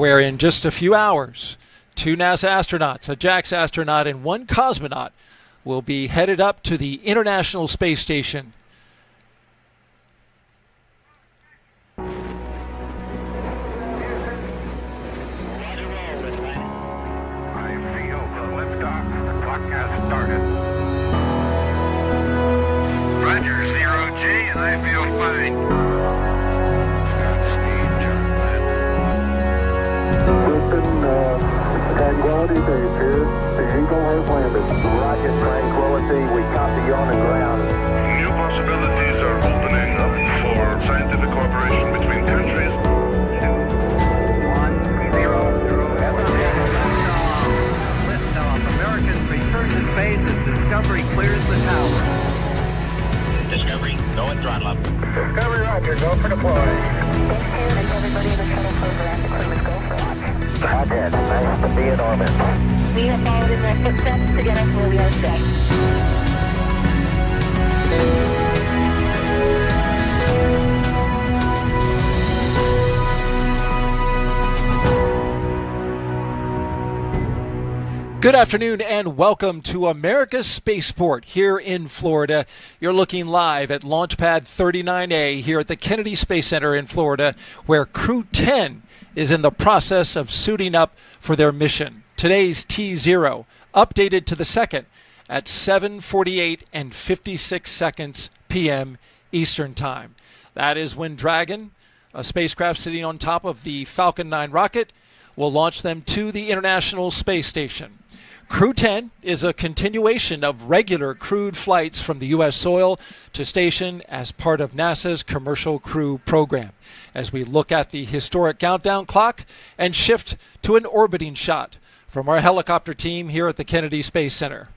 where in just a few hours, 2 NASA astronauts, a JAXA astronaut, and 1 cosmonaut will be headed up to the International Space Station. I feel fine. Tranquility Base here. The Eagle has landed. Rocket Tranquility, we copy you on the ground. New possibilities are opening up for scientific cooperation between countries. 1-0-0. Liftoff. Americans return to space as Discovery clears the tower. Discovery, go and throttle up. Discovery, roger, go for deploy. Thank you, everybody in the shuttle program. The crew is go for launch. Roger, nice to be in orbit. We have followed in their footsteps to get us where we are today. Good afternoon and welcome to America's Spaceport here in Florida. You're looking live at Launchpad 39A here at the Kennedy Space Center in Florida, where Crew10 is in the process of suiting up for their mission. Today's T0, updated to the second at 7:48 and 56 seconds p.m. Eastern Time. That is when Dragon, a spacecraft sitting on top of the Falcon 9 rocket, will launch them to the International Space Station. Crew10 is a continuation of regular crewed flights from the U.S. soil to station as part of NASA's Commercial Crew program. As we look at the historic countdown clock and shift to an orbiting shot from our helicopter team here at the Kennedy Space Center.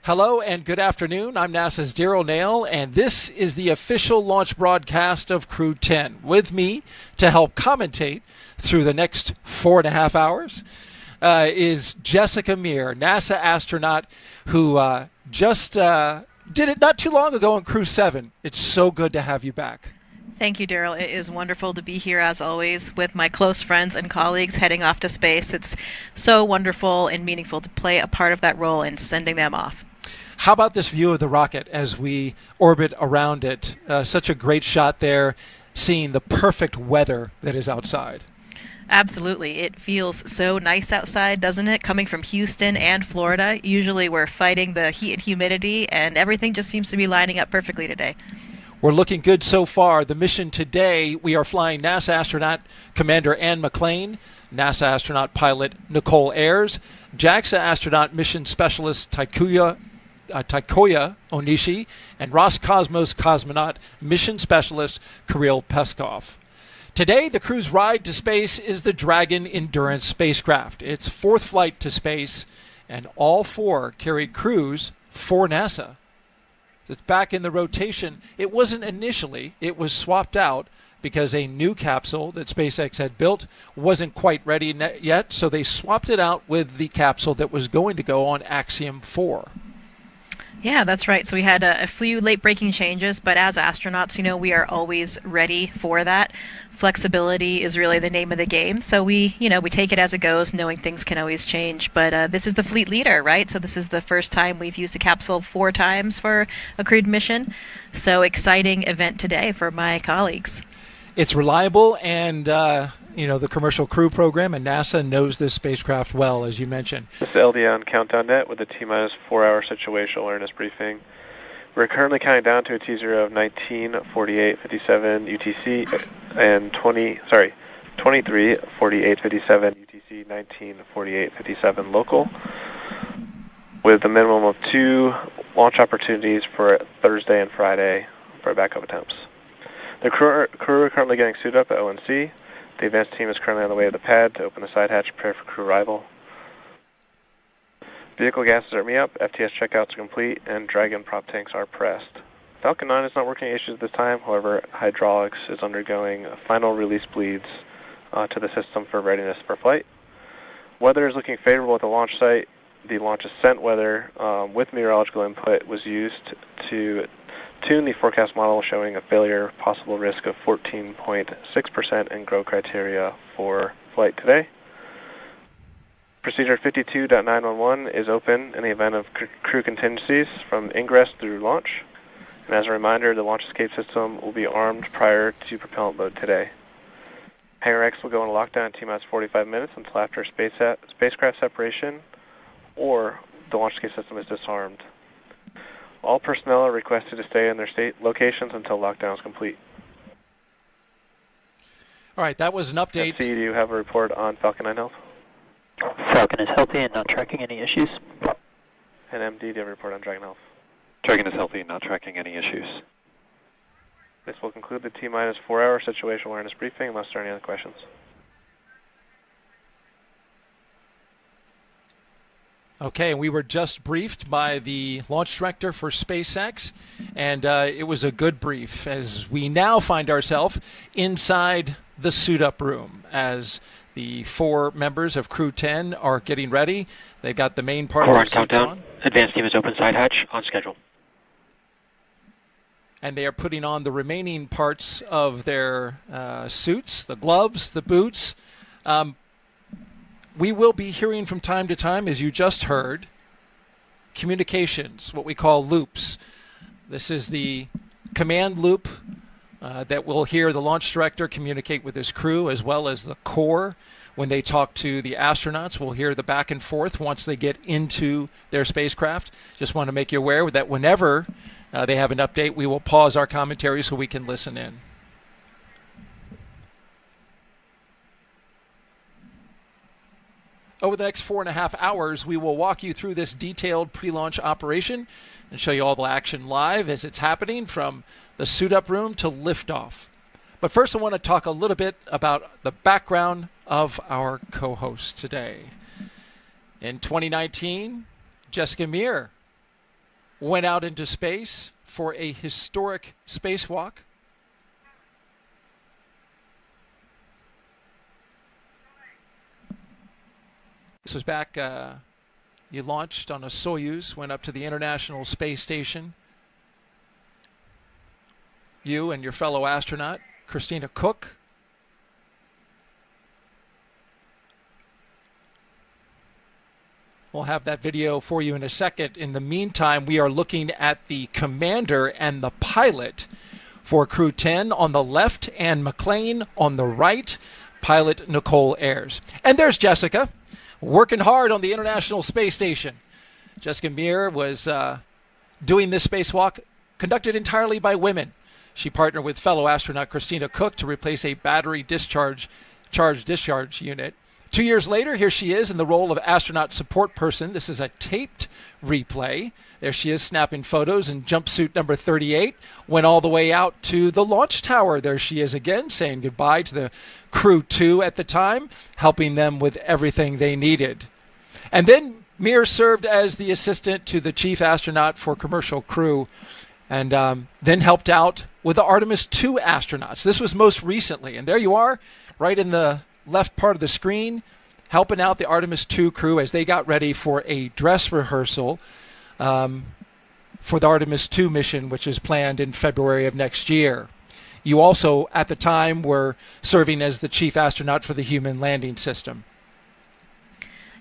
Hello and good afternoon. I'm NASA's Daryl Nail, and this is the official launch broadcast of Crew10. With me to help commentate through the next 4.5 hours is Jessica Meir, NASA astronaut who just did it not too long ago on Crew7. It's so good to have you back. Thank you, Daryl. It is wonderful to be here, as always, with my close friends and colleagues heading off to space. It's so wonderful and meaningful to play a part of that role in sending them off. How about this view of the rocket as we orbit around it? Such a great shot there, seeing the perfect weather that is outside. Absolutely. It feels so nice outside, doesn't it? Coming from Houston and Florida, usually we're fighting the heat and humidity, and everything just seems to be lining up perfectly today. We're looking good so far. The mission today, we are flying NASA astronaut Commander Ann McClain, NASA astronaut pilot Nicole Ayers, JAXA astronaut mission specialist Takuya Onishi, and Roscosmos cosmonaut mission specialist Kirill Pesov. Today, the crew's ride to space is the Dragon Endurance spacecraft. Its 4th flight to space, and all 4 carried crews for NASA. It's back in the rotation. It wasn't initially. It was swapped out because a new capsule that SpaceX had built wasn't quite ready yet, so they swapped it out with the capsule that was going to go on Axiom 4. Yeah, that's right. So we had a few late-breaking changes, but as astronauts, we are always ready for that. Flexibility is really the name of the game. So we take it as it goes, knowing things can always change. But this is the fleet leader, right? So this is the first time we've used a capsule 4 times for a crewed mission. So exciting event today for my colleagues. It's reliable, and the Commercial Crew program and NASA knows this spacecraft well, as you mentioned. This is LD on Countdown Net with a T-minus 4-hour situational awareness briefing. We're currently counting down to a T0 of 19:48:57 UTC and 23:48:57 UTC, 19:48:57 local, with a minimum of 2 launch opportunities for Thursday and Friday for backup attempts. The crew are currently getting suited up at ONC. The advanced team is currently on the way to the pad to open the side hatch, prepare for crew arrival. Vehicle gases are up, FTS checkouts are complete, and Dragon prop tanks are pressed. Falcon 9 is not working issues this time, however, hydraulics is undergoing final release bleeds to the system for readiness for flight. Weather is looking favorable at the launch site. The launch ascent weather with meteorological input was used to tune the forecast model showing a failure possible risk of 14.6% and grow criteria for flight today. Procedure 52.911 is open in the event of crew contingencies from Ingress through launch. And as a reminder, the launch escape system will be armed prior to propellant load today. Hangar X will go into lockdown in T-minus 45 minutes until after spacecraft separation or the launch escape system is disarmed. All personnel are requested to stay in their state locations until lockdown is complete. All right, that was an update. FC, do you have a report on Falcon 9 health? Falcon is healthy and not tracking any issues. And MD, do you have a report on Dragon health? Dragon is healthy and not tracking any issues. This will conclude the T-minus 4-hour situation awareness briefing unless there are any other questions. Okay, we were just briefed by the launch director for SpaceX, and it was a good brief as we now find ourselves inside the suit-up room as the 4 members of Crew 10 are getting ready. They've got the main part of their suits countdown. on. Advanced team is open side hatch on schedule. And they are putting on the remaining parts of their suits, the gloves, the boots. We will be hearing from time to time, as you just heard, communications, what we call loops. This is the command loop that will hear the launch director communicate with his crew, as well as the core. When they talk to the astronauts, we'll hear the back and forth once they get into their spacecraft. Just want to make you aware that whenever they have an update, we will pause our commentary so we can listen in. Over the next 4.5 hours, we will walk you through this detailed pre-launch operation and show you all the action live as it's happening from the suit-up room to liftoff. But first, I want to talk a little bit about the background of our co-host today. In 2019, Jessica Meir went out into space for a historic spacewalk. This was back, you launched on a Soyuz, went up to the International Space Station. You and your fellow astronaut, Christina Cook. We'll have that video for you in a second. In the meantime, we are looking at the commander and the pilot for Crew 10 on the left and McClain on the right, pilot Nicole Ayers. And there's Jessica, working hard on the International Space Station. Jessica Meir was doing this spacewalk conducted entirely by women. She partnered with fellow astronaut Christina Cook to replace a battery charge discharge unit. 2 years later, here she is in the role of astronaut support person. This is a taped replay. There she is snapping photos in jumpsuit number 38. Went all the way out to the launch tower. There she is again, saying goodbye to the Crew 2 at the time, helping them with everything they needed. And then Meir served as the assistant to the chief astronaut for commercial crew, and then helped out with the Artemis 2 astronauts. This was most recently. And there you are, right in the left part of the screen, helping out the Artemis 2 crew as they got ready for a dress rehearsal for the Artemis 2 mission, which is planned in February of next year. You also, at the time, were serving as the chief astronaut for the human landing system.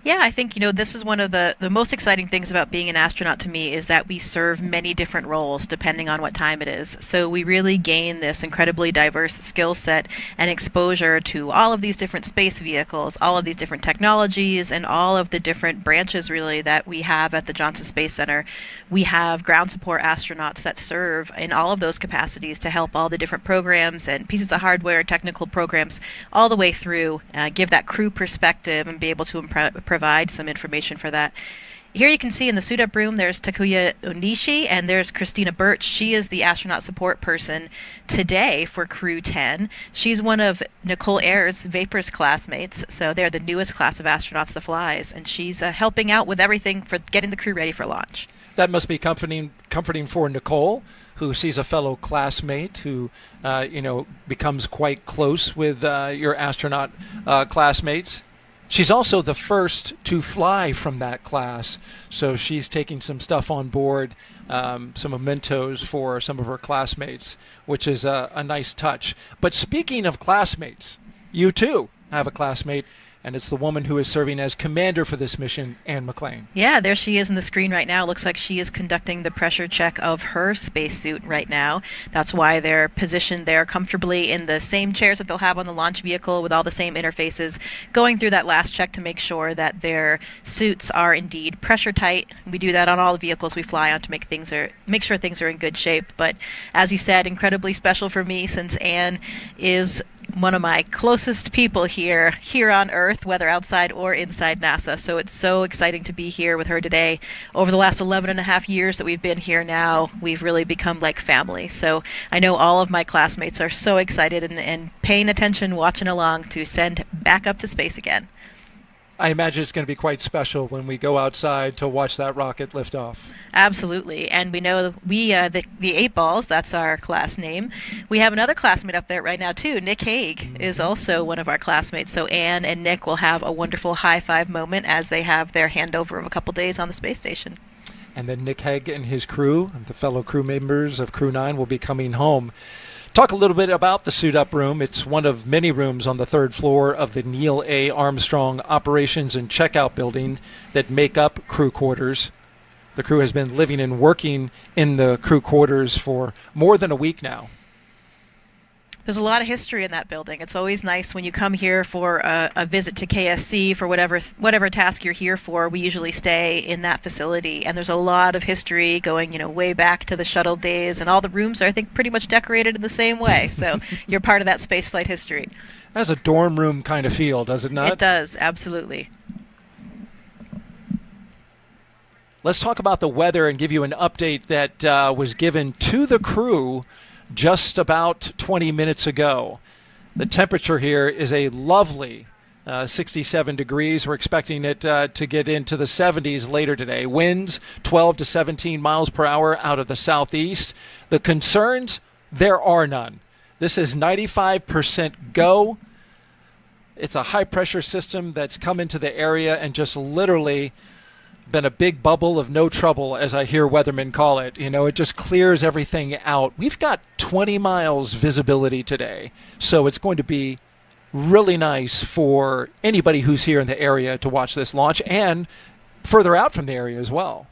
Yeah, I think, this is one of the most exciting things about being an astronaut to me is that we serve many different roles depending on what time it is. So we really gain this incredibly diverse skill set and exposure to all of these different space vehicles, all of these different technologies, and all of the different branches really that we have at the Johnson Space Center. We have ground support astronauts that serve in all of those capacities to help all the different programs and pieces of hardware, technical programs, all the way through, give that crew perspective and be able to provide some information for that. Here you can see in the suit-up room, there's Takuya Onishi and there's Christina Birch. She is the astronaut support person today for Crew 10. She's one of Nicole Ayers' Vapor's classmates, so they're the newest class of astronauts that flies, and she's helping out with everything for getting the crew ready for launch. That must be comforting for Nicole, who sees a fellow classmate who, becomes quite close with your astronaut classmates. She's also the first to fly from that class, so she's taking some stuff on board, some mementos for some of her classmates, which is a nice touch. But speaking of classmates, you too have a classmate, and it's the woman who is serving as commander for this mission, Anne McClain. Yeah, there she is in the screen right now. Looks like she is conducting the pressure check of her spacesuit right now. That's why they're positioned there comfortably in the same chairs that they'll have on the launch vehicle with all the same interfaces, going through that last check to make sure that their suits are indeed pressure tight. We do that on all the vehicles we fly on to make sure things are in good shape. But as you said, incredibly special for me since Anne is one of my closest people here on Earth, whether outside or inside NASA. So it's so exciting to be here with her today. Over the last 11 and a half years that we've been here now, we've really become like family. So I know all of my classmates are so excited and paying attention, watching along to send back up to space again. I imagine it's going to be quite special when we go outside to watch that rocket lift off. Absolutely. And we know the 8 Balls, that's our class name. We have another classmate up there right now, too. Nick Hague is also one of our classmates. So Anne and Nick will have a wonderful high-five moment as they have their handover of a couple days on the space station. And then Nick Hague and his crew, and the fellow crew members of Crew10, will be coming home. Talk a little bit about the suit-up room. It's one of many rooms on the 3rd floor of the Neil A. Armstrong Operations and Checkout Building that make up crew quarters. The crew has been living and working in the crew quarters for more than a week now. There's a lot of history in that building. It's always nice when you come here for a visit to KSC for whatever task you're here for. We usually stay in that facility, and there's a lot of history going, way back to the shuttle days, and all the rooms are, I think, pretty much decorated in the same way. So you're part of that spaceflight history. It has a dorm room kind of feel, does it not? It does, absolutely. Let's talk about the weather and give you an update that was given to the crew just about 20 minutes ago. The temperature here is a lovely 67 degrees. We're expecting it to get into the 70s later today. Winds 12 to 17 miles per hour out of the southeast. The concerns, there are none. This is 95% go. It's a high pressure system that's come into the area and just literally been a big bubble of no trouble, as I hear weathermen call it. It just clears everything out. We've got 20 miles visibility today, so it's going to be really nice for anybody who's here in the area to watch this launch and further out from the area as well.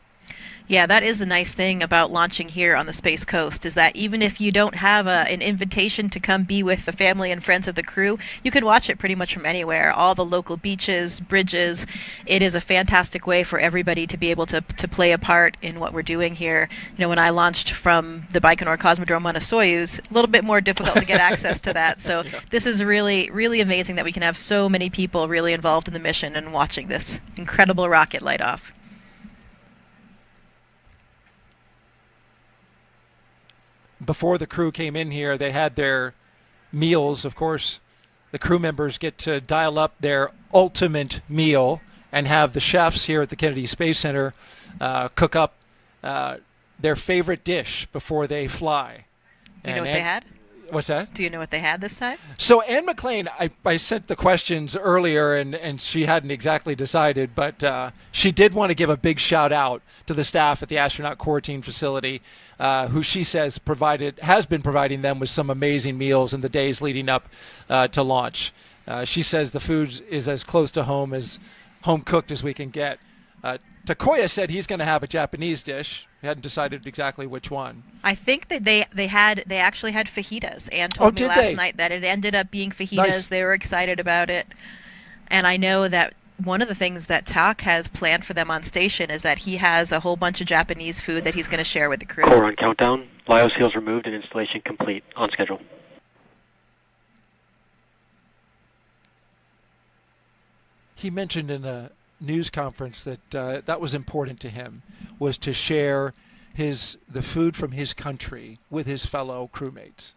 Yeah, that is the nice thing about launching here on the Space Coast, is that even if you don't have an invitation to come be with the family and friends of the crew, you can watch it pretty much from anywhere. All the local beaches, bridges. It is a fantastic way for everybody to be able to play a part in what we're doing here. When I launched from the Baikonur Cosmodrome on a Soyuz, a little bit more difficult to get access to that. So yeah. This is really, really amazing that we can have so many people really involved in the mission and watching this incredible rocket light off. Before the crew came in here, they had their meals. Of course, the crew members get to dial up their ultimate meal and have the chefs here at the Kennedy Space Center cook up their favorite dish before they fly. You know what they had? What's that? Do you know what they had this time? So Anne McClain, I sent the questions earlier, and she hadn't exactly decided, but she did want to give a big shout out to the staff at the Astronaut Quarantine Facility, who she says has been providing them with some amazing meals in the days leading up to launch. She says the food is as close to home cooked as we can get. Takuya said he's going to have a Japanese dish. He hadn't decided exactly which one. I think that they actually had fajitas. Anne told me last night that it ended up being fajitas. Nice. They were excited about it. And I know that one of the things that Tak has planned for them on station is that he has a whole bunch of Japanese food that he's going to share with the crew. Core on countdown. LIO seals removed and installation complete. On schedule. He mentioned in a news conference that that was important to him, was to share the food from his country with his fellow crewmates.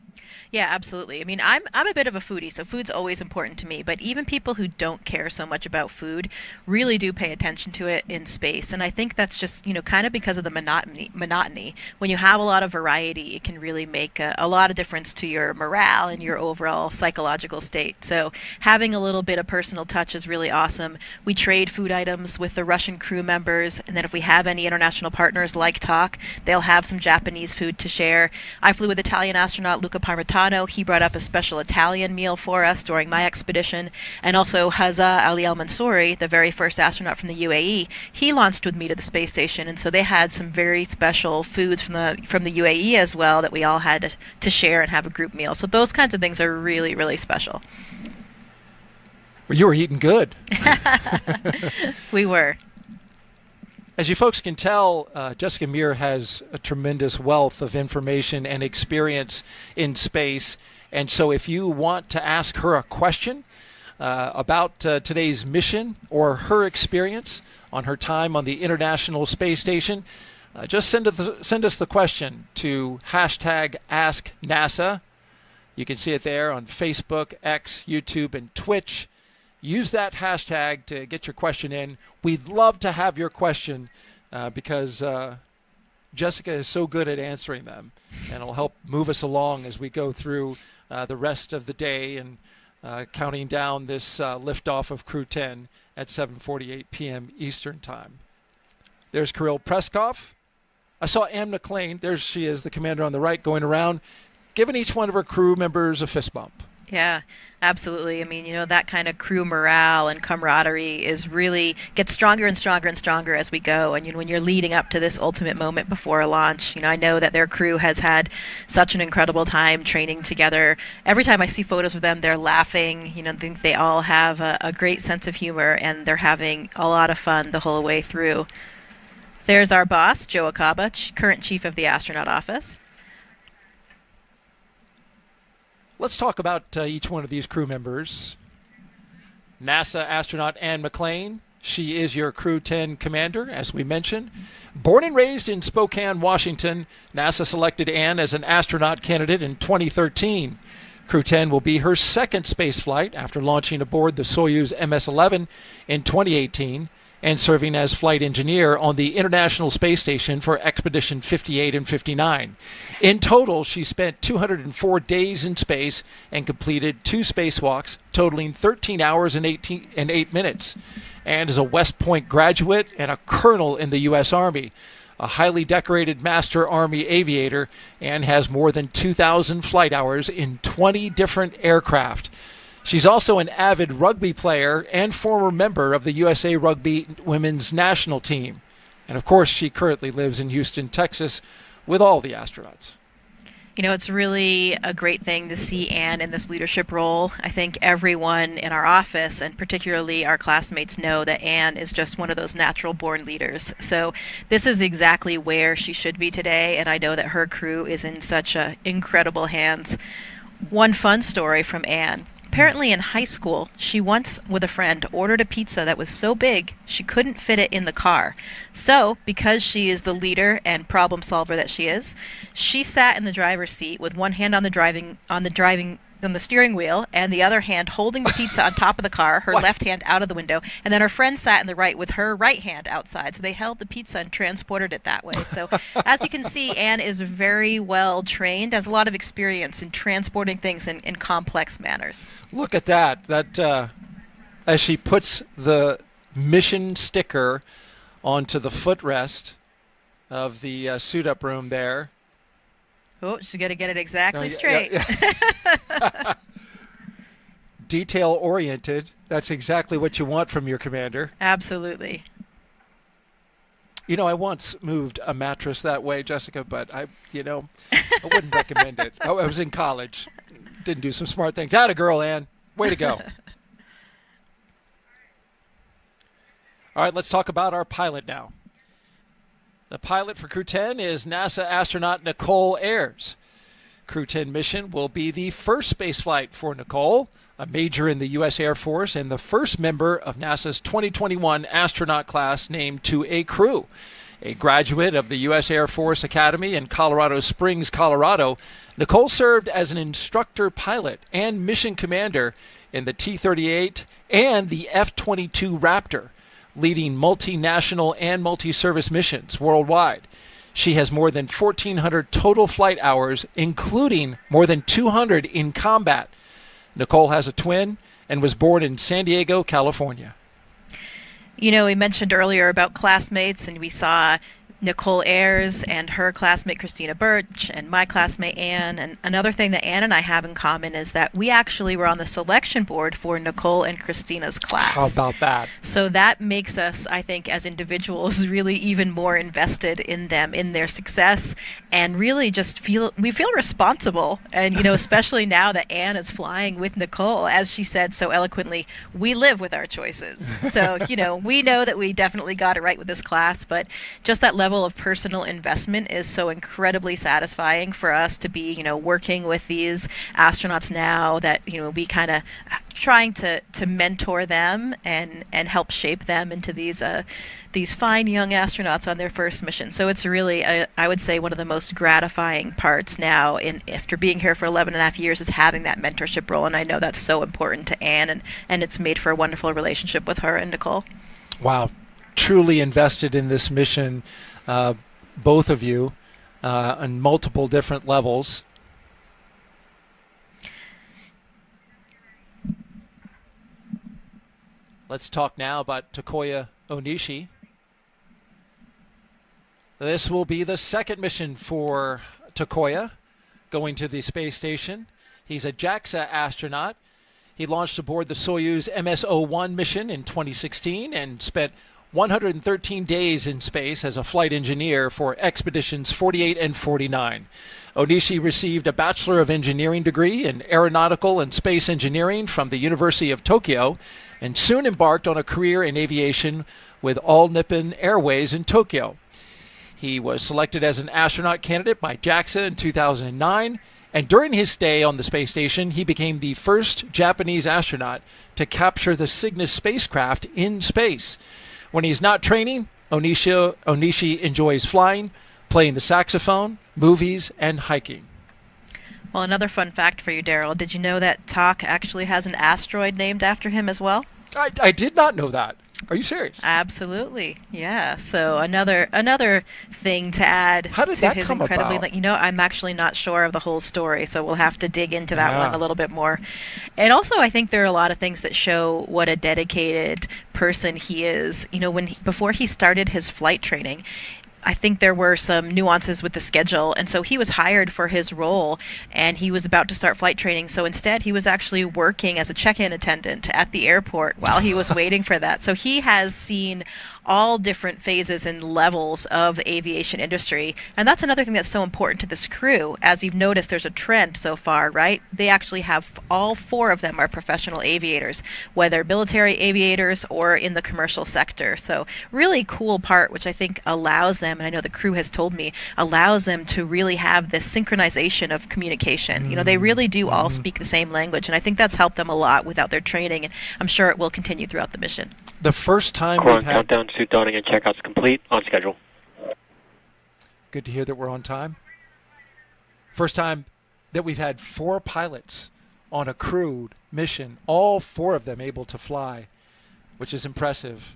Yeah, absolutely. I mean, I'm a bit of a foodie, so food's always important to me. But even people who don't care so much about food really do pay attention to it in space. And I think that's just, kind of because of the monotony. When you have a lot of variety, it can really make a lot of difference to your morale and your overall psychological state. So having a little bit of personal touch is really awesome. We trade food items with the Russian crew members, and then if we have any international partners like TALK, they'll have some Japanese food to share. I flew with Italian astronaut Luca Parmitano. He brought up a special Italian meal for us during my expedition. And also Hazza Ali Al Mansouri, the very first astronaut from the UAE, he launched with me to the space station. And so they had some very special foods from the UAE as well that we all had to share and have a group meal. So those kinds of things are really, really special. Well, you were eating good. We were. As you folks can tell, Jessica Meir has a tremendous wealth of information and experience in space. And so if you want to ask her a question about today's mission or her experience on her time on the International Space Station, just send us the question to #AskNASA. You can see it there on Facebook, X, YouTube, and Twitch. Use that hashtag to get your question in. We'd love to have your question because Jessica is so good at answering them, and it'll help move us along as we go through the rest of the day and counting down this liftoff of Crew 10 at 7:48 p.m. Eastern Time. There's Kirill Preskov. I saw Anne McClain. There she is, the commander on the right, going around, giving each one of her crew members a fist bump. Yeah, absolutely. I mean, that kind of crew morale and camaraderie gets stronger and stronger and stronger as we go. And when you're leading up to this ultimate moment before a launch, I know that their crew has had such an incredible time training together. Every time I see photos of them, they're laughing. I think they all have a great sense of humor, and they're having a lot of fun the whole way through. There's our boss, Joe Akaba, current chief of the astronaut office. Let's talk about each one of these crew members. NASA astronaut Anne McClain. She is your Crew 10 commander, as we mentioned. Born and raised in Spokane, Washington, NASA selected Anne as an astronaut candidate in 2013. Crew 10 will be her second space flight after launching aboard the Soyuz MS-11 in 2018 and serving as flight engineer on the International Space Station for Expedition 58 and 59. In total, she spent 204 days in space and completed 2 spacewalks, totaling 13 hours and 8 minutes, and is a West Point graduate and a colonel in the U.S. Army, a highly decorated Master Army aviator, and has more than 2,000 flight hours in 20 different aircraft. She's also an avid rugby player and former member of the USA Rugby Women's National Team. And of course, she currently lives in Houston, Texas, with all the astronauts. It's really a great thing to see Anne in this leadership role. I think everyone in our office, and particularly our classmates, know that Anne is just one of those natural-born leaders. So this is exactly where she should be today, and I know that her crew is in such incredible hands. One fun story from Anne. Apparently in high school, she once, with a friend, ordered a pizza that was so big she couldn't fit it in the car. So, because she is the leader and problem solver that she is, she sat in the driver's seat with one hand on the steering wheel and the other hand holding the pizza on top of the car, her left hand out of the window, and then her friend sat in the right with her right hand outside. So they held the pizza and transported it that way. So as you can see, Anne is very well trained, has a lot of experience in transporting things in complex manners. Look at that. That as she puts the mission sticker onto the footrest of the suit-up room there. Oh, she's got to get it exactly straight. Yeah. Detail-oriented. That's exactly what you want from your commander. Absolutely. I once moved a mattress that way, Jessica, but I wouldn't recommend it. I was in college. Didn't do some smart things. Atta girl, Ann. Way to go. All right, let's talk about our pilot now. The pilot for Crew 10 is NASA astronaut Nicole Ayers. Crew 10 mission will be the first spaceflight for Nicole, a major in the U.S. Air Force and the first member of NASA's 2021 astronaut class named to a crew. A graduate of the U.S. Air Force Academy in Colorado Springs, Colorado, Nicole served as an instructor pilot and mission commander in the T-38 and the F-22 Raptor, leading multinational and multi-service missions worldwide. She has more than 1,400 total flight hours, including more than 200 in combat. Nicole has a twin and was born in San Diego, California. You know, we mentioned earlier about classmates, and we saw Nicole Ayers and her classmate Christina Birch and my classmate Anne. And another thing that Anne and I have in common is that we actually were on the selection board for Nicole and Christina's class. How about that? So that makes us, I think, as individuals, really even more invested in them, in their success, and really just feel responsible. And, you know, especially now that Anne is flying with Nicole, as she said so eloquently, we live with our choices. So, you know, we know that we definitely got it right with this class, but just that level of personal investment is so incredibly satisfying for us to be, you know, working with these astronauts now that, you know, we kind of trying to mentor them and help shape them into these fine young astronauts on their first mission. So it's really, I would say, one of the most gratifying parts now after being here for 11 and a half years is having that mentorship role. And I know that's so important to Anne, and it's made for a wonderful relationship with her and Nicole. Wow. Truly invested in this mission, both of you, on multiple different levels. Let's talk now about Takuya Onishi. This will be the second mission for Takuya, going to the space station. He's a JAXA astronaut. He launched aboard the Soyuz MS-01 mission in 2016 and spent 113 days in space as a flight engineer for expeditions 48 and 49. Onishi received a Bachelor of Engineering degree in Aeronautical and Space Engineering from the University of Tokyo and soon embarked on a career in aviation with All Nippon Airways in Tokyo. He was selected as an astronaut candidate by JAXA in 2009, and during his stay on the space station, he became the first Japanese astronaut to capture the Cygnus spacecraft in space. When he's not training, Onishi enjoys flying, playing the saxophone, movies, and hiking. Well, another fun fact for you, Daryl. Did you know that Tak actually has an asteroid named after him as well? I did not know that. Are you serious? Absolutely, yeah. So another thing to add How did to that his come incredibly, about? you know, I'm actually not sure of the whole story, so we'll have to dig into that one a little bit more. And also, I think there are a lot of things that show what a dedicated person he is. You know, before he started his flight training, I think there were some nuances with the schedule, and so he was hired for his role, and he was about to start flight training, so instead he was actually working as a check-in attendant at the airport while he was waiting for that. So he has seen all different phases and levels of the aviation industry, and that's another thing that's so important to this crew. As you've noticed, there's a trend so far, right? They actually have, all four of them are professional aviators, whether military aviators or in the commercial sector. So really cool part, which I think allows them, and I know the crew has told me, allows them to really have this synchronization of communication. You know, they really do all speak the same language, and I think that's helped them a lot without their training, and I'm sure it will continue throughout the mission. The first time Core we've had... countdown, suit donning, and checkouts complete, on schedule. Good to hear that we're on time. First time that we've had 4 pilots on a crewed mission, all 4 of them able to fly, which is impressive.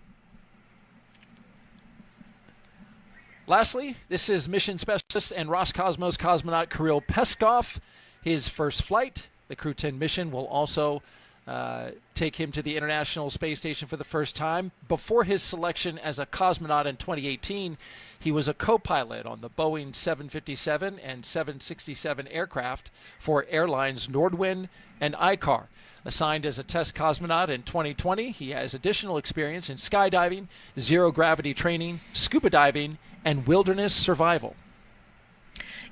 Lastly, this is mission specialist and Roscosmos cosmonaut Kirill Pesov. His first flight, the Crew10 mission, will also take him to the International Space Station for the first time. Before his selection as a cosmonaut in 2018, he was a co-pilot on the Boeing 757 and 767 aircraft for airlines Nordwind and ICAR. Assigned as a test cosmonaut in 2020, he has additional experience in skydiving, zero-gravity training, scuba diving, and wilderness survival.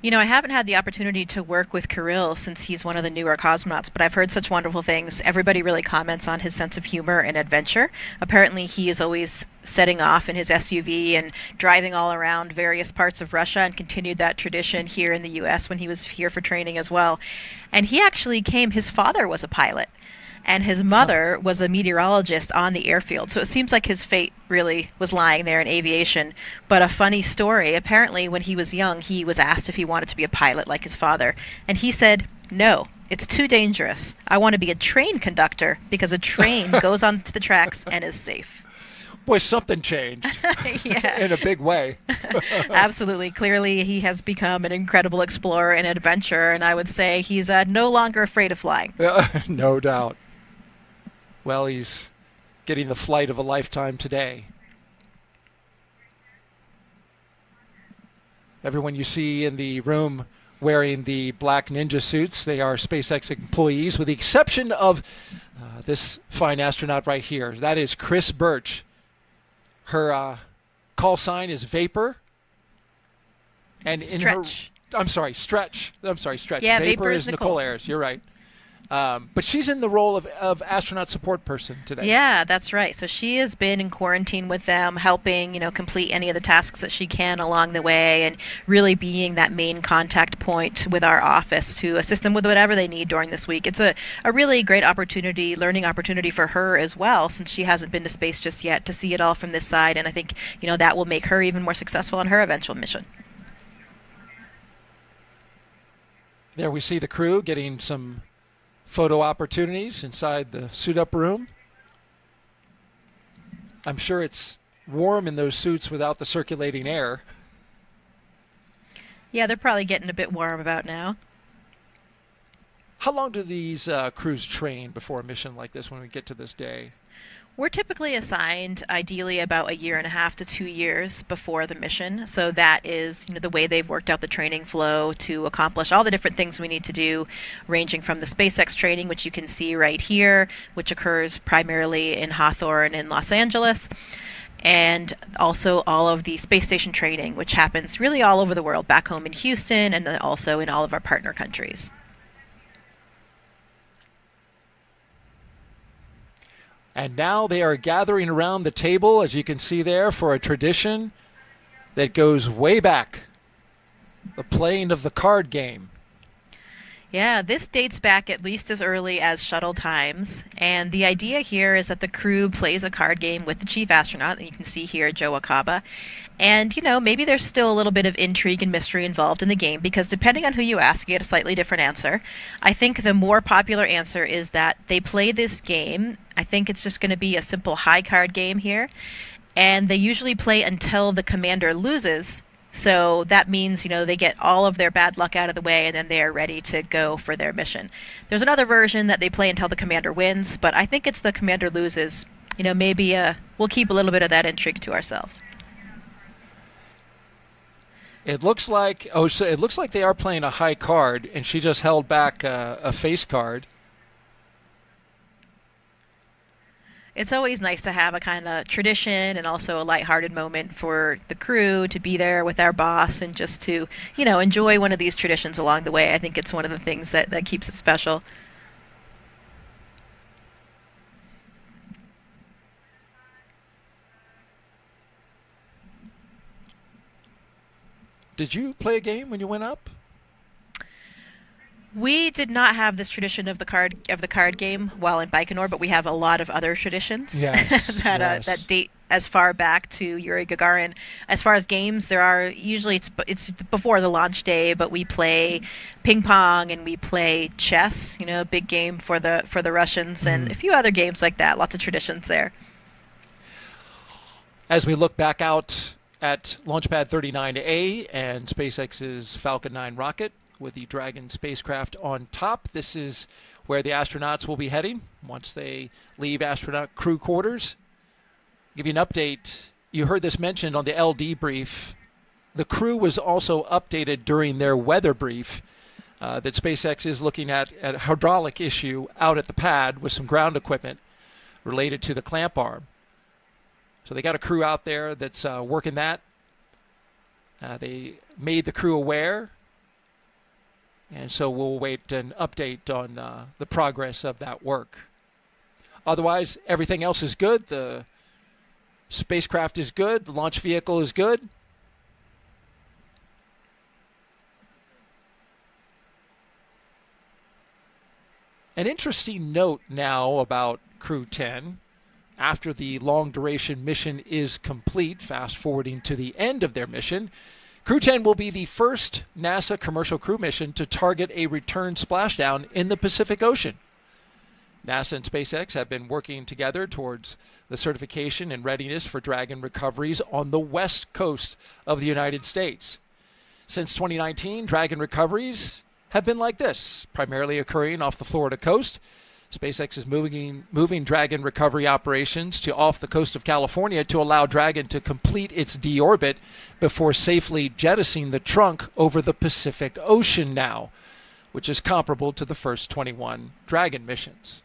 You know, I haven't had the opportunity to work with Kirill since he's one of the newer cosmonauts, but I've heard such wonderful things. Everybody really comments on his sense of humor and adventure. Apparently, he is always setting off in his SUV and driving all around various parts of Russia, and continued that tradition here in the U.S. when he was here for training as well. And he actually his father was a pilot. And his mother was a meteorologist on the airfield. So it seems like his fate really was lying there in aviation. But a funny story, apparently when he was young, he was asked if he wanted to be a pilot like his father. And he said, no, it's too dangerous. I want to be a train conductor because a train goes onto the tracks and is safe. Boy, something changed Yeah. in a big way. Absolutely. Clearly, he has become an incredible explorer and adventurer, and I would say he's no longer afraid of flying. No doubt. Well, he's getting the flight of a lifetime today. Everyone you see in the room wearing the black ninja suits, they are SpaceX employees, with the exception of this fine astronaut right here. That is Chris Birch. Her call sign is Vapor. And Stretch. Stretch. Yeah, Vapor is Nicole Ayers. You're right. But she's in the role of astronaut support person today. Yeah, that's right. So she has been in quarantine with them, helping, complete any of the tasks that she can along the way, and really being that main contact point with our office to assist them with whatever they need during this week. It's a really great opportunity, learning opportunity for her as well, since she hasn't been to space just yet, to see it all from this side. And I think, that will make her even more successful on her eventual mission. There we see the crew getting some photo opportunities inside the suit-up room. I'm sure it's warm in those suits without the circulating air. Yeah, they're probably getting a bit warm about now. How long do these crews train before a mission like this when we get to this day? We're typically assigned, ideally, about 1.5 to 2 years before the mission. So that is, the way they've worked out the training flow to accomplish all the different things we need to do, ranging from the SpaceX training, which you can see right here, which occurs primarily in Hawthorne in Los Angeles, and also all of the space station training, which happens really all over the world, back home in Houston and then also in all of our partner countries. And now they are gathering around the table, as you can see there, for a tradition that goes way back, the playing of the card game. Yeah, this dates back at least as early as shuttle times, and the idea here is that the crew plays a card game with the chief astronaut, and you can see here Joe Akaba, and maybe there's still a little bit of intrigue and mystery involved in the game, because depending on who you ask, you get a slightly different answer. I think the more popular answer is that they play this game, I think it's just going to be a simple high card game here, and they usually play until the commander loses. So that means, they get all of their bad luck out of the way, and then they are ready to go for their mission. There's another version that they play until the commander wins, but I think it's the commander loses. Maybe we'll keep a little bit of that intrigue to ourselves. It looks like they are playing a high card, and she just held back a face card. It's always nice to have a kind of tradition and also a lighthearted moment for the crew to be there with our boss and just to, enjoy one of these traditions along the way. I think it's one of the things that keeps it special. Did you play a game when you went up? We did not have this tradition of the card game while in Baikonur, but we have a lot of other traditions that date as far back to Yuri Gagarin. As far as games, there are usually it's before the launch day, but we play ping pong and we play chess. A big game for the Russians, and a few other games like that. Lots of traditions there. As we look back out at Launchpad 39A and SpaceX's Falcon 9 rocket, with the Dragon spacecraft on top. This is where the astronauts will be heading once they leave astronaut crew quarters. Give you an update. You heard this mentioned on the LD brief. The crew was also updated during their weather brief that SpaceX is looking at a hydraulic issue out at the pad with some ground equipment related to the clamp arm. So they got a crew out there that's working that. They made the crew aware. And so we'll wait an update on the progress of that work. Otherwise, everything else is good. The spacecraft is good. The launch vehicle is good. An interesting note now about Crew 10. After the long-duration mission is complete, fast-forwarding to the end of their mission, Crew 10 will be the first NASA commercial crew mission to target a return splashdown in the Pacific Ocean. NASA and SpaceX have been working together towards the certification and readiness for Dragon recoveries on the west coast of the United States. Since 2019, Dragon recoveries have been like this, primarily occurring off the Florida coast. SpaceX is moving Dragon recovery operations to off the coast of California to allow Dragon to complete its deorbit before safely jettisoning the trunk over the Pacific Ocean now, which is comparable to the first 21 Dragon missions.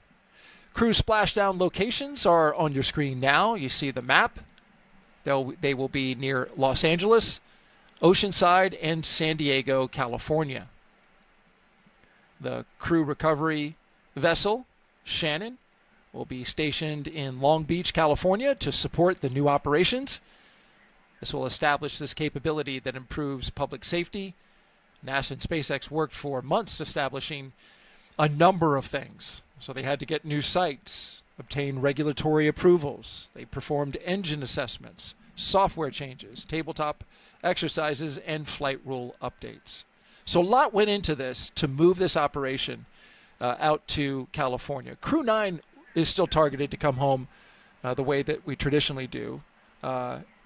Crew splashdown locations are on your screen now. You see the map. They will be near Los Angeles, Oceanside, and San Diego, California. The crew recovery vessel, Shannon, will be stationed in Long Beach, California to support the new operations. This will establish this capability that improves public safety. NASA and SpaceX worked for months establishing a number of things. So they had to get new sites, obtain regulatory approvals. They performed engine assessments, software changes, tabletop exercises, and flight rule updates. So a lot went into this to move this operation out to California. Crew 9 is still targeted to come home the way that we traditionally do,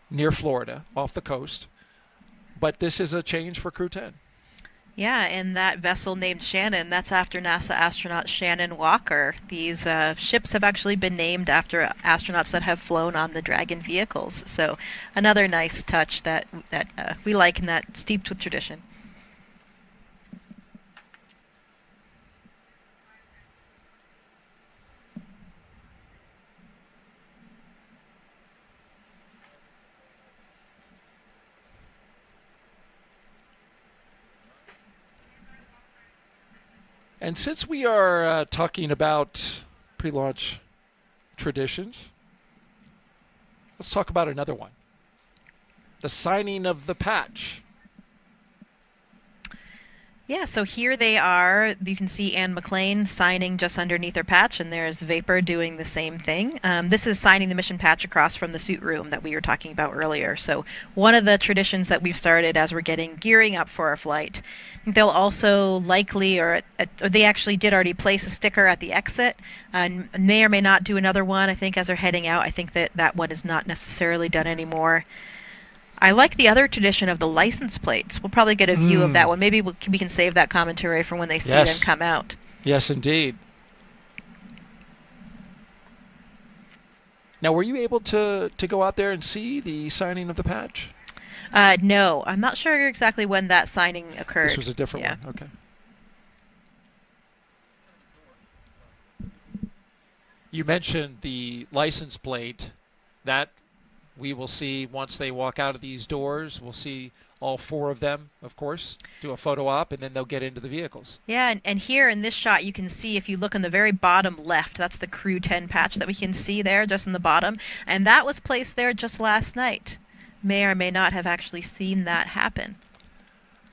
near Florida, off the coast. But this is a change for Crew 10. Yeah, and that vessel named Shannon, that's after NASA astronaut Shannon Walker. These ships have actually been named after astronauts that have flown on the Dragon vehicles. So another nice touch that we like, and that's steeped with tradition. And since we are talking about pre-launch traditions, let's talk about another one. The signing of the patch. Yeah, so here they are. You can see Anne McClain signing just underneath her patch, and there's Vapor doing the same thing. This is signing the mission patch across from the suit room that we were talking about earlier. So one of the traditions that we've started as we're gearing up for our flight. They'll also likely, or they actually did already place a sticker at the exit, and may or may not do another one. I think as they're heading out, I think that one is not necessarily done anymore. I like the other tradition of the license plates. We'll probably get a view of that one. Maybe we can save that commentary for when they see them come out. Yes, indeed. Now, were you able to go out there and see the signing of the patch? No, I'm not sure exactly when that signing occurred. This was a different one. Okay. You mentioned the license plate. That we will see once they walk out of these doors. We'll see all four of them, of course, do a photo op, and then they'll get into the vehicles. Yeah, and here in this shot, you can see, if you look on the very bottom left, that's the Crew 10 patch that we can see there, just in the bottom. And that was placed there just last night. May or may not have actually seen that happen.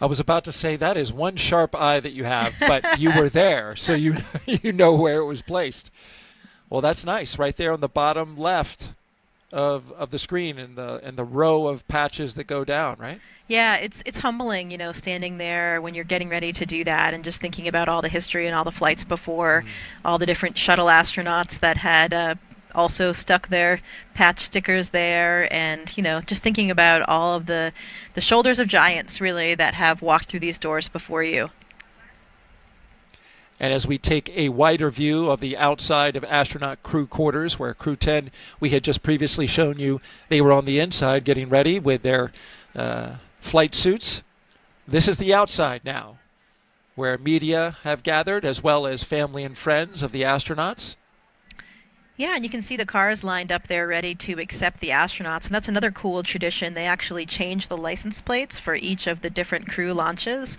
I was about to say that is one sharp eye that you have, but you were there, so you know where it was placed. Well, that's nice, right there on the bottom left of the screen, and the row of patches that go down, right? Yeah, it's humbling, standing there when you're getting ready to do that, and just thinking about all the history and all the flights before, all the different shuttle astronauts that had also stuck their patch stickers there, and just thinking about all of the shoulders of giants, really, that have walked through these doors before you. And as we take a wider view of the outside of astronaut crew quarters, where Crew 10, we had just previously shown you, they were on the inside getting ready with their flight suits. This is the outside now, where media have gathered, as well as family and friends of the astronauts. Yeah, and you can see the cars lined up there ready to accept the astronauts. And that's another cool tradition. They actually changed the license plates for each of the different crew launches.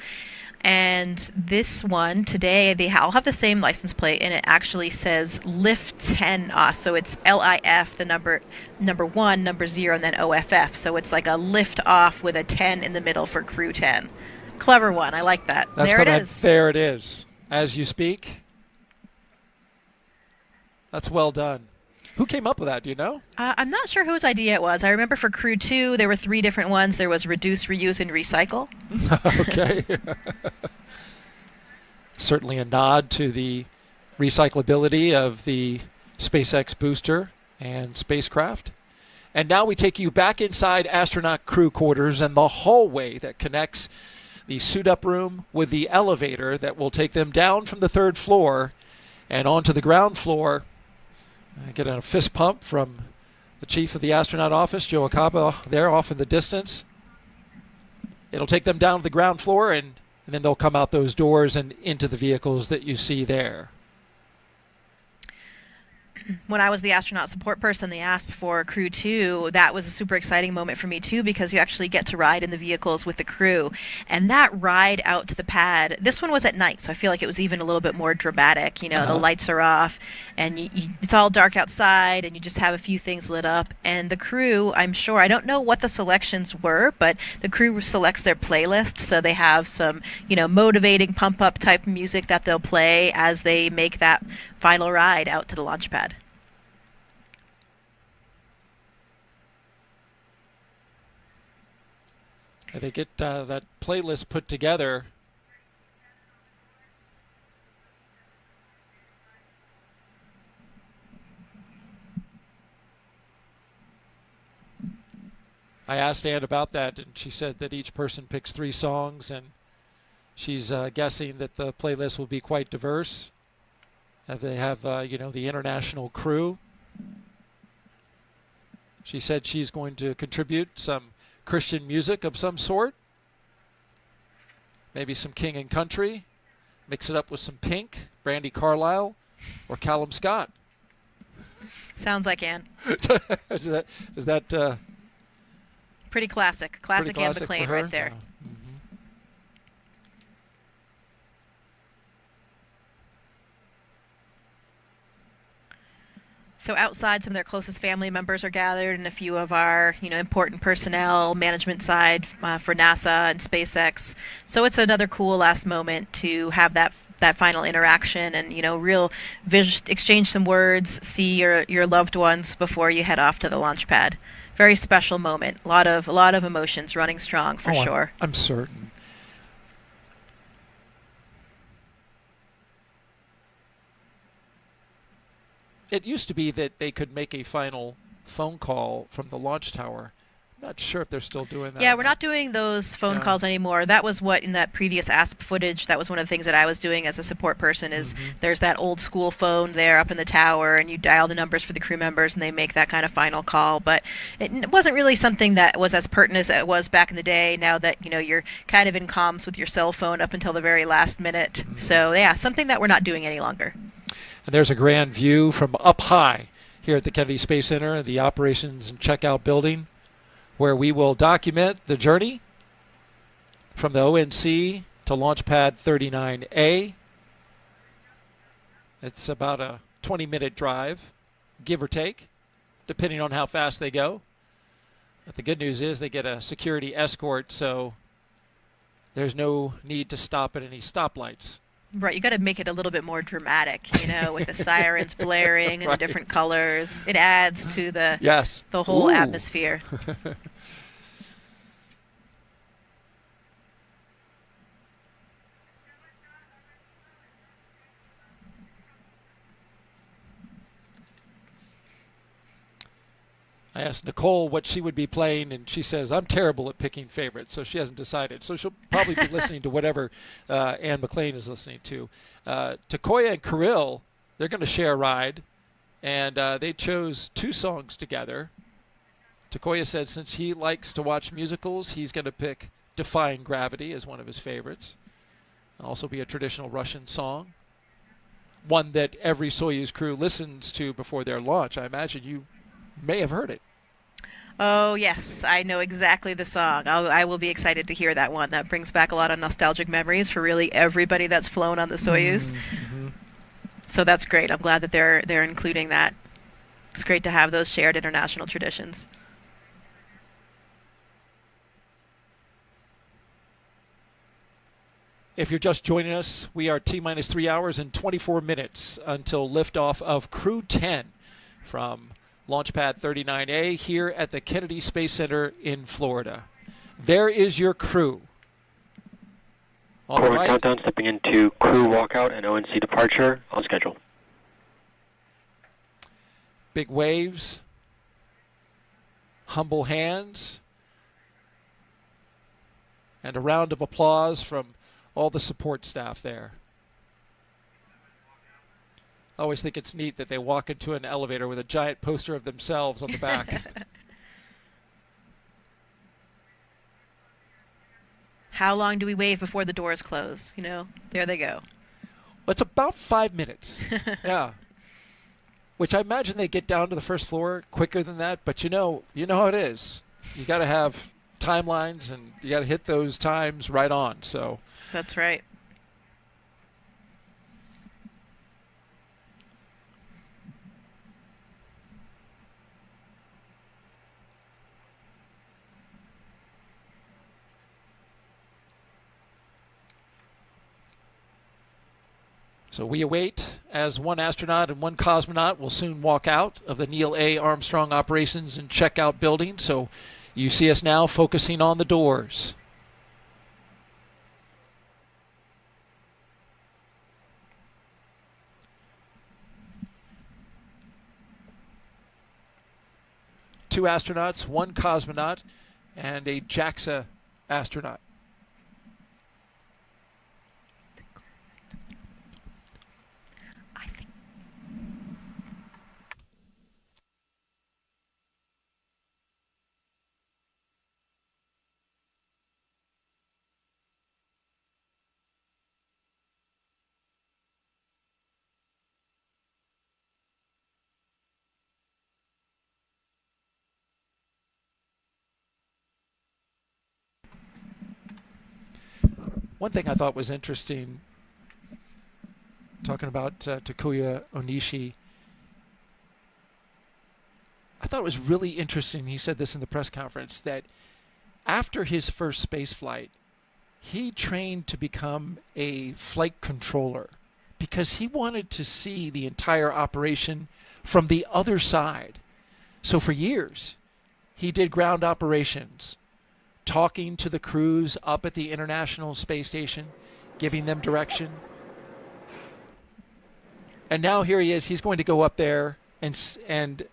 And this one today, they all have the same license plate, and it actually says Lift 10 off. So it's LIF, the number 1, number 0, and then OFF. So it's like a lift off with a 10 in the middle for Crew 10. Clever one. I like that. There it is. As you speak. That's well done. Who came up with that? Do you know? I'm not sure whose idea it was. I remember for Crew 2, there were 3 different ones. There was reduce, reuse, and recycle. Okay. Certainly a nod to the recyclability of the SpaceX booster and spacecraft. And now we take you back inside astronaut crew quarters and the hallway that connects the suit-up room with the elevator that will take them down from the 3rd floor and onto the ground floor. I get a fist pump from the chief of the astronaut office, Joe Acaba, there off in the distance. It'll take them down to the ground floor, and then they'll come out those doors and into the vehicles that you see there. When I was the astronaut support person, they asked for Crew 2. That was a super exciting moment for me, too, because you actually get to ride in the vehicles with the crew. And that ride out to the pad, this one was at night, so I feel like it was even a little bit more dramatic. You know, the lights are off, and it's all dark outside, and you just have a few things lit up. And the crew, I'm sure, I don't know what the selections were, but the crew selects their playlist, so they have some, motivating pump-up type music that they'll play as they make that final ride out to the launch pad. They get that playlist put together. I asked Ann about that, and she said that each person picks 3 songs, and she's guessing that the playlist will be quite diverse. They have, the international crew. She said she's going to contribute some Christian music of some sort. Maybe some King and Country. Mix it up with some Pink, Brandy Carlisle, or Callum Scott. Sounds like Ann. is that pretty classic. Classic Ann McClain right there. So outside, some of their closest family members are gathered, and a few of our, important personnel, management side for NASA and SpaceX. So it's another cool last moment to have that final interaction and, real exchange some words, see your loved ones before you head off to the launch pad. Very special moment. A lot of emotions running strong for sure. I'm certain. It used to be that they could make a final phone call from the launch tower. I'm not sure if they're still doing that. Yeah, we're not doing those phone calls anymore. That was what, in that previous ASP footage, that was one of the things that I was doing as a support person is there's that old school phone there up in the tower, and you dial the numbers for the crew members, and they make that kind of final call. But it wasn't really something that was as pertinent as it was back in the day, now that, you're kind of in comms with your cell phone up until the very last minute. So, yeah, something that we're not doing any longer. And there's a grand view from up high here at the Kennedy Space Center, the operations and checkout building, where we will document the journey from the ONC to Launchpad 39A. It's about a 20-minute drive, give or take, depending on how fast they go. But the good news is they get a security escort, so there's no need to stop at any stoplights. Right, you got to make it a little bit more dramatic, with the sirens blaring and the different colors. It adds to the whole atmosphere. I asked Nicole what she would be playing, and she says, I'm terrible at picking favorites, so she hasn't decided. So she'll probably be listening to whatever Ann McClain is listening to. Takuya and Kirill, they're going to share a ride, and they chose 2 songs together. Takuya said since he likes to watch musicals, he's going to pick Defying Gravity as one of his favorites. It'll also be a traditional Russian song, one that every Soyuz crew listens to before their launch. I imagine you may have heard it. Oh, yes. I know exactly the song. I will be excited to hear that one. That brings back a lot of nostalgic memories for really everybody that's flown on the Soyuz. So that's great. I'm glad that they're including that. It's great to have those shared international traditions. If you're just joining us, we are T-minus 3 hours and 24 minutes until liftoff of Crew 10 from Launchpad 39A here at the Kennedy Space Center in Florida. There is your crew. All Forward right. countdown stepping into crew walkout and ONC departure on schedule. Big waves. Humble hands. And a round of applause from all the support staff there. I always think it's neat that they walk into an elevator with a giant poster of themselves on the back. How long do we wave before the doors close? You know, there they go. Well, it's about 5 minutes. Yeah. Which I imagine they get down to the first floor quicker than that, but you know how it is. You got to have timelines and you got to hit those times right on. So that's right. So we await as one astronaut and one cosmonaut will soon walk out of the Neil A. Armstrong Operations and Checkout building. So you see us now focusing on the doors. Two astronauts, one cosmonaut, and a JAXA astronaut. One thing I thought was interesting, talking about Takuya Onishi, I thought it was really interesting, he said this in the press conference, that after his first space flight, he trained to become a flight controller because he wanted to see the entire operation from the other side. So for years, he did ground operations, talking to the crews up at the International Space Station, giving them direction. And now here he is. He's going to go up there and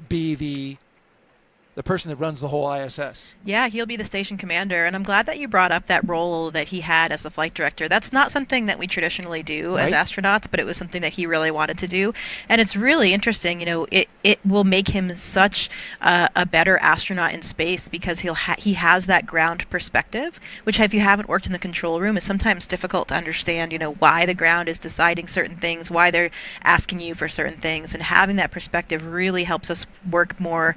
be the person that runs the whole ISS. Yeah, he'll be the station commander, and I'm glad that you brought up that role that he had as the flight director. That's not something that we traditionally do as astronauts, but it was something that he really wanted to do. And it's really interesting, you know, it will make him such a better astronaut in space because he has that ground perspective, which if you haven't worked in the control room is sometimes difficult to understand, you know, why the ground is deciding certain things, why they're asking you for certain things, and having that perspective really helps us work more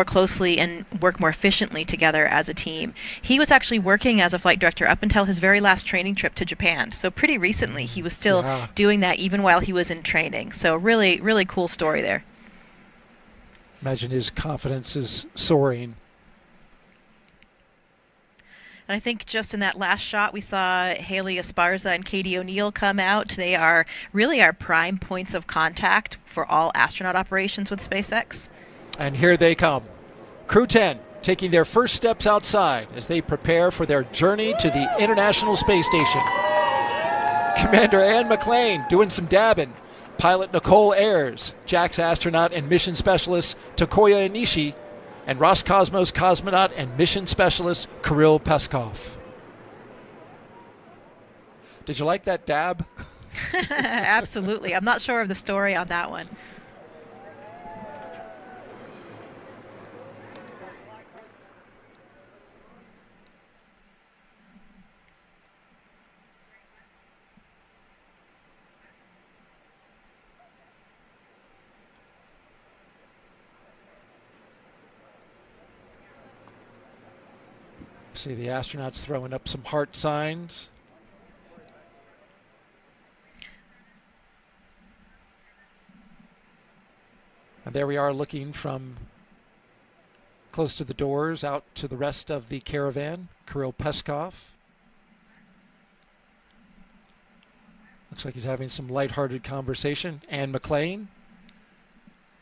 closely and work more efficiently together as a team. He was actually working as a flight director up until his very last training trip to Japan. So pretty recently he was still doing that even while he was in training. So really, really cool story there. Imagine his confidence is soaring. And I think just in that last shot, we saw Haley Esparza and Katie O'Neill come out. They are really our prime points of contact for all astronaut operations with SpaceX. And here they come. Crew 10 taking their first steps outside as they prepare for their journey to the International Space Station. Commander Ann McClain doing some dabbing. Pilot Nicole Ayers, JAXA astronaut and mission specialist Takuya Onishi, and Roscosmos cosmonaut and mission specialist Kirill Pesov. Did you like that dab? Absolutely. I'm not sure of the story on that one. See the astronauts throwing up some heart signs. And there we are looking from close to the doors out to the rest of the Caravan, Kirill Pesov. Looks like he's having some lighthearted conversation. And McClain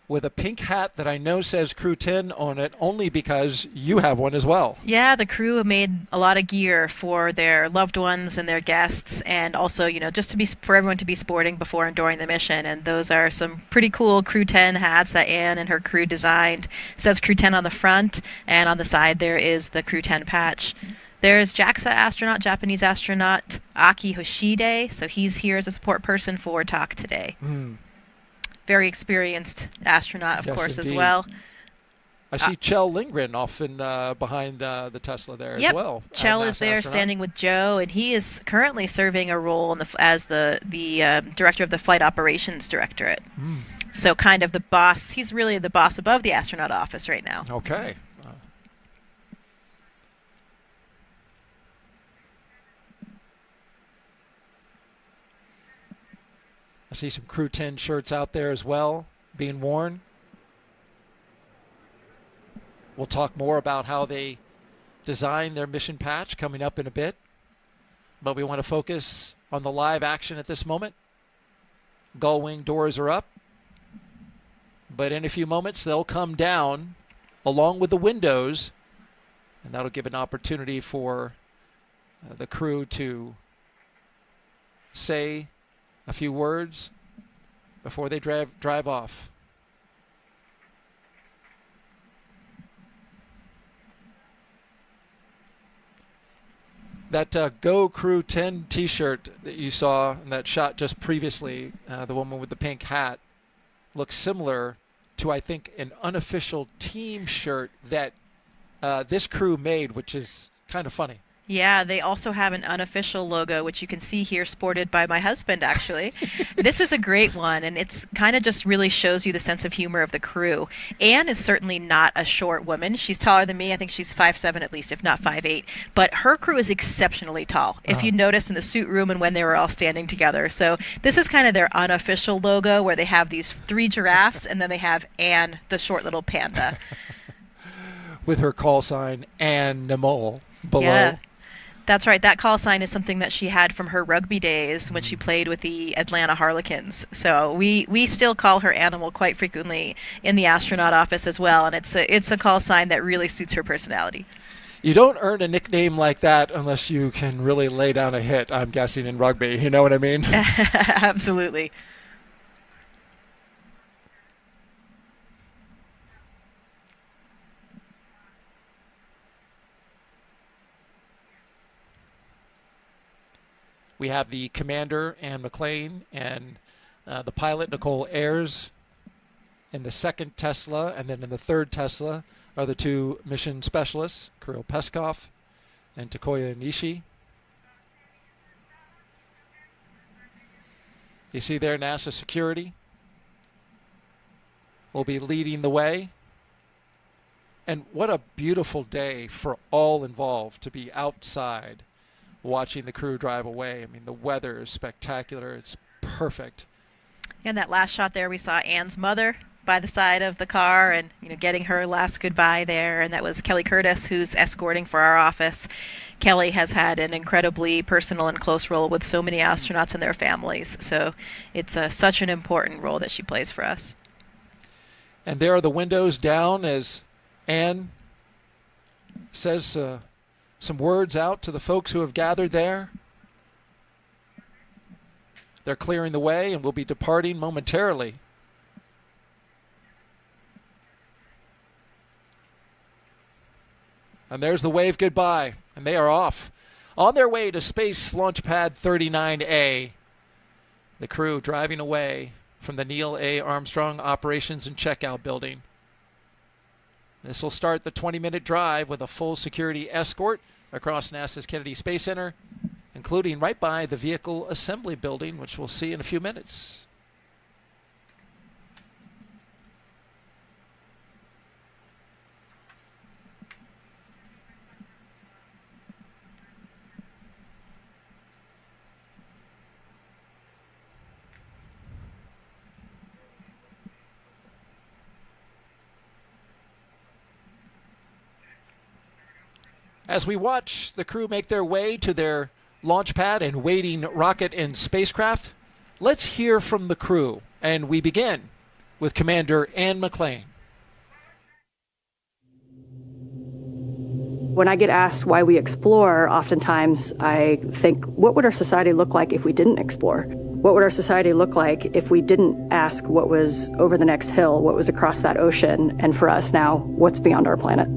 with a pink hat that I know says Crew10 on it, only because you have one as well. Yeah, the crew made a lot of gear for their loved ones and their guests, and also, just for everyone to be sporting before and during the mission. And those are some pretty cool Crew10 hats that Anne and her crew designed. It says Crew10 on the front, and on the side there is the Crew10 patch. There's JAXA astronaut, Japanese astronaut Aki Hoshide, so he's here as a support person for TAK today. Very experienced astronaut, of course, indeed. as well. I see Kjell Lindgren off behind the Tesla there as well. Kjell is there standing with Joe, and he is currently serving a role as the director of the Flight Operations Directorate. So kind of the boss. He's really the boss above the astronaut office right now. Okay. I see some Crew10 shirts out there as well being worn. We'll talk more about how they design their mission patch coming up in a bit. But we want to focus on the live action at this moment. Gull wing doors are up. But in a few moments, they'll come down along with the windows. And that'll give an opportunity for the crew to say a few words before they drive off. That Go Crew10 t-shirt that you saw in that shot just previously, the woman with the pink hat, looks similar to, I think, an unofficial team shirt that this crew made, which is kind of funny. Yeah, they also have an unofficial logo, which you can see here sported by my husband, actually. This is a great one, and it's kind of just really shows you the sense of humor of the crew. Anne is certainly not a short woman. She's taller than me. I think she's 5'7" at least, if not 5'8". But her crew is exceptionally tall, if you notice in the suit room and when they were all standing together. So this is kind of their unofficial logo, where they have these 3 giraffes, and then they have Anne, the short little panda. With her call sign, Anne Nicole, below. Yeah. That's right. That call sign is something that she had from her rugby days when she played with the Atlanta Harlequins. So we still call her Animal quite frequently in the astronaut office as well, and it's a call sign that really suits her personality. You don't earn a nickname like that unless you can really lay down a hit, I'm guessing, in rugby. You know what I mean? Absolutely. We have the commander, Anne McClain, and the pilot, Nicole Ayers, in the second Tesla. And then in the third Tesla are the 2 mission specialists, Kirill Pesov and Takuya Onishi. You see there NASA security will be leading the way. And what a beautiful day for all involved to be outside watching the crew drive away. I mean, the weather is spectacular. It's perfect. And that last shot there, we saw Anne's mother by the side of the car and getting her last goodbye there. And that was Kelly Curtis, who's escorting for our office. Kelly has had an incredibly personal and close role with so many astronauts and their families. So it's such an important role that she plays for us. And there are the windows down as Anne says some words out to the folks who have gathered there. They're clearing the way and will be departing momentarily. And there's the wave goodbye, and they are off on their way to Space Launchpad 39A. The crew driving away from the Neil A. Armstrong Operations and Checkout Building. This will start the 20-minute drive with a full security escort across NASA's Kennedy Space Center, including right by the Vehicle Assembly Building, which we'll see in a few minutes. As we watch the crew make their way to their launch pad and waiting rocket and spacecraft, Let's hear from the crew, and we begin with Commander Ann McClain. When I get asked why we explore, oftentimes I think, what would our society look like if we didn't explore? What would our society look like if we didn't ask what was over the next hill, what was across that ocean, and for us now, what's beyond our planet?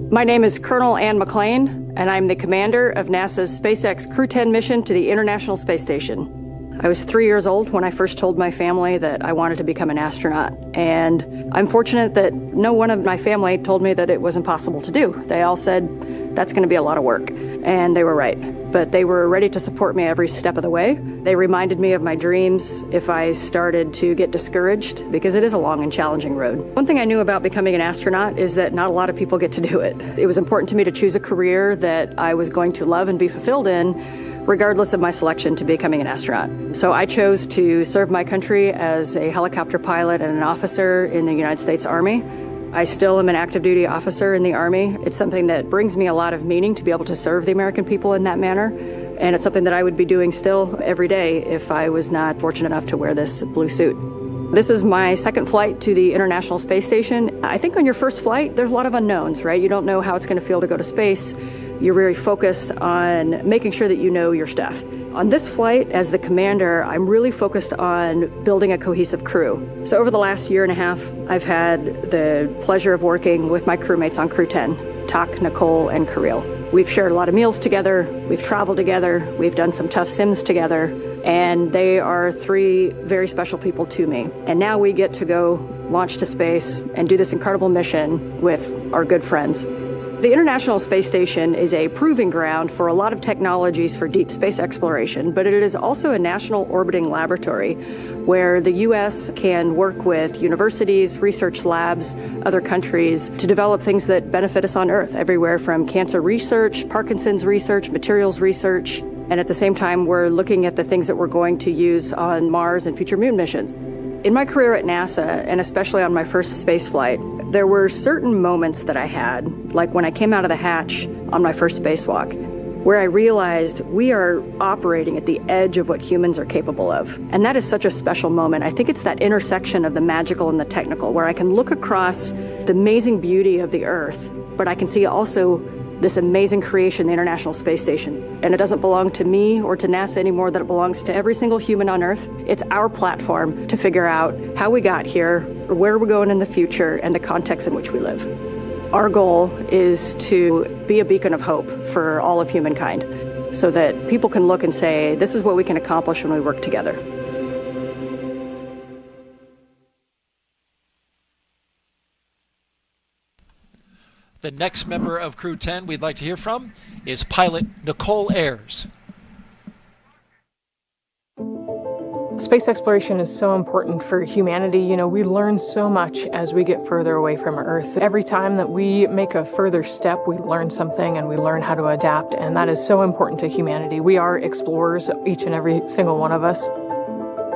My name is Colonel Ann McClain, and I'm the commander of NASA's SpaceX Crew10 mission to the International Space Station. I was 3 years old when I first told my family that I wanted to become an astronaut, and I'm fortunate that no one of my family told me that it was impossible to do. They all said, that's going to be a lot of work, and they were right. But they were ready to support me every step of the way. They reminded me of my dreams if I started to get discouraged, because it is a long and challenging road. One thing I knew about becoming an astronaut is that not a lot of people get to do it. It was important to me to choose a career that I was going to love and be fulfilled in, regardless of my selection to becoming an astronaut. So I chose to serve my country as a helicopter pilot and an officer in the United States Army. I still am an active duty officer in the Army. It's something that brings me a lot of meaning to be able to serve the American people in that manner. And it's something that I would be doing still every day if I was not fortunate enough to wear this blue suit. This is my second flight to the International Space Station. I think on your first flight, there's a lot of unknowns, right? You don't know how it's going to feel to go to space. You're very focused on making sure that you know your stuff. On this flight, as the commander, I'm really focused on building a cohesive crew. So over the last year and a half, I've had the pleasure of working with my crewmates on Crew10, Tak, Nicole, and Kirill. We've shared a lot of meals together, we've traveled together, we've done some tough sims together, and they are three very special people to me. And now we get to go launch to space and do this incredible mission with our good friends. The International Space Station is a proving ground for a lot of technologies for deep space exploration, but it is also a national orbiting laboratory where the U.S. can work with universities, research labs, other countries to develop things that benefit us on Earth, everywhere from cancer research, Parkinson's research, materials research, and at the same time, we're looking at the things that we're going to use on Mars and future moon missions. In my career at NASA, and especially on my first space flight, there were certain moments that I had, like when I came out of the hatch on my first spacewalk, where I realized we are operating at the edge of what humans are capable of. And that is such a special moment. I think it's that intersection of the magical and the technical, where I can look across the amazing beauty of the Earth, but I can see also this amazing creation, the International Space Station. And it doesn't belong to me or to NASA anymore, that it belongs to every single human on Earth. It's our platform to figure out how we got here, or where we're going in the future, and the context in which we live. Our goal is to be a beacon of hope for all of humankind, so that people can look and say, this is what we can accomplish when we work together. The next member of Crew 10 we'd like to hear from is pilot Nicole Ayers. Space exploration is so important for humanity. You know, we learn so much as we get further away from Earth. Every time that we make a further step, we learn something and we learn how to adapt, and that is so important to humanity. We are explorers, each and every single one of us.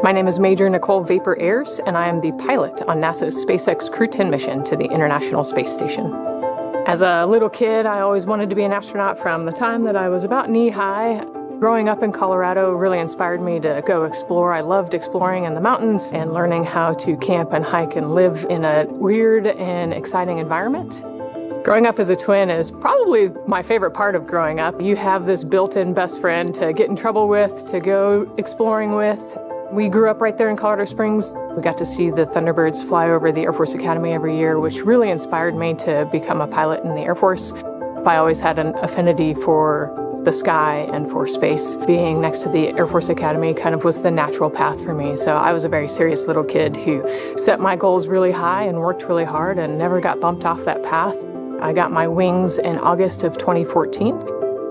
My name is Major Nicole Vapor Ayers, and I am the pilot on NASA's SpaceX Crew10 mission to the International Space Station. As a little kid, I always wanted to be an astronaut from the time that I was about knee-high. Growing up in Colorado really inspired me to go explore. I loved exploring in the mountains and learning how to camp and hike and live in a weird and exciting environment. Growing up as a twin is probably my favorite part of growing up. You have this built-in best friend to get in trouble with, to go exploring with. We grew up right there in Colorado Springs. We got to see the Thunderbirds fly over the Air Force Academy every year, which really inspired me to become a pilot in the Air Force. I always had an affinity for the sky and for space. Being next to the Air Force Academy kind of was the natural path for me. So I was a very serious little kid who set my goals really high and worked really hard and never got bumped off that path. I got my wings in August of 2014,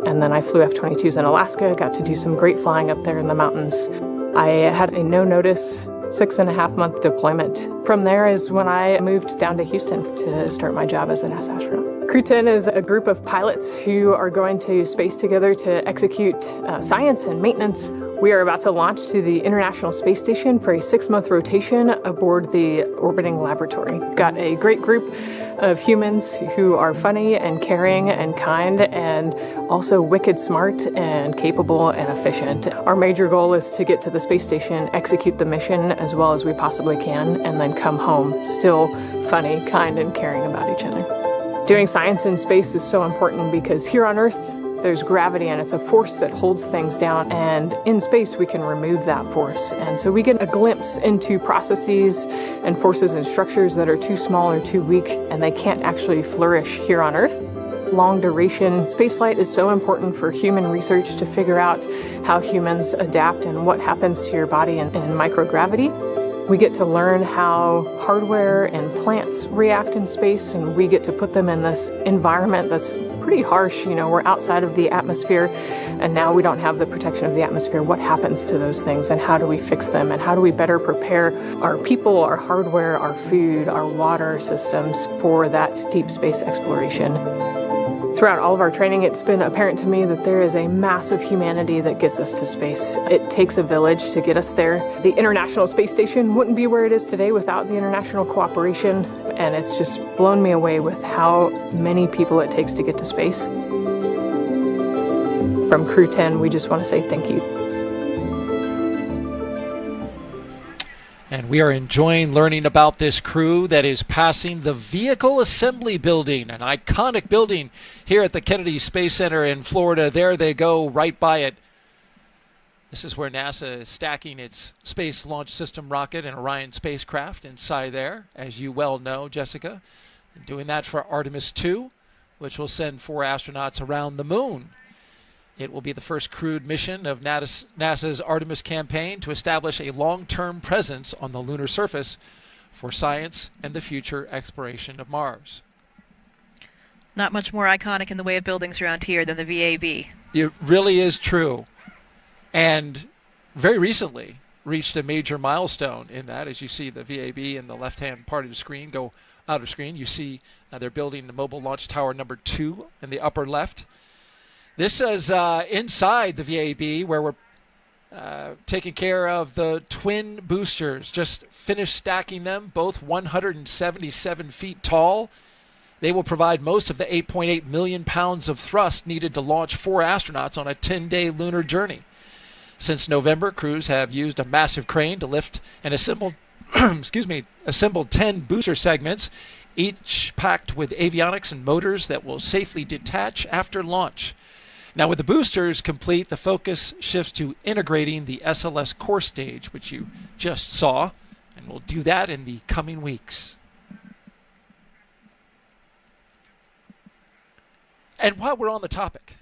and then I flew F-22s in Alaska, got to do some great flying up there in the mountains. I had a no-notice 6.5-month deployment. From there is when I moved down to Houston to start my job as a NASA astronaut. Crew10 is a group of pilots who are going to space together to execute science and maintenance. We are about to launch to the International Space Station for a 6-month rotation aboard the orbiting laboratory. We've got a great group of humans who are funny and caring and kind and also wicked smart and capable and efficient. Our major goal is to get to the space station, execute the mission as well as we possibly can, and then come home still funny, kind, and caring about each other. Doing science in space is so important because here on Earth, there's gravity and it's a force that holds things down, and in space we can remove that force. And so we get a glimpse into processes and forces and structures that are too small or too weak and they can't actually flourish here on Earth. Long duration spaceflight is so important for human research to figure out how humans adapt and what happens to your body in microgravity. We get to learn how hardware and plants react in space, and we get to put them in this environment that's pretty harsh. You know, we're outside of the atmosphere, and now we don't have the protection of the atmosphere. What happens to those things, and how do we fix them, and how do we better prepare our people, our hardware, our food, our water systems for that deep space exploration? Throughout all of our training, it's been apparent to me that there is a massive humanity that gets us to space. It takes a village to get us there. The International Space Station wouldn't be where it is today without the international cooperation, and it's just blown me away with how many people it takes to get to space. From Crew10, we just want to say thank you. And we are enjoying learning about this crew that is passing the Vehicle Assembly Building, an iconic building here at the Kennedy Space Center in Florida. There they go, right by it. This is where NASA is stacking its Space Launch System rocket and Orion spacecraft inside there, as you well know, Jessica. And doing that for Artemis 2, which will send 4 astronauts around the moon. It will be the first crewed mission of NASA's Artemis campaign to establish a long-term presence on the lunar surface for science and the future exploration of Mars. Not much more iconic in the way of buildings around here than the VAB. It really is true. And very recently reached a major milestone in that. As you see the VAB in the left-hand part of the screen go out of screen, you see they're building the Mobile Launch Tower number 2 in the upper left. This is inside the VAB where we're taking care of the twin boosters. Just finished stacking them, both 177 feet tall. They will provide most of the 8.8 million pounds of thrust needed to launch 4 astronauts on a 10-day lunar journey. Since November, crews have used a massive crane to lift and assemble assembled 10 booster segments, each packed with avionics and motors that will safely detach after launch. Now, with the boosters complete, the focus shifts to integrating the SLS core stage, which you just saw, and we'll do that in the coming weeks. And while we're on the topic,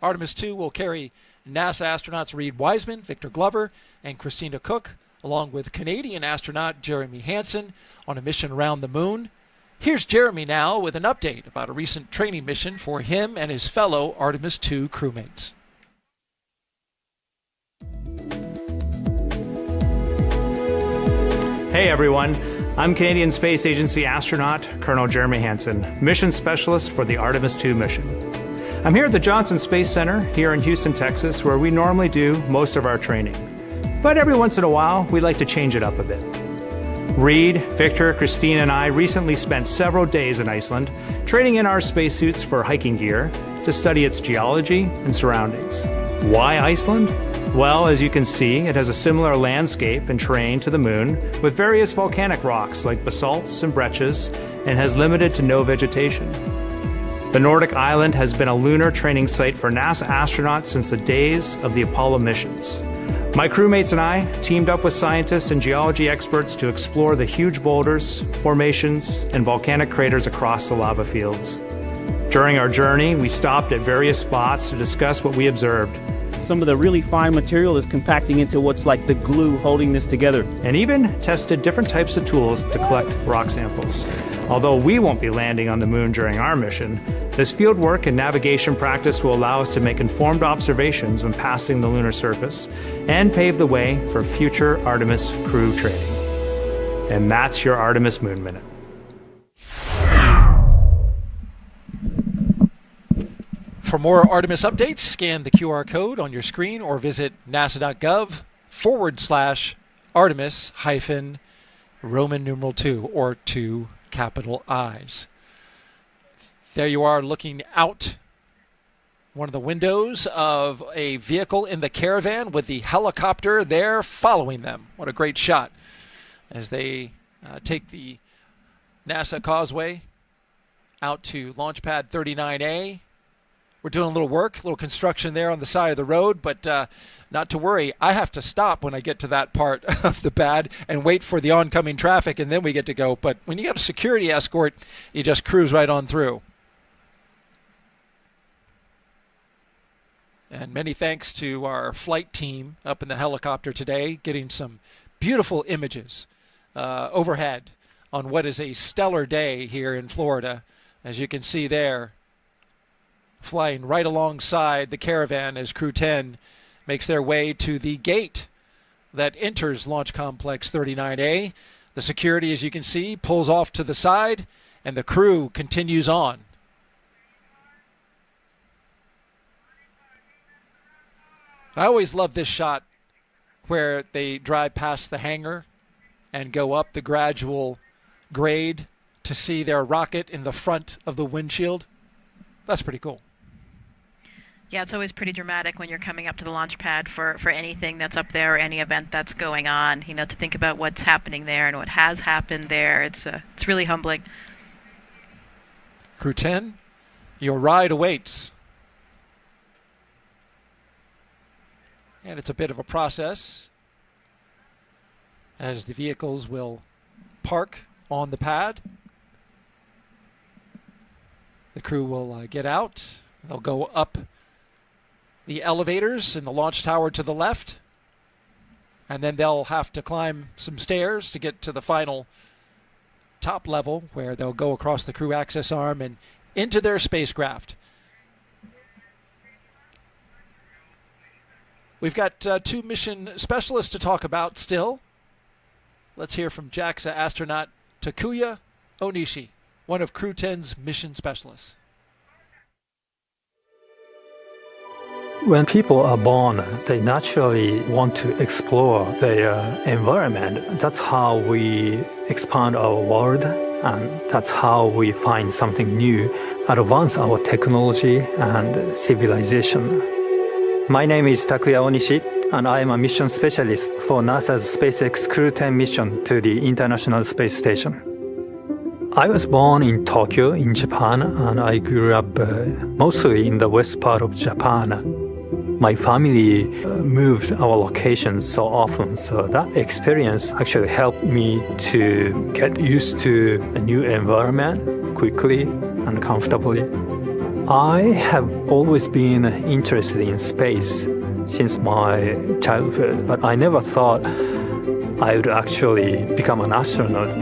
Artemis 2 will carry NASA astronauts Reed Wiseman, Victor Glover, and Christina Cook, along with Canadian astronaut Jeremy Hansen, on a mission around the moon. Here's Jeremy now with an update about a recent training mission for him and his fellow Artemis 2 crewmates. Hey everyone, I'm Canadian Space Agency astronaut Colonel Jeremy Hansen, mission specialist for the Artemis 2 mission. I'm here at the Johnson Space Center here in Houston, Texas, where we normally do most of our training. But every once in a while, we like to change it up a bit. Reed, Victor, Christine, and I recently spent several days in Iceland trading in our spacesuits for hiking gear to study its geology and surroundings. Why Iceland? Well, as you can see, it has a similar landscape and terrain to the moon with various volcanic rocks like basalts and breccias and has limited to no vegetation. The Nordic island has been a lunar training site for NASA astronauts since the days of the Apollo missions. My crewmates and I teamed up with scientists and geology experts to explore the huge boulders, formations, and volcanic craters across the lava fields. During our journey, we stopped at various spots to discuss what we observed. Some of the really fine material is compacting into what's like the glue holding this together. And even tested different types of tools to collect rock samples. Although we won't be landing on the moon during our mission, this field work and navigation practice will allow us to make informed observations when passing the lunar surface and pave the way for future Artemis crew training. And that's your Artemis Moon Minute. For more Artemis updates, scan the QR code on your screen or visit nasa.gov/Artemis-Roman numeral 2 or 2 capital I's. There you are looking out one of the windows of a vehicle in the Caravan with the helicopter there following them. What a great shot as they take the NASA Causeway out to Launchpad 39A. We're doing a little work, a little construction there on the side of the road, but not to worry. I have to stop when I get to that part of the pad and wait for the oncoming traffic, and then we get to go. But when you got a security escort, you just cruise right on through. And many thanks to our flight team up in the helicopter today, getting some beautiful images overhead on what is a stellar day here in Florida. As you can see there, flying right alongside the Caravan as Crew10 makes their way to the gate that enters Launch Complex 39A. The security, as you can see, pulls off to the side, and the crew continues on. I always love this shot where they drive past the hangar and go up the gradual grade to see their rocket in the front of the windshield. That's pretty cool. Yeah, it's always pretty dramatic when you're coming up to the launch pad for anything that's up there or any event that's going on. You know, to think about what's happening there and what has happened there. It's really humbling. Crew10, your ride awaits. And it's a bit of a process as the vehicles will park on the pad. The crew will get out. They'll go up the elevators in the launch tower to the left, and then they'll have to climb some stairs to get to the final top level where they'll go across the crew access arm and into their spacecraft. We've got 2 mission specialists to talk about still. Let's hear from JAXA astronaut Takuya Onishi, one of Crew10's mission specialists. When people are born, they naturally want to explore their environment. That's how we expand our world, and that's how we find something new, advance our technology and civilization. My name is Takuya Onishi, and I am a mission specialist for NASA's SpaceX Crew10 mission to the International Space Station. I was born in Tokyo, in Japan, and I grew up mostly in the west part of Japan. My family moved our locations so often, so that experience actually helped me to get used to a new environment quickly and comfortably. I have always been interested in space since my childhood, but I never thought I would actually become an astronaut.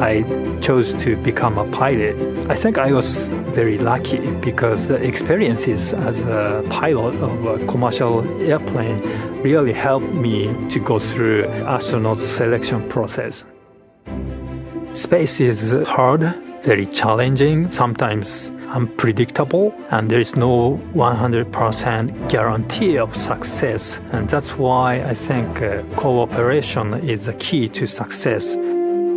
I chose to become a pilot. I think I was very lucky because the experiences as a pilot of a commercial airplane really helped me to go through astronaut selection process. Space is hard, very challenging, sometimes unpredictable, and there is no 100% guarantee of success. And that's why I think cooperation is the key to success.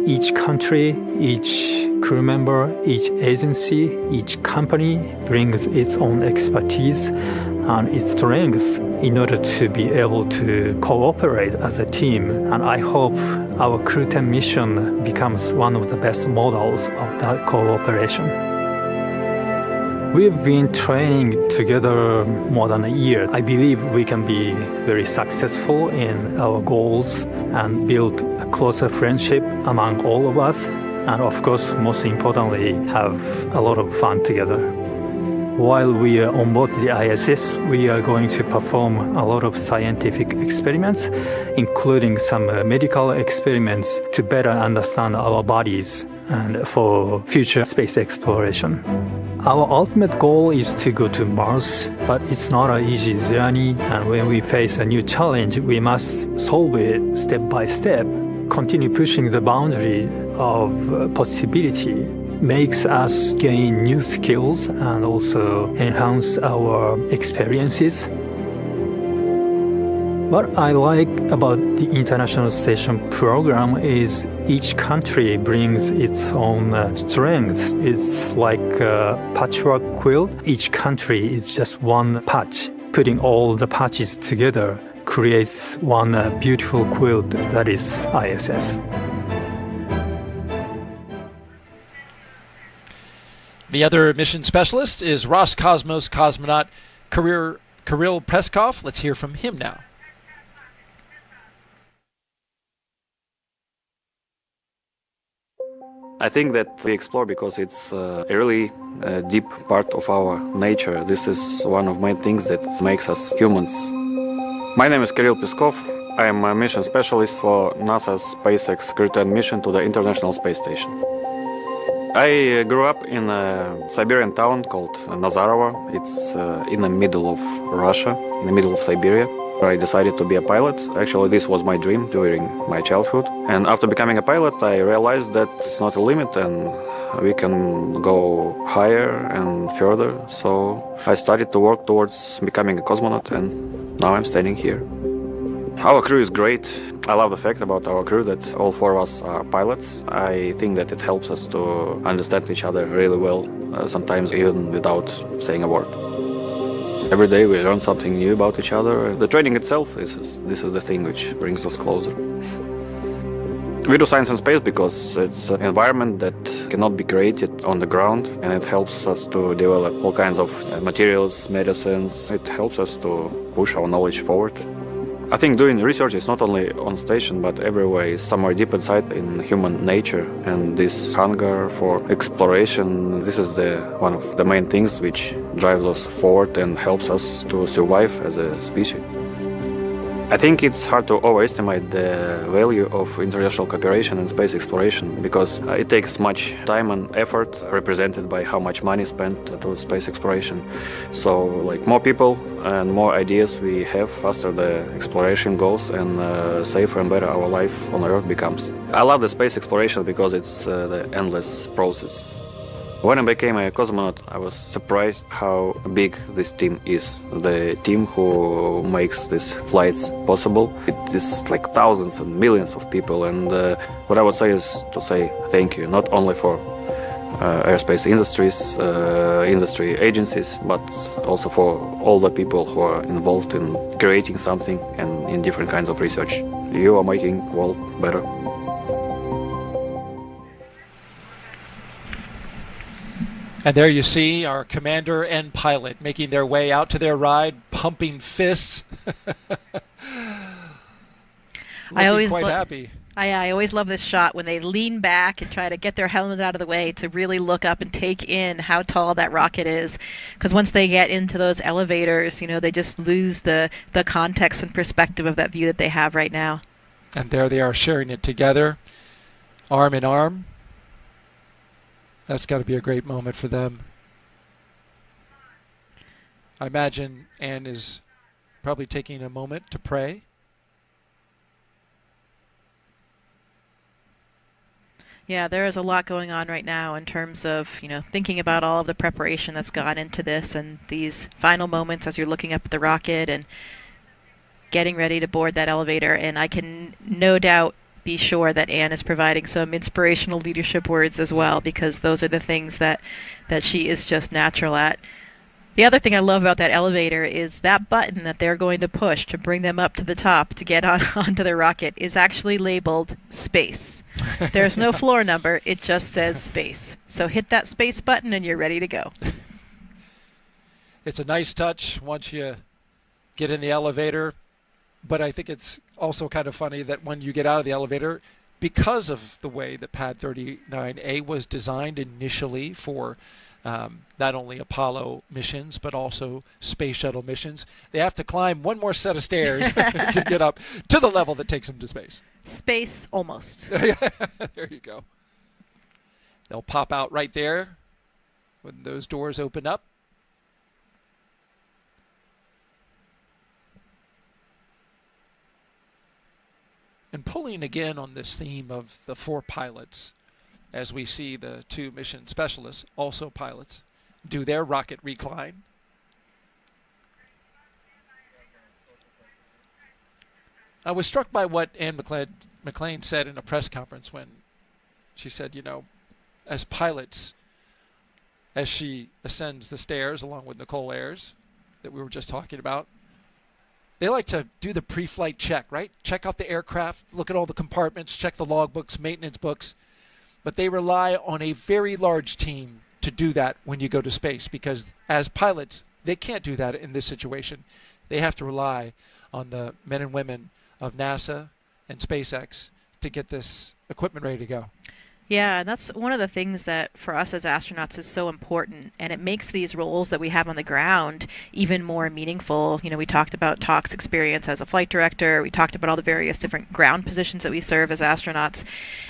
Each country, each crew member, each agency, each company brings its own expertise and its strength in order to be able to cooperate as a team. And I hope our Crew10 mission becomes one of the best models of that cooperation. We've been training together more than a year. I believe we can be very successful in our goals and build a closer friendship among all of us. And of course, most importantly, have a lot of fun together. While we are on board the ISS, we are going to perform a lot of scientific experiments, including some medical experiments to better understand our bodies and for future space exploration. Our ultimate goal is to go to Mars, but it's not an easy journey, and when we face a new challenge, we must solve it step by step, continue pushing the boundary of possibility. makes us gain new skills and also enhance our experiences. What I like about the International Station program is each country brings its own strengths. It's like a patchwork quilt. Each country is just one patch. Putting all the patches together creates one beautiful quilt that is ISS. The other mission specialist is Roscosmos cosmonaut Kirill Pesov. Let's hear from him now. I think that we explore because it's a really deep part of our nature. This is one of my things that makes us humans. My name is Kirill Pesov. I am a mission specialist for NASA's SpaceX Crew10 mission to the International Space Station. I grew up in a Siberian town called Nazarovo. It's in the middle of Russia, in the middle of Siberia. I decided to be a pilot. Actually, this was my dream during my childhood. And after becoming a pilot, I realized that it's not a limit and we can go higher and further. So I started to work towards becoming a cosmonaut, and now I'm standing here. Our crew is great. I love the fact about our crew that all four of us are pilots. I think that it helps us to understand each other really well, sometimes even without saying a word. Every day we learn something new about each other. The training itself, this is the thing which brings us closer. We do science in space because it's an environment that cannot be created on the ground, and it helps us to develop all kinds of materials, medicines. It helps us to push our knowledge forward. I think doing research is not only on station, but everywhere is somewhere deep inside in human nature. And this hunger for exploration, this is one of the main things which drives us forward and helps us to survive as a species. I think it's hard to overestimate the value of international cooperation in space exploration because it takes much time and effort, represented by how much money spent to space exploration. So, more people and more ideas we have, faster the exploration goes and safer and better our life on Earth becomes. I love the space exploration because it's the endless process. When I became a cosmonaut, I was surprised how big this team is. The team who makes these flights possible. It is thousands and millions of people, and what I would say is to say thank you, not only for airspace industry agencies, but also for all the people who are involved in creating something and in different kinds of research. You are making the world better. And there you see our commander and pilot making their way out to their ride, pumping fists. I always quite happy. I always love this shot when they lean back and try to get their helmets out of the way to really look up and take in how tall that rocket is. Because once they get into those elevators, they just lose the context and perspective of that view that they have right now. And there they are sharing it together, arm in arm. That's got to be a great moment for them. I imagine Anne is probably taking a moment to pray. Yeah, there is a lot going on right now in terms of, thinking about all of the preparation that's gone into this and these final moments as you're looking up at the rocket and getting ready to board that elevator. And I can no doubt be sure that Anne is providing some inspirational leadership words as well, because those are the things that she is just natural at. The other thing I love about that elevator is that button that they're going to push to bring them up to the top to get onto the rocket is actually labeled space. There's no floor number, it just says space. So hit that space button and you're ready to go. It's a nice touch once you get in the elevator. But I think it's also kind of funny that when you get out of the elevator, because of the way that Pad 39A was designed initially for not only Apollo missions, but also space shuttle missions, they have to climb one more set of stairs to get up to the level that takes them to space. Space almost. There you go. They'll pop out right there when those doors open up. And pulling again on this theme of the four pilots, as we see the two mission specialists, also pilots, do their rocket recline. I was struck by what Anne McClain said in a press conference when she said, you know, as pilots, as she ascends the stairs along with Nicole Ayers that we were just talking about, they like to do the pre-flight check, right? Check out the aircraft, look at all the compartments, check the logbooks, maintenance books. But they rely on a very large team to do that when you go to space, because as pilots, they can't do that in this situation. They have to rely on the men and women of NASA and SpaceX to get this equipment ready to go. Yeah, and that's one of the things that for us as astronauts is so important, and it makes these roles that we have on the ground even more meaningful. You know, we talked about Talk's experience as a flight director, we talked about all the various different ground positions that we serve as astronauts,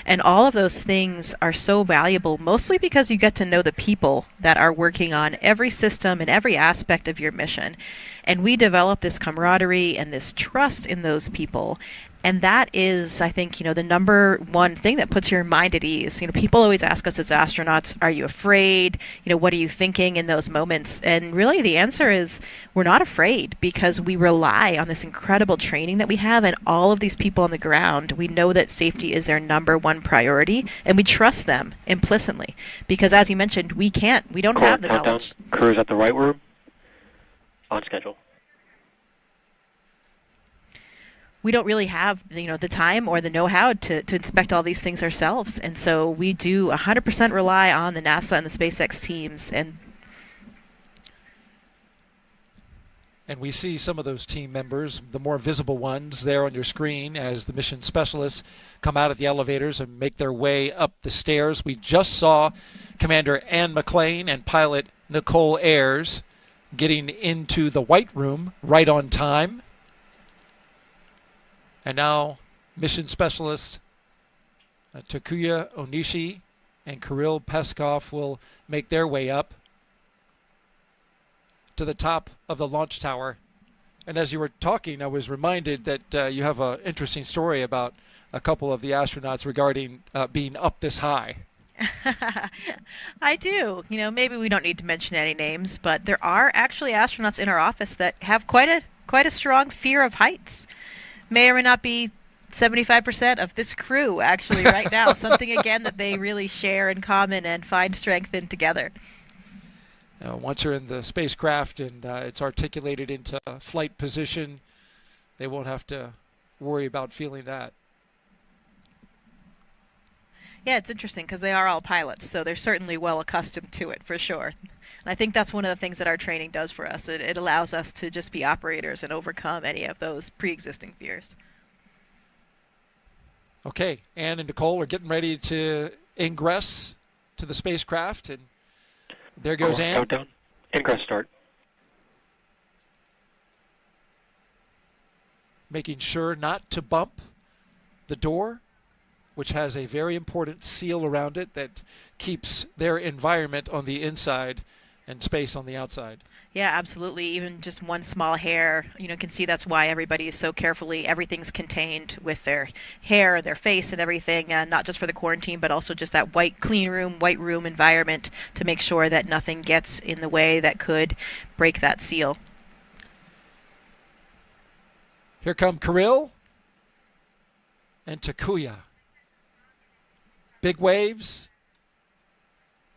and all of those things are so valuable, mostly because you get to know the people that are working on every system and every aspect of your mission. And we develop this camaraderie and this trust in those people. And that is, I think, you know, the number one thing that puts your mind at ease. You know, people always ask us as astronauts, are you afraid? You know, what are you thinking in those moments? And really the answer is we're not afraid, because we rely on this incredible training that we have and all of these people on the ground. We know that safety is their number one priority, and we trust them implicitly. Because as you mentioned, we don't have the knowledge. Crew is at the right room. On schedule. We don't really have, you know, the time or the know-how to inspect all these things ourselves. And so we do 100% rely on the NASA and the SpaceX teams. And we see some of those team members, the more visible ones there on your screen, as the mission specialists come out of the elevators and make their way up the stairs. We just saw Commander Anne McClain and pilot Nicole Ayers getting into the White Room right on time. And now mission specialists Takuya, Onishi, and Kirill Pesov will make their way up to the top of the launch tower. And as you were talking, I was reminded that you have an interesting story about a couple of the astronauts regarding being up this high. I do. You know, maybe we don't need to mention any names, but there are actually astronauts in our office that have quite a strong fear of heights. May or may not be 75% of this crew actually right now. Something, again, that they really share in common and find strength in together. Once you're in the spacecraft and it's articulated into flight position, they won't have to worry about feeling that. Yeah, it's interesting because they are all pilots, so they're certainly well accustomed to it for sure. And I think that's one of the things that our training does for us. It allows us to just be operators and overcome any of those pre-existing fears. Okay, Anne and Nicole are getting ready to ingress to the spacecraft, and there goes Anne. Countdown. Ingress start. Making sure not to bump the door, which has a very important seal around it that keeps their environment on the inside and space on the outside. Yeah, absolutely. Even just one small hair, you know, can see that's why everybody is so carefully, everything's contained with their hair and their face and everything, not just for the quarantine, but also just that white room environment to make sure that nothing gets in the way that could break that seal. Here come Kirill and Takuya. Big waves,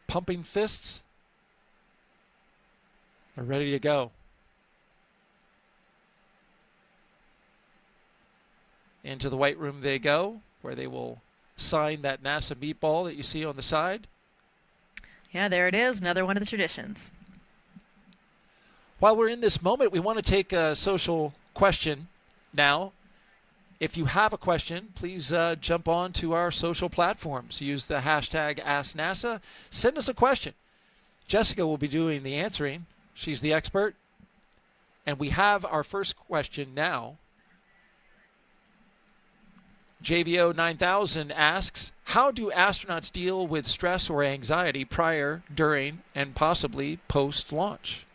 pumping fists. They're ready to go. Into the White Room they go, where they will sign that NASA meatball that you see on the side. Yeah, there it is, another one of the traditions. While we're in this moment, we want to take a social question now. If you have a question, please jump on to our social platforms. Use the hashtag AskNASA. Send us a question. Jessica will be doing the answering. She's the expert. And we have our first question now. JVO 9000 asks, how do astronauts deal with stress or anxiety prior, during, and possibly post-launch?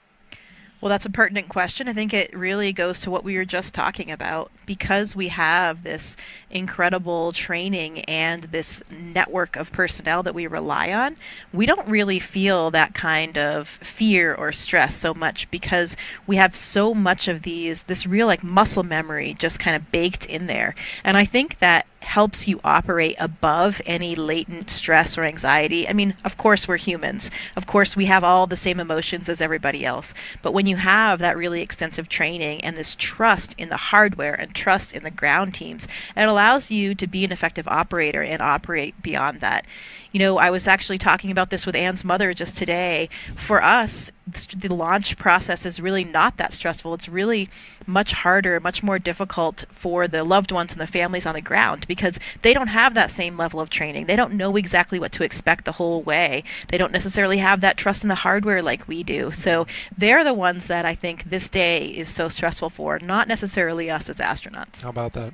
Well, that's a pertinent question. I think it really goes to what we were just talking about. Because we have this incredible training and this network of personnel that we rely on, we don't really feel that kind of fear or stress so much because we have so much of this real like muscle memory just kind of baked in there. And I think that helps you operate above any latent stress or anxiety. I mean, of course we're humans. Of course we have all the same emotions as everybody else. But when you have that really extensive training and this trust in the hardware and trust in the ground teams, it allows you to be an effective operator and operate beyond that. You know, I was actually talking about this with Anne's mother just today. For us, the launch process is really not that stressful. It's really much harder, much more difficult for the loved ones and the families on the ground because they don't have that same level of training. They don't know exactly what to expect the whole way. They don't necessarily have that trust in the hardware like we do. So they're the ones that I think this day is so stressful for, not necessarily us as astronauts. How about that?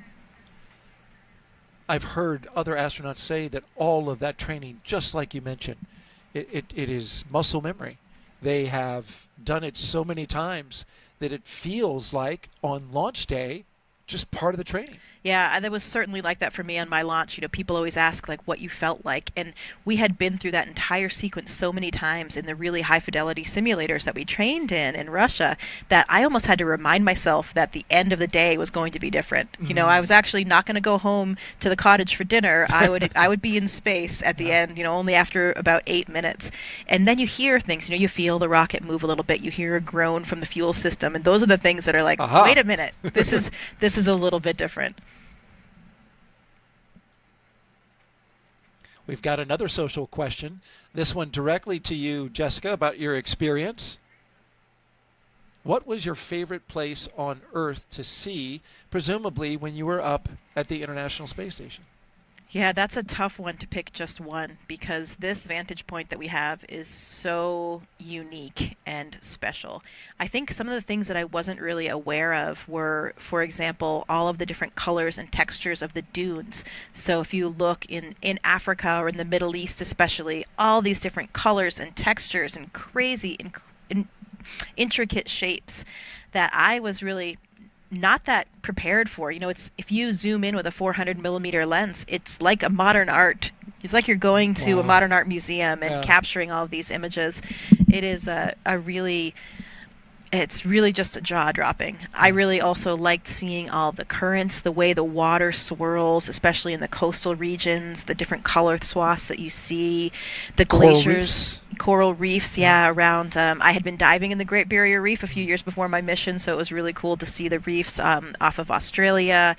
I've heard other astronauts say that all of that training, just like you mentioned, it is muscle memory. They have done it so many times that it feels like on launch day, just part of the training. Yeah, and that was certainly like that for me on my launch. You know, people always ask like what you felt like, and we had been through that entire sequence so many times in the really high fidelity simulators that we trained in Russia that I almost had to remind myself that the end of the day was going to be different. Mm-hmm. You know, I was actually not going to go home to the cottage for dinner. I would be in space at the end, you know, only after about 8 minutes. And then you hear things, you know, you feel the rocket move a little bit, you hear a groan from the fuel system, and those are the things that are like, wait a minute, this is a little bit different. We've got another social question. This one directly to you, Jessica, about your experience. What was your favorite place on Earth to see, presumably when you were up at the International Space Station? Yeah, that's a tough one to pick just one because this vantage point that we have is so unique and special. I think some of the things that I wasn't really aware of were, for example, all of the different colors and textures of the dunes. So if you look in Africa or in the Middle East especially, all these different colors and textures and crazy intricate shapes that I was really not that prepared for. You know, it's if you zoom in with a 400 millimeter lens, it's like a modern art. It's like you're going to a modern art museum and capturing all of these images. It is it's really just jaw-dropping. I really also liked seeing all the currents, the way the water swirls, especially in the coastal regions, the different color swaths that you see, the glaciers, coral reefs, around. I had been diving in the Great Barrier Reef a few years before my mission, so it was really cool to see the reefs off of Australia.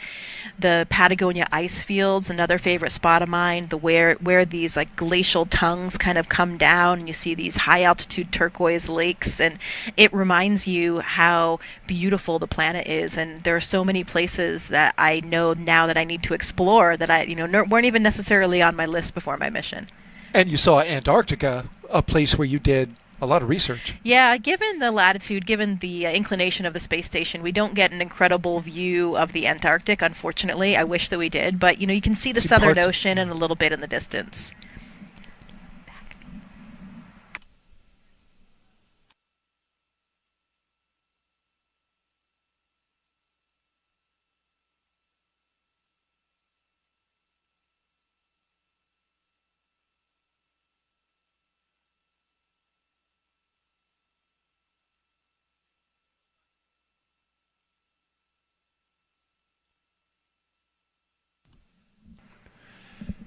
The Patagonia ice fields, another favorite spot of mine, where these like glacial tongues kind of come down, and you see these high-altitude turquoise lakes, and it reminds you how beautiful the planet is. And there are so many places that I know now that I need to explore that I weren't even necessarily on my list before my mission. And you saw Antarctica, a place where you did a lot of research. Yeah, given the latitude, given the inclination of the space station, we don't get an incredible view of the Antarctic, unfortunately. I wish that we did, but you can see the Southern Ocean and a little bit in the distance.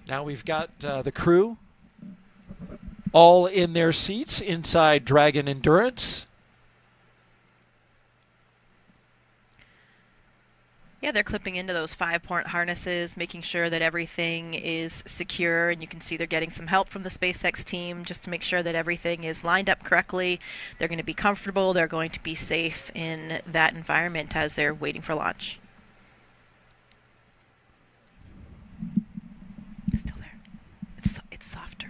Now we've got the crew all in their seats inside Dragon Endurance. Yeah, they're clipping into those 5-point harnesses, making sure that everything is secure, and you can see they're getting some help from the SpaceX team just to make sure that everything is lined up correctly. They're going to be comfortable, they're going to be safe in that environment as they're waiting for launch. It's still there. It's softer.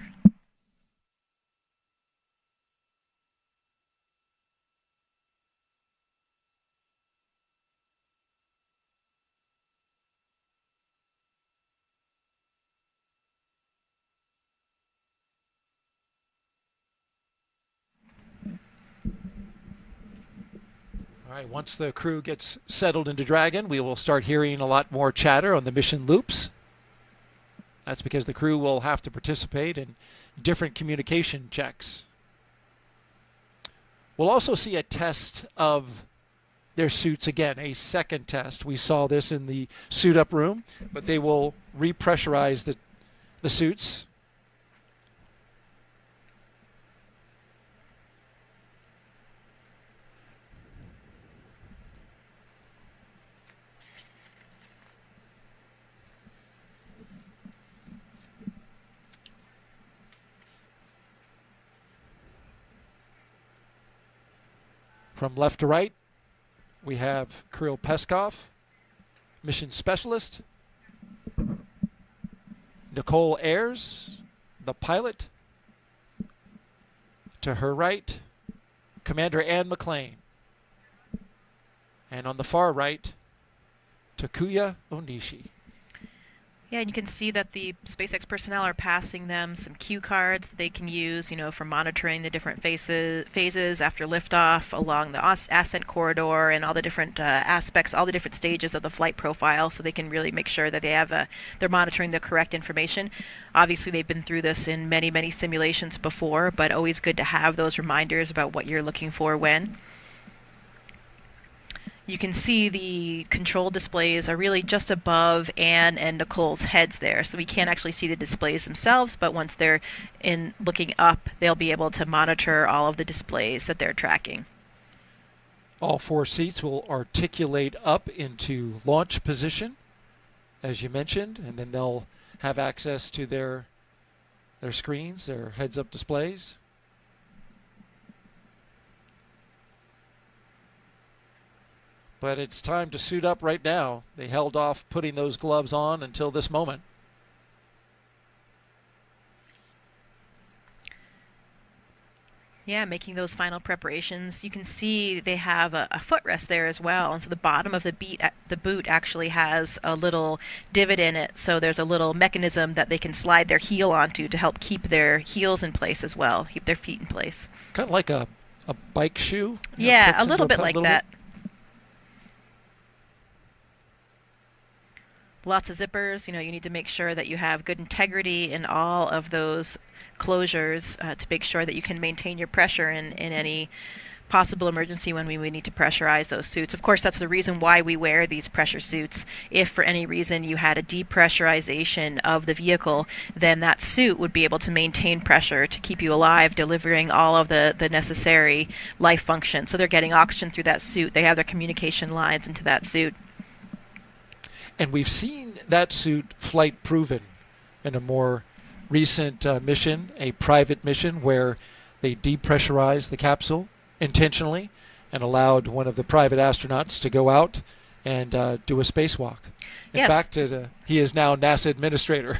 All right, once the crew gets settled into Dragon, we will start hearing a lot more chatter on the mission loops. That's because the crew will have to participate in different communication checks. We'll also see a test of their suits again, a second test. We saw this in the suit-up room, but they will repressurize the suits. From left to right, we have Kirill Pesov, mission specialist, Nicole Ayers, the pilot. To her right, Commander Ann McClain. And on the far right, Takuya Onishi. Yeah, and you can see that the SpaceX personnel are passing them some cue cards that they can use, for monitoring the different phases after liftoff along the ascent corridor and all the different aspects, all the different stages of the flight profile, so they can really make sure that they have they're monitoring the correct information. Obviously, they've been through this in many, many simulations before, but always good to have those reminders about what you're looking for when. You can see the control displays are really just above Anne and Nicole's heads there, so we can't actually see the displays themselves, but once they're looking up, they'll be able to monitor all of the displays that they're tracking. All 4 seats will articulate up into launch position, as you mentioned, and then they'll have access to their screens, their heads-up displays. But it's time to suit up right now. They held off putting those gloves on until this moment. Yeah, making those final preparations. You can see they have a footrest there as well, and so the bottom of the boot actually has a little divot in it, so there's a little mechanism that they can slide their heel onto to help keep their heels in place as well, keep their feet in place. Kind of like a bike shoe? Yeah, a little bit like that. Lots of zippers. You need to make sure that you have good integrity in all of those closures to make sure that you can maintain your pressure in any possible emergency when we need to pressurize those suits. Of course, that's the reason why we wear these pressure suits. If for any reason you had a depressurization of the vehicle, then that suit would be able to maintain pressure to keep you alive, delivering all of the necessary life function. So they're getting oxygen through that suit. They have their communication lines into that suit. And we've seen that suit flight proven in a more recent mission, a private mission where they depressurized the capsule intentionally and allowed one of the private astronauts to go out and do a spacewalk. In fact, he is now NASA administrator.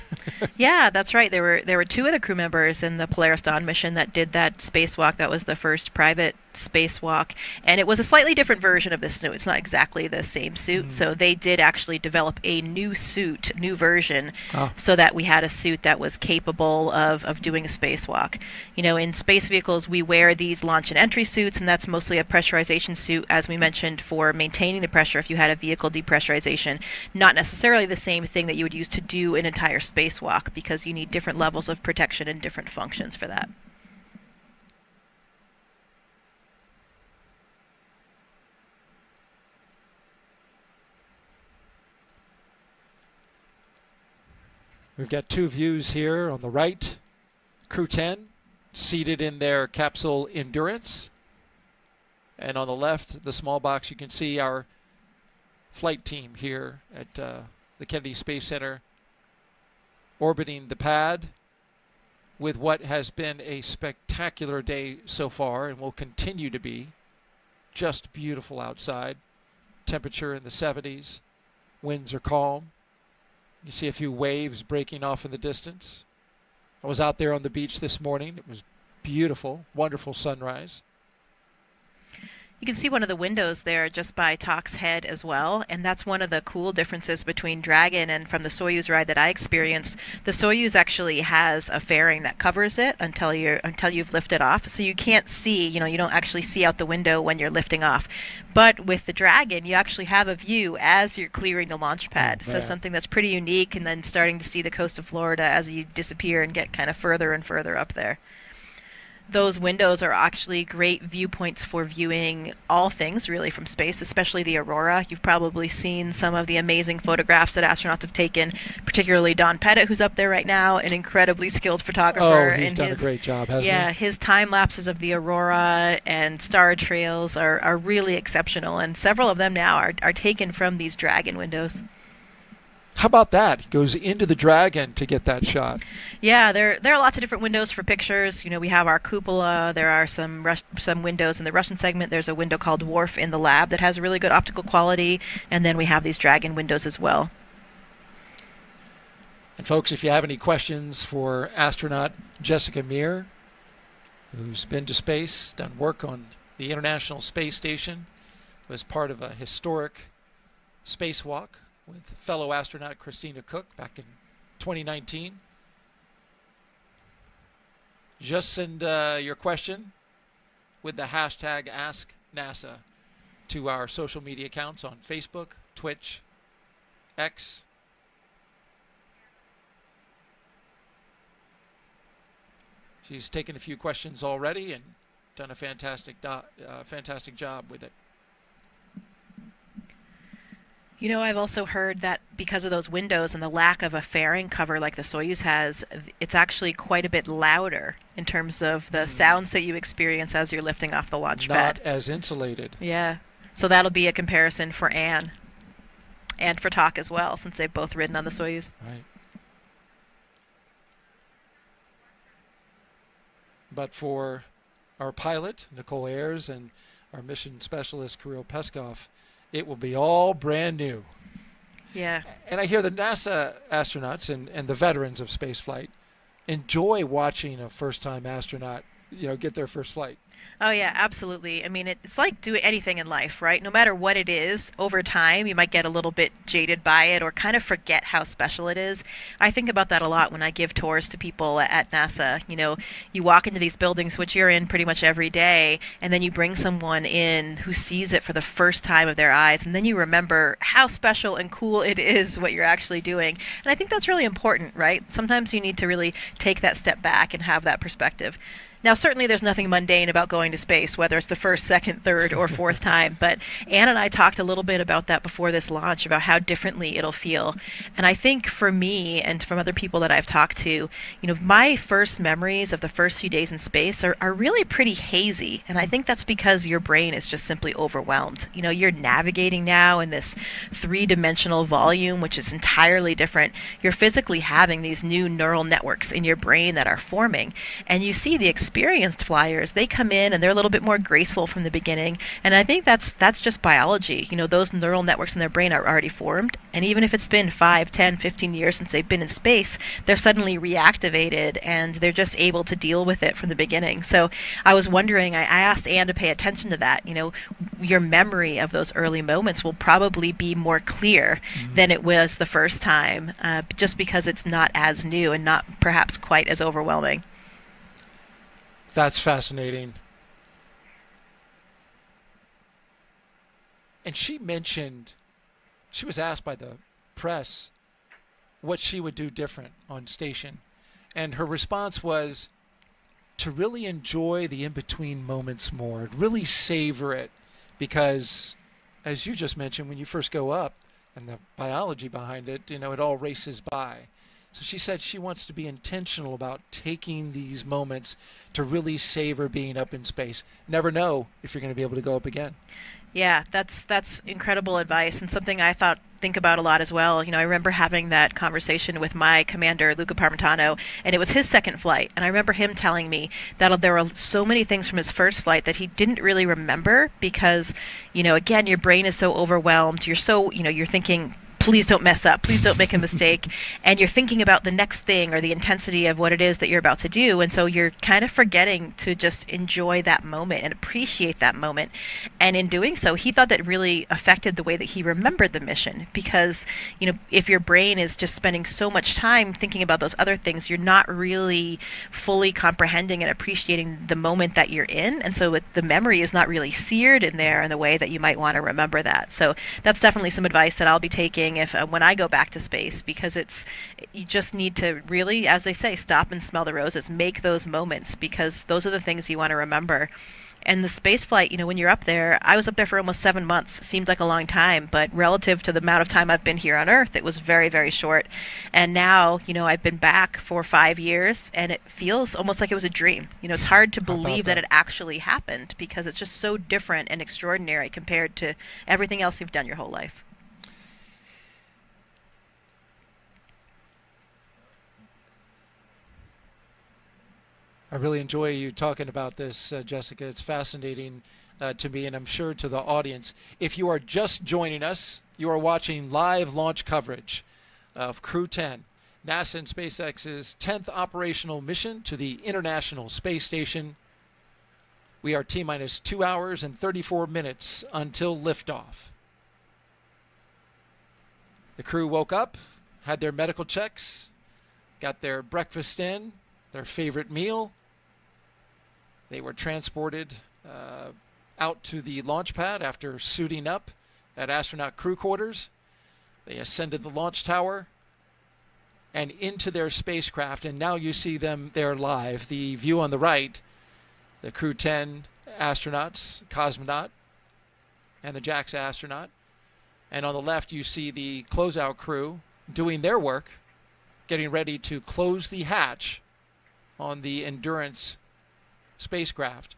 Yeah, that's right. There were 2 of the crew members in the Polaris Dawn mission that did that spacewalk. That was the first private spacewalk, and it was a slightly different version of this suit. It's not exactly the same suit, so they did actually develop a new suit, new version, so that we had a suit that was capable of doing a spacewalk. In space vehicles, we wear these launch and entry suits, and that's mostly a pressurization suit, as we mentioned, for maintaining the pressure if you had a vehicle depressurization. Not necessarily the same thing that you would use to do an entire spacewalk, because you need different levels of protection and different functions for that. We've got 2 views here. On the right, Crew10 seated in their capsule Endurance. And on the left, the small box, you can see our flight team here at the Kennedy Space Center orbiting the pad with what has been a spectacular day so far and will continue to be. Just beautiful outside. Temperature in the 70s. Winds are calm. You see a few waves breaking off in the distance. I was out there on the beach this morning. It was beautiful, wonderful sunrise. You can see one of the windows there just by Tak's head as well, and that's one of the cool differences between Dragon and from the Soyuz ride that I experienced. The Soyuz actually has a fairing that covers it until you've lifted off, so you can't see, you don't actually see out the window when you're lifting off. But with the Dragon, you actually have a view as you're clearing the launch pad, so something that's pretty unique, and then starting to see the coast of Florida as you disappear and get kind of further and further up there. Those windows are actually great viewpoints for viewing all things really from space, especially the aurora. You've probably seen some of the amazing photographs that astronauts have taken, particularly Don Pettit, who's up there right now, an incredibly skilled photographer. Oh, he's done a great job, hasn't he? Yeah, his time lapses of the aurora and star trails are really exceptional, and several of them now are taken from these Dragon windows. How about that? He goes into the Dragon to get that shot. Yeah, there are lots of different windows for pictures. We have our cupola. There are some windows in the Russian segment. There's a window called Wharf in the lab that has really good optical quality, and then we have these Dragon windows as well. And folks, if you have any questions for astronaut Jessica Meir, who's been to space, done work on the International Space Station, was part of a historic spacewalk with fellow astronaut Christina Cook back in 2019. Just send your question with the hashtag AskNASA to our social media accounts on Facebook, Twitch, X. She's taken a few questions already and done a fantastic job with it. I've also heard that because of those windows and the lack of a fairing cover like the Soyuz has, it's actually quite a bit louder in terms of the sounds that you experience as you're lifting off the launch pad. Not as insulated. Yeah. So that'll be a comparison for Anne and for Tak as well, since they've both ridden on the Soyuz. Right. But for our pilot, Nicole Ayers, and our mission specialist, Kirill Pesov, it will be all brand new. Yeah. And I hear the NASA astronauts and the veterans of spaceflight enjoy watching a first-time astronaut, get their first flight. Oh, yeah, absolutely. I mean, it's like doing anything in life, right? No matter what it is, over time, you might get a little bit jaded by it or kind of forget how special it is. I think about that a lot when I give tours to people at NASA. You walk into these buildings, which you're in pretty much every day, and then you bring someone in who sees it for the first time of their eyes, and then you remember how special and cool it is what you're actually doing. And I think that's really important, right? Sometimes you need to really take that step back and have that perspective. Now, certainly there's nothing mundane about going to space, whether it's the first, second, third, or fourth time. But Anne and I talked a little bit about that before this launch, about how differently it'll feel. And I think for me and from other people that I've talked to, my first memories of the first few days in space are really pretty hazy. And I think that's because your brain is just simply overwhelmed. You're navigating now in this three-dimensional volume, which is entirely different. You're physically having these new neural networks in your brain that are forming. And you see the experienced flyers, they come in and they're a little bit more graceful from the beginning, and I think that's just biology. Those neural networks in their brain are already formed, and even if it's been 5, 10, 15 years since they've been in space, they're suddenly reactivated and they're just able to deal with it from the beginning. So I was wondering, I asked Anne to pay attention to that. Your memory of those early moments will probably be more clear than it was the first time, just because it's not as new and not perhaps quite as overwhelming. That's fascinating. And she mentioned, she was asked by the press what she would do different on station. And her response was to really enjoy the in-between moments more, really savor it. Because, as you just mentioned, when you first go up, and the biology behind it, it all races by. So she said she wants to be intentional about taking these moments to really savor being up in space. Never know if you're going to be able to go up again. Yeah, that's incredible advice, and something I think about a lot as well. I remember having that conversation with my commander, Luca Parmitano, and it was his second flight. And I remember him telling me that there were so many things from his first flight that he didn't really remember because, again, your brain is so overwhelmed. You're so, you're thinking please don't mess up, please don't make a mistake, and you're thinking about the next thing or the intensity of what it is that you're about to do, and so you're kind of forgetting to just enjoy that moment and appreciate that moment. And in doing so, he thought that really affected the way that he remembered the mission, because if your brain is just spending so much time thinking about those other things, you're not really fully comprehending and appreciating the moment that you're in, and so the memory is not really seared in there in the way that you might want to remember that. So that's definitely some advice that I'll be taking if when I go back to space, because you just need to really, as they say, stop and smell the roses, make those moments, because those are the things you want to remember. And the space flight, when you're up there, I was up there for almost 7 months. Seemed like a long time, but relative to the amount of time I've been here on Earth, it was very, very short. And now, I've been back for 5 years, and it feels almost like it was a dream. It's hard to believe that it actually happened, because it's just so different and extraordinary compared to everything else you've done your whole life. I really enjoy you talking about this, Jessica. It's fascinating to me, and I'm sure to the audience. If you are just joining us, you are watching live launch coverage of Crew10, NASA and SpaceX's 10th operational mission to the International Space Station. We are T-minus 2 hours and 34 minutes until liftoff. The crew woke up, had their medical checks, got their breakfast in, their favorite meal. They were transported out to the launch pad after suiting up at astronaut crew quarters. They ascended the launch tower and into their spacecraft, and now you see them there live. The view on the right, the Crew10 astronauts, cosmonaut, and the JAXA astronaut. And on the left, you see the closeout crew doing their work, getting ready to close the hatch on the Endurance spacecraft.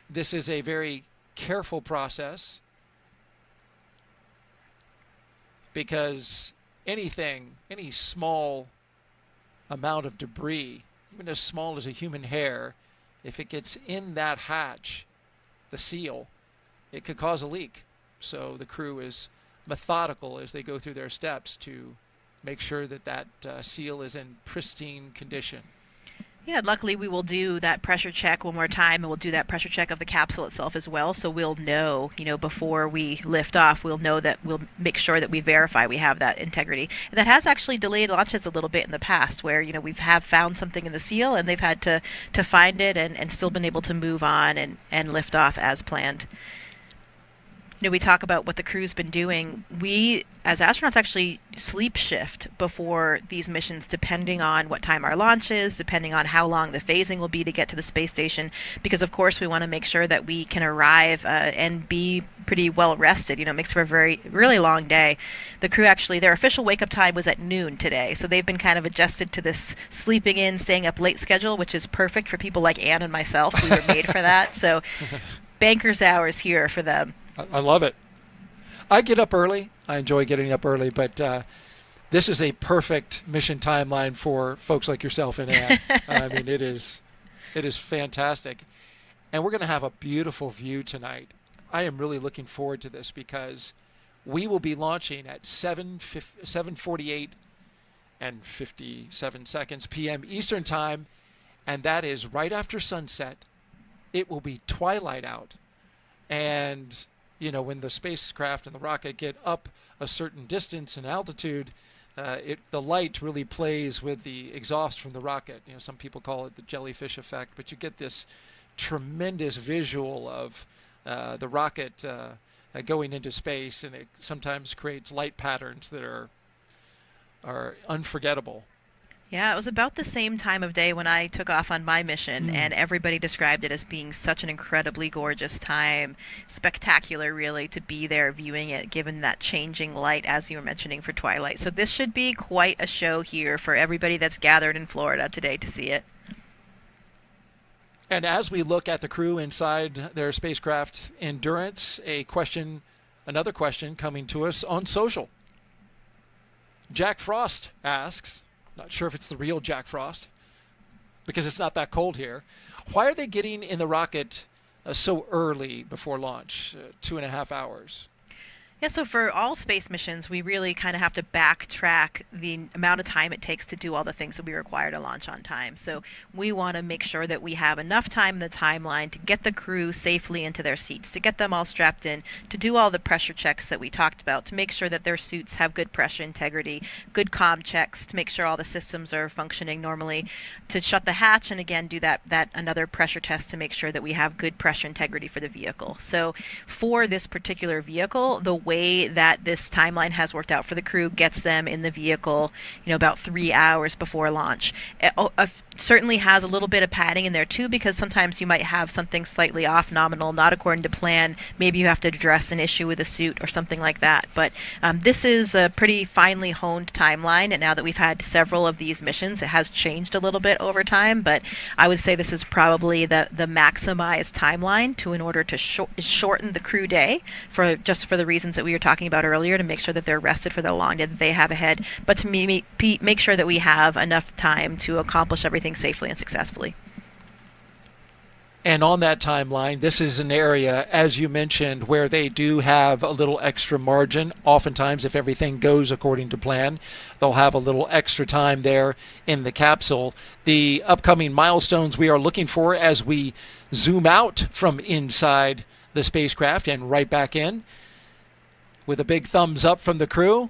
This is a very careful process, because any small amount of debris, even as small as a human hair, if it gets in that hatch, the seal, it could cause a leak. So the crew is methodical as they go through their steps to make sure that seal is in pristine condition. Yeah, luckily we will do that pressure check one more time, and we'll do that pressure check of the capsule itself as well, so we'll know, before we lift off, we'll make sure that we verify we have that integrity. And that has actually delayed launches a little bit in the past, where, we have found something in the seal, and they've had to find it and still been able to move on and lift off as planned. We talk about what the crew's been doing. We, as astronauts, actually sleep shift before these missions, depending on what time our launch is, depending on how long the phasing will be to get to the space station, because, of course, we want to make sure that we can arrive and be pretty well rested. It makes for a really long day. The crew actually, their official wake-up time was at noon today, so they've been kind of adjusted to this sleeping in, staying up late schedule, which is perfect for people like Anne and myself. We were made for that, so banker's hours here for them. I love it. I get up early. I enjoy getting up early, but this is a perfect mission timeline for folks like yourself and Ann. I mean, it is fantastic. And we're going to have a beautiful view tonight. I am really looking forward to this, because we will be launching at 7:48 and 57 seconds p.m. Eastern Time, and that is right after sunset. It will be twilight out. And when the spacecraft and the rocket get up a certain distance and altitude, the light really plays with the exhaust from the rocket. Some people call it the jellyfish effect, but you get this tremendous visual of the rocket going into space, and it sometimes creates light patterns that are unforgettable. Yeah, it was about the same time of day when I took off on my mission, and everybody described it as being such an incredibly gorgeous time. Spectacular, really, to be there viewing it, given that changing light, as you were mentioning, for twilight. So this should be quite a show here for everybody that's gathered in Florida today to see it. And as we look at the crew inside their spacecraft Endurance, another question coming to us on social. Jack Frost asks, not sure if it's the real Jack Frost, because it's not that cold here, why are they getting in the rocket so early before launch, 2.5 hours? Yeah, so for all space missions, we really kind of have to backtrack the amount of time it takes to do all the things that we require to launch on time. So we want to make sure that we have enough time in the timeline to get the crew safely into their seats, to get them all strapped in, to do all the pressure checks that we talked about, to make sure that their suits have good pressure integrity, good comm checks, to make sure all the systems are functioning normally, to shut the hatch, and again do that another pressure test to make sure that we have good pressure integrity for the vehicle. So for this particular vehicle, the way that this timeline has worked out for the crew gets them in the vehicle, about 3 hours before launch. It certainly has a little bit of padding in there too, because sometimes you might have something slightly off nominal, not according to plan. Maybe you have to address an issue with a suit or something like that. But this is a pretty finely honed timeline, and now that we've had several of these missions, it has changed a little bit over time. But I would say this is probably the maximized timeline in order to shorten the crew day for the reasons that we were talking about earlier, to make sure that they're rested for the long day that they have ahead, but to make sure that we have enough time to accomplish everything safely and successfully. And on that timeline, this is an area, as you mentioned, where they do have a little extra margin. Oftentimes, if everything goes according to plan, they'll have a little extra time there in the capsule. The upcoming milestones we are looking for as we zoom out from inside the spacecraft and right back in, with a big thumbs up from the crew.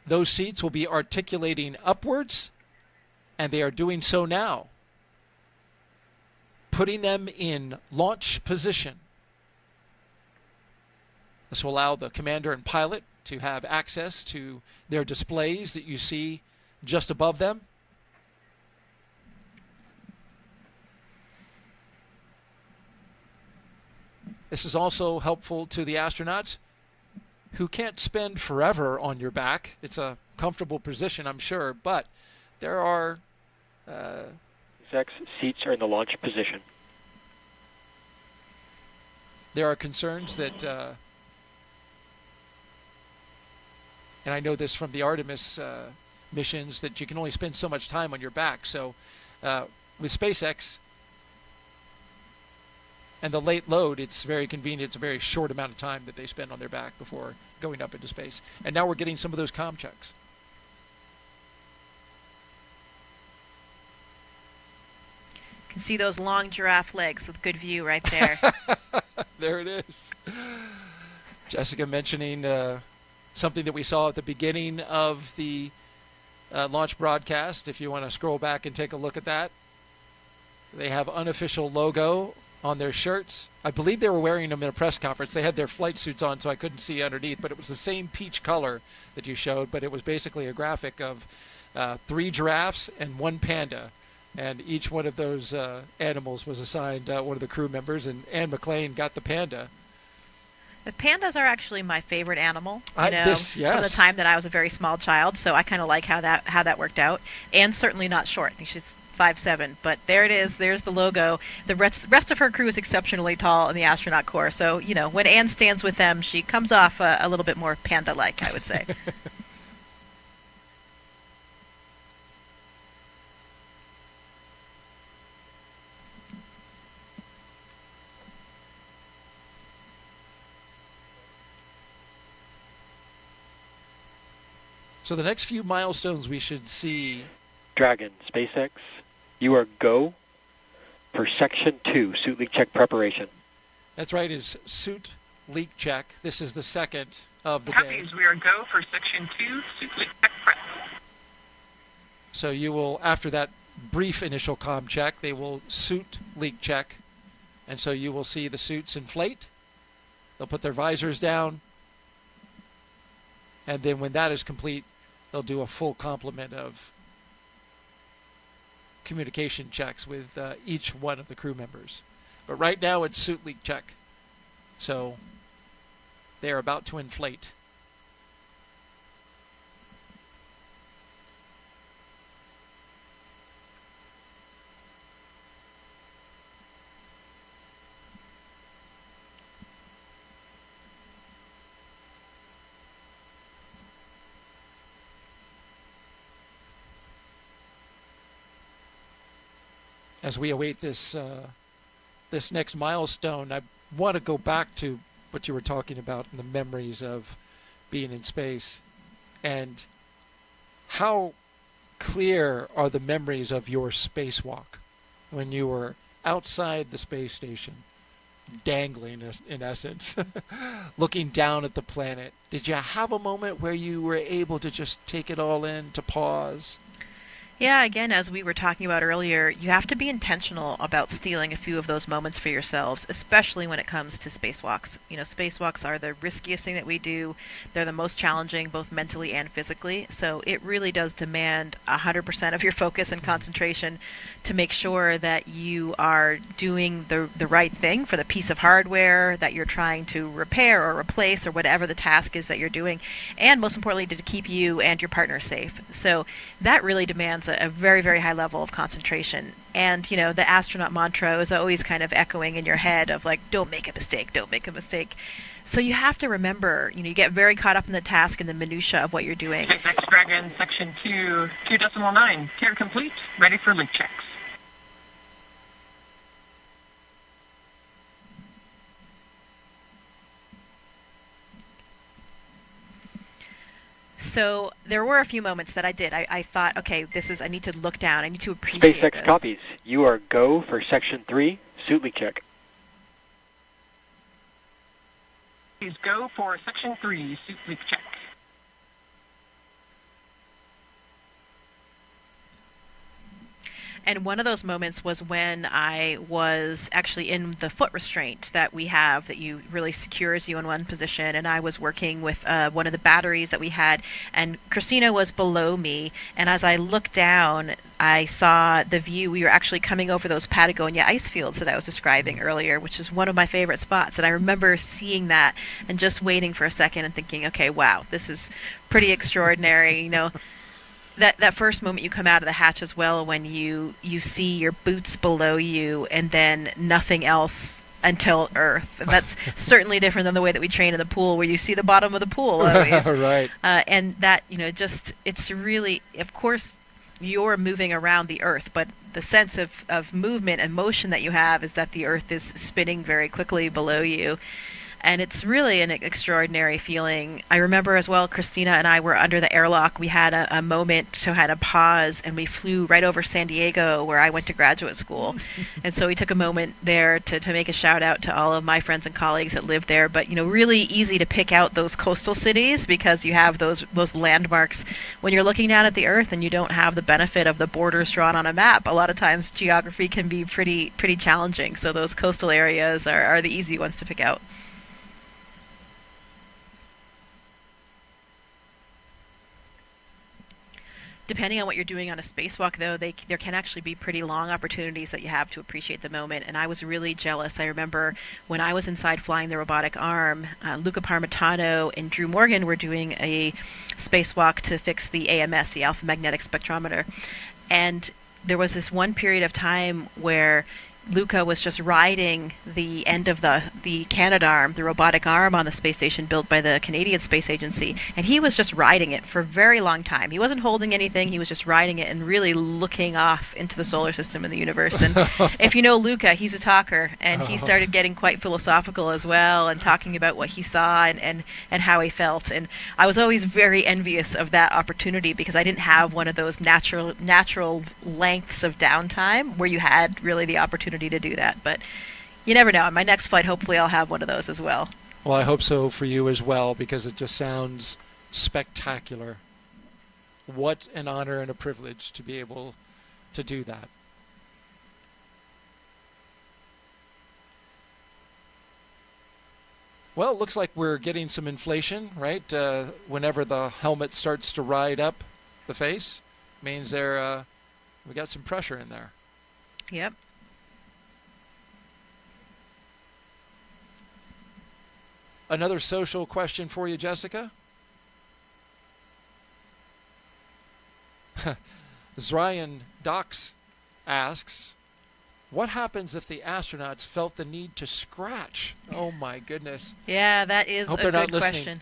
Those seats will be articulating upwards, and they are doing so now, putting them in launch position. This will allow the commander and pilot to have access to their displays that you see just above them. This is also helpful to the astronauts who can't spend forever on your back. It's a comfortable position, I'm sure, but there are... seats are in the launch position. There are concerns that, and I know this from the Artemis missions, that you can only spend so much time on your back. So with SpaceX and the late load, it's very convenient. It's a very short amount of time that they spend on their back before going up into space. And now we're getting some of those comm checks. Can see those long giraffe legs with good view right there. There it is. Jessica mentioning something that we saw at the beginning of the launch broadcast. If you want to scroll back and take a look at that, they have unofficial logo on their shirts. I believe they were wearing them in a press conference. They had their flight suits on, so I couldn't see underneath, but it was the same peach color that you showed, but it was basically a graphic of 3 giraffes and 1 panda. And each one of those animals was assigned one of the crew members, and McClain got the panda. The pandas are actually my favorite animal, from the time that I was a very small child, so I kind of like how that worked out. Anne's certainly not short. I think she's 5'7", but there it is. There's the logo. The rest of her crew is exceptionally tall in the astronaut corps, so, when Anne stands with them, she comes off a little bit more panda-like, I would say. So the next few milestones we should see. Dragon, SpaceX, you are go for Section 2, suit leak check preparation. That's right, is suit leak check. This is the second of the day. We are go for Section 2, suit leak check prep. So you will, after that brief initial comm check, they will suit leak check. And so you will see the suits inflate. They'll put their visors down. And then when that is complete, they'll do a full complement of communication checks with each one of the crew members. But right now it's suit leak check. So they are about to inflate. As we await this this next milestone, I want to go back to what you were talking about and the memories of being in space, and how clear are the memories of your spacewalk when you were outside the space station, dangling in essence, looking down at the planet? Did you have a moment where you were able to just take it all in, to pause? Yeah, again, as we were talking about earlier, you have to be intentional about stealing a few of those moments for yourselves, especially when it comes to spacewalks. You know, spacewalks are the riskiest thing that we do. They're the most challenging, both mentally and physically. So it really does demand 100% of your focus and concentration to make sure that you are doing the right thing for the piece of hardware that you're trying to repair or replace, or whatever the task is that you're doing. And most importantly, to keep you and your partner safe. So that really demands a very, very high level of concentration. And, you know, the astronaut mantra is always kind of echoing in your head of like, don't make a mistake, don't make a mistake. So you have to remember, you know, you get very caught up in the task and the minutia of what you're doing. SpaceX Dragon, Section 2, 2.9, tier complete, ready for link checks. So there were a few moments that I did. I thought, okay, I need to look down. I need to appreciate SpaceX this. copies. You are go for Section 3, suitly check. Please go for Section 3, suit leak check. And one of those moments was when I was actually in the foot restraint that we have that you really secures you in one position, and I was working with one of the batteries that we had, and Christina was below me, and as I looked down, I saw the view. We were actually coming over those Patagonia ice fields that I was describing earlier, which is one of my favorite spots, and I remember seeing that and just waiting for a second and thinking, okay, wow, this is pretty extraordinary, you know. That first moment you come out of the hatch as well, when you see your boots below you and then nothing else until Earth. That's certainly different than the way that we train in the pool, where you see the bottom of the pool always. Right. And that, you know, just, it's really, of course, you're moving around the Earth, but the sense of movement and motion that you have is that the Earth is spinning very quickly below you. And it's really an extraordinary feeling. I remember as well, Christina and I were under the airlock. We had a moment, so had a pause, and we flew right over San Diego, where I went to graduate school. And so we took a moment there to make a shout out to all of my friends and colleagues that live there. But, you know, really easy to pick out those coastal cities because you have those landmarks. When you're looking down at the Earth and you don't have the benefit of the borders drawn on a map, a lot of times geography can be pretty challenging. So those coastal areas are the easy ones to pick out. Depending on what you're doing on a spacewalk, though, there can actually be pretty long opportunities that you have to appreciate the moment. And I was really jealous. I remember when I was inside flying the robotic arm, Luca Parmitano and Drew Morgan were doing a spacewalk to fix the AMS, the alpha magnetic spectrometer. And there was this one period of time where Luca was just riding the end of the Canadarm, the robotic arm on the space station built by the Canadian Space Agency, and he was just riding it for a very long time. He wasn't holding anything, he was just riding it and really looking off into the solar system and the universe. And if you know Luca, he's a talker, and he started getting quite philosophical as well and talking about what he saw and how he felt. And I was always very envious of that opportunity because I didn't have one of those natural lengths of downtime where you had really the opportunity to do that. But you never know. On my next flight, hopefully I'll have one of those as well. Well, I hope so for you as well, because it just sounds spectacular. What an honor and a privilege to be able to do that. Well, it looks like we're getting some inflation, right? Whenever the helmet starts to ride up the face, means we got some pressure in there. Yep. Another social question for you, Jessica. Zryan Docs asks, what happens if the astronauts felt the need to scratch? Oh my goodness. Yeah, that is a good question.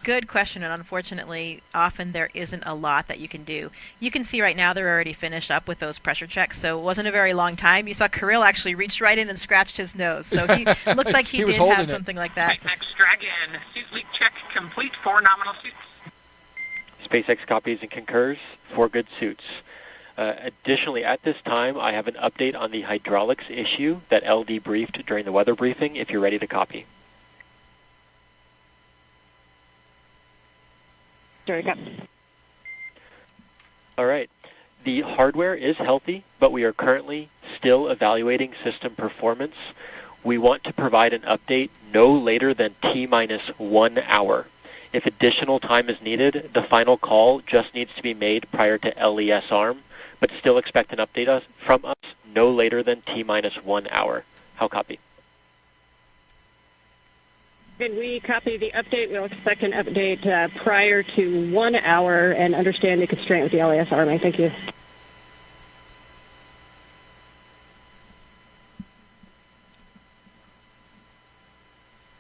Good question, and unfortunately, often there isn't a lot that you can do. You can see right now they're already finished up with those pressure checks, so it wasn't a very long time. You saw Kirill actually reached right in and scratched his nose, so he looked like he did have something like that. SpaceX Dragon, suit leak check complete for nominal suits. SpaceX copies and concurs for good suits. Additionally, at this time, I have an update on the hydraulics issue that LD briefed during the weather briefing, if you're ready to copy. All right. The hardware is healthy, but we are currently still evaluating system performance. We want to provide an update no later than T-minus 1 hour. If additional time is needed, the final call just needs to be made prior to LES arm, but still expect an update from us no later than T-minus 1 hour. How copy? Can we copy the update? We'll expect an update prior to 1 hour and understand the constraint with the LAS Army. Thank you.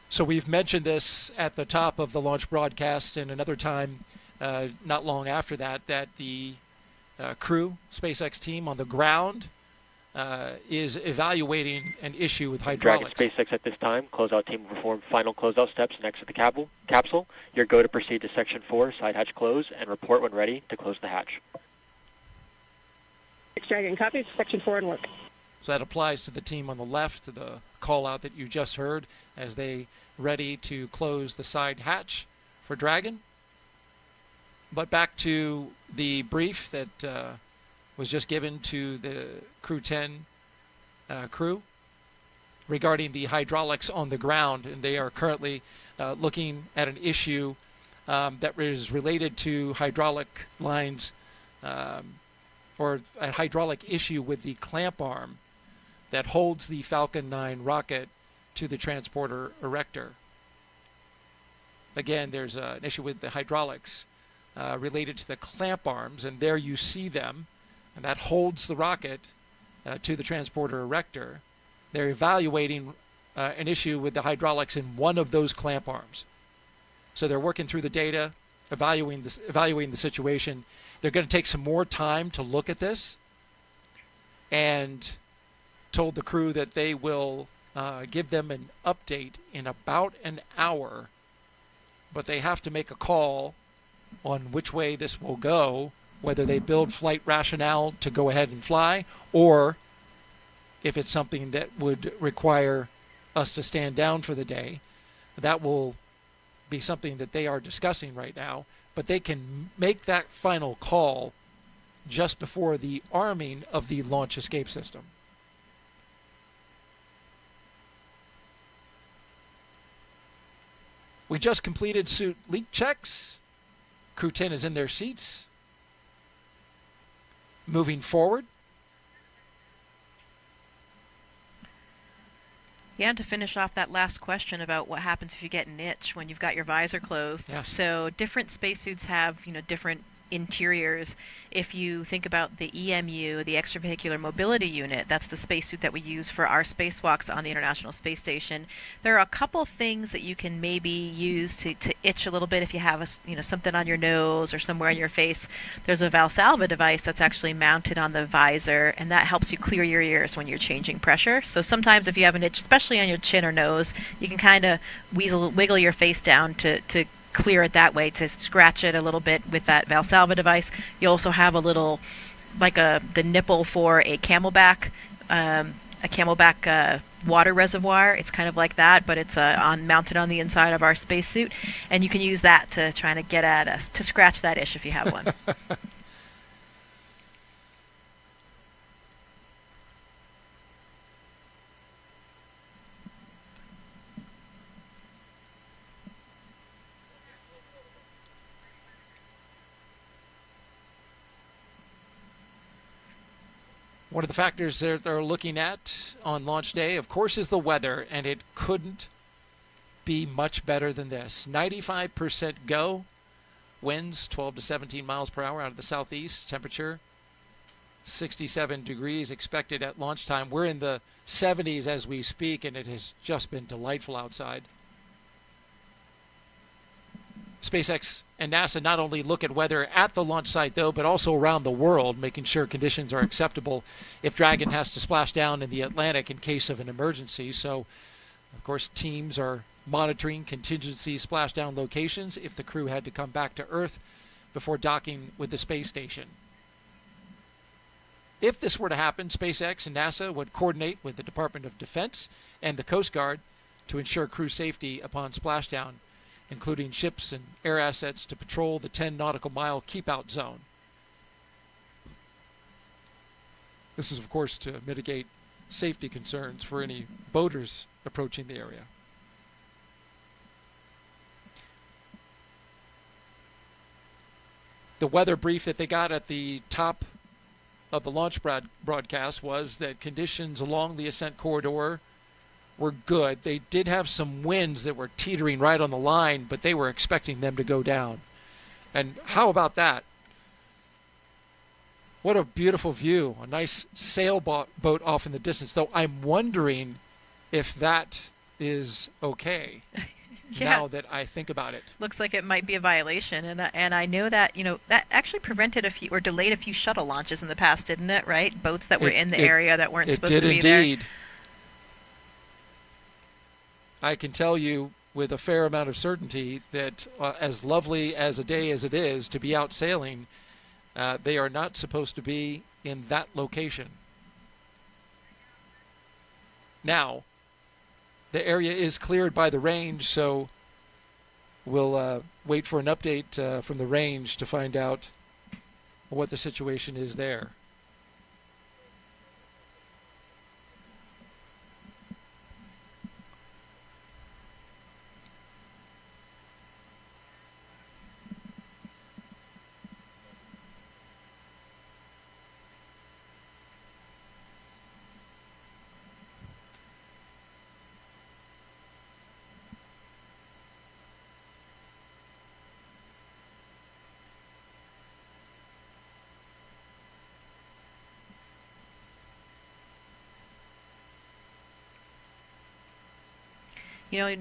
So we've mentioned this at the top of the launch broadcast and another time not long after that, that the Crew SpaceX team on the ground is evaluating an issue with hydraulics. Dragon SpaceX at this time. Closeout team will perform final closeout steps next to the capsule. You're go to proceed to Section 4, side hatch close, and report when ready to close the hatch. Dragon copies, Section 4 and work. So that applies to the team on the left, to the call out that you just heard, as they ready to close the side hatch for Dragon. But back to the brief that was just given to the Crew10 crew regarding the hydraulics on the ground, and they are currently looking at an issue that is related to hydraulic lines or a hydraulic issue with the clamp arm that holds the Falcon 9 rocket to the transporter erector. Again, there's an issue with the hydraulics related to the clamp arms, and there you see them, and that holds the rocket to the transporter erector. They're evaluating an issue with the hydraulics in one of those clamp arms. So they're working through the data, evaluating the situation. They're going to take some more time to look at this, and told the crew that they will give them an update in about an hour, but they have to make a call on which way this will go, whether they build flight rationale to go ahead and fly, or if it's something that would require us to stand down for the day. That will be something that they are discussing right now, but they can make that final call just before the arming of the launch escape system. We just completed suit leak checks. Crew 10 is in their seats. Moving forward. Yeah, and to finish off that last question about what happens if you get an itch when you've got your visor closed. Yes. So different spacesuits have, different interiors. If you think about the EMU, the extravehicular mobility unit, that's the spacesuit that we use for our spacewalks on the International Space Station. There are a couple things that you can maybe use to itch a little bit if you have something on your nose or somewhere on your face. There's a Valsalva device that's actually mounted on the visor, and that helps you clear your ears when you're changing pressure. So sometimes if you have an itch, especially on your chin or nose, you can kind of wiggle your face down to clear it that way, to scratch it a little bit with that Valsalva device. You also have a little, like the nipple for a camelback water reservoir. It's kind of like that, but it's mounted on the inside of our spacesuit, and you can use that to try to get at us, to scratch that itch if you have one. One of the factors that they're looking at on launch day, of course, is the weather, and it couldn't be much better than this. 95% go, winds 12 to 17 miles per hour out of the southeast, temperature 67 degrees expected at launch time. We're in the 70s as we speak, and it has just been delightful outside. SpaceX and NASA not only look at weather at the launch site, though, but also around the world, making sure conditions are acceptable if Dragon has to splash down in the Atlantic in case of an emergency. So, of course, teams are monitoring contingency splashdown locations if the crew had to come back to Earth before docking with the space station. If this were to happen, SpaceX and NASA would coordinate with the Department of Defense and the Coast Guard to ensure crew safety upon splashdown, including ships and air assets to patrol the 10 nautical mile keep-out zone. This is, of course, to mitigate safety concerns for any boaters approaching the area. The weather brief that they got at the top of the launch broadcast was that conditions along the ascent corridor were good. They did have some winds that were teetering right on the line, but they were expecting them to go down. And how about that? What a beautiful view. A nice sailboat off in the distance, though I'm wondering if that is okay. Yeah. Now that I think about it. Looks like it might be a violation, and I know that, that actually prevented a few or delayed a few shuttle launches in the past, didn't it? Right, boats that were in the area that weren't supposed to be there. It did indeed. I can tell you with a fair amount of certainty that as lovely as a day as it is to be out sailing, they are not supposed to be in that location. Now, the area is cleared by the range, so we'll wait for an update from the range to find out what the situation is there.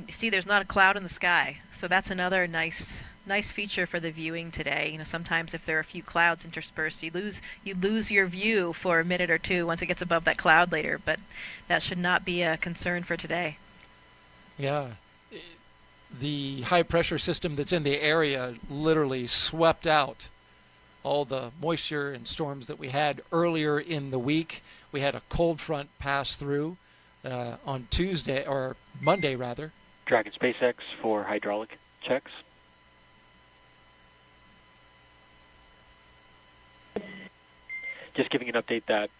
See, there's not a cloud in the sky, so that's another nice feature for the viewing today. Sometimes if there are a few clouds interspersed, you lose your view for a minute or two once it gets above that cloud later, but that should not be a concern for today. Yeah. The high pressure system that's in the area literally swept out all the moisture and storms that we had earlier in the week. We had a cold front pass through on Tuesday, or Monday rather. Dragon SpaceX for hydraulic checks. Just giving an update that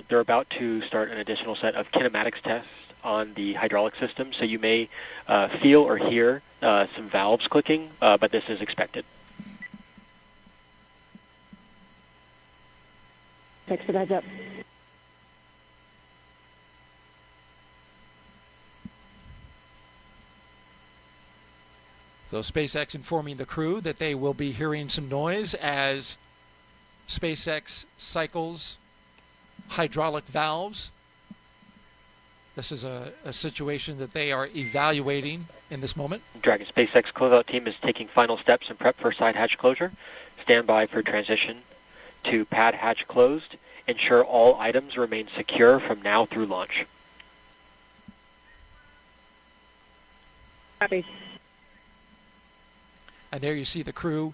they're about to start an additional set of kinematics tests on the hydraulic system, so you may feel or hear some valves clicking, but this is expected. Thanks for the heads up. So SpaceX informing the crew that they will be hearing some noise as SpaceX cycles hydraulic valves. This is a situation that they are evaluating in this moment. Dragon SpaceX closeout team is taking final steps in prep for side hatch closure. Stand by for transition to pad hatch closed. Ensure all items remain secure from now through launch. Copy. And there you see the crew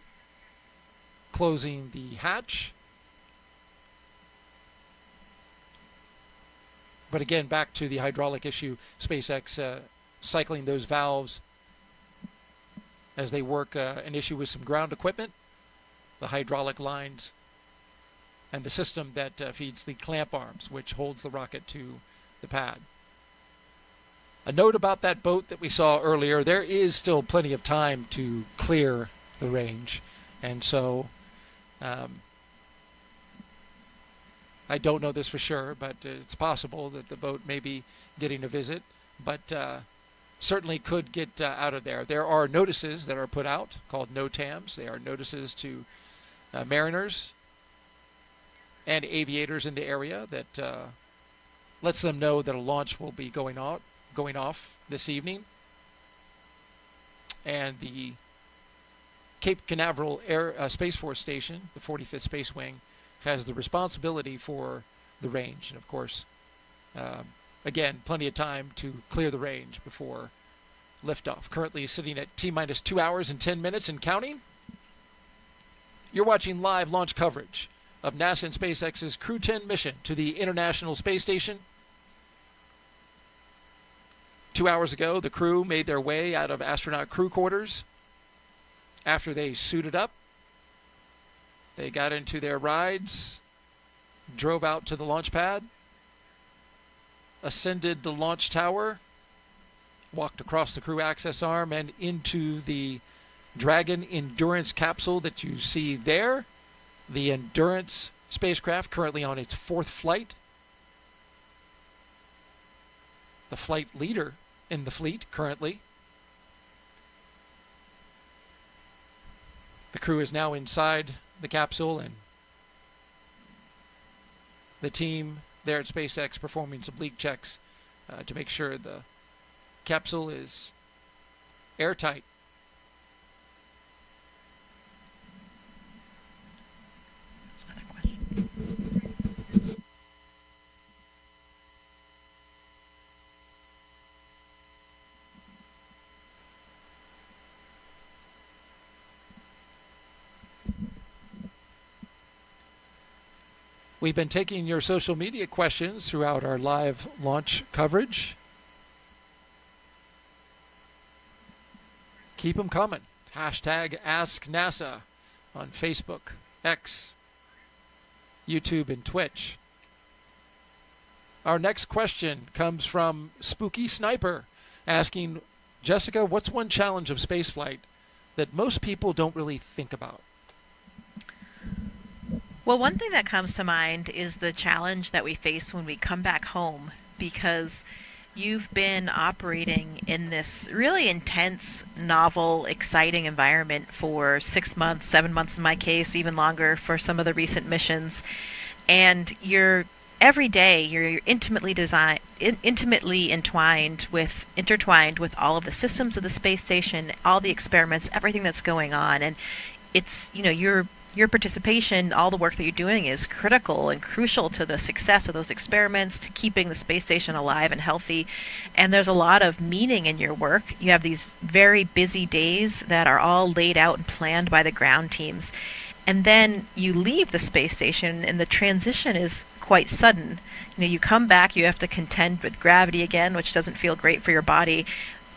closing the hatch. But again, back to the hydraulic issue, SpaceX cycling those valves as they work an issue with some ground equipment, the hydraulic lines, and the system that feeds the clamp arms, which holds the rocket to the pad. A note about that boat that we saw earlier, there is still plenty of time to clear the range. And so I don't know this for sure, but it's possible that the boat may be getting a visit, but certainly could get out of there. There are notices that are put out called NOTAMs. They are notices to mariners and aviators in the area that lets them know that a launch will be going off this evening. And the Cape Canaveral Space Force Station, the 45th Space Wing, has the responsibility for the range. And of course, again, plenty of time to clear the range before liftoff. Currently sitting at T-minus 2 hours and 10 minutes and counting. You're watching live launch coverage of NASA and SpaceX's Crew10 mission to the International Space Station. 2 hours ago, the crew made their way out of astronaut crew quarters. After they suited up, they got into their rides, drove out to the launch pad, ascended the launch tower, walked across the crew access arm and into the Dragon Endurance capsule that you see there. The Endurance spacecraft currently on its 4th flight. The flight leader in the fleet currently. The crew is now inside the capsule, and the team there at SpaceX performing some leak checks to make sure the capsule is airtight. We've been taking your social media questions throughout our live launch coverage. Keep them coming. Hashtag AskNASA on Facebook, X, YouTube, and Twitch. Our next question comes from Spooky Sniper, asking, Jessica, what's one challenge of spaceflight that most people don't really think about? Well, one thing that comes to mind is the challenge that we face when we come back home, because you've been operating in this really intense, novel, exciting environment for 6 months, 7 months in my case, even longer for some of the recent missions. And every day you're intertwined with all of the systems of the space station, all the experiments, everything that's going on. And it's, your participation, all the work that you're doing is critical and crucial to the success of those experiments, to keeping the space station alive and healthy. And there's a lot of meaning in your work. You have these very busy days that are all laid out and planned by the ground teams. And then you leave the space station and the transition is quite sudden. You come back, you have to contend with gravity again, which doesn't feel great for your body.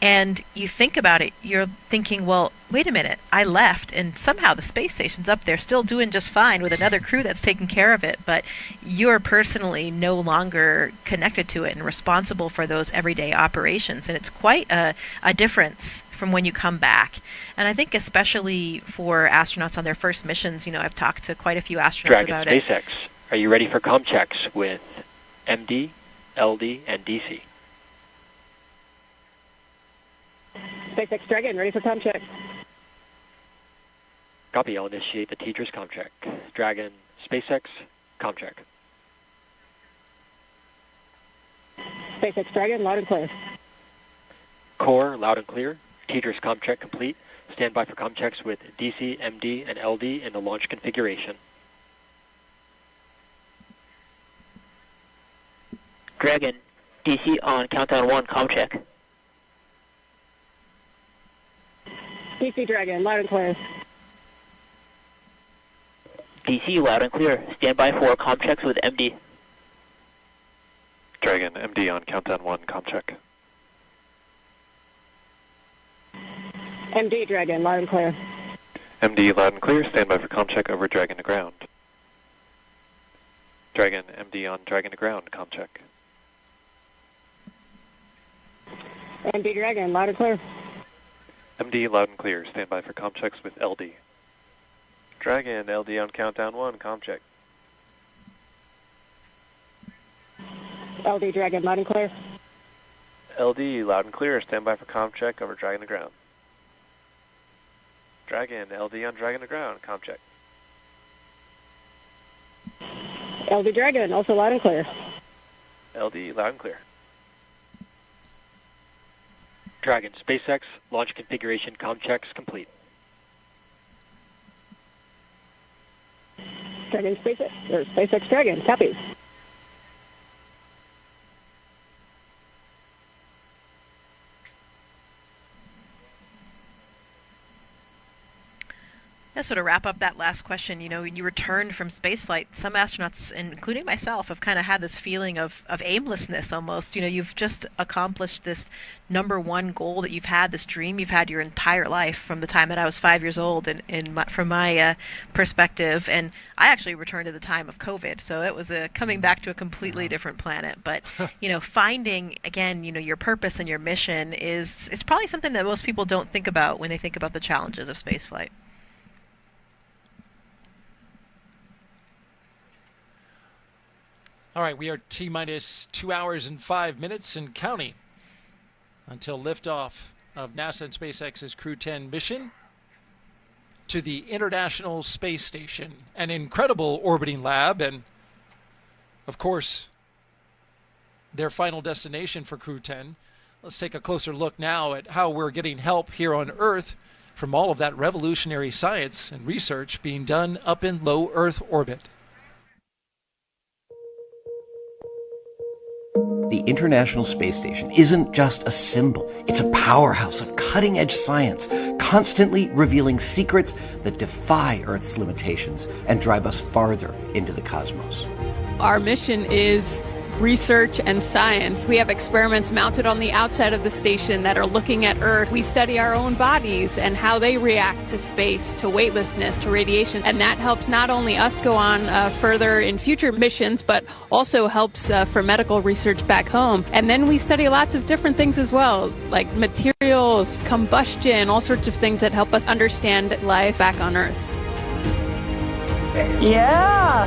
And you think about it, you're thinking, well, wait a minute, I left, and somehow the space station's up there still doing just fine with another crew that's taking care of it, but you're personally no longer connected to it and responsible for those everyday operations. And it's quite a difference from when you come back. And I think especially for astronauts on their first missions, I've talked to quite a few astronauts about it. SpaceX, are you ready for comm checks with MD, LD, and DC? SpaceX Dragon, ready for comm check. Copy, I'll initiate the teacher's comm check. Dragon, SpaceX, comm check. SpaceX Dragon, loud and clear. Core, loud and clear. Teacher's comm check complete. Stand by for comm checks with DC, MD, and LD in the launch configuration. Dragon, DC on countdown 1, comm check. DC Dragon, loud and clear. DC, loud and clear. Stand by for comm checks with MD. Dragon, MD on countdown 1, comm check. MD Dragon, loud and clear. MD, loud and clear. Stand by for comm check over Dragon to ground. Dragon, MD on Dragon to ground, comm check. MD Dragon, loud and clear. MD, loud and clear. Stand by for comm checks with LD. Dragon, LD on countdown 1, comm check. LD Dragon, loud and clear. LD, loud and clear. Stand by for comm check over Dragon to ground. Dragon, LD on Dragon to ground, comm check. LD Dragon, also loud and clear. LD, loud and clear. Dragon, SpaceX, launch configuration comm checks complete. SpaceX Dragon, copy. To sort of wrap up that last question, when you returned from spaceflight, some astronauts, including myself, have kind of had this feeling of aimlessness almost. You've just accomplished this number one goal that you've had, this dream you've had your entire life from the time that I was 5 years old, from my perspective. And I actually returned at the time of COVID, so it was coming back to a completely different planet. But, finding, again, your purpose and your mission it's probably something that most people don't think about when they think about the challenges of spaceflight. All right, we are T-minus 2 hours and 5 minutes and counting until liftoff of NASA and SpaceX's Crew10 mission to the International Space Station, an incredible orbiting lab, and, of course, their final destination for Crew10. Let's take a closer look now at how we're getting help here on Earth from all of that revolutionary science and research being done up in low Earth orbit. The International Space Station isn't just a symbol. It's a powerhouse of cutting-edge science, constantly revealing secrets that defy Earth's limitations and drive us farther into the cosmos. Our mission is research and science. We have experiments mounted on the outside of the station that are looking at Earth. We study our own bodies and how they react to space, to weightlessness, to radiation. And that helps not only us go on further in future missions, but also helps for medical research back home. And then we study lots of different things as well, like materials, combustion, all sorts of things that help us understand life back on Earth. Yeah!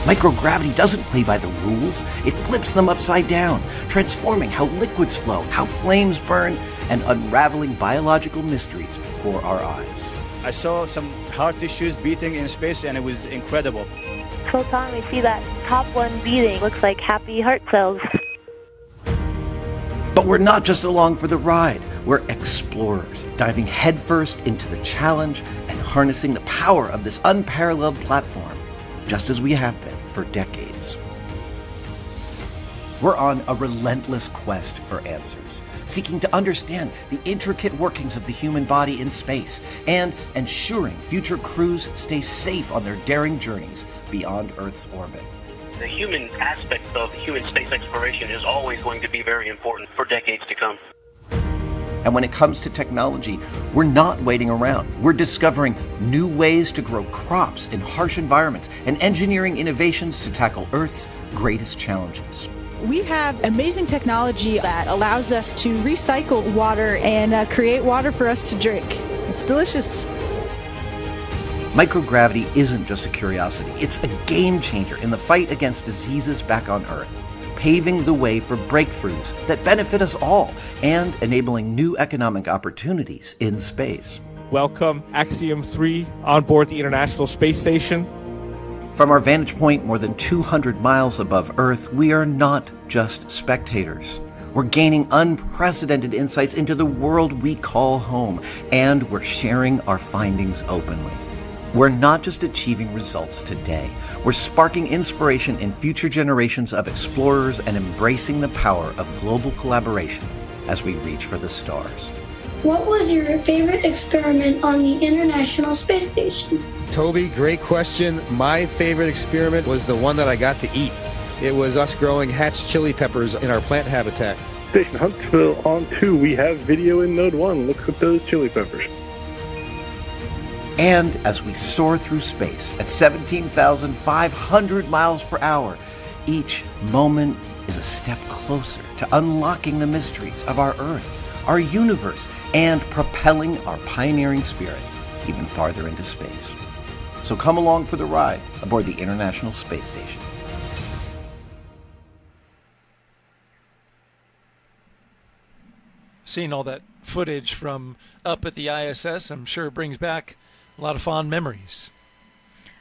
Microgravity doesn't play by the rules. It flips them upside down, transforming how liquids flow, how flames burn, and unraveling biological mysteries before our eyes. I saw some heart tissues beating in space, and it was incredible. Photon, we see that top one beating. Looks like happy heart cells. But we're not just along for the ride. We're explorers, diving headfirst into the challenge and harnessing the power of this unparalleled platform, just as we have been for decades. We're on a relentless quest for answers, seeking to understand the intricate workings of the human body in space and ensuring future crews stay safe on their daring journeys beyond Earth's orbit. The human aspect of human space exploration is always going to be very important for decades to come. And when it comes to technology, we're not waiting around. We're discovering new ways to grow crops in harsh environments and engineering innovations to tackle Earth's greatest challenges. We have amazing technology that allows us to recycle water and create water for us to drink. It's delicious. Microgravity isn't just a curiosity. It's a game changer in the fight against diseases back on Earth, paving the way for breakthroughs that benefit us all and enabling new economic opportunities in space. Welcome, Axiom 3, on board the International Space Station. From our vantage point more than 200 miles above Earth, we are not just spectators. We're gaining unprecedented insights into the world we call home, and we're sharing our findings openly. We're not just achieving results today. We're sparking inspiration in future generations of explorers and embracing the power of global collaboration as we reach for the stars. What was your favorite experiment on the International Space Station? Toby, great question. My favorite experiment was the one that I got to eat. It was us growing hatch chili peppers in our plant habitat. Station Huntsville on 2, we have video in Node 1. Look at those chili peppers. And as we soar through space at 17,500 miles per hour, each moment is a step closer to unlocking the mysteries of our Earth, our universe, and propelling our pioneering spirit even farther into space. So come along for the ride aboard the International Space Station. Seeing all that footage from up at the ISS, I'm sure it brings back a lot of fond memories.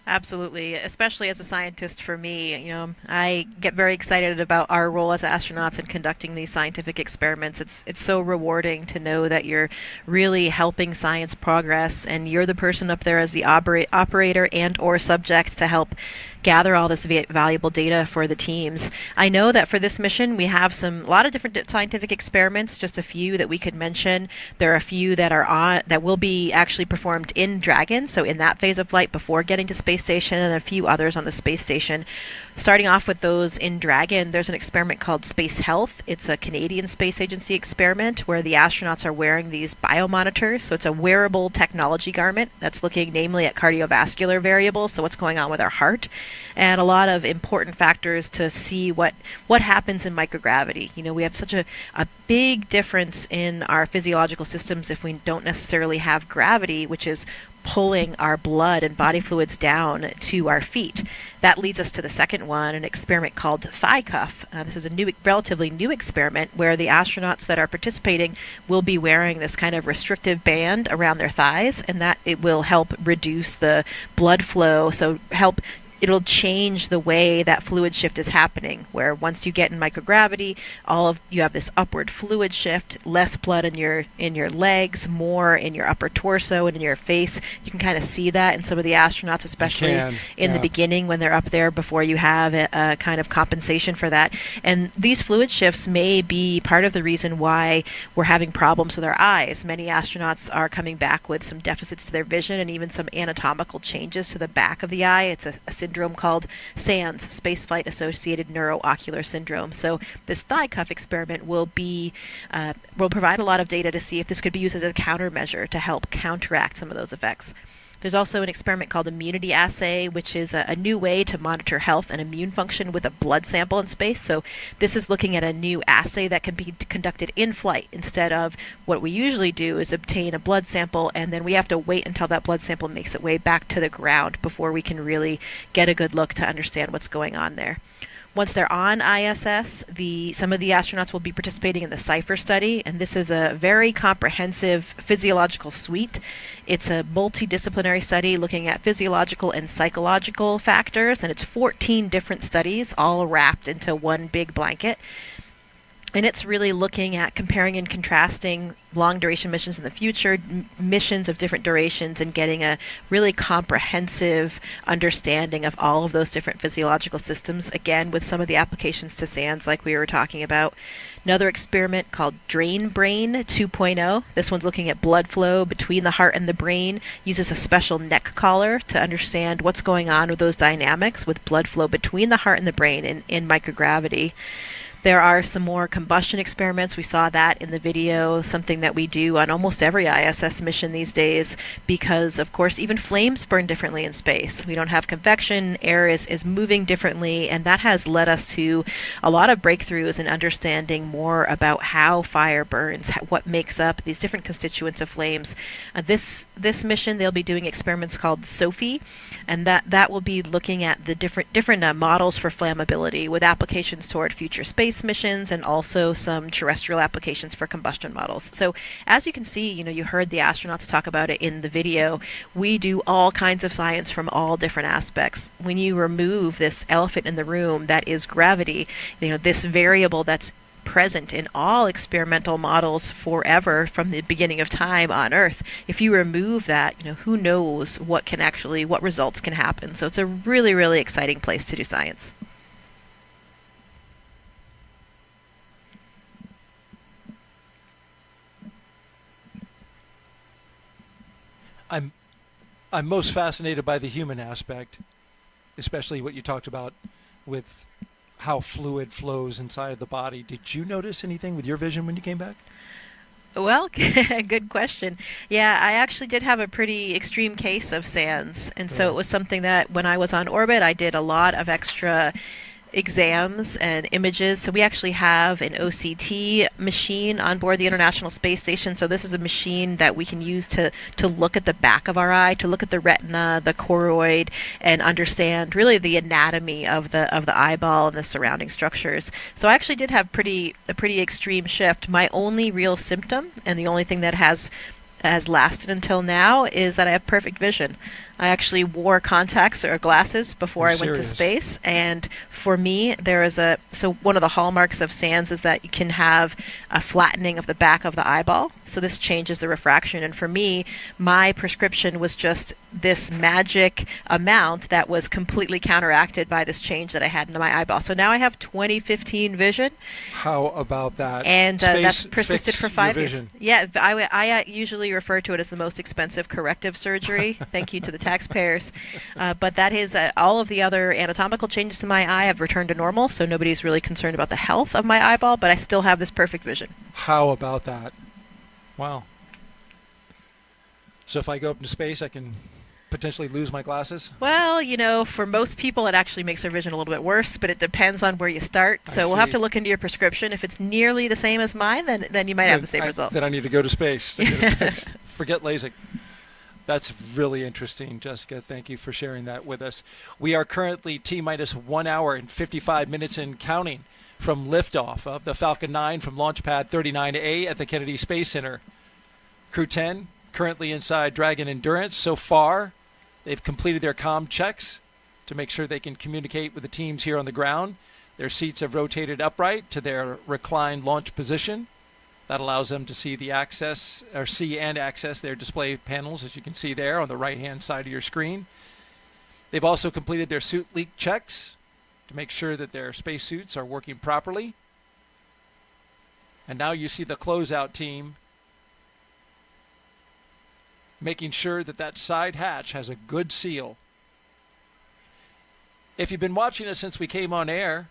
Absolutely, especially as a scientist for me, I get very excited about our role as astronauts in conducting these scientific experiments. It's so rewarding to know that you're really helping science progress, and you're the person up there as the operator and or subject to help gather all this valuable data for the teams. I know that for this mission we have a lot of different scientific experiments, just a few that we could mention. There are a few that will be actually performed in Dragon, so in that phase of flight before getting to space station, and a few others on the space station. Starting off with those in Dragon, there's an experiment called Space Health. It's a Canadian Space Agency experiment where the astronauts are wearing these biomonitors. So it's a wearable technology garment that's looking namely at cardiovascular variables, so what's going on with our heart, and a lot of important factors to see what happens in microgravity. We have such a big difference in our physiological systems if we don't necessarily have gravity, which is pulling our blood and body fluids down to our feet. That leads us to the second one, an experiment called Thigh Cuff. This is a relatively new experiment where the astronauts that are participating will be wearing this kind of restrictive band around their thighs, and that it will help reduce the blood flow, it'll change the way that fluid shift is happening, where once you get in microgravity, you have this upward fluid shift, less blood in your legs, more in your upper torso and in your face. You can kind of see that in some of the astronauts, especially in the beginning when they're up there before you have a kind of compensation for that. And these fluid shifts may be part of the reason why we're having problems with our eyes. Many astronauts are coming back with some deficits to their vision and even some anatomical changes to the back of the eye. It's a syndrome called SANS, Spaceflight Associated Neuroocular Syndrome. So this thigh cuff experiment will provide a lot of data to see if this could be used as a countermeasure to help counteract some of those effects. There's also an experiment called Immunity Assay, which is a new way to monitor health and immune function with a blood sample in space. So this is looking at a new assay that can be conducted in flight instead of what we usually do is obtain a blood sample and then we have to wait until that blood sample makes its way back to the ground before we can really get a good look to understand what's going on there. Once they're on ISS, some of the astronauts will be participating in the CIPHER study, and this is a very comprehensive physiological suite. It's a multidisciplinary study looking at physiological and psychological factors, and it's 14 different studies all wrapped into one big blanket. And it's really looking at comparing and contrasting long-duration missions in the future, missions of different durations, and getting a really comprehensive understanding of all of those different physiological systems, again, with some of the applications to SANS like we were talking about. Another experiment called Drain Brain 2.0. This one's looking at blood flow between the heart and the brain, uses a special neck collar to understand what's going on with those dynamics with blood flow between the heart and the brain in microgravity. There are some more combustion experiments. We saw that in the video, something that we do on almost every ISS mission these days because, of course, even flames burn differently in space. We don't have convection, air is moving differently, and that has led us to a lot of breakthroughs in understanding more about how fire burns, what makes up these different constituents of flames. This mission, they'll be doing experiments called SOFI, and that will be looking at the different models for flammability with applications toward future space missions and also some terrestrial applications for combustion models. So as you can see, you heard the astronauts talk about it in the video. We do all kinds of science from all different aspects. When you remove this elephant in the room that is gravity, this variable that's present in all experimental models forever from the beginning of time on Earth, if you remove that, who knows what results can happen. So it's a really, really exciting place to do science. I'm most fascinated by the human aspect, especially what you talked about with how fluid flows inside of the body. Did you notice anything with your vision when you came back? Well, good question. Yeah, I actually did have a pretty extreme case of SANS, and so it was something that when I was on orbit, I did a lot of extra exams and images. So we actually have an OCT machine on board the International Space Station. So this is a machine that we can use to look at the back of our eye, to look at the retina, the choroid, and understand really the anatomy of the eyeball and the surrounding structures. So I actually did have a pretty extreme shift. My only real symptom, and the only thing that has lasted until now, is that I have perfect vision. I actually wore contacts or glasses before I went to space, and for me, one of the hallmarks of SANS is that you can have a flattening of the back of the eyeball, so this changes the refraction, and for me, my prescription was just this magic amount that was completely counteracted by this change that I had into my eyeball. So now I have 20/15 vision. How about that? And that's persisted for 5 years. Vision. Yeah, I usually refer to it as the most expensive corrective surgery. Thank you to the taxpayers. But that is all of the other anatomical changes to my eye have returned to normal, so nobody's really concerned about the health of my eyeball, but I still have this perfect vision. How about that? Wow. So if I go up into space, I can potentially lose my glasses? Well, for most people it actually makes their vision a little bit worse, but it depends on where you start. So we'll have to look into your prescription. If it's nearly the same as mine, then you might have the same result. Then I need to go to space to get it fixed. Forget LASIK. That's really interesting, Jessica. Thank you for sharing that with us. We are currently T-minus 1 hour and 55 minutes and counting from liftoff of the Falcon 9 from Launchpad 39A at the Kennedy Space Center. Crew 10 currently inside Dragon Endurance. So far, they've completed their comm checks to make sure they can communicate with the teams here on the ground. Their seats have rotated upright to their reclined launch position. That allows them to see and access their display panels, as you can see there on the right-hand side of your screen. They've also completed their suit leak checks to make sure that their spacesuits are working properly. And now you see the closeout team making sure that side hatch has a good seal. If you've been watching us since we came on air,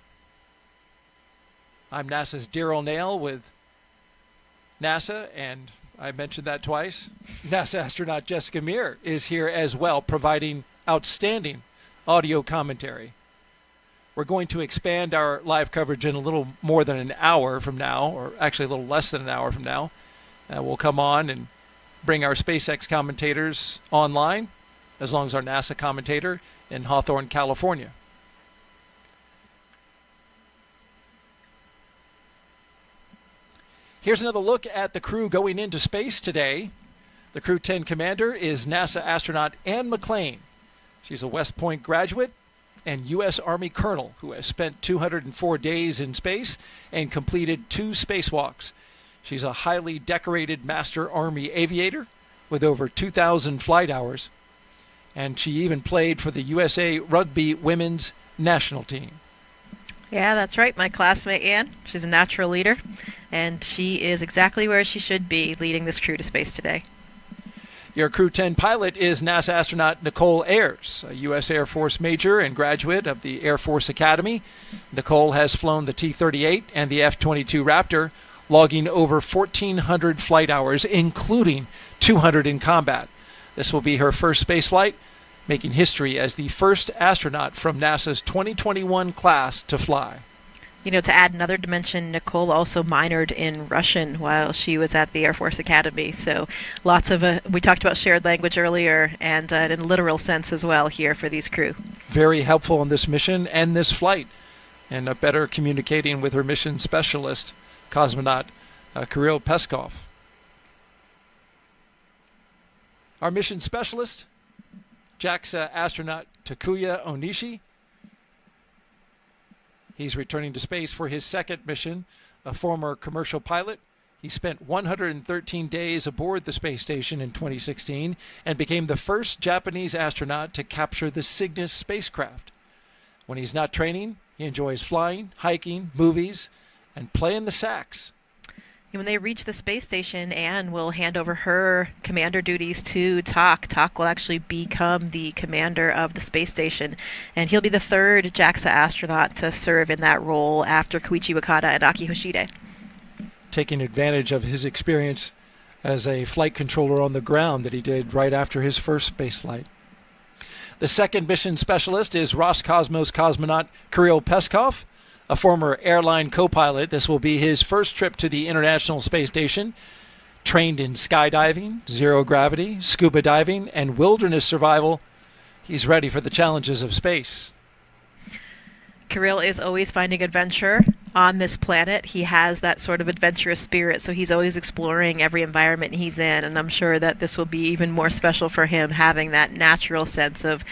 I'm NASA's Daryl Nail with NASA, and I mentioned that twice. NASA astronaut Jessica Meir is here as well, providing outstanding audio commentary. We're going to expand our live coverage in a little more than an hour from now, or actually a little less than an hour from now. We'll come on and bring our SpaceX commentators online, as long as our NASA commentator in Hawthorne, California. Here's another look at the crew going into space today. The Crew 10 commander is NASA astronaut Anne McClain. She's a West Point graduate and U.S. Army colonel who has spent 204 days in space and completed 2 spacewalks. She's a highly decorated Master Army aviator with over 2,000 flight hours, and she even played for the USA Rugby Women's National Team. Yeah, that's right. My classmate Anne, she's a natural leader, and she is exactly where she should be, leading this crew to space today. Your Crew 10 pilot is NASA astronaut Nicole Ayers, a U.S. Air Force major and graduate of the Air Force Academy. Nicole has flown the T-38 and the F-22 Raptor, logging over 1,400 flight hours, including 200 in combat. This will be her first space flight, making history as the first astronaut from NASA's 2021 class to fly. To add another dimension, Nicole also minored in Russian while she was at the Air Force Academy. So lots of, we talked about shared language earlier, and in a literal sense as well here for these crew. Very helpful in this mission and this flight, and better communicating with her mission specialist, cosmonaut Kirill Pesov. Our mission specialist, JAXA astronaut Takuya Onishi. He's returning to space for his second mission, a former commercial pilot. He spent 113 days aboard the space station in 2016 and became the first Japanese astronaut to capture the Cygnus spacecraft. When he's not training, he enjoys flying, hiking, movies, and playing the sax. When they reach the space station, Anne will hand over her commander duties to Tak. Tak will actually become the commander of the space station, and he'll be the third JAXA astronaut to serve in that role after Koichi Wakata and Aki Hoshide. Taking advantage of his experience as a flight controller on the ground that he did right after his first space flight. The second mission specialist is Roscosmos cosmonaut Kirill Pesov, a former airline co-pilot. This will be his first trip to the International Space Station. Trained in skydiving, zero gravity, scuba diving, and wilderness survival, he's ready for the challenges of space. Kirill is always finding adventure on this planet, he has that sort of adventurous spirit, so he's always exploring every environment he's in, and I'm sure that this will be even more special for him, having that natural sense of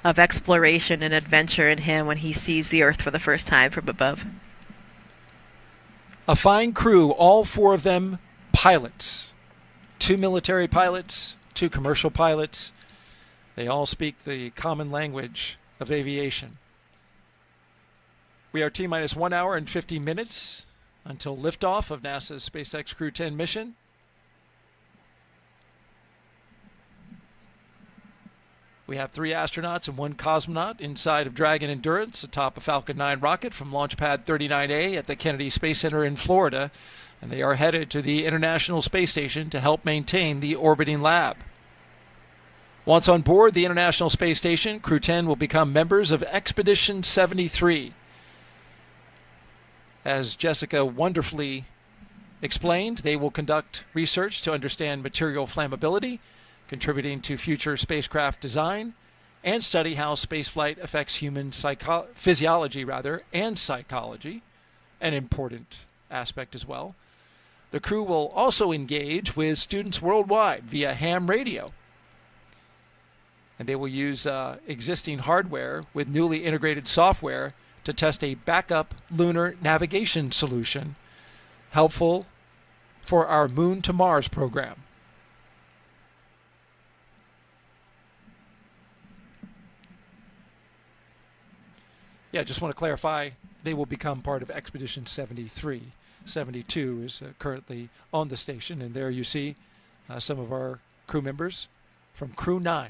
exploration and adventure in him when he sees the Earth for the first time from above. A fine crew, all 4 of them pilots. 2 military pilots, 2 commercial pilots. They all speak the common language of aviation. We are T-minus 1 hour and 50 minutes until liftoff of NASA's SpaceX Crew10 mission. We have 3 astronauts and 1 cosmonaut inside of Dragon Endurance atop a Falcon 9 rocket from Launchpad 39A at the Kennedy Space Center in Florida, and they are headed to the International Space Station to help maintain the orbiting lab. Once on board the International Space Station, Crew10 will become members of Expedition 73. As Jessica wonderfully explained, they will conduct research to understand material flammability, contributing to future spacecraft design, and study how spaceflight affects human physiology and psychology, an important aspect as well. The crew will also engage with students worldwide via ham radio, and they will use existing hardware with newly integrated software to test a backup lunar navigation solution helpful for our Moon to Mars program. Yeah, just want to clarify, they will become part of Expedition 73. 72 is currently on the station, and there you see some of our crew members from Crew10.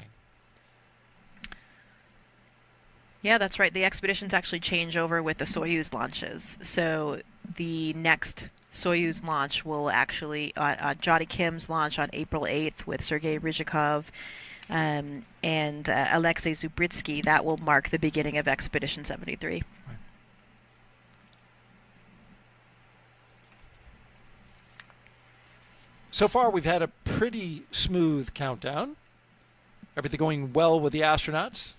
Yeah, that's right. The expeditions actually change over with the Soyuz launches. So the next Soyuz launch will actually, Jody Kim's launch on April 8th with Sergei Ryzhikov and Alexei Zubritsky, that will mark the beginning of Expedition 73. Right. So far, we've had a pretty smooth countdown. Everything going well with the astronauts.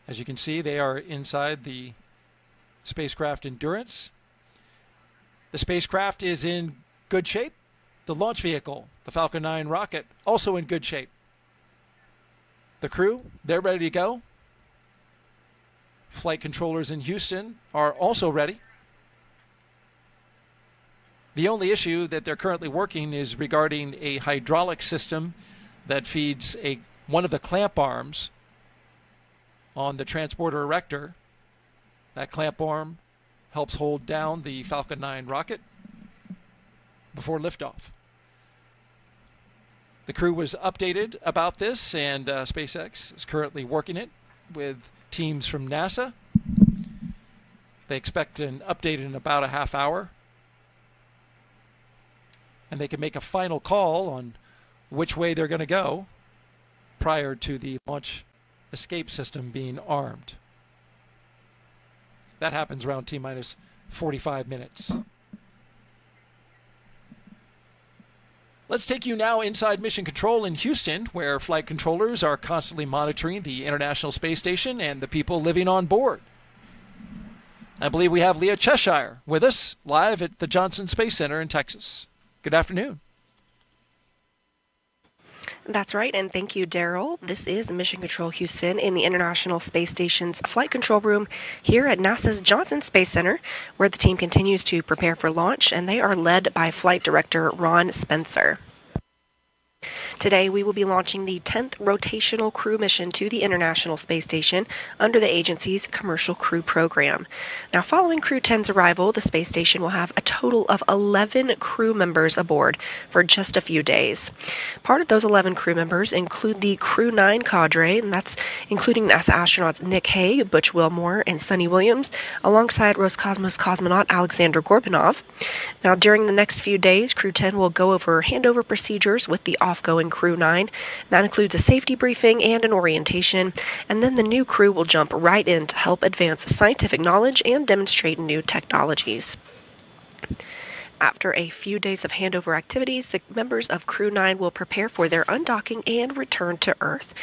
As you can see, they are inside the spacecraft Endurance. The spacecraft is in good shape. The launch vehicle, the Falcon 9 rocket, also in good shape. The crew, they're ready to go. Flight controllers in Houston are also ready. The only issue that they're currently working is regarding a hydraulic system that feeds one of the clamp arms on the transporter erector. That clamp arm helps hold down the Falcon 9 rocket before liftoff. The crew was updated about this, and SpaceX is currently working it with teams from NASA. They expect an update in about a half hour, and they can make a final call on which way they're going to go prior to the launch escape system being armed. That happens around T-minus 45 minutes. Let's take you now inside Mission Control in Houston, where flight controllers are constantly monitoring the International Space Station and the people living on board. I believe we have Leah Cheshire with us live at the Johnson Space Center in Texas. Good afternoon. That's right, and thank you, Daryl. This is Mission Control Houston in the International Space Station's flight control room here at NASA's Johnson Space Center, where the team continues to prepare for launch, and they are led by Flight Director Ron Spencer. Today, we will be launching the 10th rotational crew mission to the International Space Station under the agency's Commercial Crew Program. Now, following Crew10's arrival, the space station will have a total of 11 crew members aboard for just a few days. Part of those 11 crew members include the Crew9 cadre, and that's including NASA astronauts Nick Hague, Butch Wilmore, and Sonny Williams, alongside Roscosmos cosmonaut Alexander Gorbanov. Now, during the next few days, Crew10 will go over handover procedures with the off-going Crew9. That includes a safety briefing and an orientation, and then the new crew will jump right in to help advance scientific knowledge and demonstrate new technologies. After a few days of handover activities, the members of Crew 9 will prepare for their undocking and return to Earth.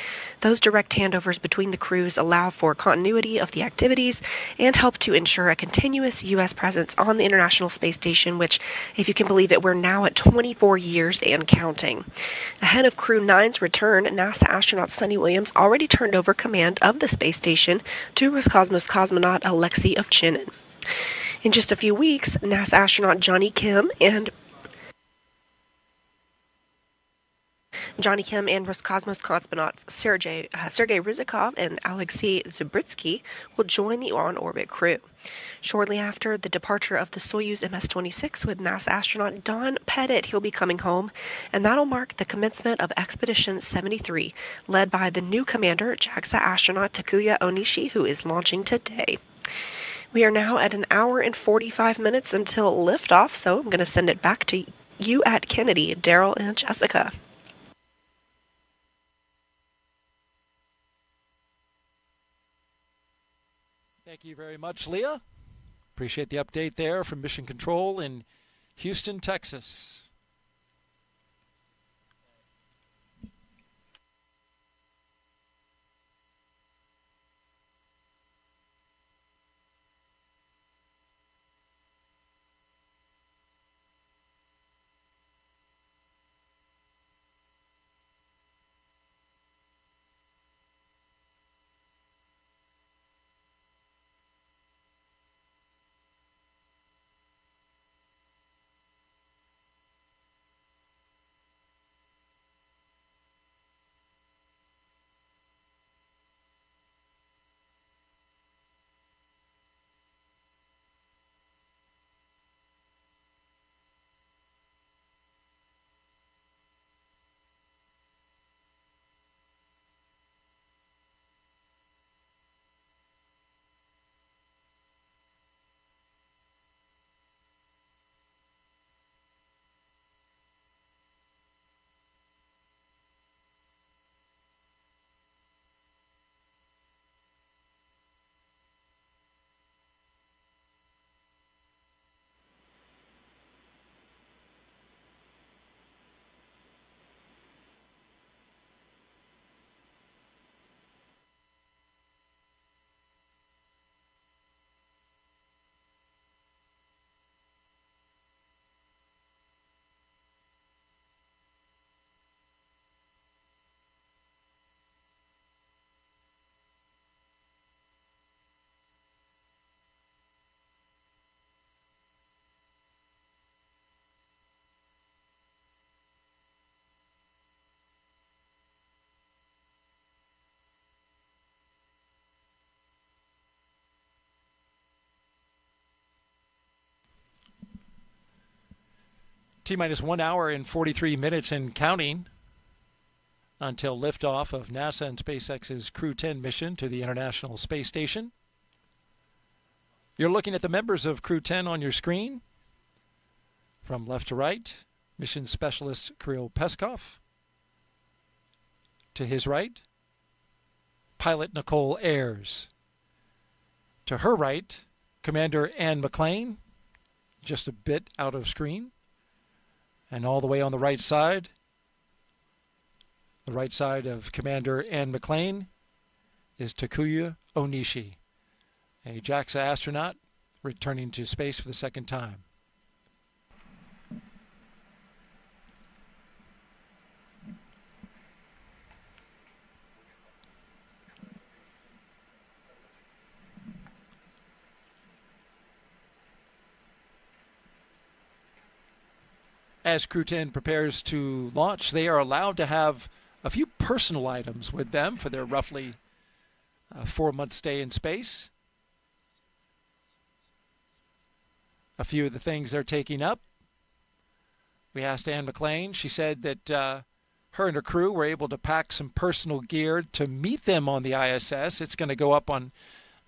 Those direct handovers between the crews allow for continuity of the activities and help to ensure a continuous U.S. presence on the International Space Station, which, if you can believe it, we're now at 24 years and counting. Ahead of Crew 9's return, NASA astronaut Suni Williams already turned over command of the space station to Roscosmos cosmonaut Alexei Ovchinin. In just a few weeks, NASA astronaut Johnny Kim and Roscosmos cosmonauts Sergei Rizikov and Alexei Zubritsky will join the on-orbit crew. Shortly after the departure of the Soyuz MS-26 with NASA astronaut Don Pettit, he'll be coming home, and that'll mark the commencement of Expedition 73, led by the new commander, JAXA astronaut Takuya Onishi, who is launching today. We are now at 1 hour and 45 minutes until liftoff, so I'm going to send it back to you at Kennedy, Daryl and Jessica. Thank you very much, Leah. Appreciate the update there from Mission Control in Houston, Texas. T-minus 1 hour and 43 minutes and counting until liftoff of NASA and SpaceX's Crew 10 mission to the International Space Station. You're looking at the members of Crew 10 on your screen. From left to right, Mission Specialist Kirill Pesov. To his right, Pilot Nicole Ayers. To her right, Commander Ann McClain, just a bit out of screen. And all the way on the right side of Commander Ann McClain, is Takuya Onishi, a JAXA astronaut returning to space for the second time. As Crew 10 prepares to launch, they are allowed to have a few personal items with them for their roughly 4-month stay in space. A few of the things they're taking up. We asked Ann McClain. She said that her and her crew were able to pack some personal gear to meet them on the ISS. It's going to go up on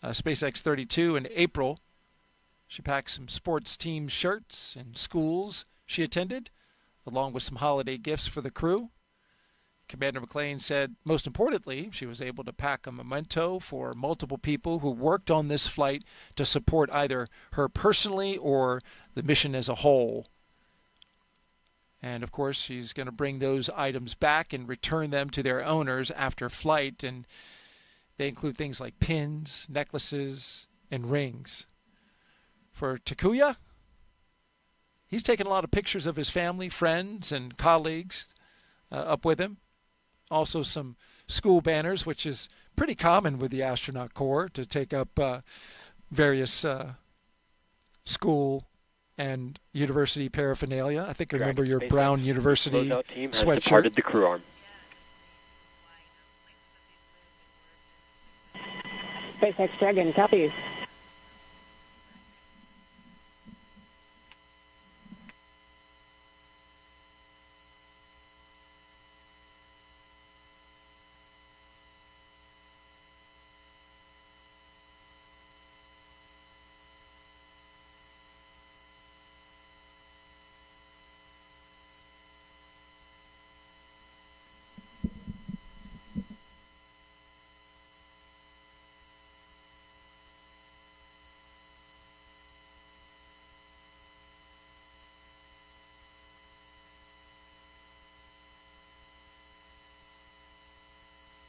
SpaceX 32 in April. She packed some sports team shirts and schools she attended, along with some holiday gifts for the crew. Commander McClain said, most importantly, she was able to pack a memento for multiple people who worked on this flight to support either her personally or the mission as a whole. And, of course, she's going to bring those items back and return them to their owners after flight. And they include things like pins, necklaces, and rings. For Takuya, he's taken a lot of pictures of his family, friends, and colleagues up with him. Also some school banners, which is pretty common with the astronaut corps to take up various school and university paraphernalia. I think I remember your brown university sweatshirt. Departed the crew arm. SpaceX Dragon, copy.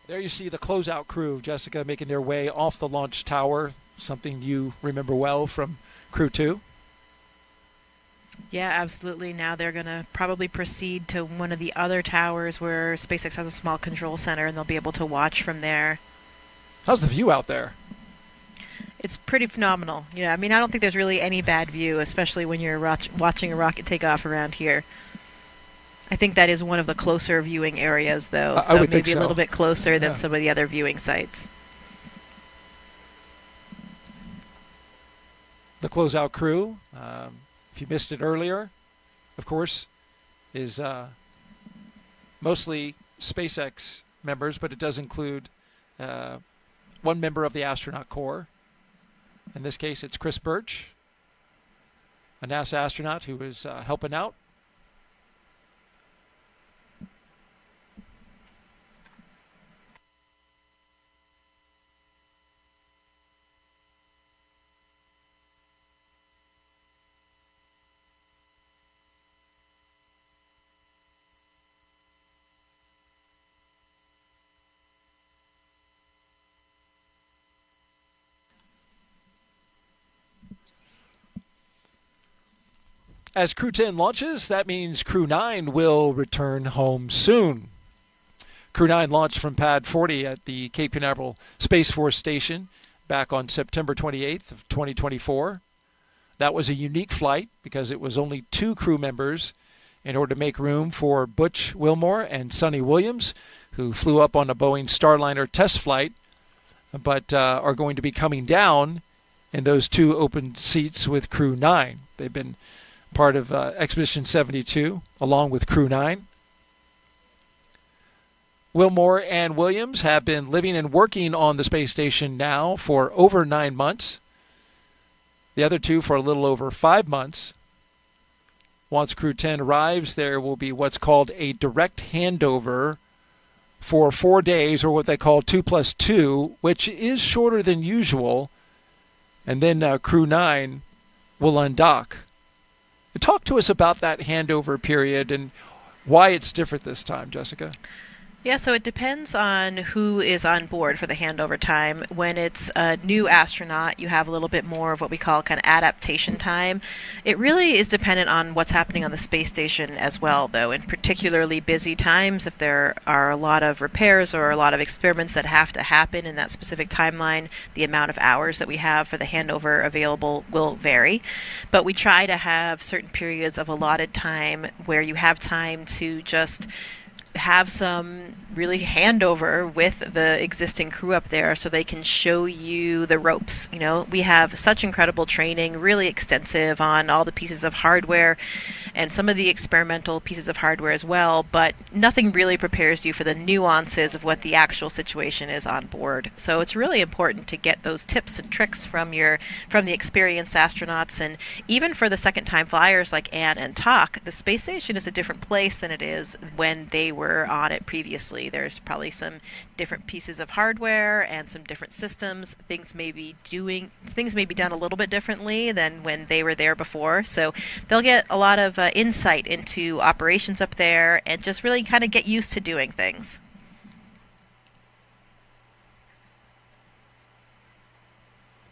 There you see the closeout crew, Jessica, making their way off the launch tower, something you remember well from Crew 2. Yeah, absolutely. Now they're going to probably proceed to one of the other towers where SpaceX has a small control center, and they'll be able to watch from there. How's the view out there? It's pretty phenomenal. Yeah, I mean, I don't think there's really any bad view, especially when you're watching a rocket take off around here. I think that is one of the closer viewing areas, though, so maybe a little bit closer than some of the other viewing sites. The closeout crew, if you missed it earlier, of course, is mostly SpaceX members, but it does include one member of the astronaut corps. In this case, it's Chris Birch, a NASA astronaut who is helping out. As Crew 10 launches, that means Crew 9 will return home soon. Crew 9 launched from Pad 40 at the Cape Canaveral Space Force Station back on September 28th of 2024. That was a unique flight because it was only 2 crew members in order to make room for Butch Wilmore and Sonny Williams, who flew up on a Boeing Starliner test flight, but are going to be coming down in those 2 open seats with Crew 9. They've been part of Expedition 72, along with Crew 9. Wilmore and Williams have been living and working on the space station now for over 9 months. The other 2 for a little over 5 months. Once Crew 10 arrives, there will be what's called a direct handover for 4 days, or what they call 2+2, which is shorter than usual. And then Crew 9 will undock. Talk to us about that handover period and why it's different this time, Jessica. Yeah, so it depends on who is on board for the handover time. When it's a new astronaut, you have a little bit more of what we call kind of adaptation time. It really is dependent on what's happening on the space station as well, though. In particularly busy times, if there are a lot of repairs or a lot of experiments that have to happen in that specific timeline, the amount of hours that we have for the handover available will vary. But we try to have certain periods of allotted time where you have time to just have some really handover with the existing crew up there so they can show you the ropes. You know, we have such incredible training, really extensive on all the pieces of hardware and some of the experimental pieces of hardware as well, but nothing really prepares you for the nuances of what the actual situation is on board. So it's really important to get those tips and tricks from the experienced astronauts, and even for the second-time flyers like Anne and Tak, the space station is a different place than it is when they were on it previously. There's probably some different pieces of hardware and some different systems. Things may be done a little bit differently than when they were there before. So they'll get a lot of insight into operations up there and just really kind of get used to doing things.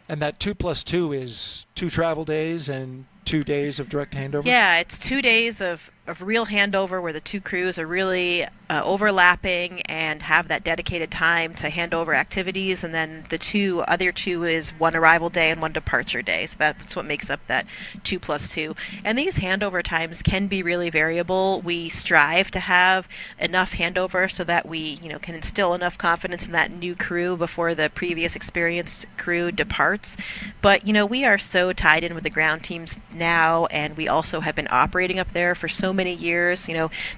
And that 2+2 is 2 travel days and 2 days of direct handover? Yeah, it's 2 days of real handover where the two crews are really overlapping and have that dedicated time to hand over activities, and then the other two is 1 arrival day and 1 departure day. So that's what makes up that 2+2. And these handover times can be really variable. We strive to have enough handover so that we, can instill enough confidence in that new crew before the previous experienced crew departs. But we are so tied in with the ground teams now, and we also have been operating up there for so many years.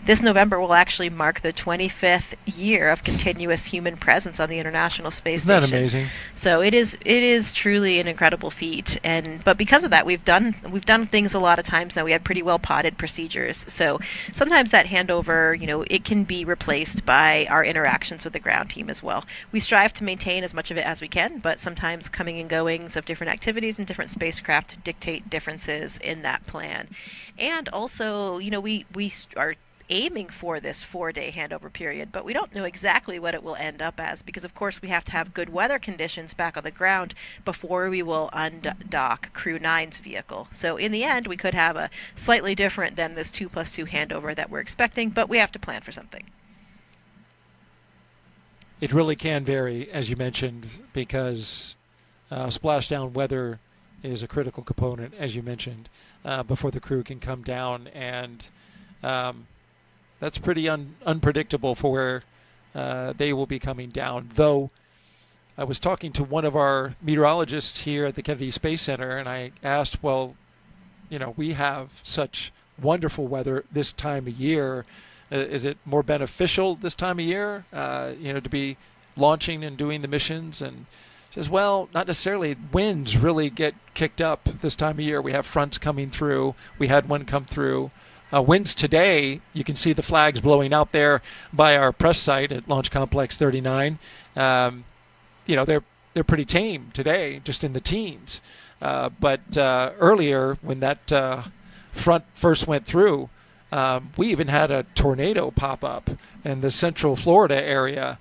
This November will actually mark the 25th year of continuous human presence on the International Space Station. Isn't that amazing? So it is truly an incredible feat, but because of that, we've done things a lot of times now. We have pretty well potted procedures. So sometimes that handover, it can be replaced by our interactions with the ground team as well. We strive to maintain as much of it as we can, but sometimes coming and goings of different activities and different spacecraft dictate differences in that plan. And also, we are aiming for this 4-day handover period, but we don't know exactly what it will end up as, because of course we have to have good weather conditions back on the ground before we will undock Crew9's vehicle. So in the end, we could have a slightly different than this 2+2 handover that we're expecting, but we have to plan for something. It really can vary, as you mentioned, because splashdown weather is a critical component, as you mentioned, before the crew can come down, and that's pretty unpredictable for where they will be coming down. Though I was talking to one of our meteorologists here at the Kennedy Space Center, and I asked, well, we have such wonderful weather this time of year. Is it more beneficial this time of year, to be launching and doing the missions? And says, well, not necessarily. Winds really get kicked up this time of year. We have fronts coming through. We had one come through. Winds today, you can see the flags blowing out there by our press site at Launch Complex 39. They're pretty tame today, just in the teens. But earlier, when that front first went through, we even had a tornado pop up in the central Florida area.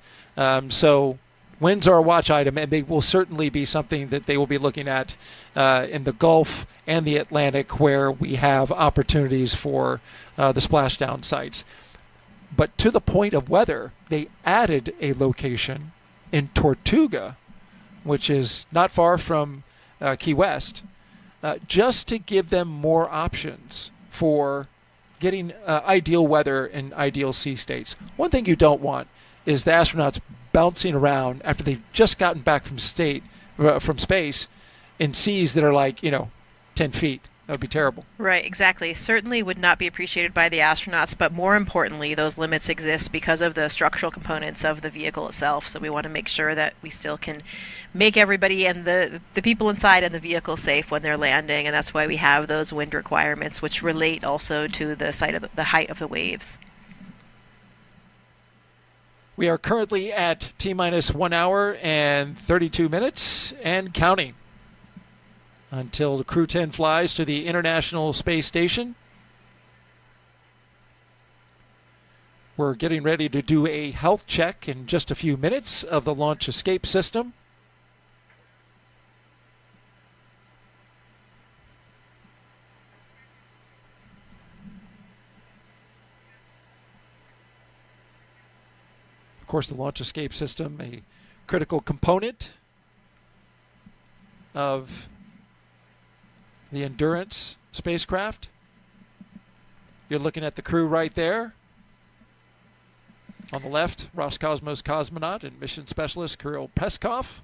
So winds are a watch item, and they will certainly be something that they will be looking at in the Gulf and the Atlantic, where we have opportunities for the splashdown sites. But to the point of weather, they added a location in Tortuga, which is not far from Key West, just to give them more options for getting ideal weather in ideal sea states. One thing you don't want is the astronauts bouncing around after they've just gotten back from space in seas that are like 10 feet. That would be terrible. Right, exactly. Certainly would not be appreciated by the astronauts, but more importantly, those limits exist because of the structural components of the vehicle itself. So we want to make sure that we still can make everybody and the people inside and the vehicle safe when they're landing, and that's why we have those wind requirements, which relate also to the height of the waves. We are currently at T-minus 1 hour and 32 minutes and counting until the Crew10 flies to the International Space Station. We're getting ready to do a health check in just a few minutes of the launch escape system. Of course, the launch escape system, a critical component of the Endurance spacecraft. You're looking at the crew right there. On the left, Roscosmos cosmonaut and mission specialist Kirill Pesov.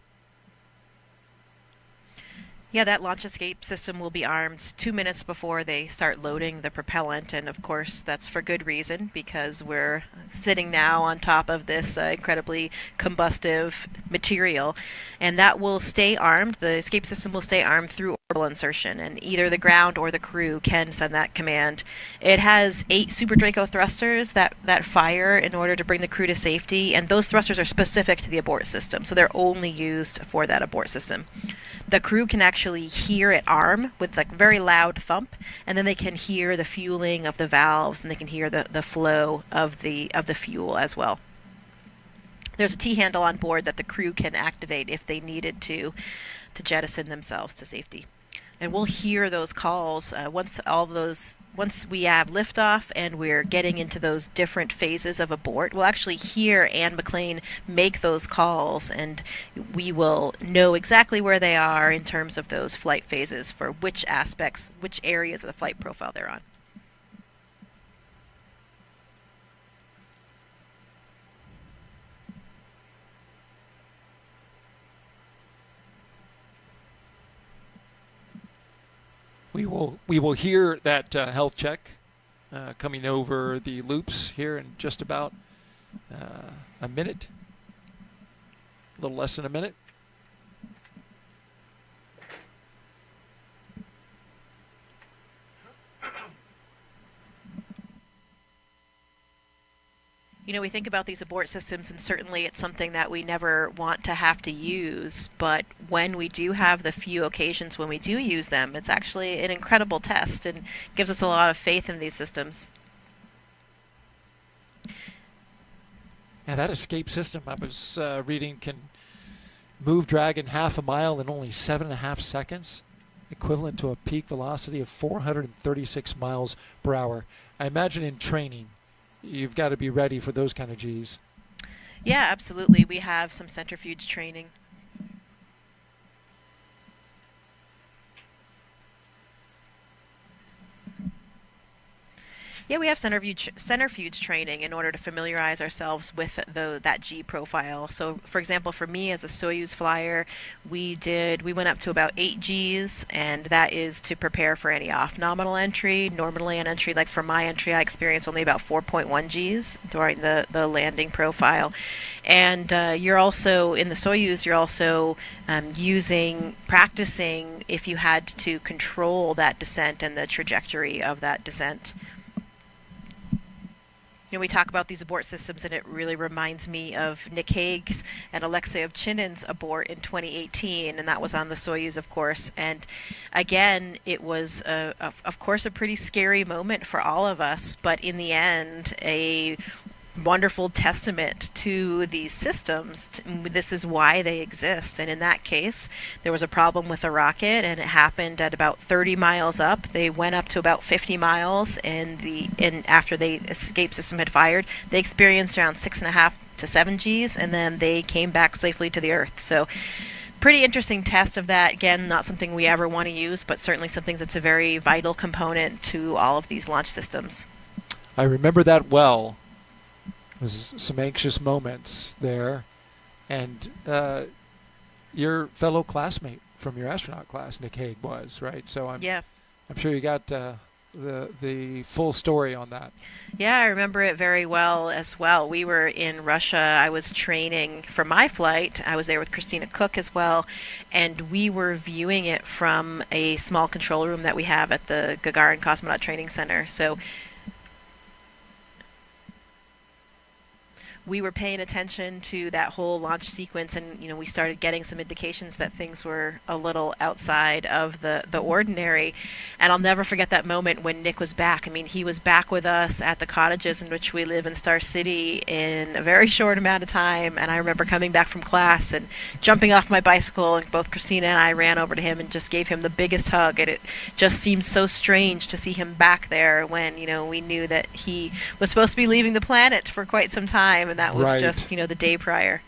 Yeah, that launch escape system will be armed 2 minutes before they start loading the propellant, and of course that's for good reason, because we're sitting now on top of this incredibly combustive material, and that will stay armed. The escape system will stay armed through orbital insertion, and either the ground or the crew can send that command. It has 8 Super Draco thrusters that fire in order to bring the crew to safety, and those thrusters are specific to the abort system, so they're only used for that abort system. The crew can actually hear it arm with like very loud thump, and then they can hear the fueling of the valves, and they can hear the flow of the fuel as well. There's a T-handle on board that the crew can activate if they needed to jettison themselves to safety. And we'll hear those calls once we have liftoff and we're getting into those different phases of abort. We'll actually hear Anne McClain make those calls, and we will know exactly where they are in terms of those flight phases for which aspects, which areas of the flight profile they're on. We will hear that health check coming over the loops here in just about a minute, a little less than a minute. You know, we think about these abort systems, and certainly it's something that we never want to have to use, but when we do have the few occasions when we do use them, it's actually an incredible test and gives us a lot of faith in these systems. Yeah, that escape system I was reading can move Dragon half a mile in only 7.5 seconds, equivalent to a peak velocity of 436 miles per hour. I imagine in training, you've got to be ready for those kind of Gs. Yeah, absolutely. We have some centrifuge training. Yeah, we have centrifuge training in order to familiarize ourselves with that G profile. So, for example, for me as a Soyuz flyer, we went up to about 8 Gs, and that is to prepare for any off-nominal entry. Normally an entry, like for my entry, I experienced only about 4.1 Gs during the landing profile. And you're also, in the Soyuz, you're also practicing if you had to control that descent and the trajectory of that descent. You know, we talk about these abort systems, and it really reminds me of Nick Hague's and Alexei Ovchinin's abort in 2018, and that was on the Soyuz, of course. And again, it was, of course, a pretty scary moment for all of us, but in the end, a wonderful testament to these systems. This is why they exist. And in that case, there was a problem with the rocket, and it happened at about 30 miles up. They went up to about 50 miles, and after the escape system had fired, they experienced around 6.5 to 7 Gs, and then they came back safely to the Earth. So pretty interesting test of that. Again, not something we ever want to use, but certainly something that's a very vital component to all of these launch systems. I remember that well. Was some anxious moments there, and your fellow classmate from your astronaut class, Nick Hague, was right. So I'm sure you got the full story on that. Yeah, I remember it very well as well. We were in Russia. I was training for my flight. I was there with Christina Cook as well, and we were viewing it from a small control room that we have at the Gagarin Cosmonaut Training Center. So we were paying attention to that whole launch sequence, and we started getting some indications that things were a little outside of the ordinary. And I'll never forget that moment when Nick was back. I mean, he was back with us at the cottages in which we live in Star City in a very short amount of time. And I remember coming back from class and jumping off my bicycle, and both Christina and I ran over to him and just gave him the biggest hug. And it just seemed so strange to see him back there when we knew that he was supposed to be leaving the planet for quite some time. And that was just, the day prior.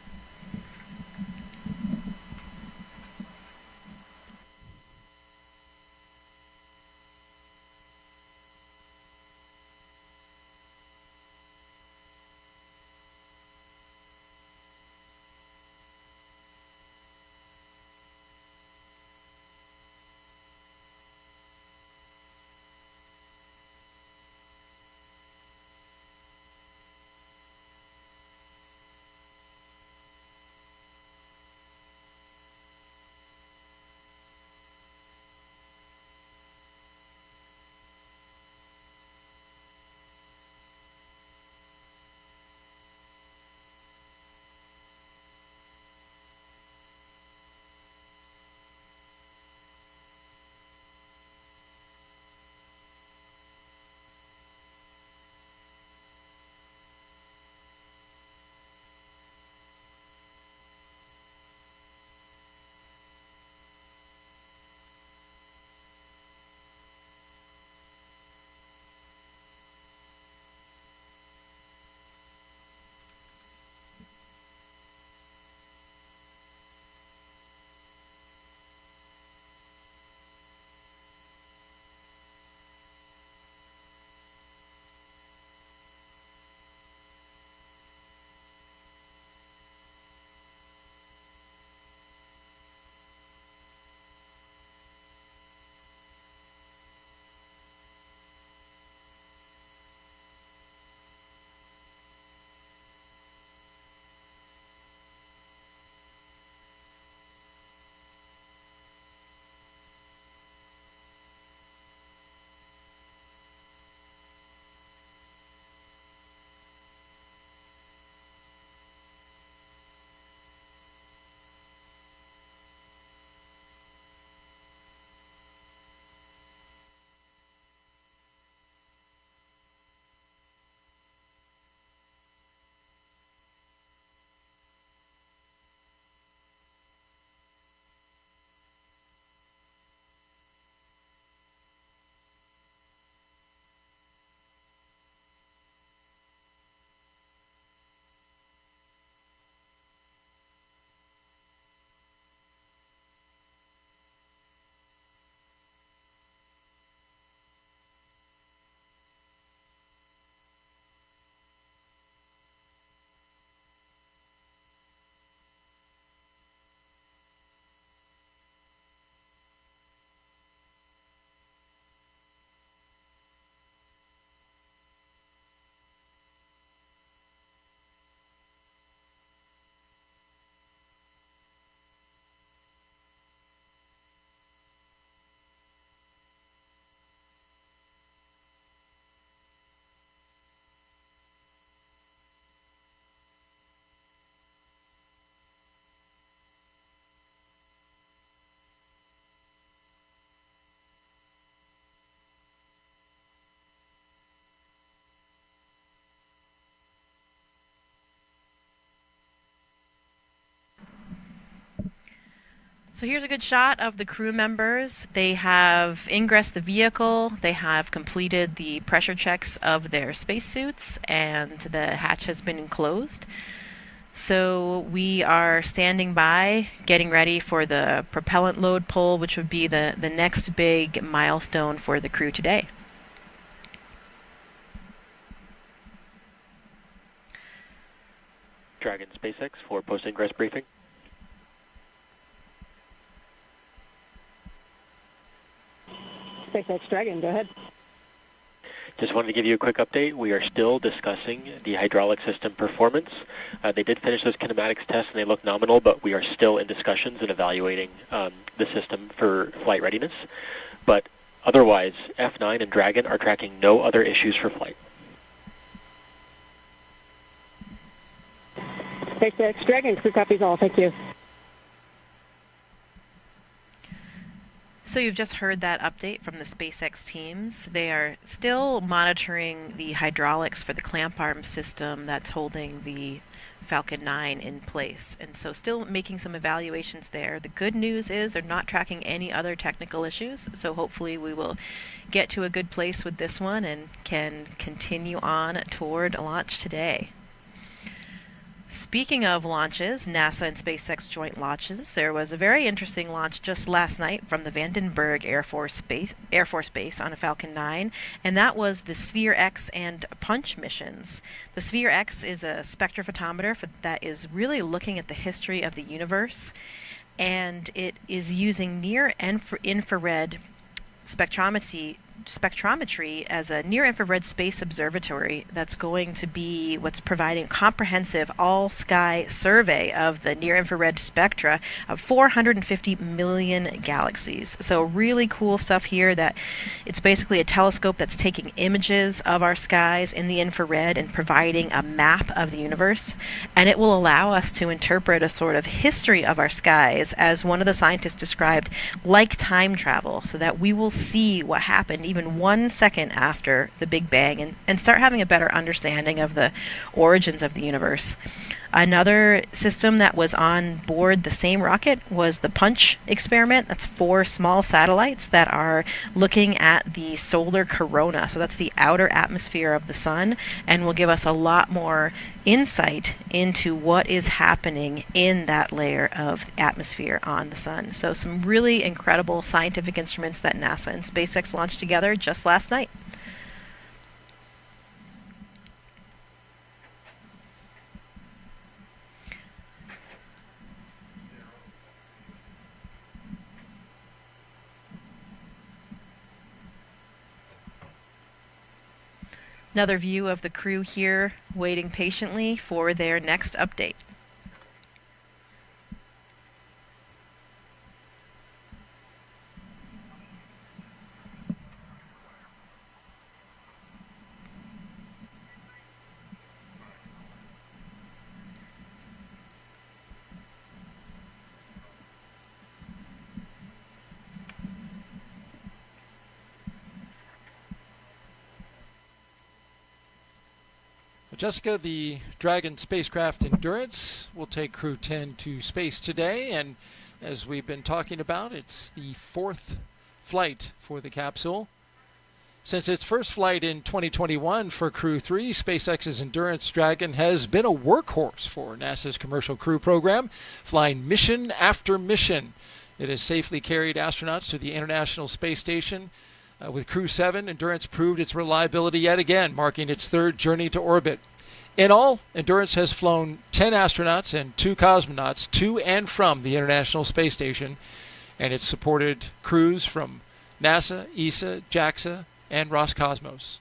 So here's a good shot of the crew members. They have ingressed the vehicle, they have completed the pressure checks of their spacesuits, and the hatch has been closed. So we are standing by, getting ready for the propellant load pull, which would be the next big milestone for the crew today. Dragon SpaceX for post-ingress briefing. SpaceX Dragon, go ahead. Just wanted to give you a quick update. We are still discussing the hydraulic system performance. They did finish those kinematics tests and they look nominal, but we are still in discussions and evaluating the system for flight readiness. But otherwise, F9 and Dragon are tracking no other issues for flight. SpaceX Dragon, crew copies all. Thank you. So you've just heard that update from the SpaceX teams. They are still monitoring the hydraulics for the clamp arm system that's holding the Falcon 9 in place. And so still making some evaluations there. The good news is they're not tracking any other technical issues. So hopefully we will get to a good place with this one and can continue on toward launch today. Speaking of launches, NASA and SpaceX joint launches, there was a very interesting launch just last night from the Vandenberg Air Force Base on a Falcon 9, and that was the Sphere X and Punch missions. The Sphere X is a spectrophotometer that is really looking at the history of the universe, and it is using near-infrared spectrometry as a near-infrared space observatory that's going to be what's providing comprehensive all-sky survey of the near-infrared spectra of 450 million galaxies. So really cool stuff here. That it's basically a telescope that's taking images of our skies in the infrared and providing a map of the universe, and it will allow us to interpret a sort of history of our skies, as one of the scientists described, like time travel, so that we will see what happened even 1 second after the Big Bang and start having a better understanding of the origins of the universe. Another system that was on board the same rocket was the Punch experiment. That's 4 small satellites that are looking at the solar corona. So that's the outer atmosphere of the sun, and will give us a lot more insight into what is happening in that layer of atmosphere on the sun. So some really incredible scientific instruments that NASA and SpaceX launched together just last night. Another view of the crew here waiting patiently for their next update. Jessica, the Dragon spacecraft Endurance will take Crew 10 to space today, and as we've been talking about, it's the 4th flight for the capsule. Since its first flight in 2021 for Crew 3, SpaceX's Endurance Dragon has been a workhorse for NASA's Commercial Crew program, flying mission after mission. It has safely carried astronauts to the International Space Station. With Crew 7, Endurance proved its reliability yet again, marking its 3rd journey to orbit. In all, Endurance has flown 10 astronauts and 2 cosmonauts to and from the International Space Station, and it's supported crews from NASA, ESA, JAXA, and Roscosmos.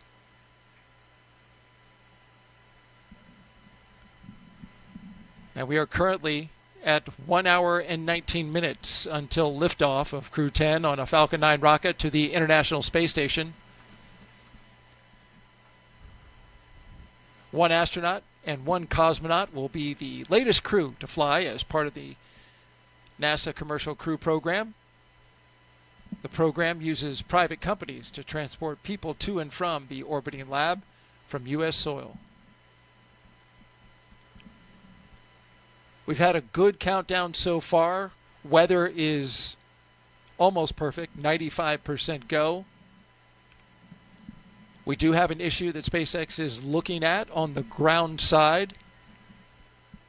Now we are currently at 1 hour and 19 minutes until liftoff of Crew 10 on a Falcon 9 rocket to the International Space Station. 1 astronaut and 1 cosmonaut will be the latest crew to fly as part of the NASA Commercial Crew program. The program uses private companies to transport people to and from the orbiting lab from U.S. soil. We've had a good countdown so far. Weather is almost perfect, 95% go. We do have an issue that SpaceX is looking at on the ground side.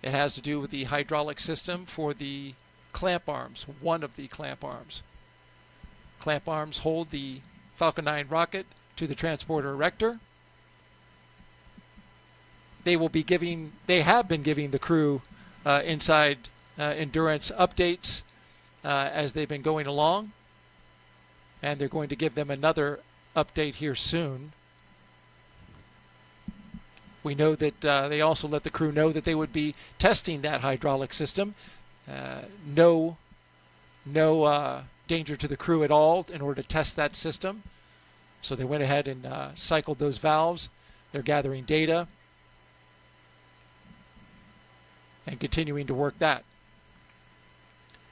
It has to do with the hydraulic system for the clamp arms, one of the clamp arms. Clamp arms hold the Falcon 9 rocket to the transporter erector. They have been giving the crew inside Endurance updates as they've been going along, and they're going to give them another update here soon. We know that they also let the crew know that they would be testing that hydraulic system. No danger to the crew at all in order to test that system. So they went ahead and cycled those valves. They're gathering data and continuing to work that.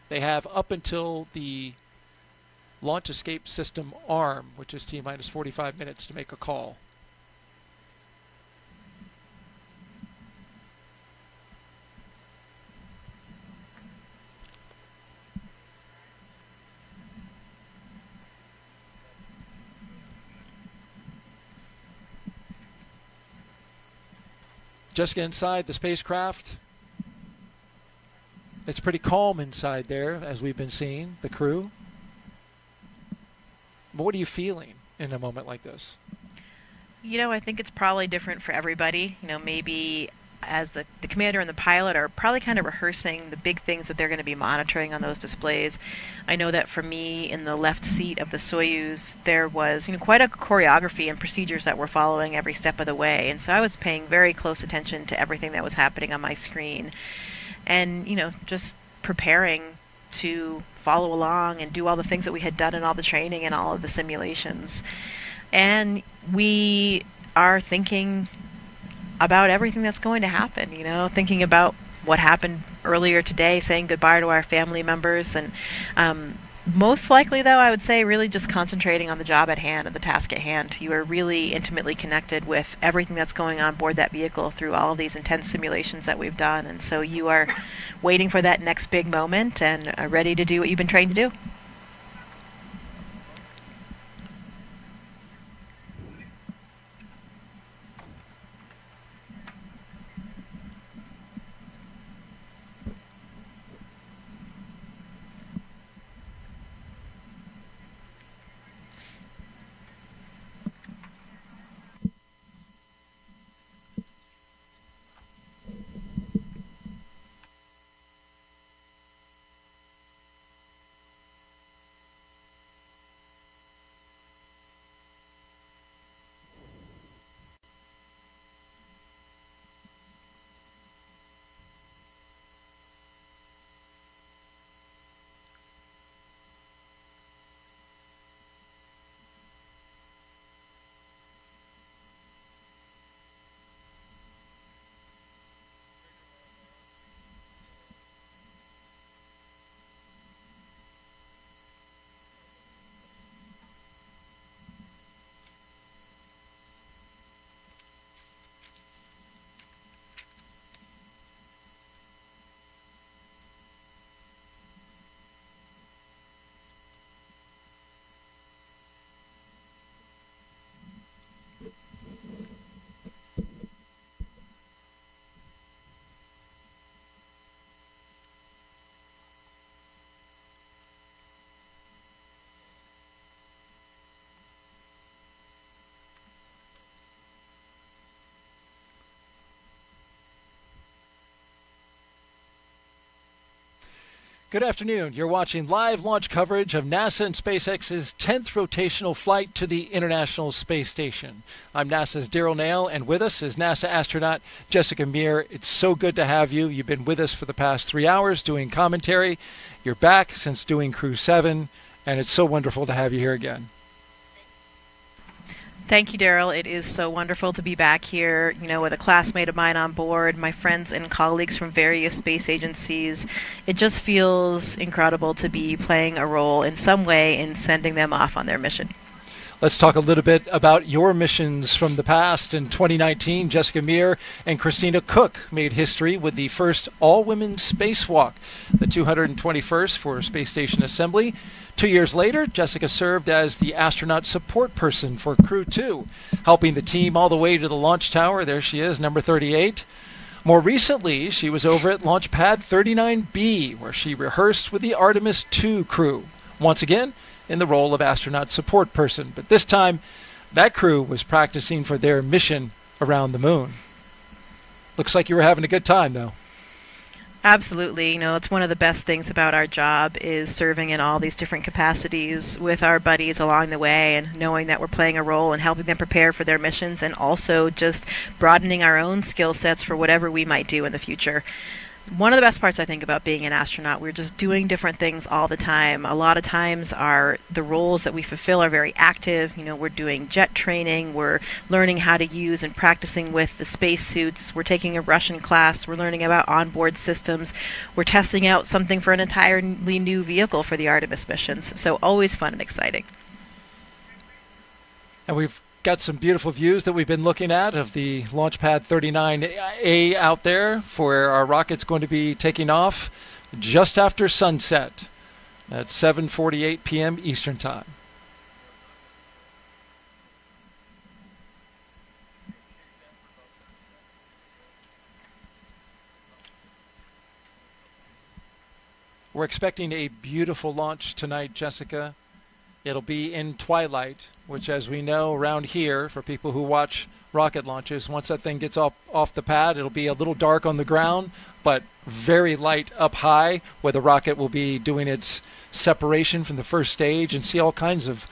They have up until the launch escape system arm, which is T-minus 45 minutes, to make a call. Just inside the spacecraft, it's pretty calm inside there, as we've been seeing, the crew. But what are you feeling in a moment like this? You know, I think it's probably different for everybody. You know, maybe as the commander and the pilot are probably kind of rehearsing the big things that they're going to be monitoring on those displays. I know that for me, in the left seat of the Soyuz, there was, you know, quite a choreography and procedures that we're following every step of the way. And so I was paying very close attention to everything that was happening on my screen. And, you know, just preparing to follow along and do all the things that we had done in all the training and all of the simulations. And we are thinking about everything that's going to happen, you know, thinking about what happened earlier today, saying goodbye to our family members, and most likely, though, I would say really just concentrating on the job at hand and the task at hand. You are really intimately connected with everything that's going on board that vehicle through all of these intense simulations that we've done, and so you are waiting for that next big moment and are ready to do what you've been trained to do. Good afternoon. You're watching live launch coverage of NASA and SpaceX's 10th rotational flight to the International Space Station. I'm NASA's Daryl Nail, and with us is NASA astronaut Jessica Meir. It's so good to have you. You've been with us for the past 3 hours doing commentary. You're back since doing Crew10, and it's so wonderful to have you here again. Thank you, Daryl. It is so wonderful to be back here, you know, with a classmate of mine on board, my friends and colleagues from various space agencies. It just feels incredible to be playing a role in some way in sending them off on their mission. Let's talk a little bit about your missions from the past. In 2019, Jessica Meir and Christina Cook made history with the first all-women spacewalk, the 221st for Space Station Assembly. 2 years later, Jessica served as the astronaut support person for Crew 2, helping the team all the way to the launch tower. There she is, number 38. More recently, she was over at Launchpad 39B, where she rehearsed with the Artemis 2 crew. Once again, in the role of astronaut support person, but this time that crew was practicing for their mission around the moon. Looks like you were having a good time, though. Absolutely. It's one of the best things about our job is serving in all these different capacities with our buddies along the way, and knowing that we're playing a role in helping them prepare for their missions, and also just broadening our own skill sets for whatever we might do in the future. One of the best parts, I think, about being an astronaut, we're just doing different things all the time. A lot of times the roles that we fulfill are very active. We're doing jet training, we're learning how to use and practicing with the spacesuits, we're taking a Russian class, we're learning about onboard systems, we're testing out something for an entirely new vehicle for the Artemis missions. So always fun and exciting. And we've got some beautiful views that we've been looking at of the Launchpad 39A out there, for our rocket's going to be taking off just after sunset at 7:48 p.m. Eastern Time. We're expecting a beautiful launch tonight, Jessica. It'll be in twilight, which, as we know around here, for people who watch rocket launches, once that thing gets off the pad, it'll be a little dark on the ground, but very light up high, where the rocket will be doing its separation from the first stage, and see all kinds of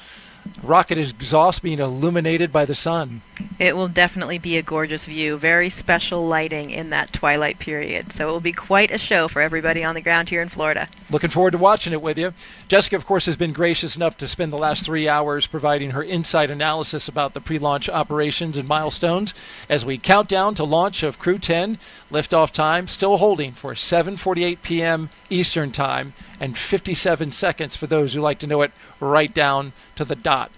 rocket exhaust being illuminated by the sun. It will definitely be a gorgeous view. Very special lighting in that twilight period. So it will be quite a show for everybody on the ground here in Florida. Looking forward to watching it with you. Jessica, of course, has been gracious enough to spend the last 3 hours providing her insight analysis about the pre-launch operations and milestones as we count down to launch of Crew 10. Liftoff time still holding for 7:48 p.m. Eastern Time, and 57 seconds for those who like to know it right down to the dot.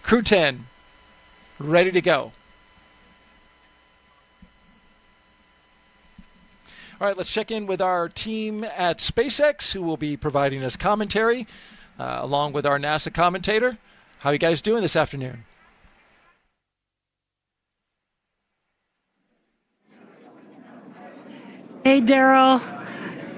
Crew 10, ready to go. All right, let's check in with our team at SpaceX, who will be providing us commentary, along with our NASA commentator. How are you guys doing this afternoon? Hey, Daryl.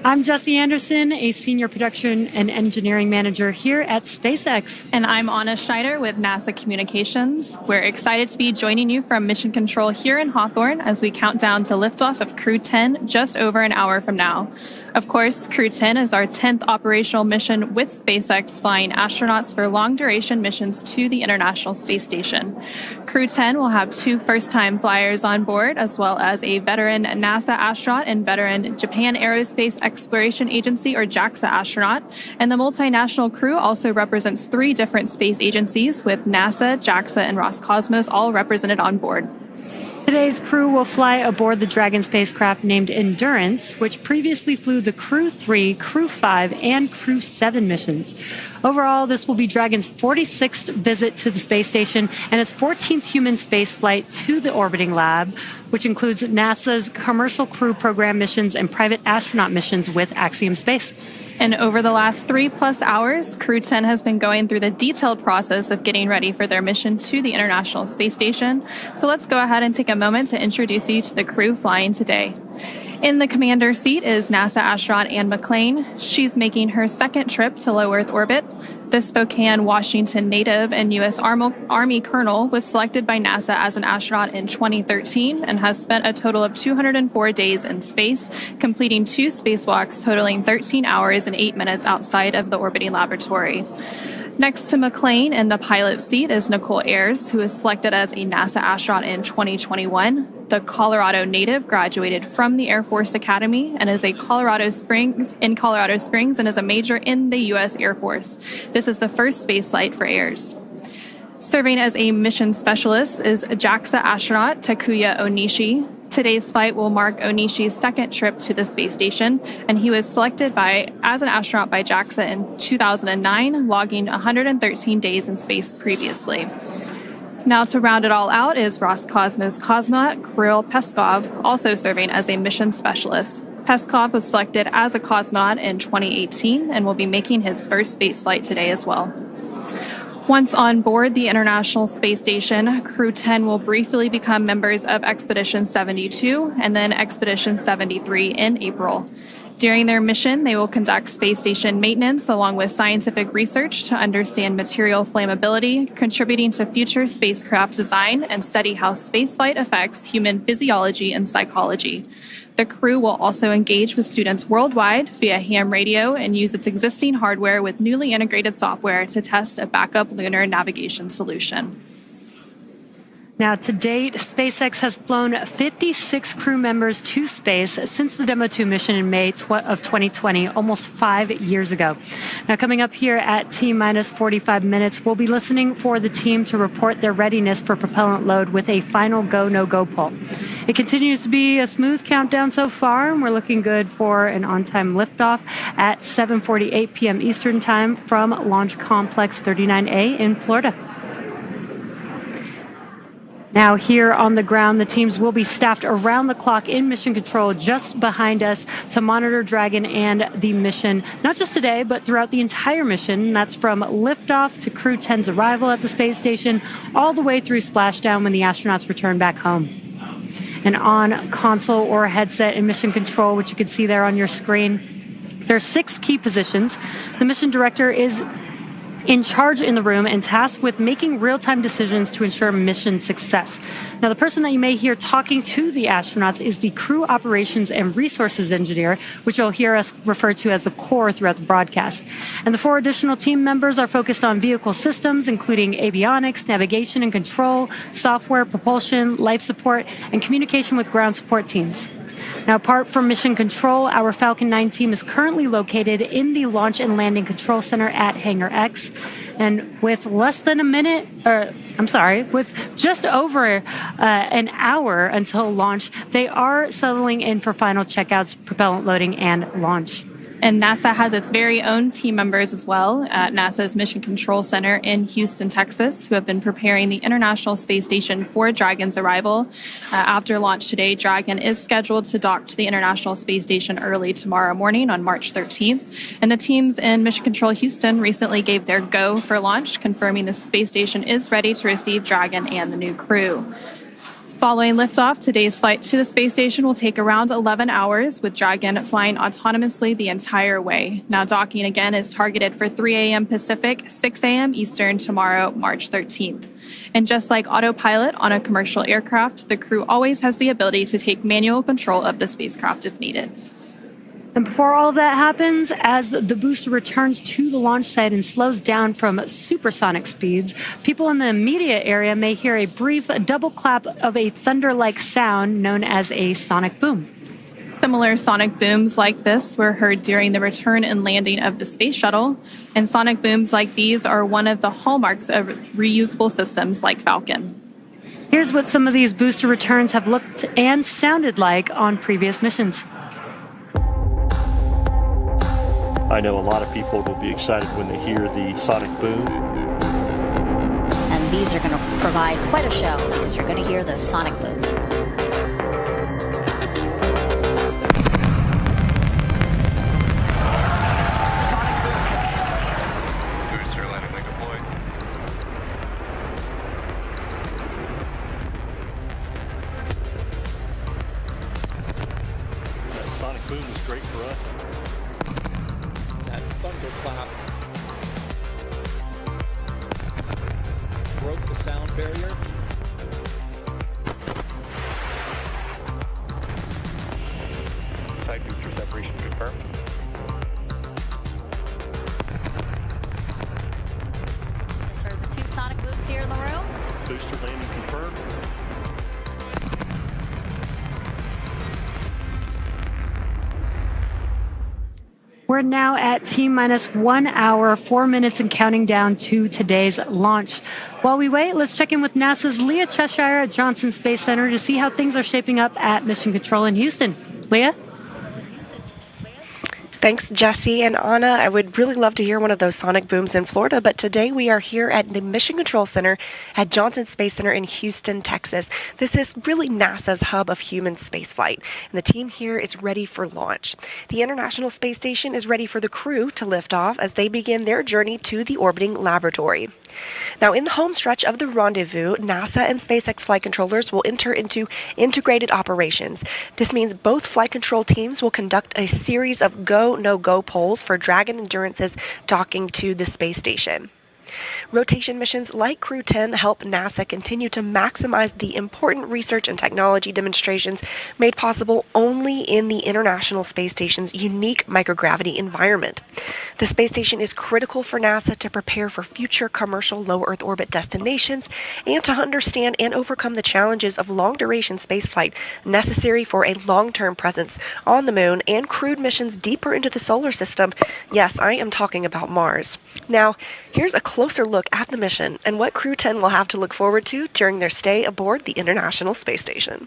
I'm Jesse Anderson, a senior production and engineering manager here at SpaceX. And I'm Anna Schneider with NASA Communications. We're excited to be joining you from Mission Control here in Hawthorne as we count down to liftoff of Crew 10 just over an hour from now. Of course, Crew 10 is our 10th operational mission with SpaceX, flying astronauts for long-duration missions to the International Space Station. Crew 10 will have 2 first-time flyers on board, as well as a veteran NASA astronaut and veteran Japan Aerospace Exploration Agency, or JAXA astronaut. And the multinational crew also represents 3 different space agencies, with NASA, JAXA, and Roscosmos all represented on board. Today's crew will fly aboard the Dragon spacecraft named Endurance, which previously flew the Crew 3, Crew 5, and Crew 7 missions. Overall, this will be Dragon's 46th visit to the space station and its 14th human space flight to the orbiting lab, which includes NASA's Commercial Crew Program missions and private astronaut missions with Axiom Space. And over the last 3+ hours, Crew 10 has been going through the detailed process of getting ready for their mission to the International Space Station. So let's go ahead and take a moment to introduce you to the crew flying today. In the commander seat is NASA astronaut Anne McClain. She's making her 2nd trip to low Earth orbit. The Spokane, Washington native and U.S. Army colonel was selected by NASA as an astronaut in 2013 and has spent a total of 204 days in space, completing 2 spacewalks totaling 13 hours and 8 minutes outside of the orbiting laboratory. Next to McClain in the pilot seat is Nicole Ayers, who was selected as a NASA astronaut in 2021. The Colorado native graduated from the Air Force Academy and is in Colorado Springs and is a major in the U.S. Air Force. This is the first space flight for Ayers. Serving as a mission specialist is JAXA astronaut Takuya Onishi. Today's flight will mark Onishi's second trip to the space station, and he was selected as an astronaut by JAXA in 2009, logging 113 days in space previously. Now, to round it all out is Roscosmos cosmonaut Kirill Pesov, also serving as a mission specialist. Pesov was selected as a cosmonaut in 2018 and will be making his first space flight today as well. Once on board the International Space Station, Crew10 will briefly become members of Expedition 72 and then Expedition 73 in April. During their mission, they will conduct space station maintenance along with scientific research to understand material flammability, contributing to future spacecraft design, and study how spaceflight affects human physiology and psychology. The crew will also engage with students worldwide via ham radio and use its existing hardware with newly integrated software to test a backup lunar navigation solution. Now, to date, SpaceX has flown 56 crew members to space since the Demo 2 mission in May of 2020, almost 5 years ago. Now, coming up here at T-minus 45 minutes, we'll be listening for the team to report their readiness for propellant load with a final go, no-go poll. It continues to be a smooth countdown so far, and we're looking good for an on-time liftoff at 7:48 p.m. Eastern Time from Launch Complex 39A in Florida. Now, here on the ground, the teams will be staffed around the clock in mission control just behind us to monitor Dragon and the mission, not just today, but throughout the entire mission. That's from liftoff to Crew 10's arrival at the space station, all the way through splashdown when the astronauts return back home. And on console or headset in mission control, which you can see there on your screen, there are 6 key positions. The mission director is in charge in the room and tasked with making real-time decisions to ensure mission success. Now, the person that you may hear talking to the astronauts is the Crew Operations and Resources Engineer, which you'll hear us refer to as the core throughout the broadcast. And the 4 additional team members are focused on vehicle systems, including avionics, navigation and control, software, propulsion, life support, and communication with ground support teams. Now, apart from mission control, our Falcon 9 team is currently located in the Launch and Landing Control Center at Hangar X. And with with just over an hour until launch, they are settling in for final checkouts, propellant loading, and launch. And NASA has its very own team members as well at NASA's Mission Control Center in Houston, Texas, who have been preparing the International Space Station for Dragon's arrival. After launch today, Dragon is scheduled to dock to the International Space Station early tomorrow morning on March 13th. And the teams in Mission Control Houston recently gave their go for launch, confirming the space station is ready to receive Dragon and the new crew. Following liftoff, today's flight to the space station will take around 11 hours, with Dragon flying autonomously the entire way. Now, docking again is targeted for 3 a.m. Pacific, 6 a.m. Eastern tomorrow, March 13th. And just like autopilot on a commercial aircraft, the crew always has the ability to take manual control of the spacecraft if needed. And before all of that happens, as the booster returns to the launch site and slows down from supersonic speeds, people in the immediate area may hear a brief double clap of a thunder-like sound known as a sonic boom. Similar sonic booms like this were heard during the return and landing of the space shuttle, and sonic booms like these are one of the hallmarks of reusable systems like Falcon. Here's what some of these booster returns have looked and sounded like on previous missions. I know a lot of people will be excited when they hear the sonic boom. And these are going to provide quite a show because you're going to hear those sonic booms. That sonic boom is great for us. Thunderclap broke the sound barrier. Side booster separation confirmed. Just heard the 2 sonic booms here in the room. Booster landing confirmed. We're now at T-minus 1 hour, 4 minutes, and counting down to today's launch. While we wait, let's check in with NASA's Leah Cheshire at Johnson Space Center to see how things are shaping up at Mission Control in Houston. Leah? Thanks, Jesse and Anna. I would really love to hear one of those sonic booms in Florida, but today we are here at the Mission Control Center at Johnson Space Center in Houston, Texas. This is really NASA's hub of human spaceflight, and the team here is ready for launch. The International Space Station is ready for the crew to lift off as they begin their journey to the orbiting laboratory. Now, in the home stretch of the rendezvous, NASA and SpaceX flight controllers will enter into integrated operations. This means both flight control teams will conduct a series of go, no-go polls for Dragon Endurance's docking to the space station. Rotation missions like Crew10 help NASA continue to maximize the important research and technology demonstrations made possible only in the International Space Station's unique microgravity environment. The space station is critical for NASA to prepare for future commercial low Earth orbit destinations and to understand and overcome the challenges of long-duration spaceflight necessary for a long-term presence on the moon and crewed missions deeper into the solar system. Yes, I am talking about Mars. Now, here's a closer look at the mission and what Crew10 will have to look forward to during their stay aboard the International Space Station.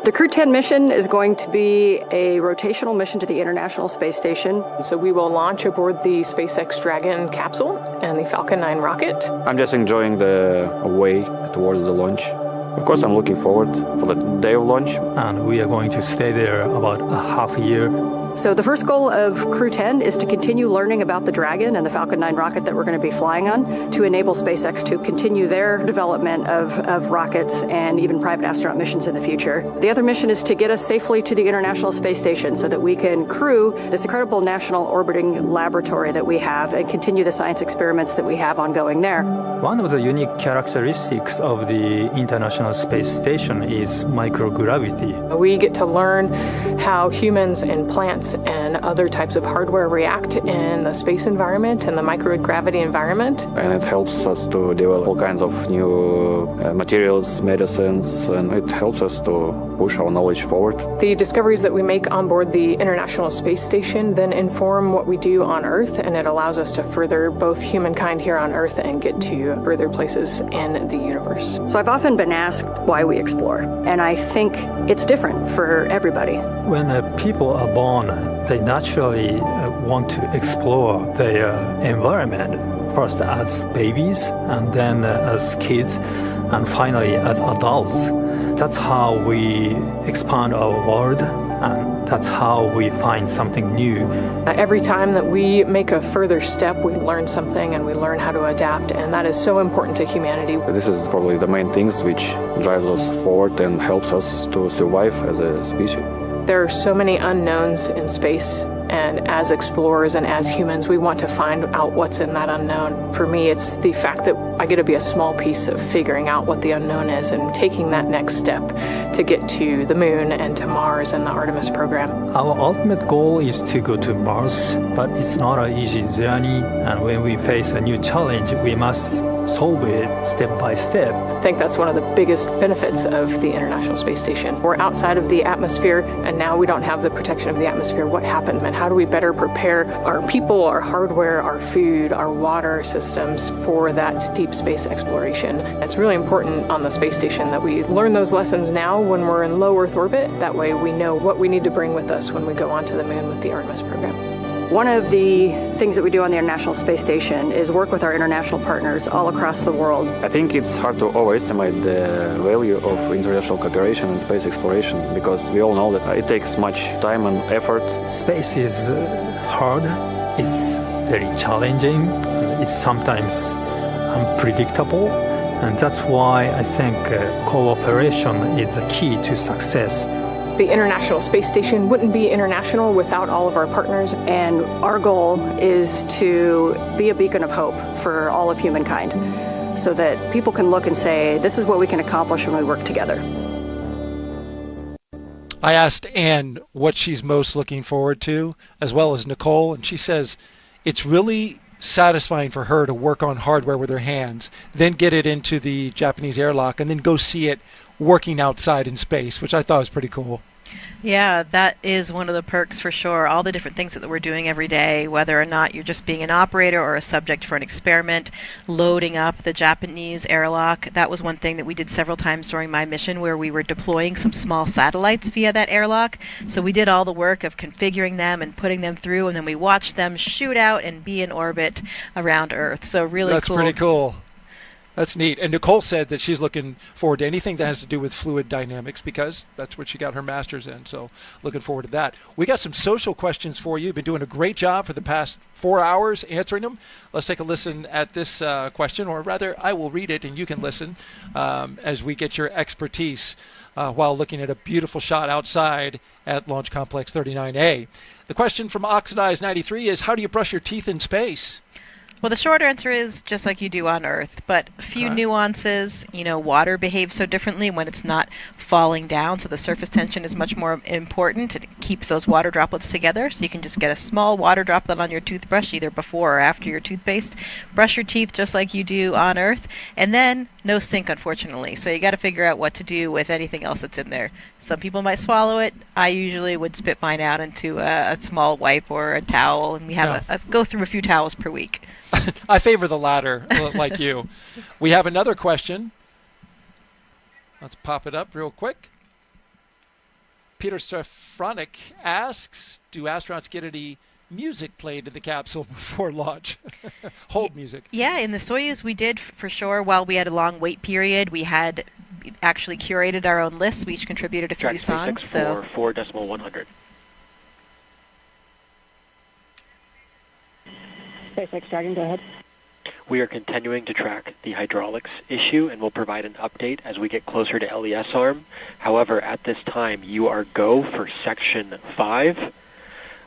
The Crew10 mission is going to be a rotational mission to the International Space Station. So we will launch aboard the SpaceX Dragon capsule and the Falcon 9 rocket. I'm just enjoying the way towards the launch. Of course, I'm looking forward for the day of launch. And we are going to stay there about a half a year. So the first goal of Crew10 is to continue learning about the Dragon and the Falcon 9 rocket that we're going to be flying on to enable SpaceX to continue their development of rockets and even private astronaut missions in the future. The other mission is to get us safely to the International Space Station so that we can crew this incredible national orbiting laboratory that we have and continue the science experiments that we have ongoing there. One of the unique characteristics of the International Space Station is microgravity. We get to learn how humans and plants and other types of hardware react in the space environment and the microgravity environment. And it helps us to develop all kinds of new materials, medicines, and it helps us to push our knowledge forward. The discoveries that we make on board the International Space Station then inform what we do on Earth, and it allows us to further both humankind here on Earth and get to further places in the universe. So I've often been asked why we explore, and I think it's different for everybody. When people are born, they naturally want to explore their environment, first as babies, and then as kids, and finally as adults. That's how we expand our world, and that's how we find something new. Every time that we make a further step, we learn something and we learn how to adapt, and that is so important to humanity. This is probably the main things which drives us forward and helps us to survive as a species. There are so many unknowns in space, and as explorers and as humans, we want to find out what's in that unknown. For me, it's the fact that I get to be a small piece of figuring out what the unknown is and taking that next step to get to the moon and to Mars and the Artemis program. Our ultimate goal is to go to Mars, but it's not an easy journey, and when we face a new challenge, we must solve it step by step. I think that's one of the biggest benefits of the International Space Station. We're outside of the atmosphere, and now we don't have the protection of the atmosphere. What happens, and how do we better prepare our people, our hardware, our food, our water systems for that deep space exploration? It's really important on the space station that we learn those lessons now when we're in low Earth orbit. That way we know what we need to bring with us when we go onto the moon with the Artemis program. One of the things that we do on the International Space Station is work with our international partners all across the world. I think it's hard to overestimate the value of international cooperation in space exploration, because we all know that it takes much time and effort. Space is hard, it's very challenging, and it's sometimes unpredictable, and that's why I think cooperation is the key to success. The International Space Station wouldn't be international without all of our partners. And our goal is to be a beacon of hope for all of humankind so that people can look and say, this is what we can accomplish when we work together. I asked Anne what she's most looking forward to, as well as Nicole, and she says it's really satisfying for her to work on hardware with her hands, then get it into the Japanese airlock, and then go see it working outside in space, which I thought was pretty cool. Yeah, that is one of the perks for sure. All the different things that we're doing every day, whether or not you're just being an operator or a subject for an experiment, loading up the Japanese airlock. That was one thing that we did several times during my mission, where we were deploying some small satellites via that airlock. So we did all the work of configuring them and putting them through, and then we watched them shoot out and be in orbit around Earth. So really That's cool. pretty cool. That's neat. And Nicole said that she's looking forward to anything that has to do with fluid dynamics, because that's what she got her master's in. So looking forward to that. We got some social questions for you. You've been doing a great job for the past 4 hours answering them. Let's take a listen at this question, or rather I will read it and you can listen as we get your expertise while looking at a beautiful shot outside at Launch Complex 39A. The question from Oxidized 93 is, how do you brush your teeth in space? Well, the short answer is just like you do on Earth, but a few nuances. You know, water behaves so differently when it's not falling down, so the surface tension is much more important. It keeps those water droplets together, so you can just get a small water droplet on your toothbrush, either before or after your toothpaste. Brush your teeth just like you do on Earth, and then no sink, unfortunately. So you got to figure out what to do with anything else that's in there. Some people might swallow it. I usually would spit mine out into a small wipe or a towel, and we have go through a few towels per week. I favor the latter, like you. We have another question. Let's pop it up real quick. Peter Stefronic asks, do astronauts get any music played in the capsule before launch? Hold music. Yeah, in the Soyuz we did for sure. While we had a long wait period, we had actually curated our own lists. We each contributed a few songs. So 4.100. SpaceX Dragon, go ahead. We are continuing to track the hydraulics issue and will provide an update as we get closer to LES arm. However, at this time, you are go for Section 5.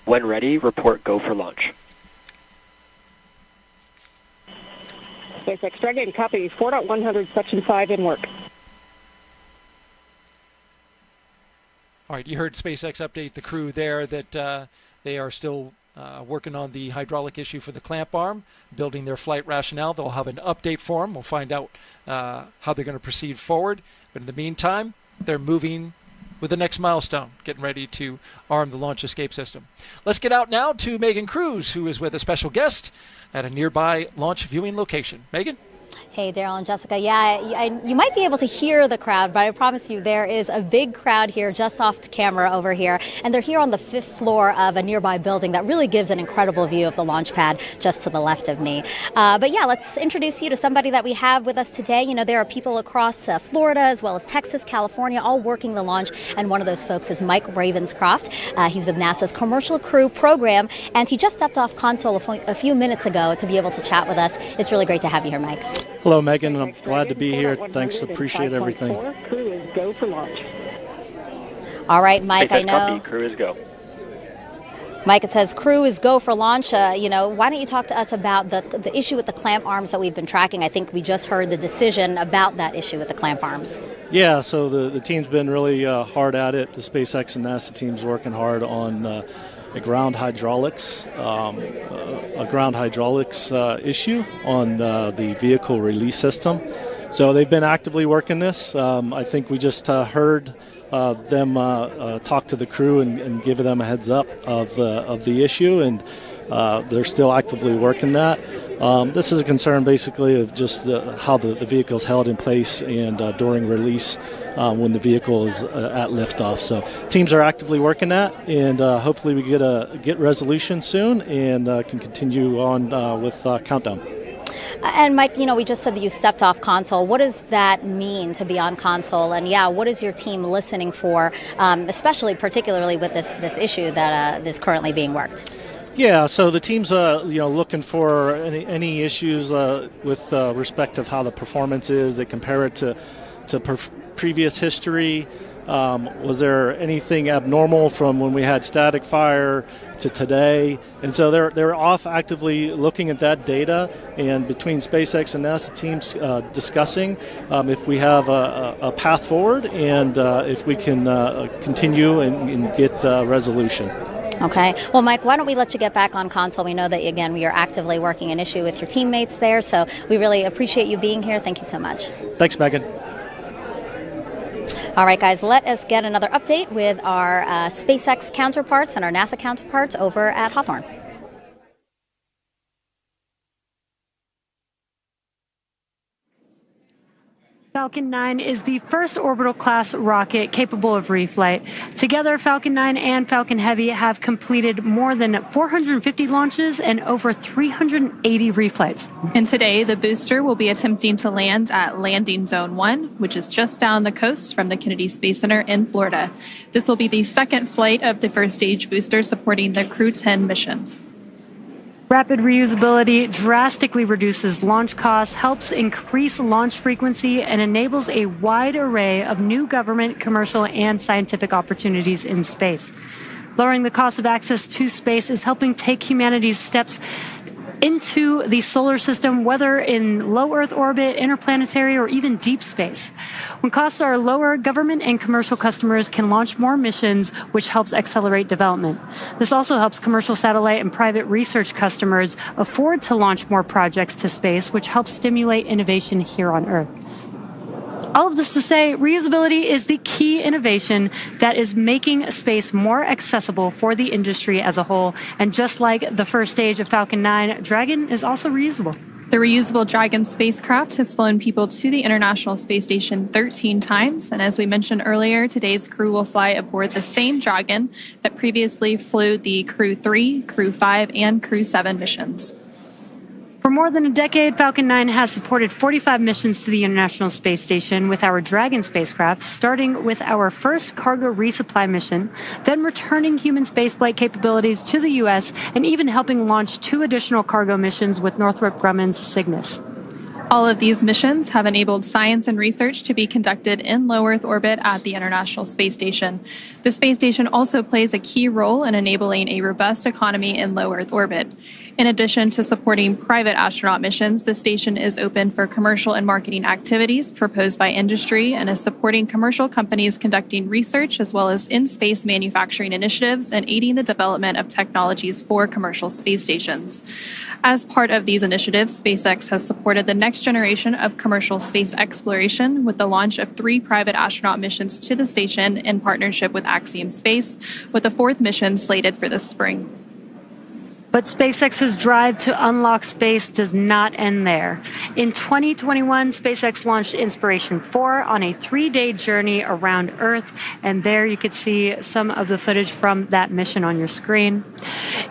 When ready, report go for launch. SpaceX Dragon, copy 4.100, Section 5 in work. All right, you heard SpaceX update the crew there that they are still working on the hydraulic issue for the clamp arm, building their flight rationale. They'll have an update for them. We'll find out how they're going to proceed forward. But in the meantime, they're moving with the next milestone, getting ready to arm the launch escape system. Let's get out now to Megan Cruz, who is with a special guest at a nearby launch viewing location. Megan? Hey, Daryl and Jessica. Yeah, you might be able to hear the crowd, but I promise you there is a big crowd here just off the camera over here. And they're here on the 5th floor of a nearby building that really gives an incredible view of the launch pad just to the left of me. But yeah, let's introduce you to somebody that we have with us today. You know, there are people across Florida as well as Texas, California, all working the launch. And one of those folks is Mike Ravenscroft. He's with NASA's Commercial Crew program. And he just stepped off console a few minutes ago to be able to chat with us. It's really great to have you here, Mike. Hello, Megan. I'm glad to be here. Thanks. Appreciate everything. Crew is go for launch. All right, Mike, I know. Copy. Crew is go. Mike, it says crew is go for launch. You know, why don't you talk to us about the issue with the clamp arms that we've been tracking? I think we just heard the decision about that issue with the clamp arms. Yeah, so the team's been really hard at it. The SpaceX and NASA team's working hard on a ground hydraulics issue on the vehicle release system. So they've been actively working this. I think we just heard them talk to the crew and give them a heads up of the issue, and they're still actively working that. This is a concern basically of just how the vehicle is held in place and during release when the vehicle is at liftoff. So teams are actively working that, and hopefully we get resolution soon and can continue on with countdown. And Mike, you know, we just said that you stepped off console. What does that mean to be on console? And yeah, what is your team listening for, particularly with this issue that is currently being worked? Yeah, so the team's looking for any issues with respect of how the performance is. They compare it to previous history. Was there anything abnormal from when we had static fire to today? And so they're off actively looking at that data, and between SpaceX and NASA teams discussing if we have a path forward and if we can continue and get resolution. Okay. Well, Mike, why don't we let you get back on console? We know that, again, we are actively working an issue with your teammates there, so we really appreciate you being here. Thank you so much. Thanks, Megan. All right, guys, let us get another update with our SpaceX counterparts and our NASA counterparts over at Hawthorne. Falcon 9 is the first orbital-class rocket capable of reflight. Together, Falcon 9 and Falcon Heavy have completed more than 450 launches and over 380 reflights. And today, the booster will be attempting to land at Landing Zone 1, which is just down the coast from the Kennedy Space Center in Florida. This will be the second flight of the first stage booster supporting the Crew10 mission. Rapid reusability drastically reduces launch costs, helps increase launch frequency, and enables a wide array of new government, commercial, and scientific opportunities in space. Lowering the cost of access to space is helping take humanity's steps into the solar system, whether in low Earth orbit, interplanetary, or even deep space. When costs are lower, government and commercial customers can launch more missions, which helps accelerate development. This also helps commercial satellite and private research customers afford to launch more projects to space, which helps stimulate innovation here on Earth. All of this to say, reusability is the key innovation that is making space more accessible for the industry as a whole. And just like the first stage of Falcon 9, Dragon is also reusable. The reusable Dragon spacecraft has flown people to the International Space Station 13 times. And as we mentioned earlier, today's crew will fly aboard the same Dragon that previously flew the Crew 3, Crew 5, and Crew 7 missions. For more than a decade, Falcon 9 has supported 45 missions to the International Space Station with our Dragon spacecraft, starting with our first cargo resupply mission, then returning human spaceflight capabilities to the U.S., and even helping launch 2 additional cargo missions with Northrop Grumman's Cygnus. All of these missions have enabled science and research to be conducted in low Earth orbit at the International Space Station. The space station also plays a key role in enabling a robust economy in low Earth orbit. In addition to supporting private astronaut missions, the station is open for commercial and marketing activities proposed by industry and is supporting commercial companies conducting research as well as in-space manufacturing initiatives and aiding the development of technologies for commercial space stations. As part of these initiatives, SpaceX has supported the next generation of commercial space exploration with the launch of 3 private astronaut missions to the station in partnership with Axiom Space, with a 4th mission slated for this spring. But SpaceX's drive to unlock space does not end there. In 2021, SpaceX launched Inspiration 4 on a 3-day journey around Earth, and there you could see some of the footage from that mission on your screen.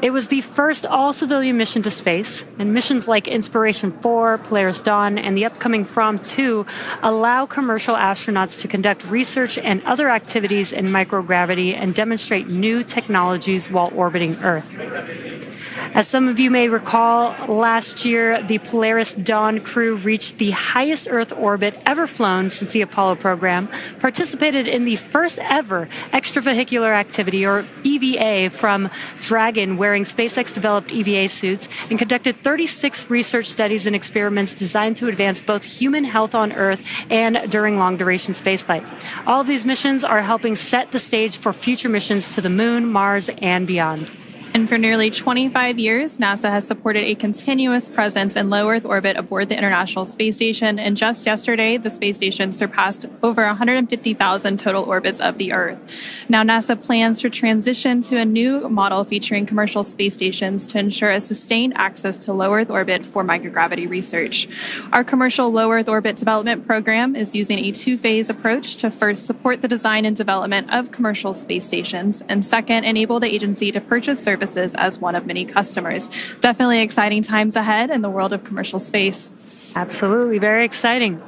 It was the first all-civilian mission to space, and missions like Inspiration 4, Polaris Dawn, and the upcoming From 2 allow commercial astronauts to conduct research and other activities in microgravity and demonstrate new technologies while orbiting Earth. As some of you may recall, last year, the Polaris Dawn crew reached the highest Earth orbit ever flown since the Apollo program, participated in the first ever extravehicular activity, or EVA, from Dragon wearing SpaceX-developed EVA suits, and conducted 36 research studies and experiments designed to advance both human health on Earth and during long-duration spaceflight. All of these missions are helping set the stage for future missions to the Moon, Mars, and beyond. And for nearly 25 years, NASA has supported a continuous presence in low Earth orbit aboard the International Space Station. And just yesterday, the space station surpassed over 150,000 total orbits of the Earth. Now, NASA plans to transition to a new model featuring commercial space stations to ensure a sustained access to low Earth orbit for microgravity research. Our commercial low Earth orbit development program is using a 2-phase approach to first support the design and development of commercial space stations, and second, enable the agency to purchase services as one of many customers. Definitely exciting times ahead in the world of commercial space. Absolutely, very exciting.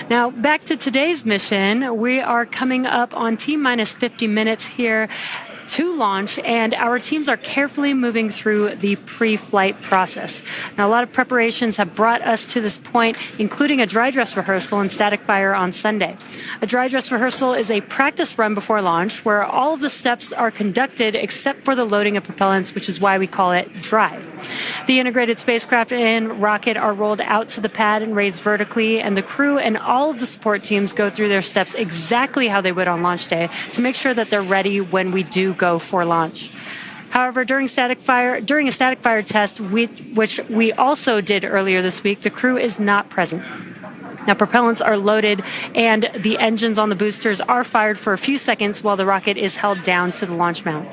Now, back to today's mission. We are coming up on T-minus 50 minutes here to launch, and our teams are carefully moving through the pre-flight process. Now, a lot of preparations have brought us to this point, including a dry dress rehearsal and static fire on Sunday. A dry dress rehearsal is a practice run before launch where all of the steps are conducted except for the loading of propellants, which is why we call it dry. The integrated spacecraft and rocket are rolled out to the pad and raised vertically, and the crew and all of the support teams go through their steps exactly how they would on launch day to make sure that they're ready when we do go for launch. However, during a static fire test, which we also did earlier this week, the crew is not present. Now, propellants are loaded and the engines on the boosters are fired for a few seconds while the rocket is held down to the launch mount.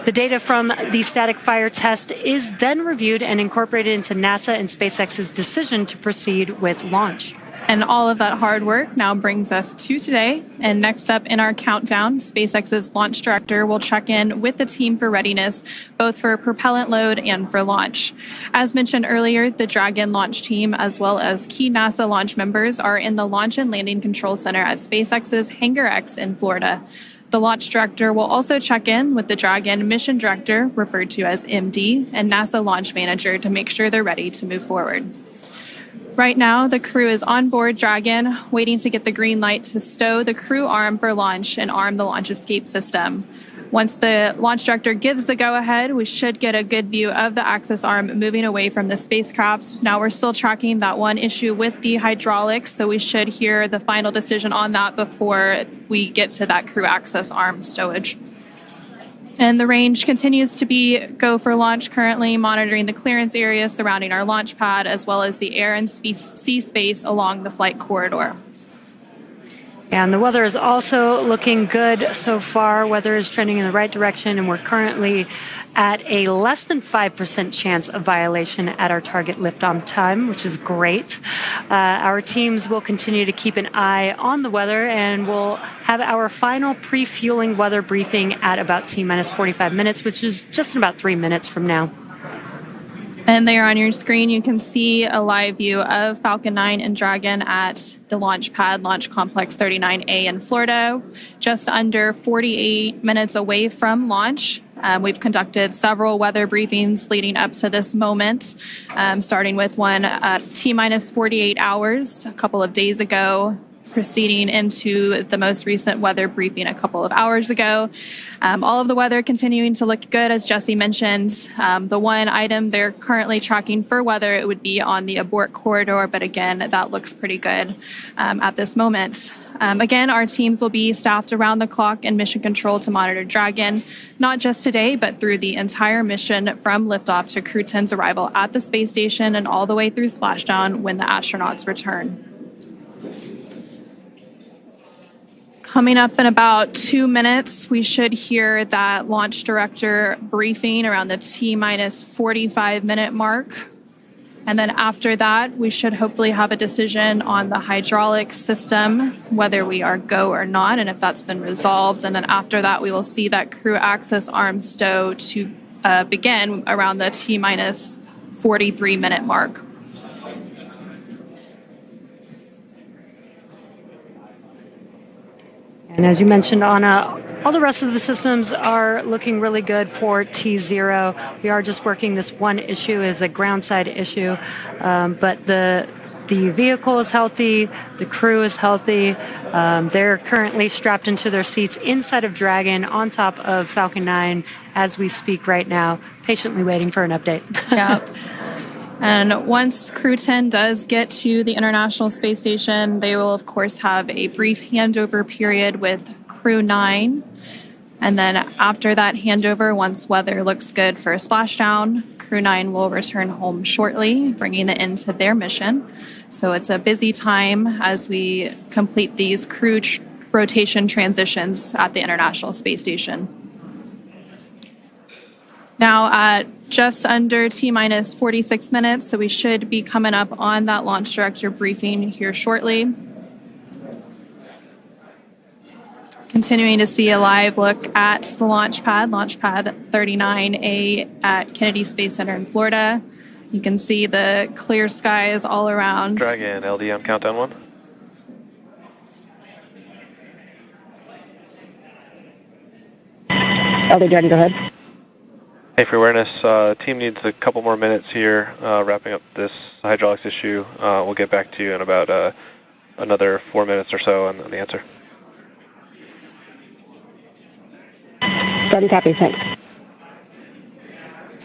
The data from the static fire test is then reviewed and incorporated into NASA and SpaceX's decision to proceed with launch. And all of that hard work now brings us to today. And next up in our countdown, SpaceX's launch director will check in with the team for readiness, both for propellant load and for launch. As mentioned earlier, the Dragon launch team, as well as key NASA launch members, are in the Launch and Landing Control Center at SpaceX's Hangar X in Florida. The launch director will also check in with the Dragon mission director, referred to as MD, and NASA launch manager to make sure they're ready to move forward. Right now, the crew is on board Dragon, waiting to get the green light to stow the crew arm for launch and arm the launch escape system. Once the launch director gives the go-ahead, we should get a good view of the access arm moving away from the spacecraft. Now we're still tracking that one issue with the hydraulics, so we should hear the final decision on that before we get to that crew access arm stowage. And the range continues to be go for launch, currently monitoring the clearance area surrounding our launch pad, as well as the air and sea space along the flight corridor. And the weather is also looking good so far. Weather is trending in the right direction, and we're currently at a less than 5% chance of violation at our target lift-on time, which is great. Our teams will continue to keep an eye on the weather, and we'll have our final pre-fueling weather briefing at about T-minus 45 minutes, which is just in about 3 minutes from now. And there on your screen, you can see a live view of Falcon 9 and Dragon at the Launchpad, Launch Complex 39A in Florida, just under 48 minutes away from launch. We've conducted several weather briefings leading up to this moment, starting with one at T-minus 48 hours a couple of days ago, proceeding into the most recent weather briefing a couple of hours ago. All of the weather continuing to look good, as Jesse mentioned. The one item they're currently tracking for weather, it would be on the abort corridor, but again, that looks pretty good at this moment. Again, our teams will be staffed around the clock in mission control to monitor Dragon, not just today, but through the entire mission from liftoff to Crew 10's arrival at the space station and all the way through splashdown when the astronauts return. Coming up in about 2 minutes, we should hear that launch director briefing around the T-minus 45 minute mark. And then after that, we should hopefully have a decision on the hydraulic system, whether we are go or not, and if that's been resolved. And then after that, we will see that crew access arm stow to begin around the T-minus 43 minute mark. And as you mentioned, Anna, all the rest of the systems are looking really good for T0. We are just working this one issue as a ground side issue, but the vehicle is healthy, the crew is healthy. They're currently strapped into their seats inside of Dragon on top of Falcon 9 as we speak right now, patiently waiting for an update. Yep. And once Crew 10 does get to the International Space Station, they will, of course, have a brief handover period with Crew 9. And then after that handover, once weather looks good for a splashdown, Crew 9 will return home shortly, bringing the end to their mission. So it's a busy time as we complete these crew rotation transitions at the International Space Station. Now at just under T-minus 46 minutes, so we should be coming up on that launch director briefing here shortly. Continuing to see a live look at the Launchpad 39A at Kennedy Space Center in Florida. You can see the clear skies all around. Dragon, LD on countdown 1. LD Dragon, go ahead. Hey, for awareness, team needs a couple more minutes here, wrapping up this hydraulics issue. We'll get back to you in about another 4 minutes or so on the answer. Starting copy, thanks.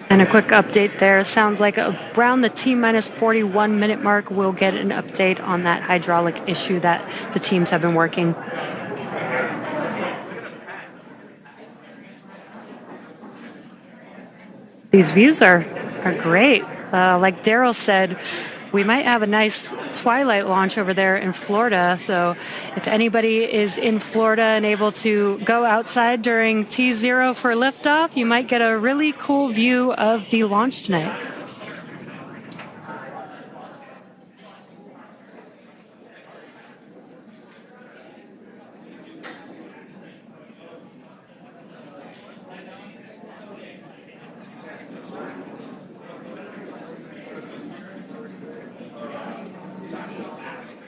And a quick update there. Sounds like around the T-minus 41 minute mark, we'll get an update on that hydraulic issue that the teams have been working. These views are great. Like Daryl said, we might have a nice twilight launch over there in Florida. So if anybody is in Florida and able to go outside during T0 for liftoff, you might get a really cool view of the launch tonight.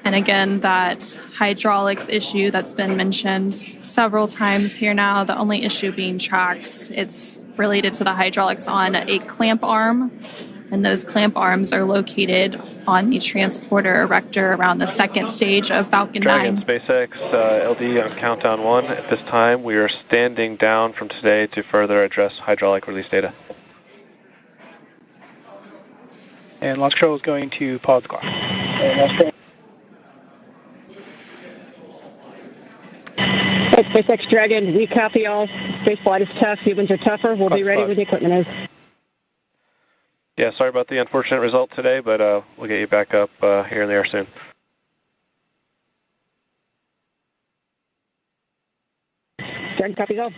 And again, that hydraulics issue that's been mentioned several times here now, the only issue being tracks, it's related to the hydraulics on a clamp arm. And those clamp arms are located on the transporter erector around the second stage of Falcon 9. Dragon, SpaceX, LD on countdown 1. At this time, we are standing down from today to further address hydraulic release data. And launch control is going to pause the clock. SpaceX Dragon, we copy all. Spaceflight is tough. Humans are tougher. We'll be ready when the equipment is. Yeah, sorry about the unfortunate result today, but we'll get you back up here in the air soon. Dragon copies all.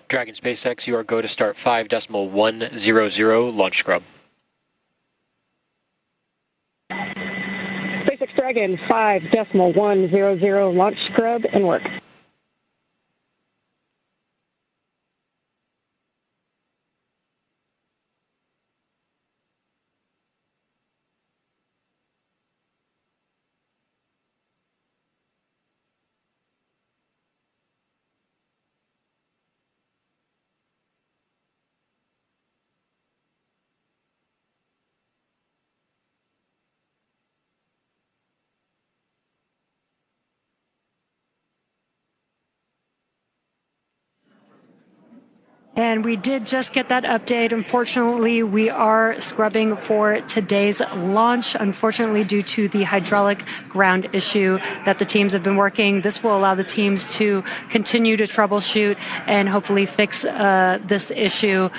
Dragon SpaceX, you are go to start 5.100 launch scrub. SpaceX Dragon 5.100 launch scrub and work. And we did just get that update. Unfortunately, we are scrubbing for today's launch, unfortunately, due to the hydraulic ground issue that the teams have been working. This will allow the teams to continue to troubleshoot and hopefully fix this issue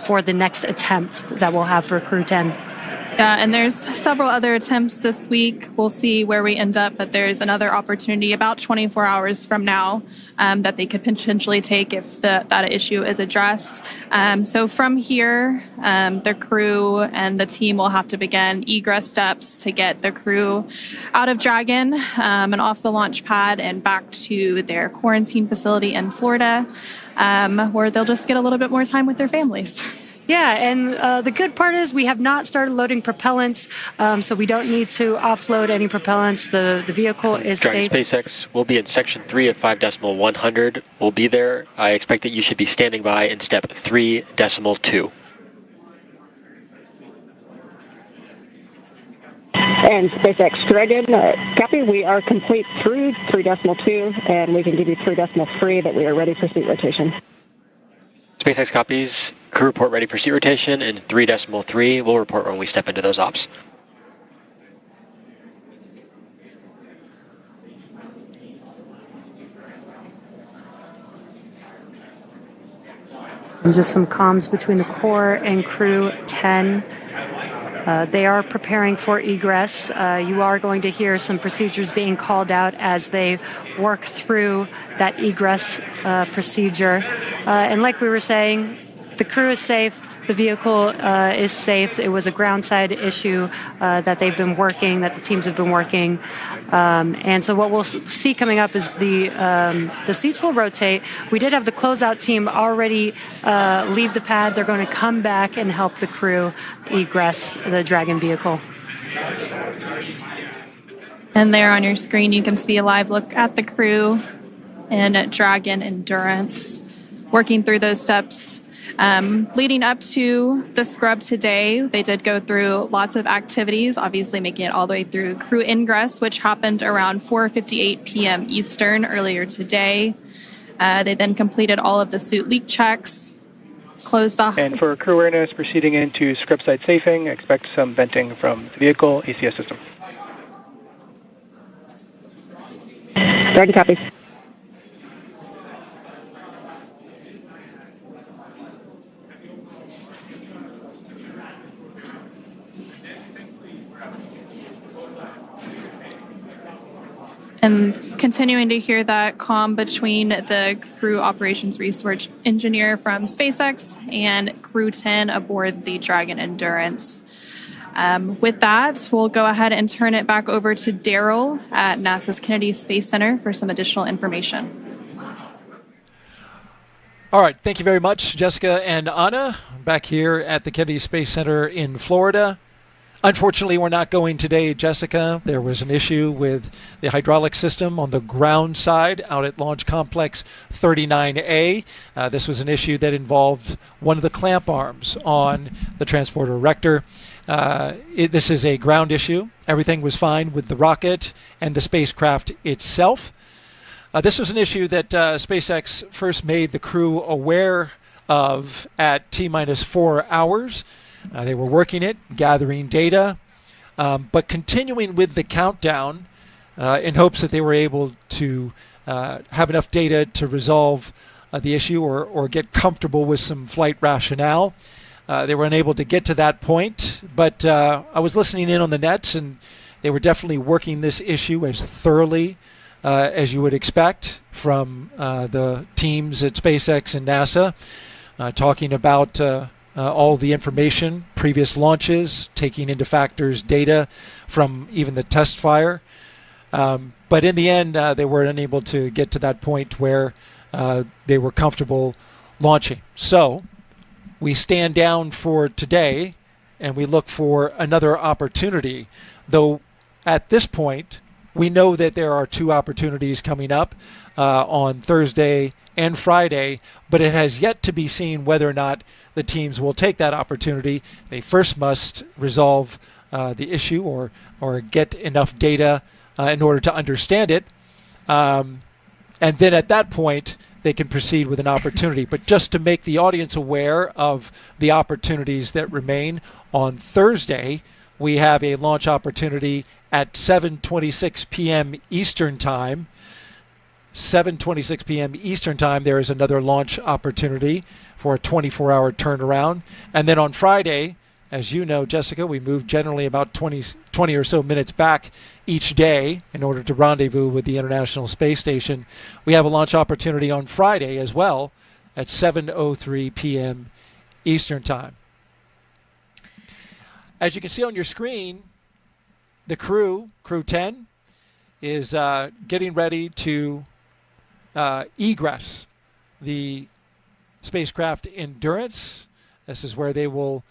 for the next attempt that we'll have for Crew 10. Yeah, and there's several other attempts this week. We'll see where we end up, but there's another opportunity about 24 hours from now that they could potentially take if that issue is addressed. So from here, the crew and the team will have to begin egress steps to get the crew out of Dragon and off the launch pad and back to their quarantine facility in Florida, where they'll just get a little bit more time with their families. Yeah, and the good part is we have not started loading propellants, so we don't need to offload any propellants. The vehicle is Dragon safe. SpaceX will be in section 3 of 5.100. We'll be there. I expect that you should be standing by in step 3.2. And SpaceX Dragon, copy. We are complete through 3.2, and we can give you 3.3 that we are ready for seat rotation. SpaceX copies. Crew report ready for seat rotation, and 3.3 we'll report when we step into those ops. And just some comms between the core and Crew 10. They are preparing for egress. You are going to hear some procedures being called out as they work through that egress procedure. And like we were saying, the crew is safe. The vehicle is safe. It was a ground side issue that they've been working, that the teams have been working. And so what we'll see coming up is the seats will rotate. We did have the closeout team already leave the pad. They're going to come back and help the crew egress the Dragon vehicle. And there on your screen, you can see a live look at the crew and Dragon Endurance working through those steps. Leading up to the scrub today, they did go through lots of activities, obviously making it all the way through crew ingress, which happened around 4:58 p.m. Eastern earlier today. They then completed all of the suit leak checks, closed the... And for crew awareness, proceeding into scrub site safing, expect some venting from the vehicle ACS system. Dragon copies. And continuing to hear that comm between the crew operations research engineer from SpaceX and Crew10 aboard the Dragon Endurance. With that, we'll go ahead and turn it back over to Daryl at NASA's Kennedy Space Center for some additional information. All right. Thank you very much, Jessica and Anna, back here at the Kennedy Space Center in Florida. Unfortunately, we're not going today, Jessica. There was an issue with the hydraulic system on the ground side out at Launch Complex 39A. This was an issue that involved one of the clamp arms on the transporter erector. This is a ground issue. Everything was fine with the rocket and the spacecraft itself. This was an issue that SpaceX first made the crew aware of at T-minus 4 hours. They were working it, gathering data, but continuing with the countdown in hopes that they were able to have enough data to resolve the issue or get comfortable with some flight rationale. They were unable to get to that point, but I was listening in on the nets, and they were definitely working this issue as thoroughly as you would expect from the teams at SpaceX and NASA, talking about all the information, previous launches, taking into factors data from even the test fire. But in the end, they were unable to get to that point where they were comfortable launching. So we stand down for today and we look for another opportunity. Though at this point, we know that there are two opportunities coming up on Thursday and Friday, but it has yet to be seen whether or not the teams will take that opportunity. They first must resolve the issue or get enough data in order to understand it. And then at that point, they can proceed with an opportunity. But just to make the audience aware of the opportunities that remain, on Thursday, we have a launch opportunity at 7:26 p.m. Eastern Time. 7:26 p.m. Eastern Time, there is another launch opportunity for a 24-hour turnaround. And then on Friday, as you know, Jessica, we move generally about 20 or so minutes back each day in order to rendezvous with the International Space Station. We have a launch opportunity on Friday as well at 7:03 p.m. Eastern Time. As you can see on your screen, the Crew10, is getting ready to egress the spacecraft Endurance. This is where they will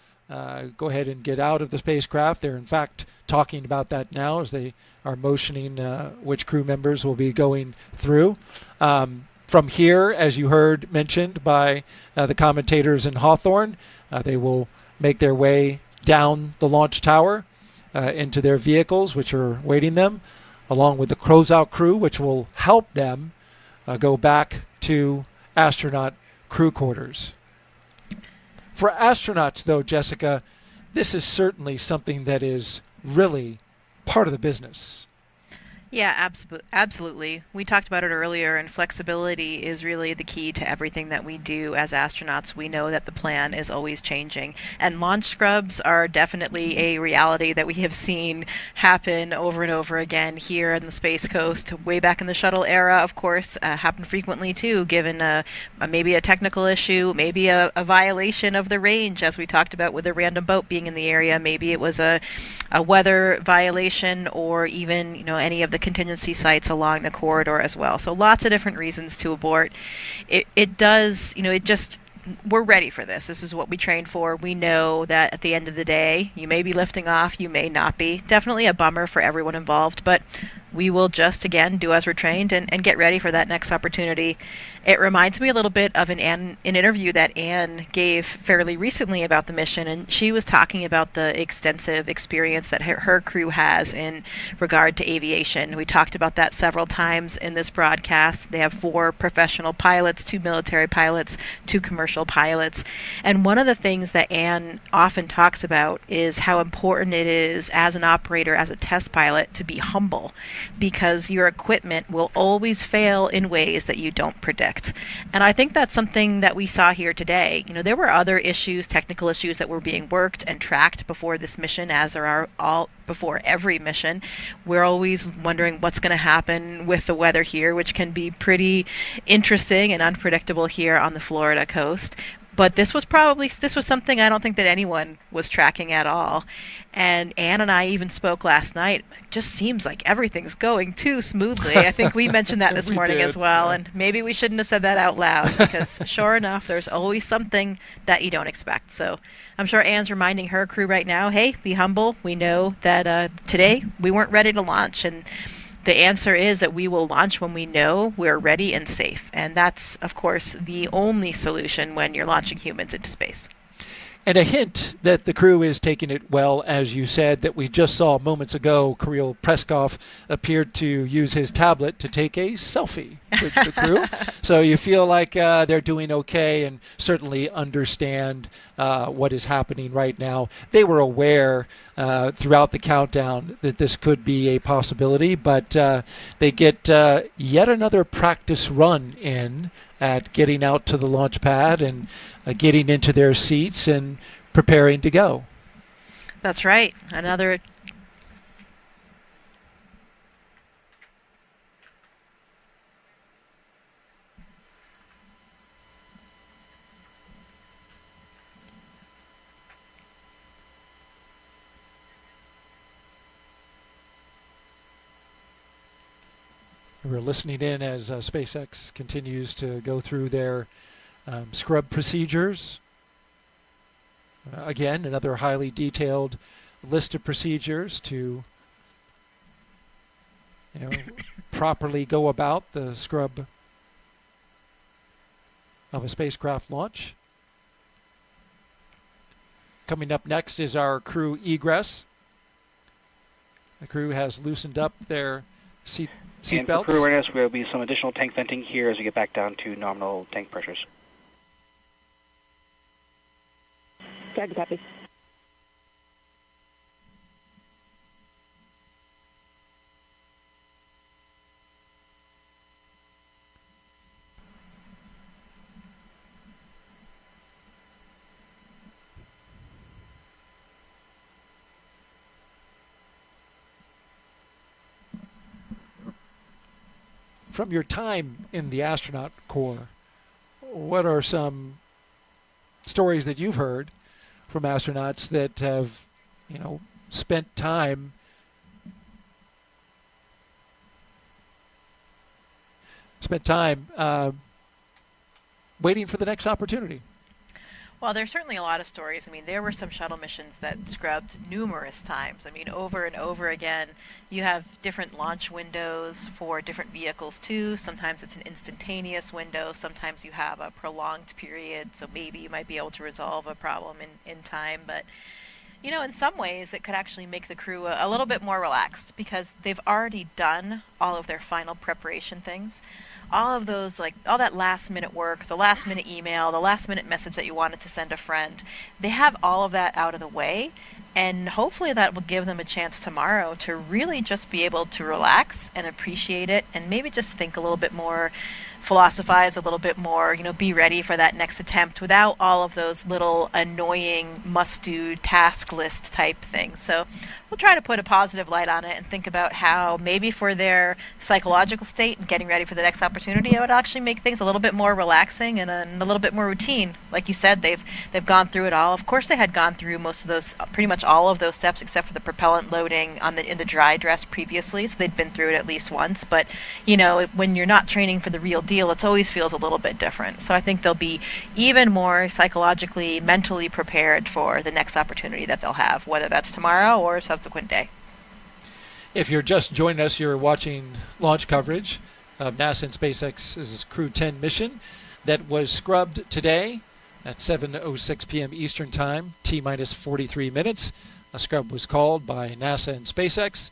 go ahead and get out of the spacecraft. They're in fact talking about that now as they are motioning which crew members will be going through. From here, as you heard mentioned by the commentators in Hawthorne, they will make their way down the launch tower into their vehicles, which are waiting them, along with the closeout crew, which will help them go back to astronaut crew quarters. For astronauts, though, Jessica, this is certainly something that is really part of the business. Yeah, absolutely. We talked about it earlier, and flexibility is really the key to everything that we do as astronauts. We know that the plan is always changing, and launch scrubs are definitely a reality that we have seen happen over and over again here in the Space Coast. Way back in the shuttle era, of course, happened frequently too, given maybe a technical issue, maybe a violation of the range, as we talked about with a random boat being in the area. Maybe it was a weather violation, or even any of the contingency sites along the corridor as well. So lots of different reasons to abort. It does, we're ready for this. This is what we trained for. We know that at the end of the day, you may be lifting off, you may not be. Definitely a bummer for everyone involved, but we will just, again, do as we're trained and get ready for that next opportunity. It reminds me a little bit of an interview that Anne gave fairly recently about the mission, and she was talking about the extensive experience that her crew has in regard to aviation. We talked about that several times in this broadcast. They have 4 professional pilots, 2 military pilots, 2 commercial pilots. And one of the things that Anne often talks about is how important it is as an operator, as a test pilot, to be humble. because your equipment will always fail in ways that you don't predict. And I think that's something that we saw here today. There were other issues, technical issues that were being worked and tracked before this mission, as there are all before every mission. We're always wondering what's going to happen with the weather here, which can be pretty interesting and unpredictable here on the Florida coast. But this was something I don't think that anyone was tracking at all. And Ann and I even spoke last night. It just seems like everything's going too smoothly. I think we mentioned that this morning as well. Yeah. And maybe we shouldn't have said that out loud, because sure enough, there's always something that you don't expect. So I'm sure Ann's reminding her crew right now, hey, be humble. We know that today we weren't ready to launch. And the answer is that we will launch when we know we're ready and safe. And that's, of course, the only solution when you're launching humans into space. And a hint that the crew is taking it well, as you said, that we just saw moments ago. Kirill Preskov appeared to use his tablet to take a selfie with the crew. So you feel like they're doing okay and certainly understand what is happening right now. They were aware throughout the countdown that this could be a possibility, but they get yet another practice run in at getting out to the launch pad and getting into their seats and preparing to go. That's right. Another. We're listening in as SpaceX continues to go through their scrub procedures. Again, another highly detailed list of procedures to properly go about the scrub of a spacecraft launch. Coming up next is our crew egress. The crew has loosened up their seat And belts. for crew awareness, there will be some additional tank venting here as we get back down to nominal tank pressures. Good, copy. From your time in the astronaut corps, what are some stories that you've heard from astronauts that have, spent time waiting for the next opportunity? Well, there's certainly a lot of stories. There were some shuttle missions that scrubbed numerous times. Over and over again. You have different launch windows for different vehicles, too. Sometimes it's an instantaneous window. Sometimes you have a prolonged period, so maybe you might be able to resolve a problem in time. But, in some ways, it could actually make the crew a little bit more relaxed, because they've already done all of their final preparation things. All of those, all that last-minute work, the last-minute email, the last-minute message that you wanted to send a friend, they have all of that out of the way, and hopefully that will give them a chance tomorrow to really just be able to relax and appreciate it, and maybe just think a little bit more, philosophize a little bit more, be ready for that next attempt without all of those little annoying must-do task list type things. So we'll try to put a positive light on it and think about how maybe for their psychological state and getting ready for the next opportunity, it would actually make things a little bit more relaxing and a little bit more routine. Like you said, they've gone through it all. Of course, they had gone through most of those, pretty much all of those steps except for the propellant loading in the dry dress previously, so they'd been through it at least once. But when you're not training for the real deal, it always feels a little bit different. So I think they'll be even more psychologically, mentally prepared for the next opportunity that they'll have, whether that's tomorrow or a subsequent day. If you're just joining us, you're watching launch coverage of NASA and SpaceX's Crew10 mission that was scrubbed today at 7:06 p.m. Eastern Time, T-minus 43 minutes. A scrub was called by NASA and SpaceX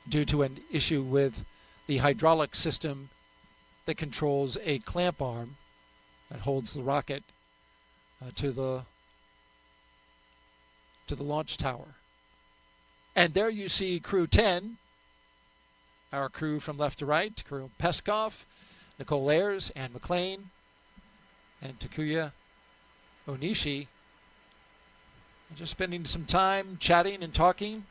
due to an issue with the hydraulic system that controls a clamp arm that holds the rocket to the launch tower. And there you see Crew 10 our crew from left to right, Kirill, Pesov, Nicole, Ayers, and McClain, and Takuya, Onishi. Just spending some time chatting and talking.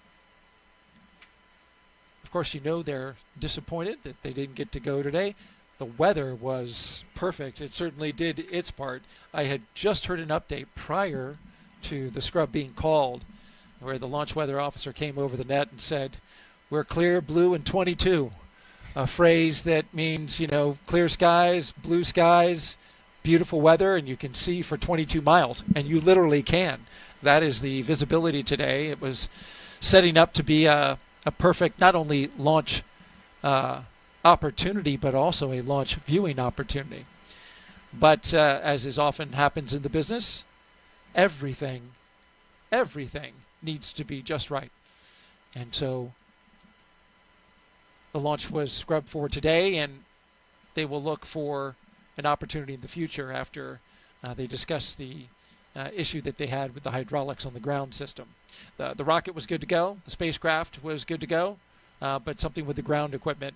Of course, you know they're disappointed that they didn't get to go today. The weather was perfect. It certainly did its part. I had just heard an update prior to the scrub being called where the launch weather officer came over the net and said, "We're clear, blue, and 22." A phrase that means, you know, clear skies, blue skies, beautiful weather, and you can see for 22 miles. And you literally can. That is the visibility today. It was setting up to be a perfect, not only launch opportunity, but also a launch viewing opportunity. But as is often happens in the business, everything needs to be just right. And so the launch was scrubbed for today, and they will look for an opportunity in the future after they discuss the issue that they had with the hydraulics on the ground system. The rocket was good to go. The spacecraft was good to go, but something with the ground equipment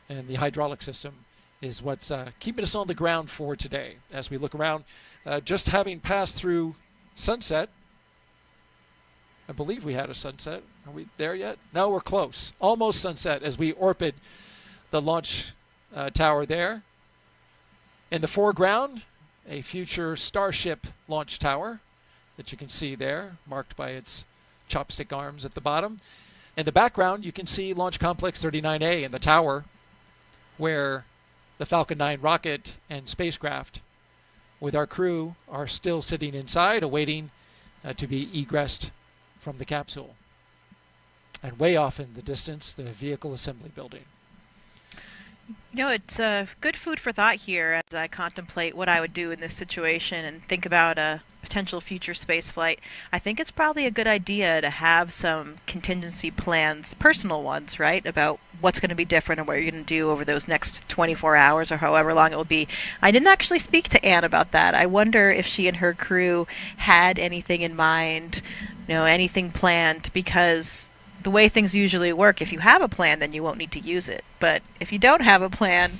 and the hydraulic system is what's keeping us on the ground for today. As we look around, just having passed through sunset, I believe we had a sunset. Are we there yet? No, we're close. Almost sunset as we orbit the launch tower there. In the foreground, a future Starship launch tower that you can see there, marked by its chopstick arms at the bottom. In the background, you can see Launch Complex 39A in the tower where the Falcon 9 rocket and spacecraft with our crew are still sitting inside awaiting to be egressed from the capsule. And way off in the distance, the vehicle assembly building. You know, it's good food for thought here as I contemplate what I would do in this situation and think about a potential future space flight. I think it's probably a good idea to have some contingency plans, personal ones, right, about what's going to be different and what you're going to do over those next 24 hours or however long it will be. I didn't actually speak to Anne about that. I wonder if she and her crew had anything in mind, you know, anything planned, because the way things usually work, if you have a plan, then you won't need to use it. But if you don't have a plan,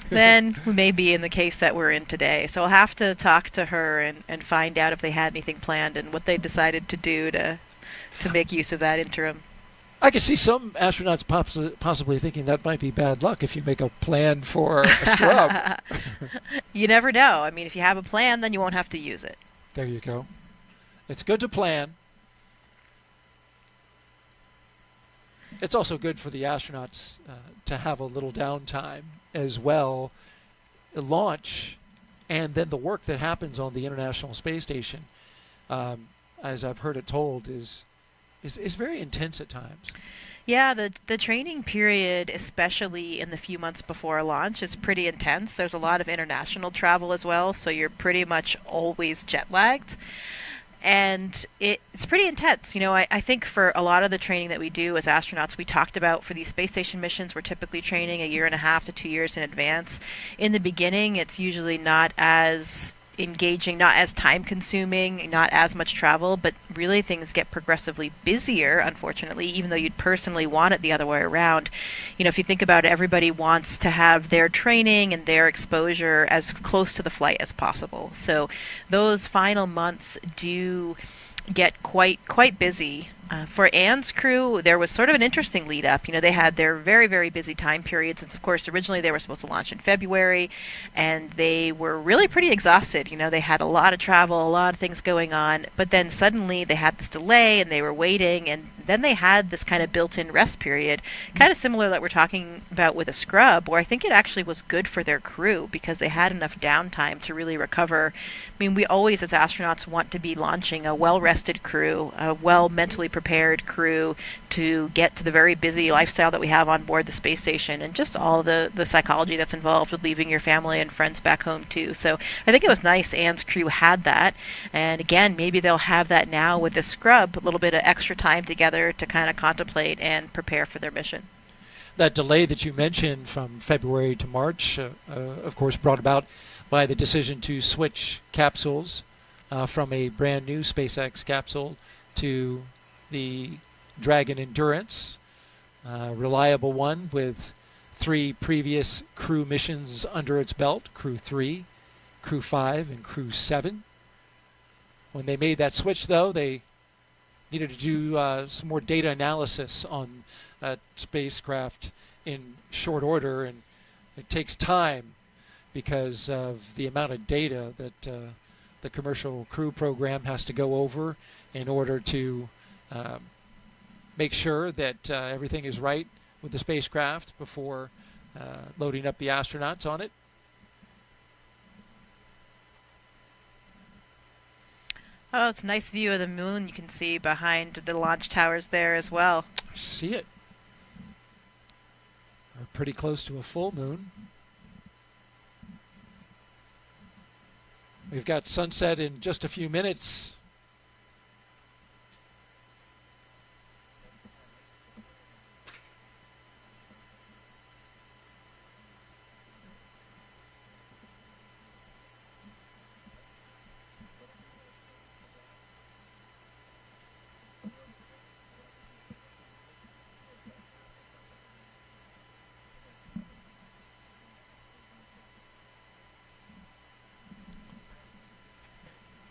then we may be in the case that we're in today. So I'll have to talk to her and find out if they had anything planned and what they decided to do to make use of that interim. I could see some astronauts possibly thinking that might be bad luck if you make a plan for a scrub. You never know. I mean, if you have a plan, then you won't have to use it. There you go. It's good to plan. It's also good for the astronauts to have a little downtime as well. Launch and then the work that happens on the International Space Station, as I've heard it told, is very intense at times. Yeah, the training period, especially in the few months before launch, is pretty intense. There's a lot of international travel as well, so you're pretty much always jet lagged. And it's pretty intense. You know, I think for a lot of the training that we do as astronauts, we talked about for these space station missions, we're typically training 1.5 to 2 years in advance. In the beginning, it's usually not as engaging, not as time consuming, not as much travel, but really things get progressively busier, unfortunately, even though you'd personally want it the other way around. You know, if you think about it, everybody wants to have their training and their exposure as close to the flight as possible. So those final months do get quite busy. For Anne's crew, there was sort of an interesting lead up. You know, they had their very, very busy time period since, of course, originally they were supposed to launch in February, and they were really pretty exhausted. You know, they had a lot of travel, a lot of things going on, but then suddenly they had this delay and they were waiting, and then they had this kind of built-in rest period, kind of similar that we're talking about with a scrub, where I think it actually was good for their crew because they had enough downtime to really recover. I mean, we always, as astronauts, want to be launching a well-rested crew, a well-mentally prepared crew to get to the very busy lifestyle that we have on board the space station, and just all the psychology that's involved with leaving your family and friends back home too. So I think it was nice Anne's crew had that, and again, maybe they'll have that now with the scrub, a little bit of extra time together to kind of contemplate and prepare for their mission. That delay that you mentioned from February to March, of course, brought about by the decision to switch capsules from a brand new SpaceX capsule to the Dragon Endurance. reliable one with 3 previous Crew missions under its belt, Crew 3, Crew 5, and Crew 7. When they made that switch, though, they needed to do some more data analysis on spacecraft in short order, and it takes time because of the amount of data that the commercial crew program has to go over in order to make sure that everything is right with the spacecraft before loading up the astronauts on it. Oh, it's a nice view of the moon you can see behind the launch towers there as well. See it. We're pretty close to a full moon. We've got sunset in just a few minutes.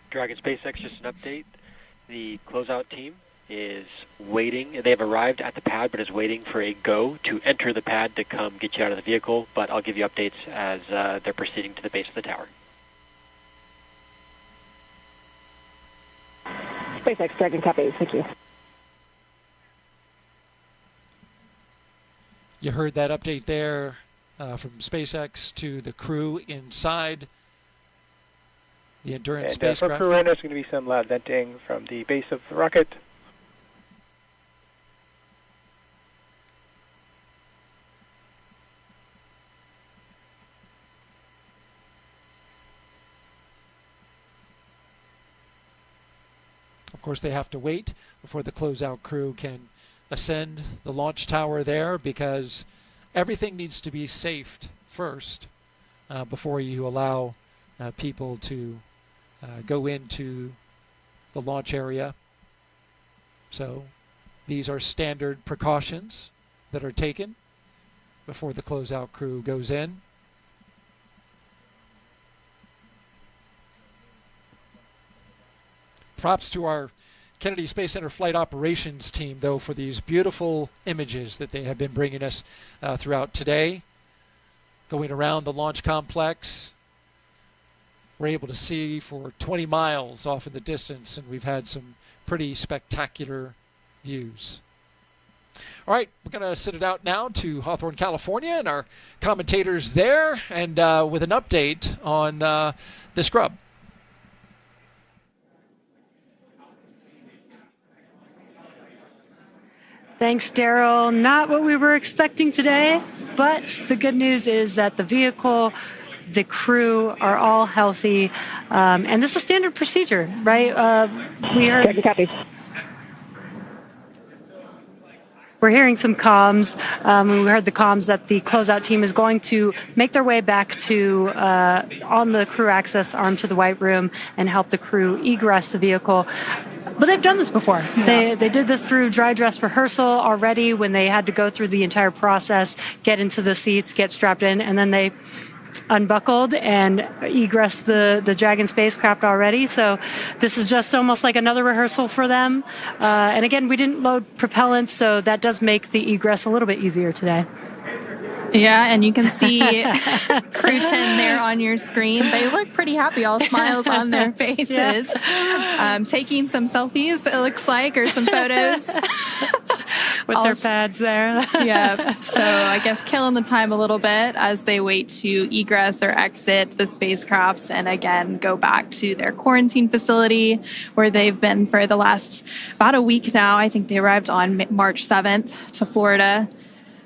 Dragon SpaceX, just an update. The closeout team is waiting. They have arrived at the pad, but is waiting for a go to enter the pad to come get you out of the vehicle. But I'll give you updates as they're proceeding to the base of the tower. SpaceX, Dragon copy. Thank you. You heard that update there from SpaceX to the crew inside the Endurance spacecraft. For crew right now, there's going to be some loud venting from the base of the rocket. Of course, they have to wait before the closeout crew can ascend the launch tower there, because everything needs to be safed first before you allow people to go into the launch area. So these are standard precautions that are taken before the closeout crew goes in. Props to our Kennedy Space Center Flight Operations team, though, for these beautiful images that they have been bringing us throughout today. Going around the launch complex, we're able to see for 20 miles off in the distance, and we've had some pretty spectacular views. All right, we're going to send it out now to Hawthorne, California, and our commentators there, and with an update on the scrub. Thanks, Daryl. Not what we were expecting today, but the good news is that the vehicle, the crew are all healthy, and this is standard procedure, right? We heard. We're hearing some comms. We heard the comms that the closeout team is going to make their way back to on the crew access arm to the White Room and help the crew egress the vehicle. But they've done this before. Yeah. They did this through dry dress rehearsal already when they had to go through the entire process, get into the seats, get strapped in, and then they unbuckled and egress the Dragon spacecraft already. So this is just almost like another rehearsal for them. And again, we didn't load propellants, so that does make the egress a little bit easier today. Yeah, and you can see Crew 10 there on your screen. They look pretty happy, all smiles on their faces. Yeah. Taking some selfies, it looks like, or some photos. With their pads there. Yeah, so I guess killing the time a little bit as they wait to egress or exit the spacecrafts and again go back to their quarantine facility where they've been for the last about a week now. I think they arrived on March 7th to Florida.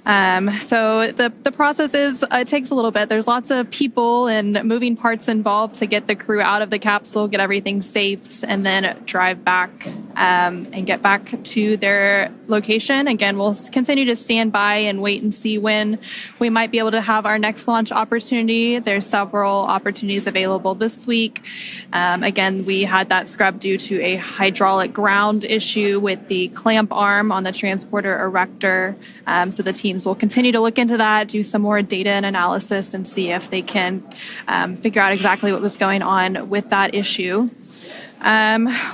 So the process is, it takes a little bit. There's lots of people and moving parts involved to get the crew out of the capsule, get everything safe, and then drive back and get back to their location. Again, we'll continue to stand by and wait and see when we might be able to have our next launch opportunity. There's several opportunities available this week. Again, we had that scrub due to a hydraulic ground issue with the clamp arm on the transporter erector. So the teams will continue to look into that, do some more data and analysis, and see if they can figure out exactly what was going on with that issue.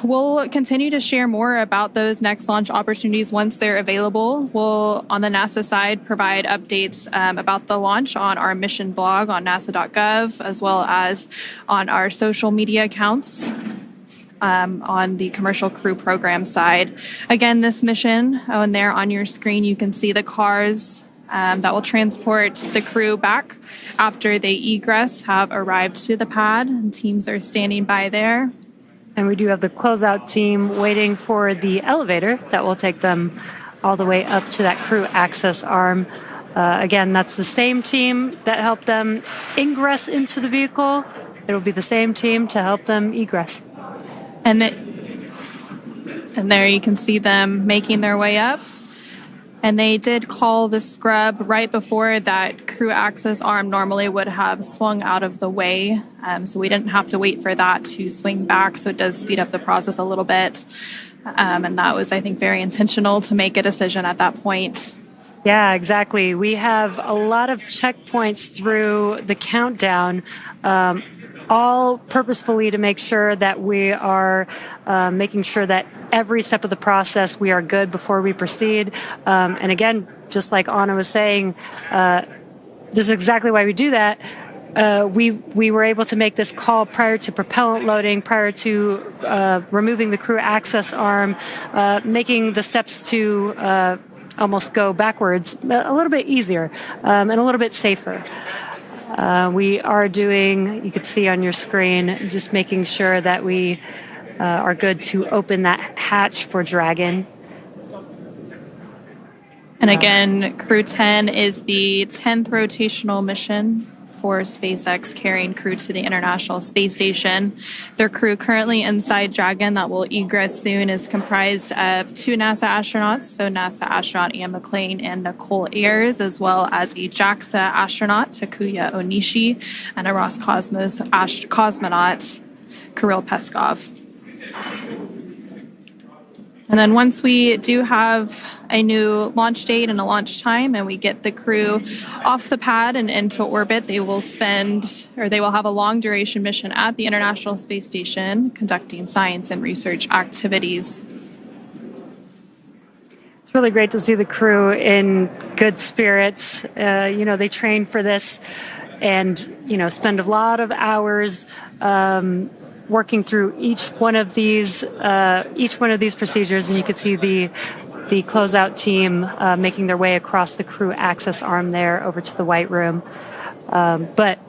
We'll continue to share more about those next launch opportunities once they're available. We'll, on the NASA side, provide updates about the launch on our mission blog on nasa.gov, as well as on our social media accounts on the commercial crew program side. Again, this mission, and there on your screen, you can see the cars that will transport the crew back after they egress have arrived to the pad, and teams are standing by there. And we do have the closeout team waiting for the elevator that will take them all the way up to that crew access arm. Again, that's the same team that helped them ingress into the vehicle. It'll be the same team to help them egress. And there you can see them making their way up. And they did call the scrub right before that crew access arm normally would have swung out of the way. So we didn't have to wait for that to swing back. So it does speed up the process a little bit. And that was, I think, very intentional to make a decision at that point. Yeah, exactly. We have a lot of checkpoints through the countdown, all purposefully to make sure that we are making sure that every step of the process we are good before we proceed. And again, just like Anna was saying, this is exactly why we do that. We were able to make this call prior to propellant loading, prior to removing the crew access arm, making the steps to almost go backwards a little bit easier and a little bit safer. We are doing, you can see on your screen, just making sure that we are good to open that hatch for Dragon. And again, Crew10 is the 10th rotational mission for SpaceX carrying crew to the International Space Station. Their crew currently inside Dragon that will egress soon is comprised of 2 NASA astronauts, so NASA astronaut Anne McClain and Nicole Ayers, as well as a JAXA astronaut, Takuya Onishi, and a Roscosmos cosmonaut, Kirill Pesov. And then once we do have a new launch date and a launch time and we get the crew off the pad and into orbit, they will have a long duration mission at the International Space Station conducting science and research activities. It's really great to see the crew in good spirits. They train for this and, spend a lot of hours working through each one of these procedures, and you can see the closeout team making their way across the crew access arm there over to the White Room. But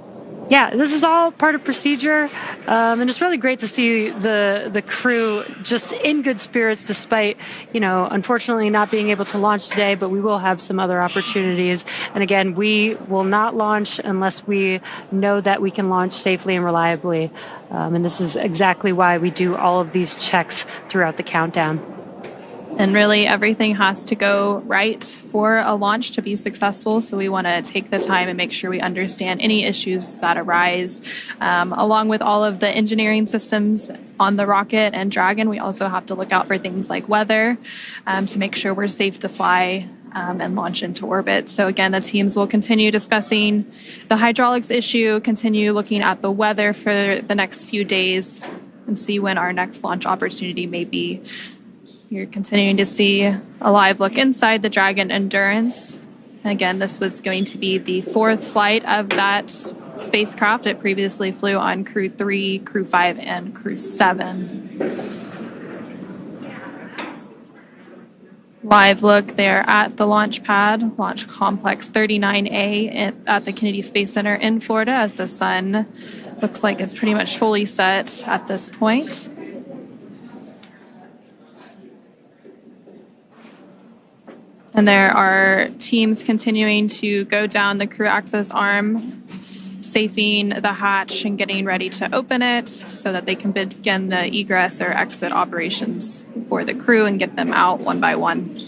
yeah, this is all part of procedure, and it's really great to see the crew just in good spirits, despite unfortunately not being able to launch today. But we will have some other opportunities, and again, we will not launch unless we know that we can launch safely and reliably. And this is exactly why we do all of these checks throughout the countdown. And really, everything has to go right for a launch to be successful. So we want to take the time and make sure we understand any issues that arise. Along with all of the engineering systems on the rocket and Dragon, we also have to look out for things like weather to make sure we're safe to fly and launch into orbit. So again, the teams will continue discussing the hydraulics issue, continue looking at the weather for the next few days, and see when our next launch opportunity may be. You're continuing to see a live look inside the Dragon Endurance. And again, this was going to be the 4th flight of that spacecraft. It previously flew on Crew 3, Crew 5, and Crew 7. Live look there at the Launchpad, Launch Complex 39A at the Kennedy Space Center in Florida, as the sun looks like it's pretty much fully set at this point. And there are teams continuing to go down the crew access arm safing the hatch and getting ready to open it so that they can begin the egress or exit operations for the crew and get them out one by one.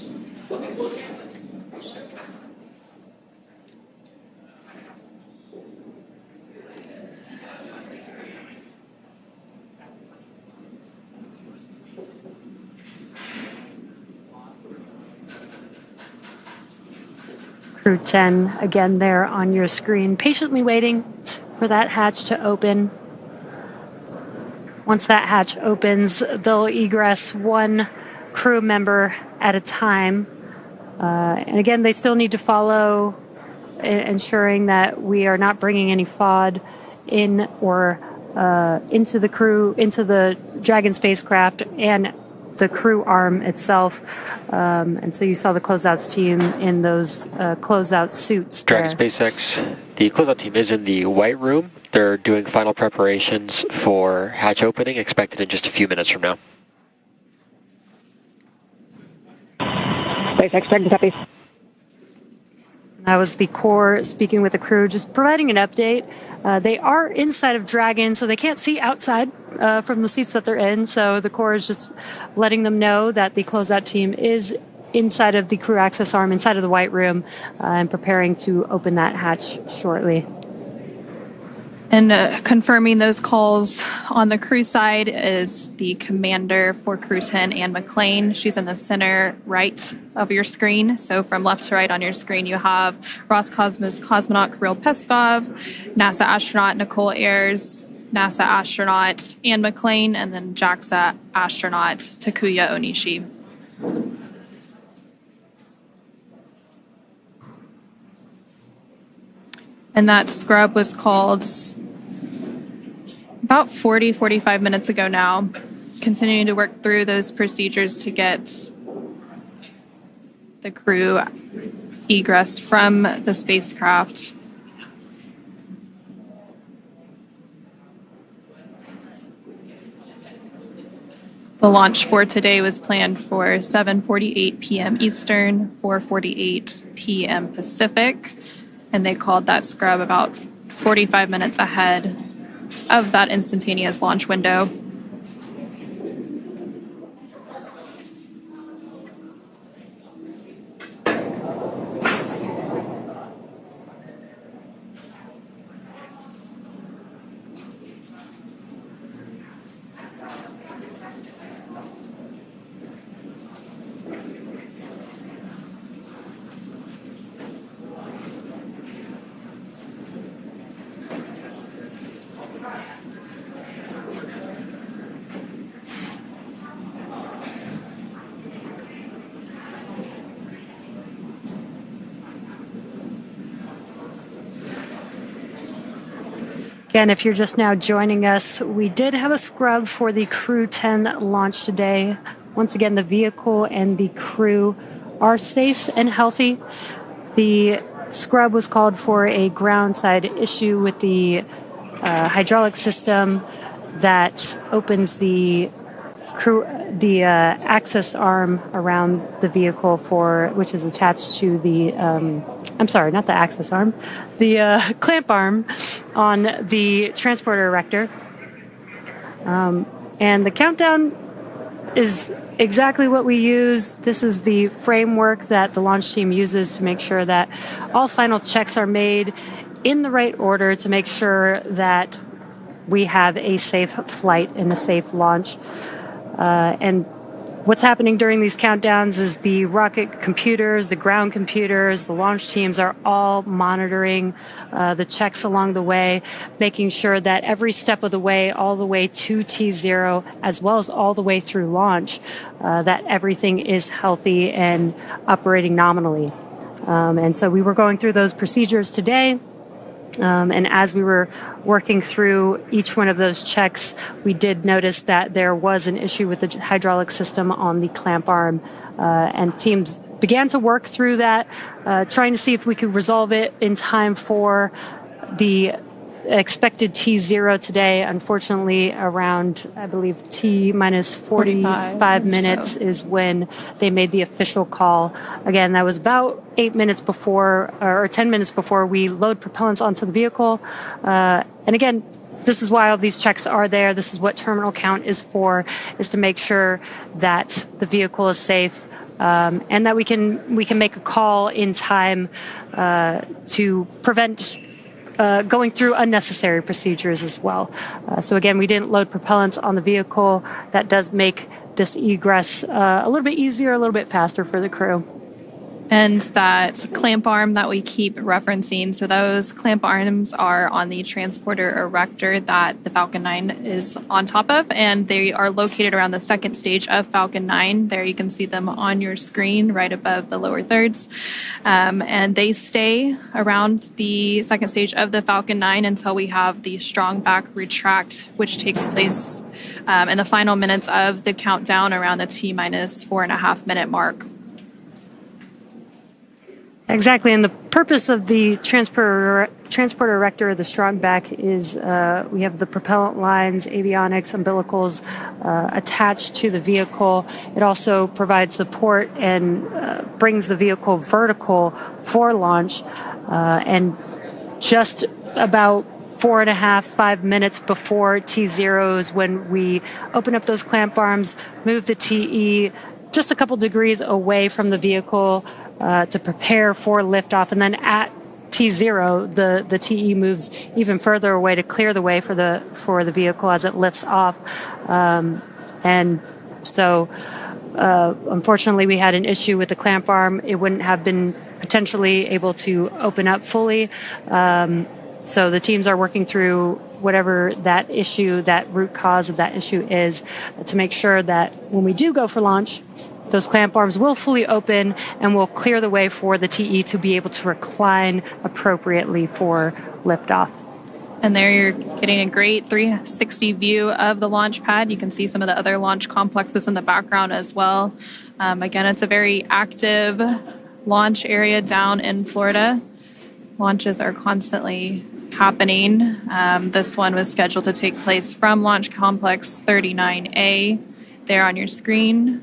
Crew 10, again, there on your screen, patiently waiting for that hatch to open. Once that hatch opens, they'll egress one crew member at a time. And again, they still need to follow, ensuring that we are not bringing any FOD in or into the crew, into the Dragon spacecraft and the crew arm itself. And so you saw the closeouts team in those closeout suits Dragon there. SpaceX, the closeout team is in the White Room. They're doing final preparations for hatch opening, expected in just a few minutes from now. SpaceX, Dragon copies. That was the core speaking with the crew, just providing an update. They are inside of Dragon, so they can't see outside from the seats that they're in. So the core is just letting them know that the closeout team is inside of the crew access arm, inside of the White Room, and preparing to open that hatch shortly. And confirming those calls on the crew side is the commander for Crew 10, Anne McClain. She's in the center right of your screen. So from left to right on your screen, you have Roscosmos cosmonaut Kirill Pesov, NASA astronaut Nicole Ayers, NASA astronaut Anne McClain, and then JAXA astronaut Takuya Onishi. And that scrub was called about 45 minutes ago now, continuing to work through those procedures to get the crew egressed from the spacecraft. The launch for today was planned for 7:48 p.m. Eastern, 4:48 p.m. Pacific, and they called that scrub about 45 minutes ahead of that instantaneous launch window. Again, if you're just now joining us, we did have a scrub for the Crew 10 launch today. Once again, the vehicle and the crew are safe and healthy. The scrub was called for a ground side issue with the hydraulic system that opens the crew, the access arm around the vehicle which is attached to the I'm sorry, not the access arm, the clamp arm on the transporter erector. And the countdown is exactly what we use. This is the framework that the launch team uses to make sure that all final checks are made in the right order to make sure that we have a safe flight and a safe launch. And what's happening during these countdowns is the rocket computers, the ground computers, the launch teams are all monitoring the checks along the way, making sure that every step of the way, all the way to T0, as well as all the way through launch, that everything is healthy and operating nominally. And so we were going through those procedures today. And as we were working through each one of those checks, we did notice that there was an issue with the hydraulic system on the clamp arm. And teams began to work through that, trying to see if we could resolve it in time for the expected T0 today. Unfortunately, around, I believe, T minus 45 minutes is when they made the official call. Again, that was about 8 minutes before, or 10 minutes before we load propellants onto the vehicle. And again, this is why all these checks are there. This is what terminal count is for, is to make sure that the vehicle is safe, and that we can make a call in time to prevent going through unnecessary procedures as well. So again, we didn't load propellants on the vehicle. That does make this egress a little bit easier, a little bit faster for the crew. And that clamp arm that we keep referencing, so those clamp arms are on the transporter erector that the Falcon 9 is on top of, and they are located around the second stage of Falcon 9. There you can see them on your screen right above the lower thirds. And they stay around the second stage of the Falcon 9 until we have the strong back retract, which takes place in the final minutes of the countdown around the T minus 4.5 minute mark. Exactly, and the purpose of the transporter erector, the strong back, is we have the propellant lines, avionics, umbilicals attached to the vehicle. It also provides support and brings the vehicle vertical for launch. And just about 4.5-5 minutes before T0 is when we open up those clamp arms, move the TE just a couple degrees away from the vehicle to prepare for liftoff, and then at T0, the TE moves even further away to clear the way for the vehicle as it lifts off. And so, unfortunately, we had an issue with the clamp arm. It wouldn't have been potentially able to open up fully. So the teams are working through whatever that issue, that root cause of that issue is, to make sure that when we do go for launch, those clamp arms will fully open and will clear the way for the TE to be able to recline appropriately for liftoff. And there you're getting a great 360 view of the launch pad. You can see some of the other launch complexes in the background as well. Again, it's a very active launch area down in Florida. Launches are constantly happening. This one was scheduled to take place from Launch Complex 39A there on your screen.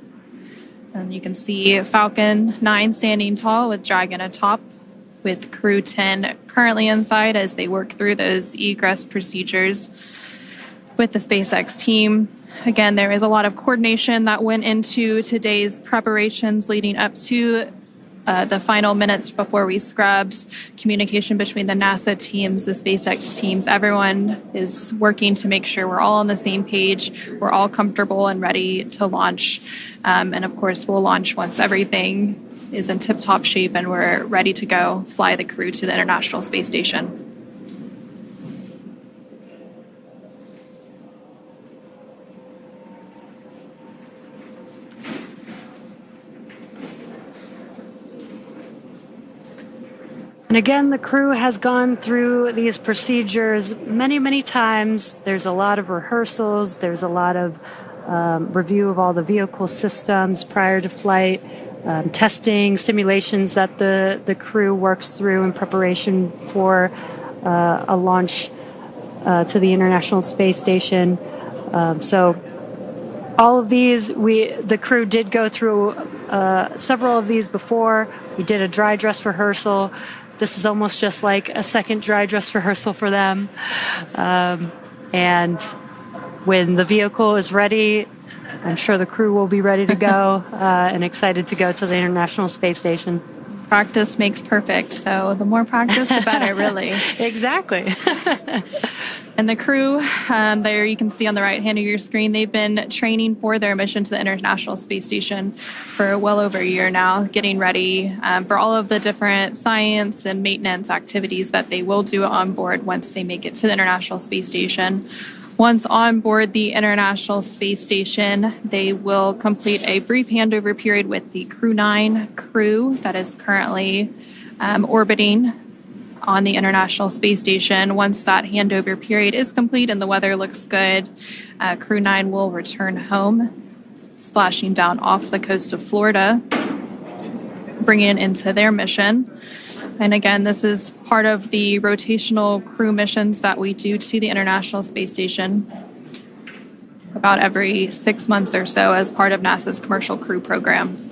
And you can see Falcon 9 standing tall with Dragon atop, with Crew 10 currently inside as they work through those egress procedures with the SpaceX team. Again, there is a lot of coordination that went into today's preparations leading up to the final minutes before we scrubbed. Communication between the NASA teams, the SpaceX teams, everyone is working to make sure we're all on the same page, we're all comfortable and ready to launch. And of course, we'll launch once everything is in tip-top shape and we're ready to go fly the crew to the International Space Station. And again, the crew has gone through these procedures many, many times. There's a lot of rehearsals. There's a lot of review of all the vehicle systems prior to flight, testing, simulations that the crew works through in preparation for a launch to the International Space Station. So all of these, the crew did go through several of these before. We did a dry dress rehearsal. This is almost just like a second dry dress rehearsal for them. And when the vehicle is ready, I'm sure the crew will be ready to go and excited to go to the International Space Station. Practice makes perfect, so the more practice, the better, really. Exactly. And the crew, there you can see on the right hand of your screen, they've been training for their mission to the International Space Station for well over a year now, getting ready for all of the different science and maintenance activities that they will do on board once they make it to the International Space Station. Once on board the International Space Station, they will complete a brief handover period with the Crew 9 crew that is currently orbiting on the International Space Station. Once that handover period is complete and the weather looks good, Crew 9 will return home, splashing down off the coast of Florida, bringing it into their mission. And again, this is part of the rotational crew missions that we do to the International Space Station about every 6 months or so as part of NASA's Commercial Crew Program.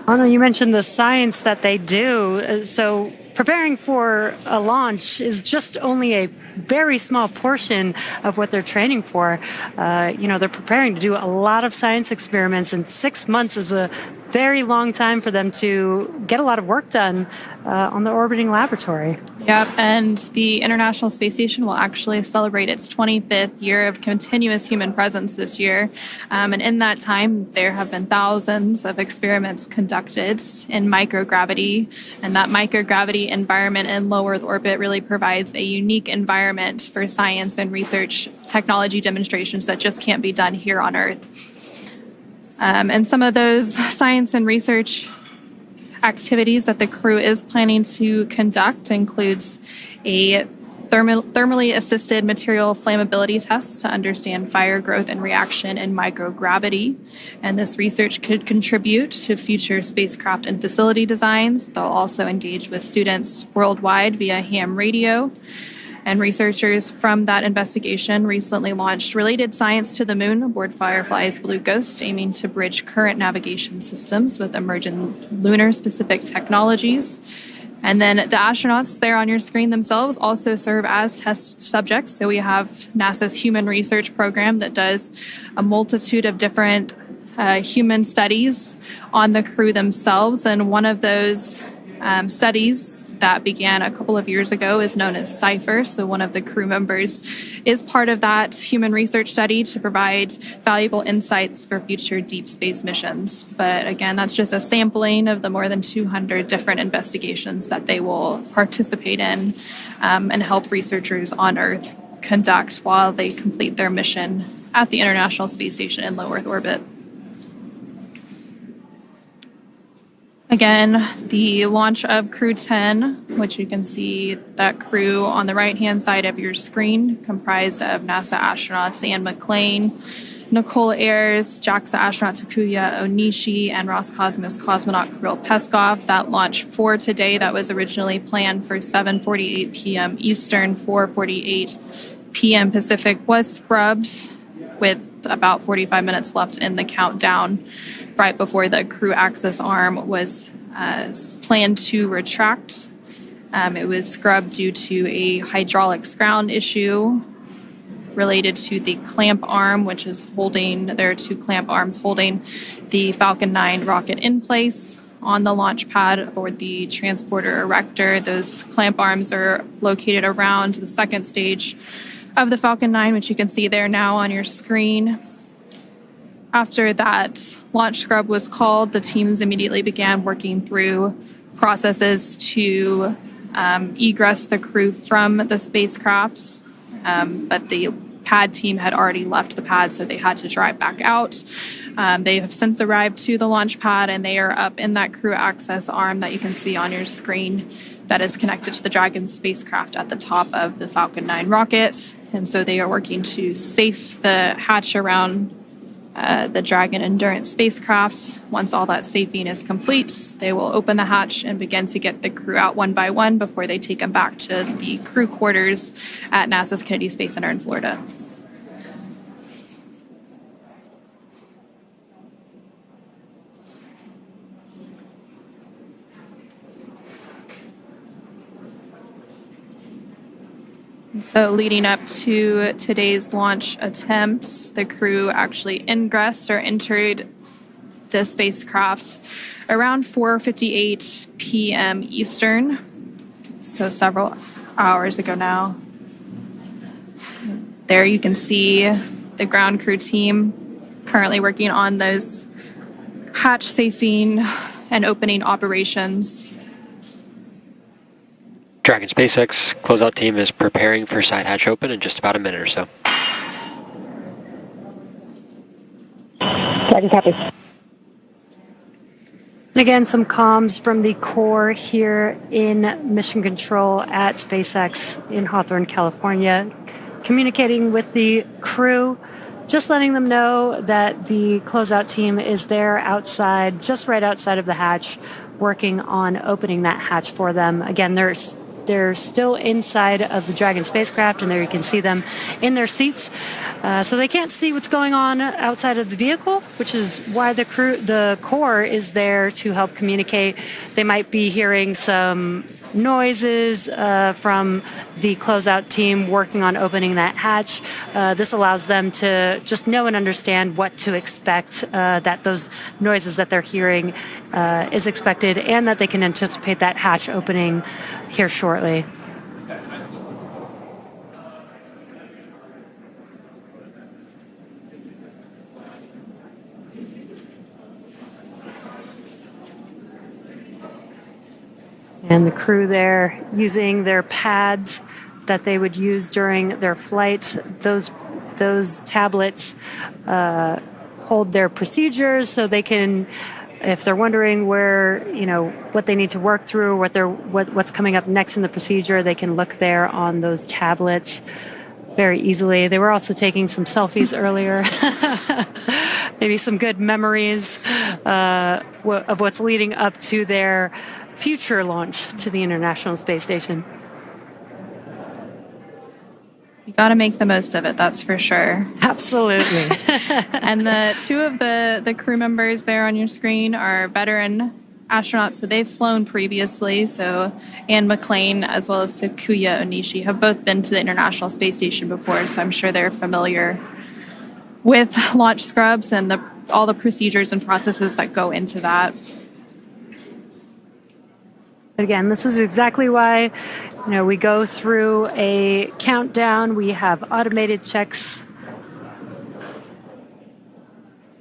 Anna, you mentioned the science that they do. So preparing for a launch is just only a very small portion of what they're training for. They're preparing to do a lot of science experiments, and 6 months is a very long time for them to get a lot of work done on the orbiting laboratory. Yep, and the International Space Station will actually celebrate its 25th year of continuous human presence this year. And in that time, there have been thousands of experiments conducted in microgravity. And that microgravity environment in low Earth orbit really provides a unique environment for science and research technology demonstrations that just can't be done here on Earth. And some of those science and research activities that the crew is planning to conduct includes a thermally assisted material flammability test to understand fire growth and reaction in microgravity. And this research could contribute to future spacecraft and facility designs. They'll also engage with students worldwide via ham radio. And researchers from that investigation recently launched related science to the moon aboard Firefly's Blue Ghost, aiming to bridge current navigation systems with emerging lunar-specific technologies. And then the astronauts there on your screen themselves also serve as test subjects. So we have NASA's Human Research Program that does a multitude of different human studies on the crew themselves. And one of those studies that began a couple of years ago is known as CIPHER. So one of the crew members is part of that human research study to provide valuable insights for future deep space missions. But again, that's just a sampling of the more than 200 different investigations that they will participate in and help researchers on Earth conduct while they complete their mission at the International Space Station in low Earth orbit. Again, the launch of Crew10, which you can see that crew on the right-hand side of your screen, comprised of NASA astronauts and McClain, Nicole, Ayers, JAXA astronaut Takuya, Onishi, and Roscosmos cosmonaut Kirill Pesov. That launch for today that was originally planned for 7:48 p.m. Eastern, 4:48 p.m. Pacific was scrubbed with about 45 minutes left in the countdown right before the crew access arm was planned to retract. It was scrubbed due to a hydraulics ground issue related to the clamp arm, which is there are two clamp arms holding the Falcon 9 rocket in place on the launch pad aboard the transporter erector. Those clamp arms are located around the second stage of the Falcon 9, which you can see there now on your screen. After that launch scrub was called, the teams immediately began working through processes to egress the crew from the spacecraft, but the pad team had already left the pad, so they had to drive back out. They have since arrived to the launch pad, and they are up in that crew access arm that you can see on your screen that is connected to the Dragon spacecraft at the top of the Falcon 9 rocket. And so they are working to safe the hatch around the Dragon Endurance spacecraft. Once all that safing is complete, they will open the hatch and begin to get the crew out one by one before they take them back to the crew quarters at NASA's Kennedy Space Center in Florida. So leading up to today's launch attempt, the crew actually ingressed or entered the spacecraft around 4:58 p.m. Eastern, so several hours ago now. There you can see the ground crew team currently working on those hatch safing and opening operations. Dragon SpaceX closeout team is preparing for side hatch open in just about a minute or so. Dragon copy. Again, some comms from the core here in Mission Control at SpaceX in Hawthorne, California, communicating with the crew. just letting them know that the closeout team is there outside, just right outside of the hatch, working on opening that hatch for them. Again, they're still inside of the Dragon spacecraft, and there you can see them in their seats. So they can't see what's going on outside of the vehicle, which is why the core is there to help communicate. They might be hearing some noises from the closeout team working on opening that hatch. This allows them to just know and understand what to expect, that those noises that they're hearing is expected, and that they can anticipate that hatch opening here shortly. And the crew there using their pads that they would use during their flight. Those tablets hold their procedures, so they can, if they're wondering where, what they need to work through, what's coming up next in the procedure, they can look there on those tablets very easily. They were also taking some selfies earlier. Maybe some good memories of what's leading up to their future launch to the International Space Station. You got to make the most of it, that's for sure. Absolutely. And the two of the crew members there on your screen are veteran astronauts, so they've flown previously. So Anne McClain as well as Takuya Onishi have both been to the International Space Station before, so I'm sure they're familiar with launch scrubs and all the procedures and processes that go into that. Again, this is exactly why, we go through a countdown. We have automated checks.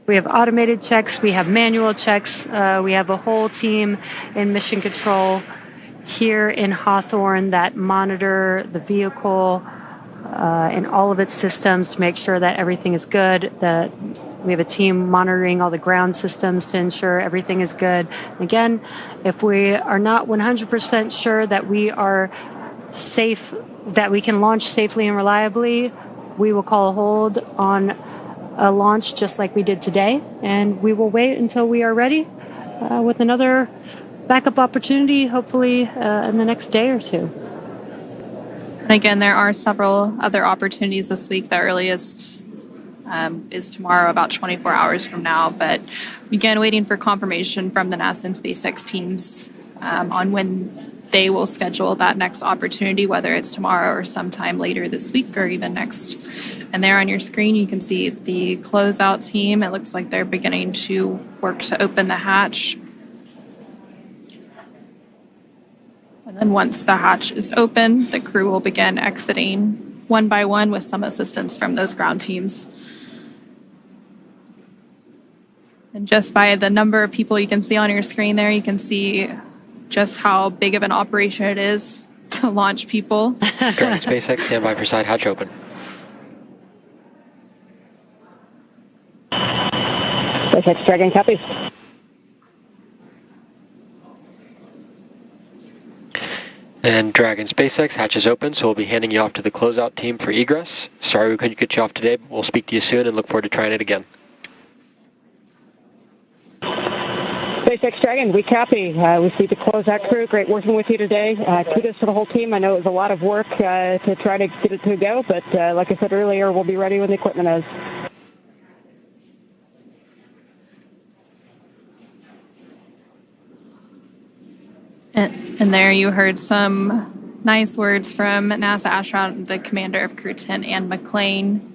We have manual checks. We have a whole team in mission control here in Hawthorne that monitor the vehicle and all of its systems to make sure that everything is good, that we have a team monitoring all the ground systems to ensure everything is good. Again, if we are not 100% sure that we are safe, that we can launch safely and reliably, we will call a hold on a launch just like we did today, and we will wait until we are ready with another backup opportunity, hopefully in the next day or two. And again, there are several other opportunities this week. The earliest is tomorrow, about 24 hours from now. But again, waiting for confirmation from the NASA and SpaceX teams on when they will schedule that next opportunity, whether it's tomorrow or sometime later this week or even next. And there on your screen, you can see the closeout team. It looks like they're beginning to work to open the hatch. And then once the hatch is open, the crew will begin exiting one by one with some assistance from those ground teams. And just by the number of people you can see on your screen there, you can see just how big of an operation it is to launch people. Dragon SpaceX, stand by for side hatch open. SpaceX Dragon, copy. And Dragon SpaceX, hatch is open, so we'll be handing you off to the closeout team for egress. Sorry we couldn't get you off today, but we'll speak to you soon and look forward to trying it again. SpaceX Dragon, we copy. We see the closeout crew. Great working with you today. Kudos to the whole team. I know it was a lot of work to try to get it to go, but like I said earlier, we'll be ready when the equipment is. And there you heard some nice words from NASA astronaut, the commander of Crew10, Anne McClain,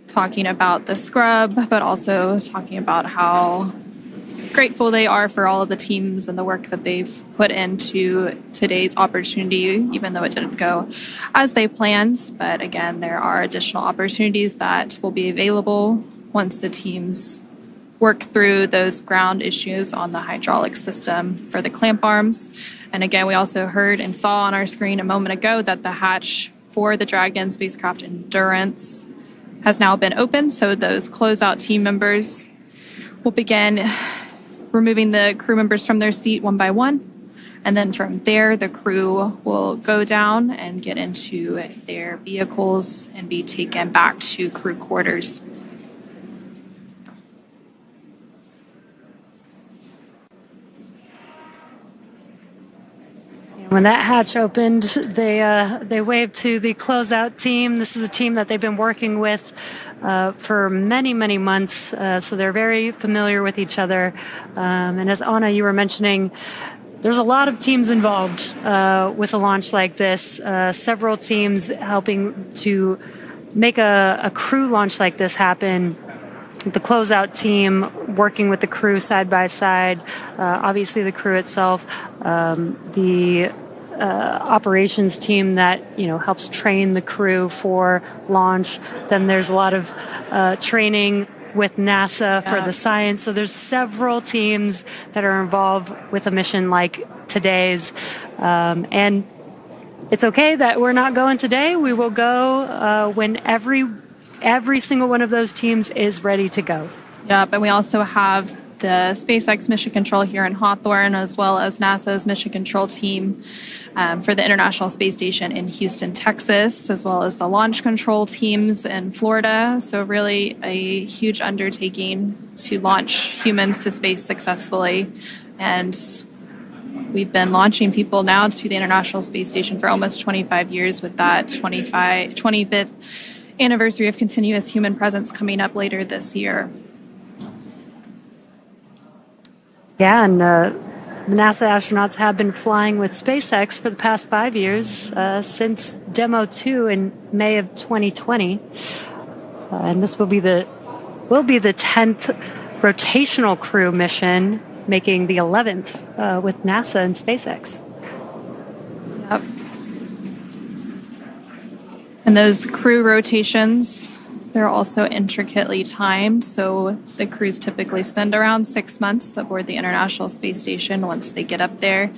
talking about the scrub, but also talking about how grateful they are for all of the teams and the work that they've put into today's opportunity, even though it didn't go as they planned. But again, there are additional opportunities that will be available once the teams work through those ground issues on the hydraulic system for the clamp arms. And again, we also heard and saw on our screen a moment ago that the hatch for the Dragon spacecraft Endurance has now been opened. So those closeout team members will begin removing the crew members from their seat one by one. And then from there, the crew will go down and get into their vehicles and be taken back to crew quarters. When that hatch opened, they waved to the closeout team. This is a team that they've been working with for many, many months, so they're very familiar with each other. And as Anna, you were mentioning, there's a lot of teams involved with a launch like this. Several teams helping to make a crew launch like this happen. The closeout team working with the crew side by side, obviously the crew itself, the operations team that helps train the crew for launch. Then there's a lot of training with NASA for the science. So there's several teams that are involved with a mission like today's, and it's okay that we're not going today. We will go when every single one of those teams is ready to go. Yep, and we also have the SpaceX mission control here in Hawthorne, as well as NASA's mission control team for the International Space Station in Houston, Texas, as well as the launch control teams in Florida. So really a huge undertaking to launch humans to space successfully. And we've been launching people now to the International Space Station for almost 25 years, with that 25th anniversary of continuous human presence coming up later this year. Yeah, and the NASA astronauts have been flying with SpaceX for the past 5 years, since Demo 2 in May of 2020. And this will be the 10th rotational crew mission, making the 11th with NASA and SpaceX. Yep. And those crew rotations, they're also intricately timed. So the crews typically spend around 6 months aboard the International Space Station once they get up there.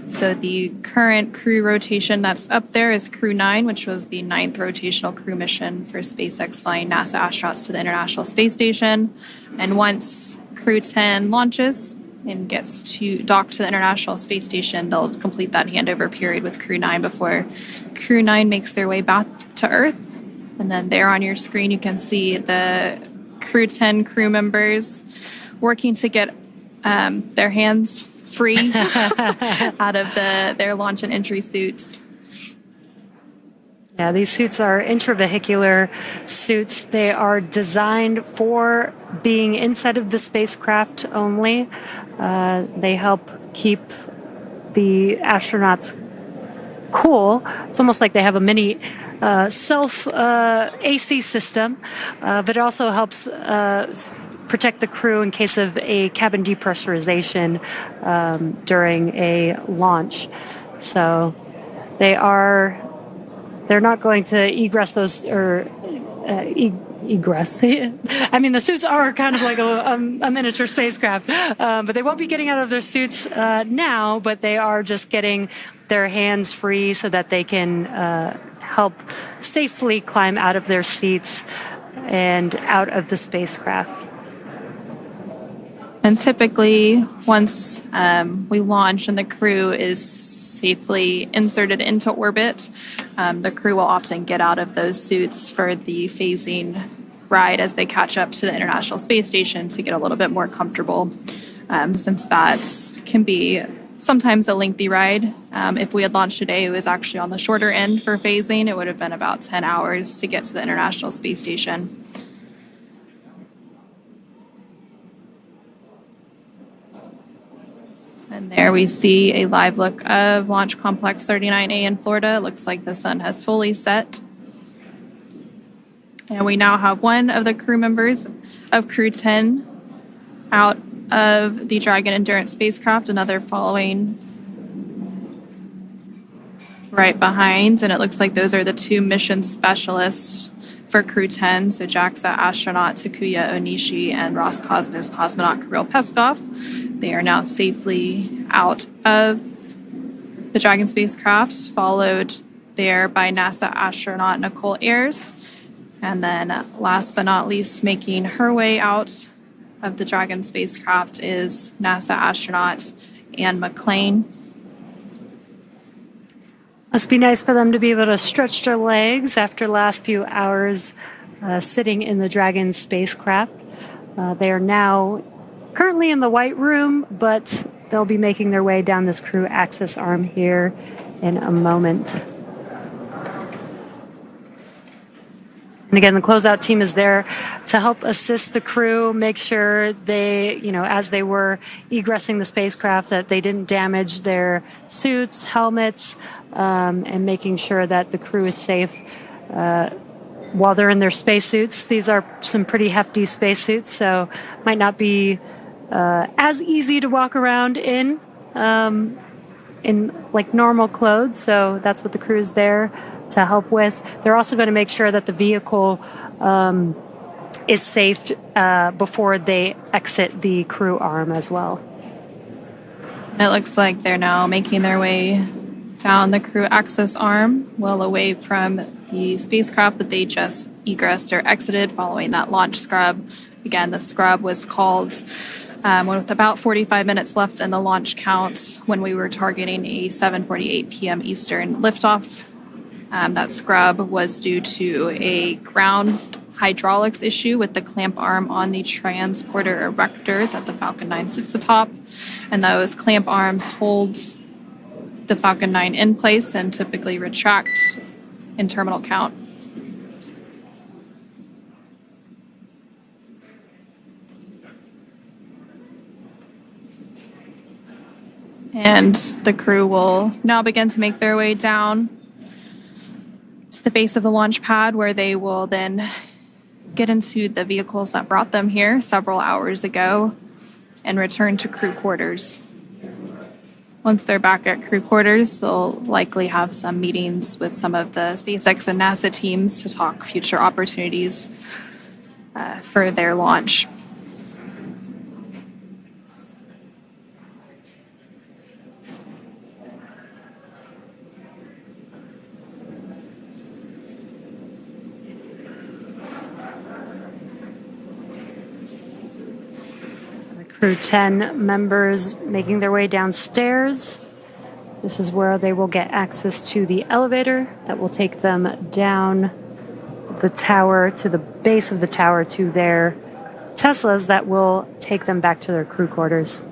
So the current crew rotation that's up there is Crew 9, which was the 9th rotational crew mission for SpaceX flying NASA astronauts to the International Space Station. And once Crew 10 launches and gets to dock to the International Space Station, they'll complete that handover period with Crew 9 before Crew 9 makes their way back to Earth. And then there on your screen, you can see the Crew 10 crew members working to get their hands free out of their launch and entry suits. Yeah, these suits are intravehicular suits. They are designed for being inside of the spacecraft only. They help keep the astronauts cool. It's almost like they have a mini self AC system, but it also helps protect the crew in case of a cabin depressurization during a launch. So they're not going to egress those or egress. I mean, the suits are kind of like a miniature spacecraft, but they won't be getting out of their suits now, but they are just getting their hands free so that they can help safely climb out of their seats and out of the spacecraft. And typically, once we launch and the crew is safely inserted into orbit, the crew will often get out of those suits for the phasing ride as they catch up to the International Space Station to get a little bit more comfortable, since that can be sometimes a lengthy ride. If we had launched today, it was actually on the shorter end for phasing. It would have been about 10 hours to get to the International Space Station. And there we see a live look of Launch Complex 39A in Florida. It looks like the sun has fully set. And we now have one of the crew members of Crew 10 out of the Dragon Endurance spacecraft, another following right behind. And it looks like those are the two mission specialists for Crew 10, so JAXA astronaut Takuya Onishi and Roscosmos cosmonaut Kirill Pesov. They are now safely out of the Dragon spacecraft, followed there by NASA astronaut Nicole Ayers. And then last but not least, making her way out of the Dragon spacecraft is NASA astronaut McClain. Must be nice for them to be able to stretch their legs after the last few hours sitting in the Dragon spacecraft. They are now currently in the White Room, but they'll be making their way down this crew access arm here in a moment. And again, the closeout team is there to help assist the crew, make sure they, as they were egressing the spacecraft, that they didn't damage their suits, helmets, and making sure that the crew is safe while they're in their spacesuits. These are some pretty hefty spacesuits, so might not be as easy to walk around in like normal clothes. So that's what the crew is there to help with. They're also going to make sure that the vehicle is safe before they exit the crew arm as well. It looks like they're now making their way down the crew access arm, well away from the spacecraft that they just egressed or exited following that launch scrub. Again, the scrub was called with about 45 minutes left in the launch count when we were targeting a 7:48 p.m. Eastern liftoff. That scrub was due to a ground hydraulics issue with the clamp arm on the transporter erector that the Falcon 9 sits atop. And those clamp arms hold the Falcon 9 in place and typically retract in terminal count. And the crew will now begin to make their way down to the base of the launch pad, where they will then get into the vehicles that brought them here several hours ago and return to crew quarters. Once they're back at crew quarters, they'll likely have some meetings with some of the SpaceX and NASA teams to talk future opportunities for their launch. Crew 10 members making their way downstairs. This is where they will get access to the elevator that will take them down the tower to the base of the tower to their Teslas that will take them back to their crew quarters.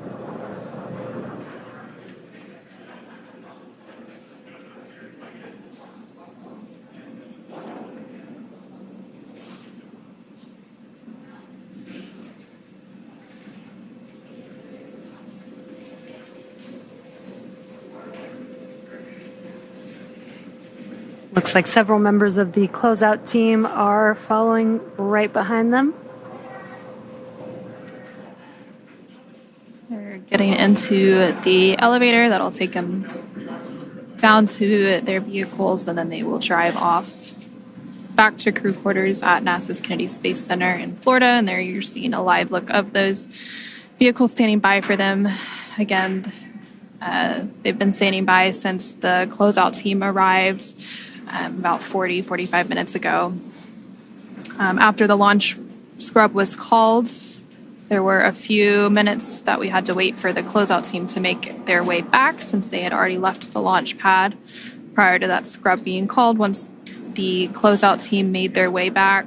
Looks like several members of the closeout team are following right behind them. They're getting into the elevator that'll take them down to their vehicles, and then they will drive off back to crew quarters at NASA's Kennedy Space Center in Florida. And there you're seeing a live look of those vehicles standing by for them. Again, they've been standing by since the closeout team arrived about 45 minutes ago. After the launch scrub was called, there were a few minutes that we had to wait for the closeout team to make their way back, since they had already left the launch pad prior to that scrub being called. Once the closeout team made their way back,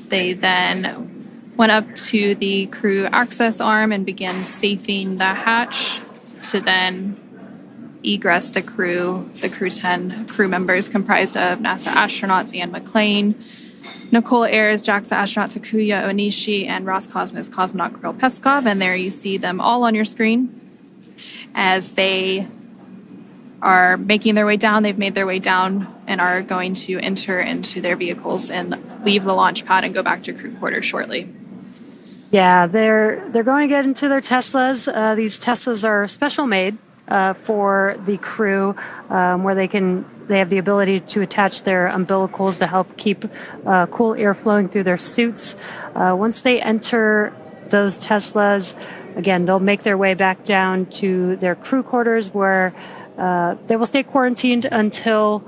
they then went up to the crew access arm and began safing the hatch to then egress the crew 10 crew members comprised of NASA astronauts and McClain, Nicole, Ayers, JAXA astronaut Takuya, Onishi, and Roscosmos cosmonaut Kirill Pesov. And there you see them all on your screen as they are making their way down. They've made their way down and are going to enter into their vehicles and leave the launch pad and go back to crew quarters shortly. Yeah, they're going to get into their Teslas. These Teslas are special made for the crew, where they have the ability to attach their umbilicals to help keep cool air flowing through their suits. Once they enter those Teslas, again, they'll make their way back down to their crew quarters, where they will stay quarantined until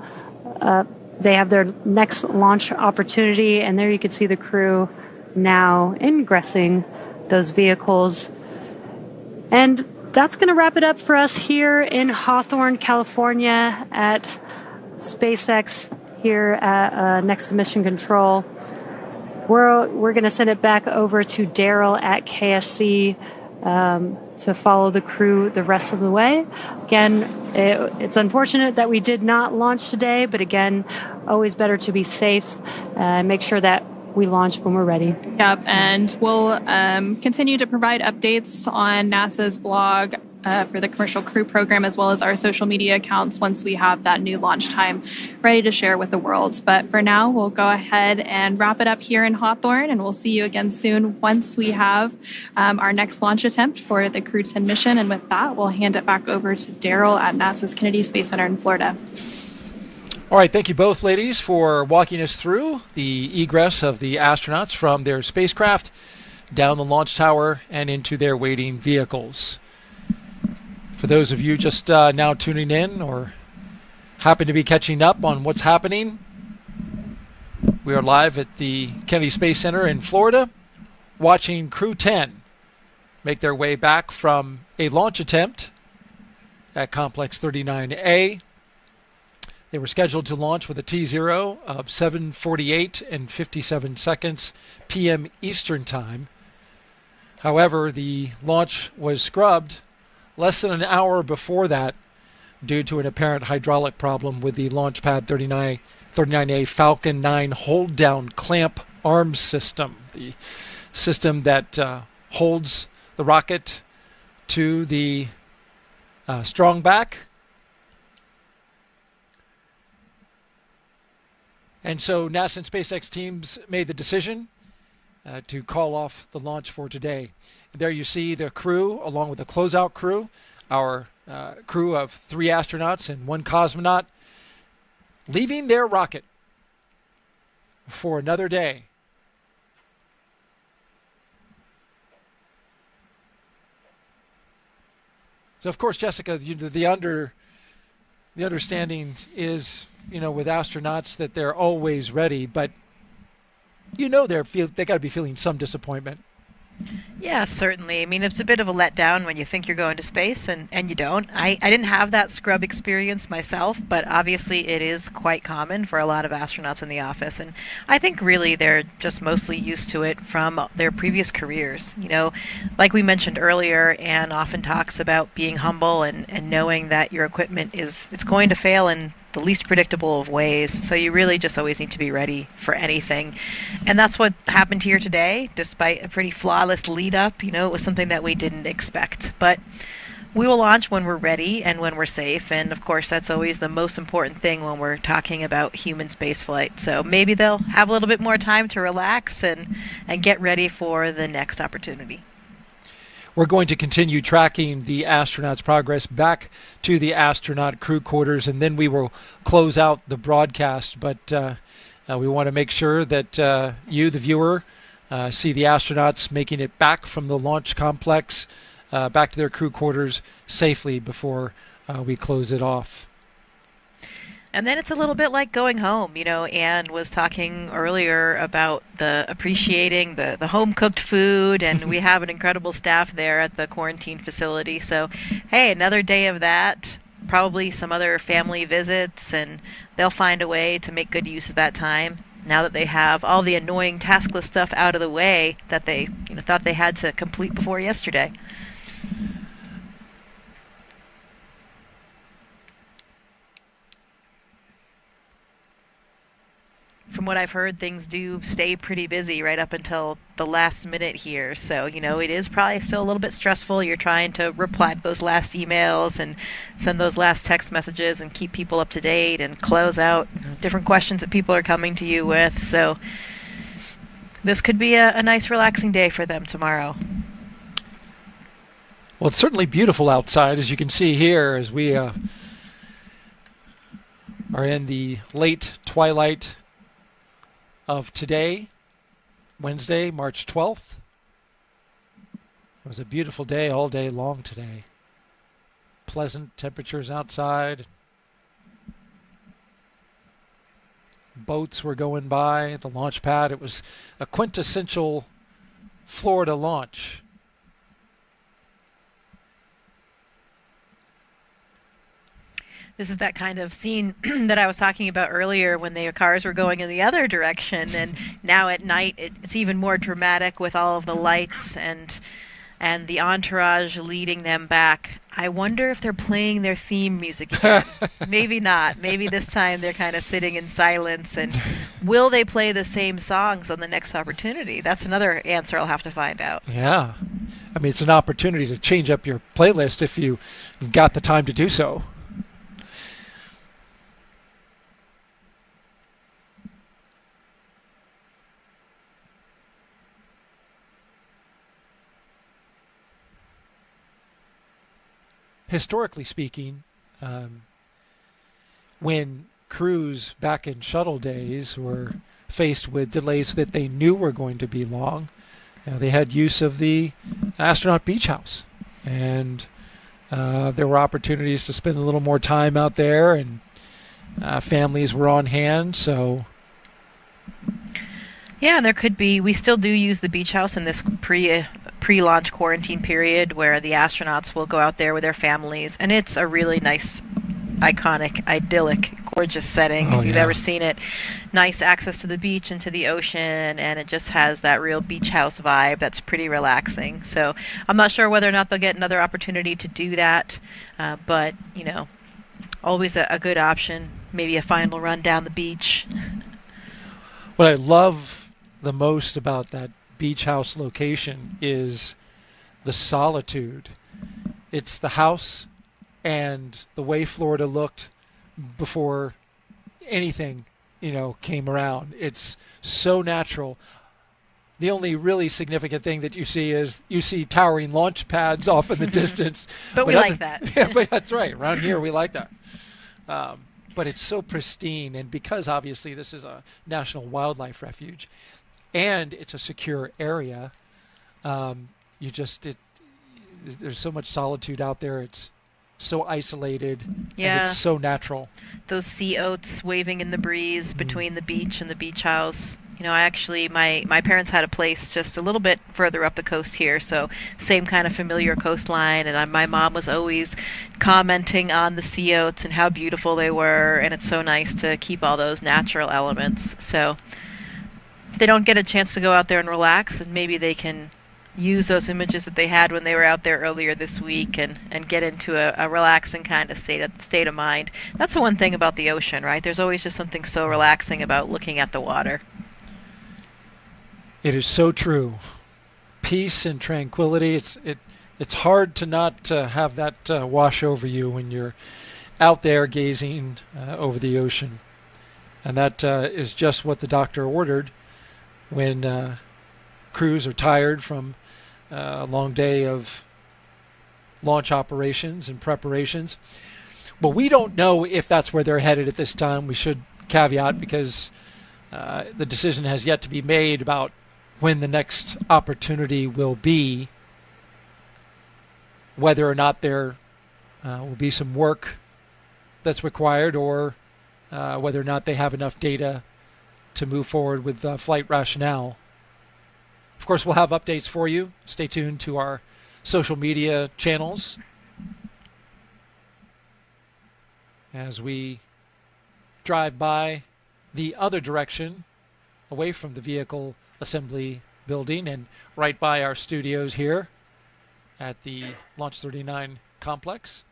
they have their next launch opportunity. And there you can see the crew now ingressing those vehicles. And that's going to wrap it up for us here in Hawthorne, California at SpaceX here at, next to Mission Control. We're going to send it back over to Daryl at KSC to follow the crew the rest of the way. Again, it's unfortunate that we did not launch today, but again, always better to be safe and make sure that we launch when we're ready. Yep, and we'll continue to provide updates on NASA's blog for the Commercial Crew program, as well as our social media accounts once we have that new launch time ready to share with the world. But for now, we'll go ahead and wrap it up here in Hawthorne, and we'll see you again soon once we have our next launch attempt for the Crew10 mission. And with that, we'll hand it back over to Daryl at NASA's Kennedy Space Center in Florida. All right, thank you both, ladies, for walking us through the egress of the astronauts from their spacecraft down the launch tower and into their waiting vehicles. For those of you just now tuning in or happen to be catching up on what's happening, we are live at the Kennedy Space Center in Florida, watching Crew10 make their way back from a launch attempt at Complex 39A. They were scheduled to launch with a T0 of 7:48 and 57 seconds p.m. Eastern Time. However, the launch was scrubbed less than an hour before that due to an apparent hydraulic problem with the Launchpad 39A Falcon 9 hold-down clamp arm system, the system that holds the rocket to the strong back. And so NASA and SpaceX teams made the decision to call off the launch for today. And there you see the crew, along with the closeout crew, our crew of 3 astronauts and 1 cosmonaut, leaving their rocket for another day. So, of course, Jessica, the understanding is, with astronauts that they're always ready, but they got to be feeling some disappointment. Yeah, certainly. I mean, it's a bit of a letdown when you think you're going to space and you don't. I didn't have that scrub experience myself, but obviously it is quite common for a lot of astronauts in the office. And I think really they're just mostly used to it from their previous careers. Like we mentioned earlier, Anne often talks about being humble and knowing that your equipment it's going to fail in the least predictable of ways, so you really just always need to be ready for anything. And that's what happened here today, despite a pretty flawless lead up. It was something that we didn't expect. But we will launch when we're ready and when we're safe, and of course that's always the most important thing when we're talking about human spaceflight. So maybe they'll have a little bit more time to relax and get ready for the next opportunity. We're going to continue tracking the astronauts' progress back to the astronaut crew quarters, and then we will close out the broadcast. But we want to make sure that you, the viewer, see the astronauts making it back from the launch complex back to their crew quarters safely before we close it off. And then it's a little bit like going home. Anne was talking earlier about appreciating the home-cooked food, and we have an incredible staff there at the quarantine facility. So, hey, another day of that, probably some other family visits, and they'll find a way to make good use of that time now that they have all the annoying taskless stuff out of the way that they thought they had to complete before yesterday. From what I've heard, things do stay pretty busy right up until the last minute here. So, it is probably still a little bit stressful. You're trying to reply to those last emails and send those last text messages and keep people up to date and close out different questions that people are coming to you with. So this could be a nice relaxing day for them tomorrow. Well, it's certainly beautiful outside, as you can see here, as we are in the late twilight of today, Wednesday, March 12th. It was a beautiful day all day long today. Pleasant temperatures outside. Boats were going by at the launch pad. It was a quintessential Florida launch. This is that kind of scene that I was talking about earlier when the cars were going in the other direction, and now at night it's even more dramatic with all of the lights and the entourage leading them back. I wonder if they're playing their theme music again. Maybe not. Maybe this time they're kind of sitting in silence, and will they play the same songs on the next opportunity? That's another answer I'll have to find out. Yeah. I mean, it's an opportunity to change up your playlist if you've got the time to do so. Historically speaking, when crews back in shuttle days were faced with delays that they knew were going to be long, they had use of the astronaut beach house, and there were opportunities to spend a little more time out there, and families were on hand. So yeah, there could be. We still do use the beach house in this pre-launch quarantine period where the astronauts will go out there with their families, and it's a really nice, iconic, idyllic, gorgeous setting if you've ever seen it. Nice access to the beach and to the ocean, and it just has that real beach house vibe that's pretty relaxing. So I'm not sure whether or not they'll get another opportunity to do that, but always a good option. Maybe a final run down the beach. What I love the most about that beach house location is the solitude. It's the house and the way Florida looked before anything, came around. It's so natural. The only really significant thing that you see towering launch pads off in the distance. But we like that. Yeah, but that's right. Around here, we like that. But it's so pristine, and because obviously this is a national wildlife refuge, and it's a secure area, there's so much solitude out there. It's so isolated, and it's so natural. Those sea oats waving in the breeze between the beach and the beach house. My parents had a place just a little bit further up the coast here, so same kind of familiar coastline, and my mom was always commenting on the sea oats and how beautiful they were, and it's so nice to keep all those natural elements. So if they don't get a chance to go out there and relax, and maybe they can use those images that they had when they were out there earlier this week and get into a relaxing kind of state of mind. That's the one thing about the ocean, right? There's always just something so relaxing about looking at the water. It is so true. Peace and tranquility. It's hard to not have that wash over you when you're out there gazing over the ocean. And that is just what the doctor ordered when crews are tired from a long day of launch operations and preparations. But we don't know if that's where they're headed at this time. We should caveat, because the decision has yet to be made about when the next opportunity will be, whether or not there will be some work that's required, or whether or not they have enough data to move forward with flight rationale. Of course, we'll have updates for you. Stay tuned to our social media channels as we drive by the other direction, away from the vehicle assembly building and right by our studios here at the Launch 39 complex.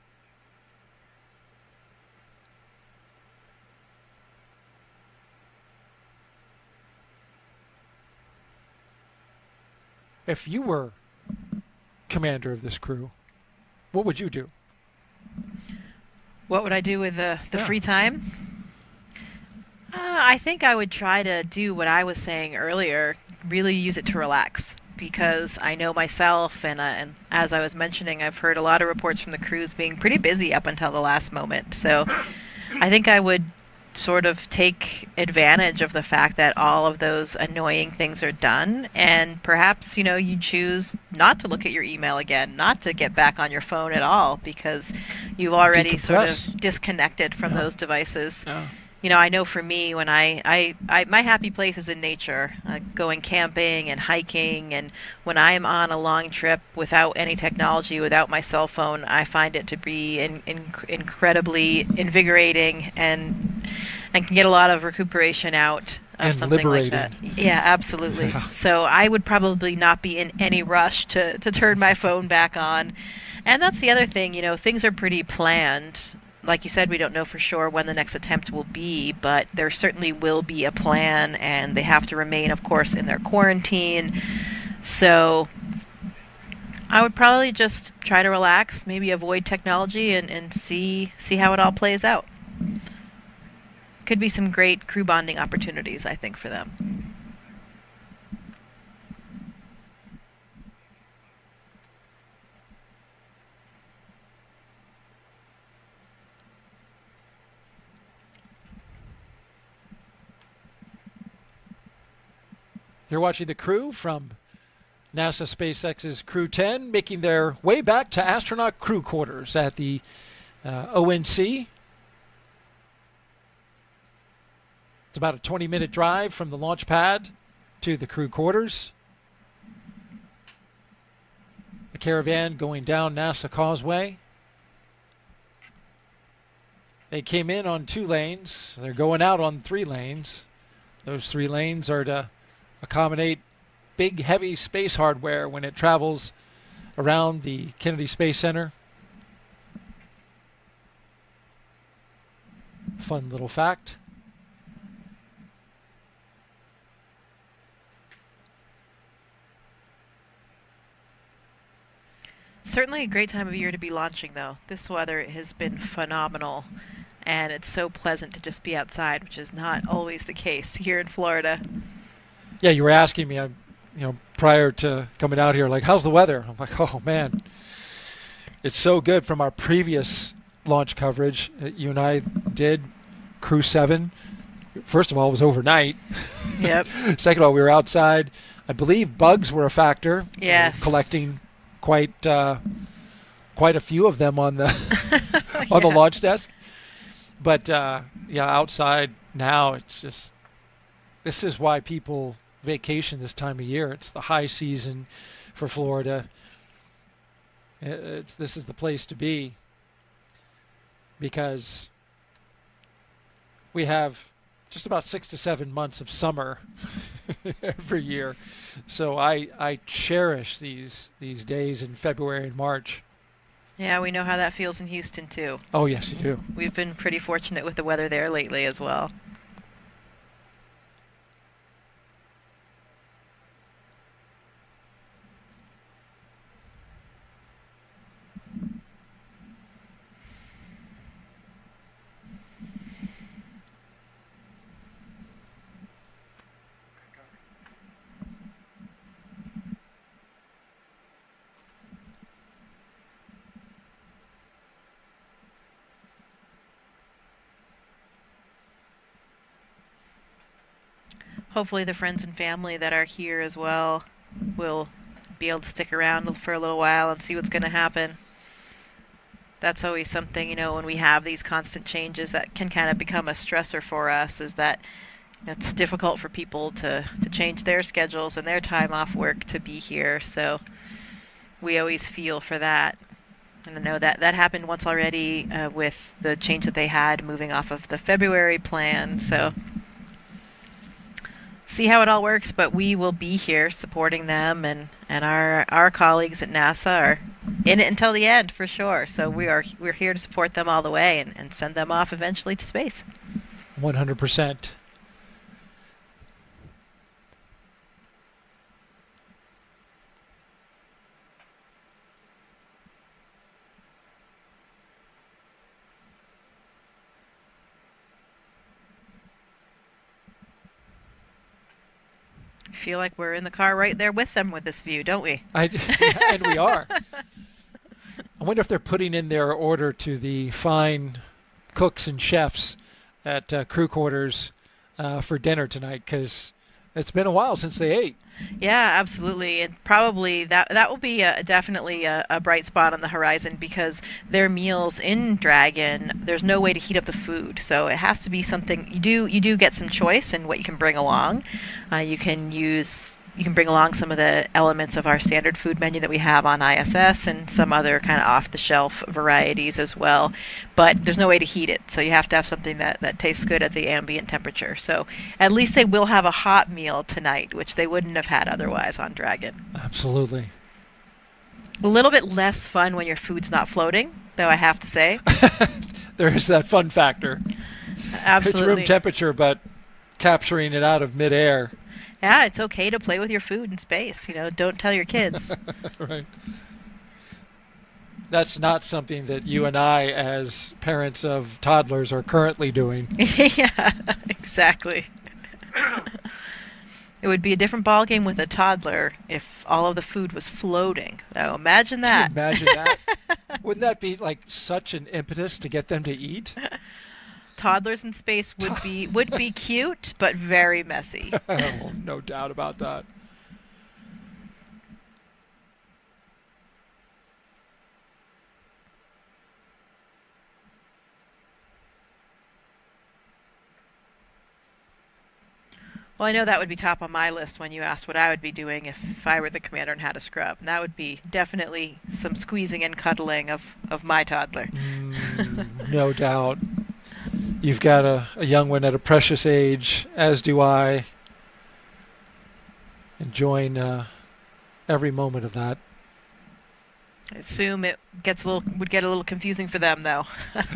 If you were commander of this crew, what would you do? What would I do with the free time? I think I would try to do what I was saying earlier, really use it to relax, because I know myself, and as I was mentioning, I've heard a lot of reports from the crews being pretty busy up until the last moment. So I think I would sort of take advantage of the fact that all of those annoying things are done, and perhaps, you choose not to look at your email again, not to get back on your phone at all, because you've already sort of disconnected from those devices. I know for me, when my happy place is in nature, going camping and hiking, and when I am on a long trip without any technology, without my cell phone, I find it to be incredibly invigorating, and I can get a lot of recuperation out of and something liberating. like that. Yeah, absolutely. Yeah. So I would probably not be in any rush to turn my phone back on. And that's the other thing, things are pretty planned. Like you said, we don't know for sure when the next attempt will be, but there certainly will be a plan, and they have to remain, of course, in their quarantine. So I would probably just try to relax, maybe avoid technology, and see how it all plays out. Could be some great crew bonding opportunities, I think, for them. You're watching the crew from NASA SpaceX's Crew10 making their way back to astronaut crew quarters at the ONC. It's about a 20-minute drive from the launch pad to the crew quarters. The Caravan going down NASA Causeway. They came in on 2 lanes. They're going out on 3 lanes. Those 3 lanes are to accommodate big, heavy space hardware when it travels around the Kennedy Space Center. Fun little fact. Certainly a great time of year to be launching, though. This weather has been phenomenal, and it's so pleasant to just be outside, which is not always the case here in Florida. Yeah, you were asking me, prior to coming out here, like, how's the weather? I'm like, oh, man. It's so good from our previous launch coverage that you and I did, Crew 7. First of all, it was overnight. Yep. Second of all, we were outside. I believe bugs were a factor. Yes. Collecting quite a few of them on the on the launch desk. But, outside now, it's just, this is why people vacation this time of year. It's the high season for Florida. This is the place to be, because we have just about 6 to 7 months of summer every year. So I cherish these days in February and March. Yeah, we know how that feels in Houston too. Oh yes, you do. We've been pretty fortunate with the weather there lately as well. Hopefully the friends and family that are here as well will be able to stick around for a little while and see what's going to happen. That's always something, when we have these constant changes that can kind of become a stressor for us, is that it's difficult for people to change their schedules and their time off work to be here. So we always feel for that. And I know that happened once already with the change that they had moving off of the February plan. So see how it all works, but we will be here supporting them, and our colleagues at NASA are in it until the end for sure. So we're here to support them all the way and send them off eventually to space. 100%. Feel like we're in the car right there with them with this view, don't we? And we are. I wonder if they're putting in their order to the fine cooks and chefs at crew quarters for dinner tonight, because It's been a while since they ate. Yeah, absolutely, and probably that will be definitely a bright spot on the horizon, because their meals in Dragon, there's no way to heat up the food, so it has to be something you do get some choice in what you can bring along. You can bring along some of the elements of our standard food menu that we have on ISS and some other kind of off-the-shelf varieties as well. But there's no way to heat it, so you have to have something that tastes good at the ambient temperature. So at least they will have a hot meal tonight, which they wouldn't have had otherwise on Dragon. Absolutely. A little bit less fun when your food's not floating, though, I have to say. There is that fun factor. Absolutely. It's room temperature, but capturing it out of midair. Yeah, it's okay to play with your food in space. Don't tell your kids. Right. That's not something that you and I, as parents of toddlers, are currently doing. Yeah, exactly. It would be a different ballgame with a toddler if all of the food was floating. So imagine that. Can you imagine that? Wouldn't that be like such an impetus to get them to eat? Toddlers in space would be cute, but very messy. Oh, no doubt about that. Well, I know that would be top on my list when you asked what I would be doing if I were the commander and had a scrub. And that would be definitely some squeezing and cuddling of my toddler. No doubt. You've got a young one at a precious age, as do I. Enjoying every moment of that. I assume it would get a little confusing for them, though.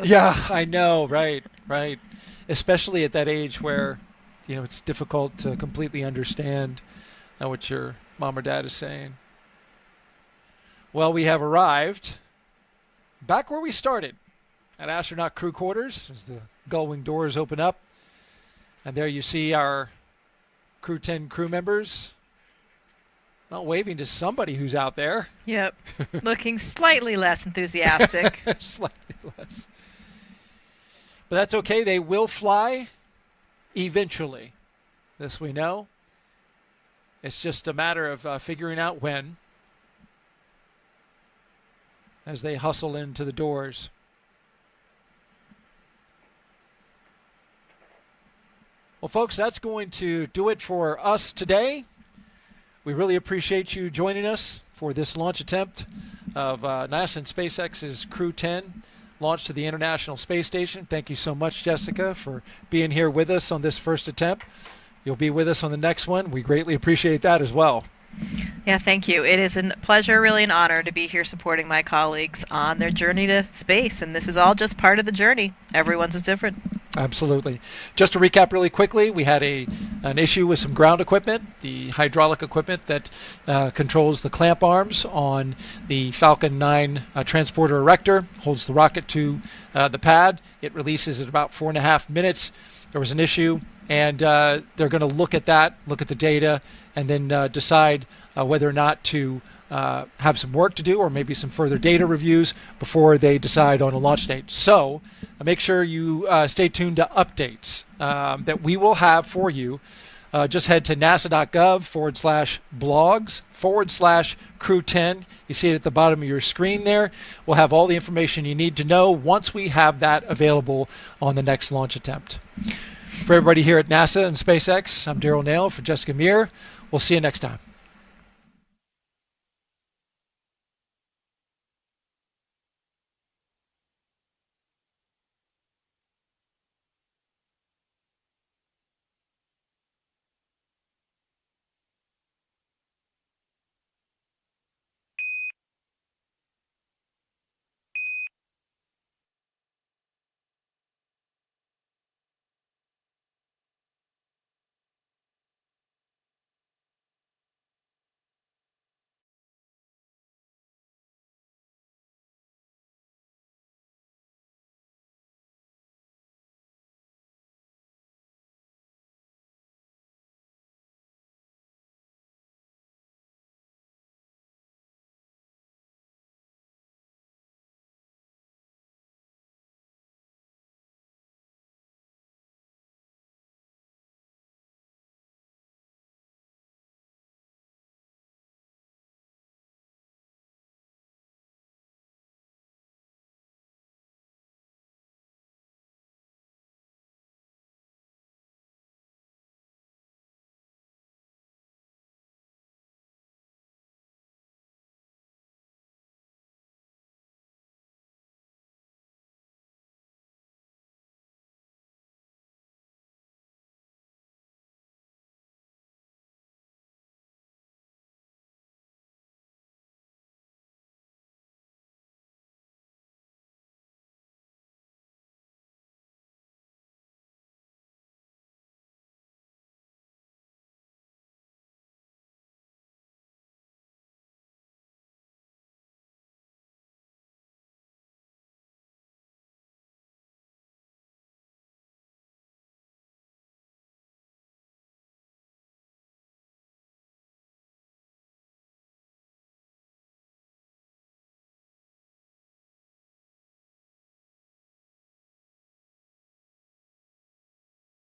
Yeah, I know, right. Especially at that age where, it's difficult to completely understand what your mom or dad is saying. Well, we have arrived back where we started, at Astronaut Crew Quarters, as the gull-wing doors open up. And there you see our Crew10 crew members waving to somebody who's out there. Yep. Looking slightly less enthusiastic. Slightly less. But that's okay. They will fly eventually. This we know. It's just a matter of figuring out when, as they hustle into the doors. Well, folks, that's going to do it for us today. We really appreciate you joining us for this launch attempt of NASA and SpaceX's Crew10 launch to the International Space Station. Thank you so much, Jessica, for being here with us on this first attempt. You'll be with us on the next one. We greatly appreciate that as well. Yeah, thank you. It is a pleasure, really an honor to be here supporting my colleagues on their journey to space, and this is all just part of the journey. Everyone's is different. Absolutely. Just to recap really quickly, we had an issue with some ground equipment, the hydraulic equipment that controls the clamp arms on the Falcon 9 transporter erector, holds the rocket to the pad. It releases at about 4.5 minutes. There was an issue, and they're going to look at that, look at the data, and then decide whether or not to have some work to do or maybe some further data reviews before they decide on a launch date. So make sure you stay tuned to updates that we will have for you. Just head to nasa.gov/blogs/Crew10. You see it at the bottom of your screen there. We'll have all the information you need to know once we have that available on the next launch attempt. For everybody here at NASA and SpaceX, I'm Daryl Nail for Jessica Muir. We'll see you next time.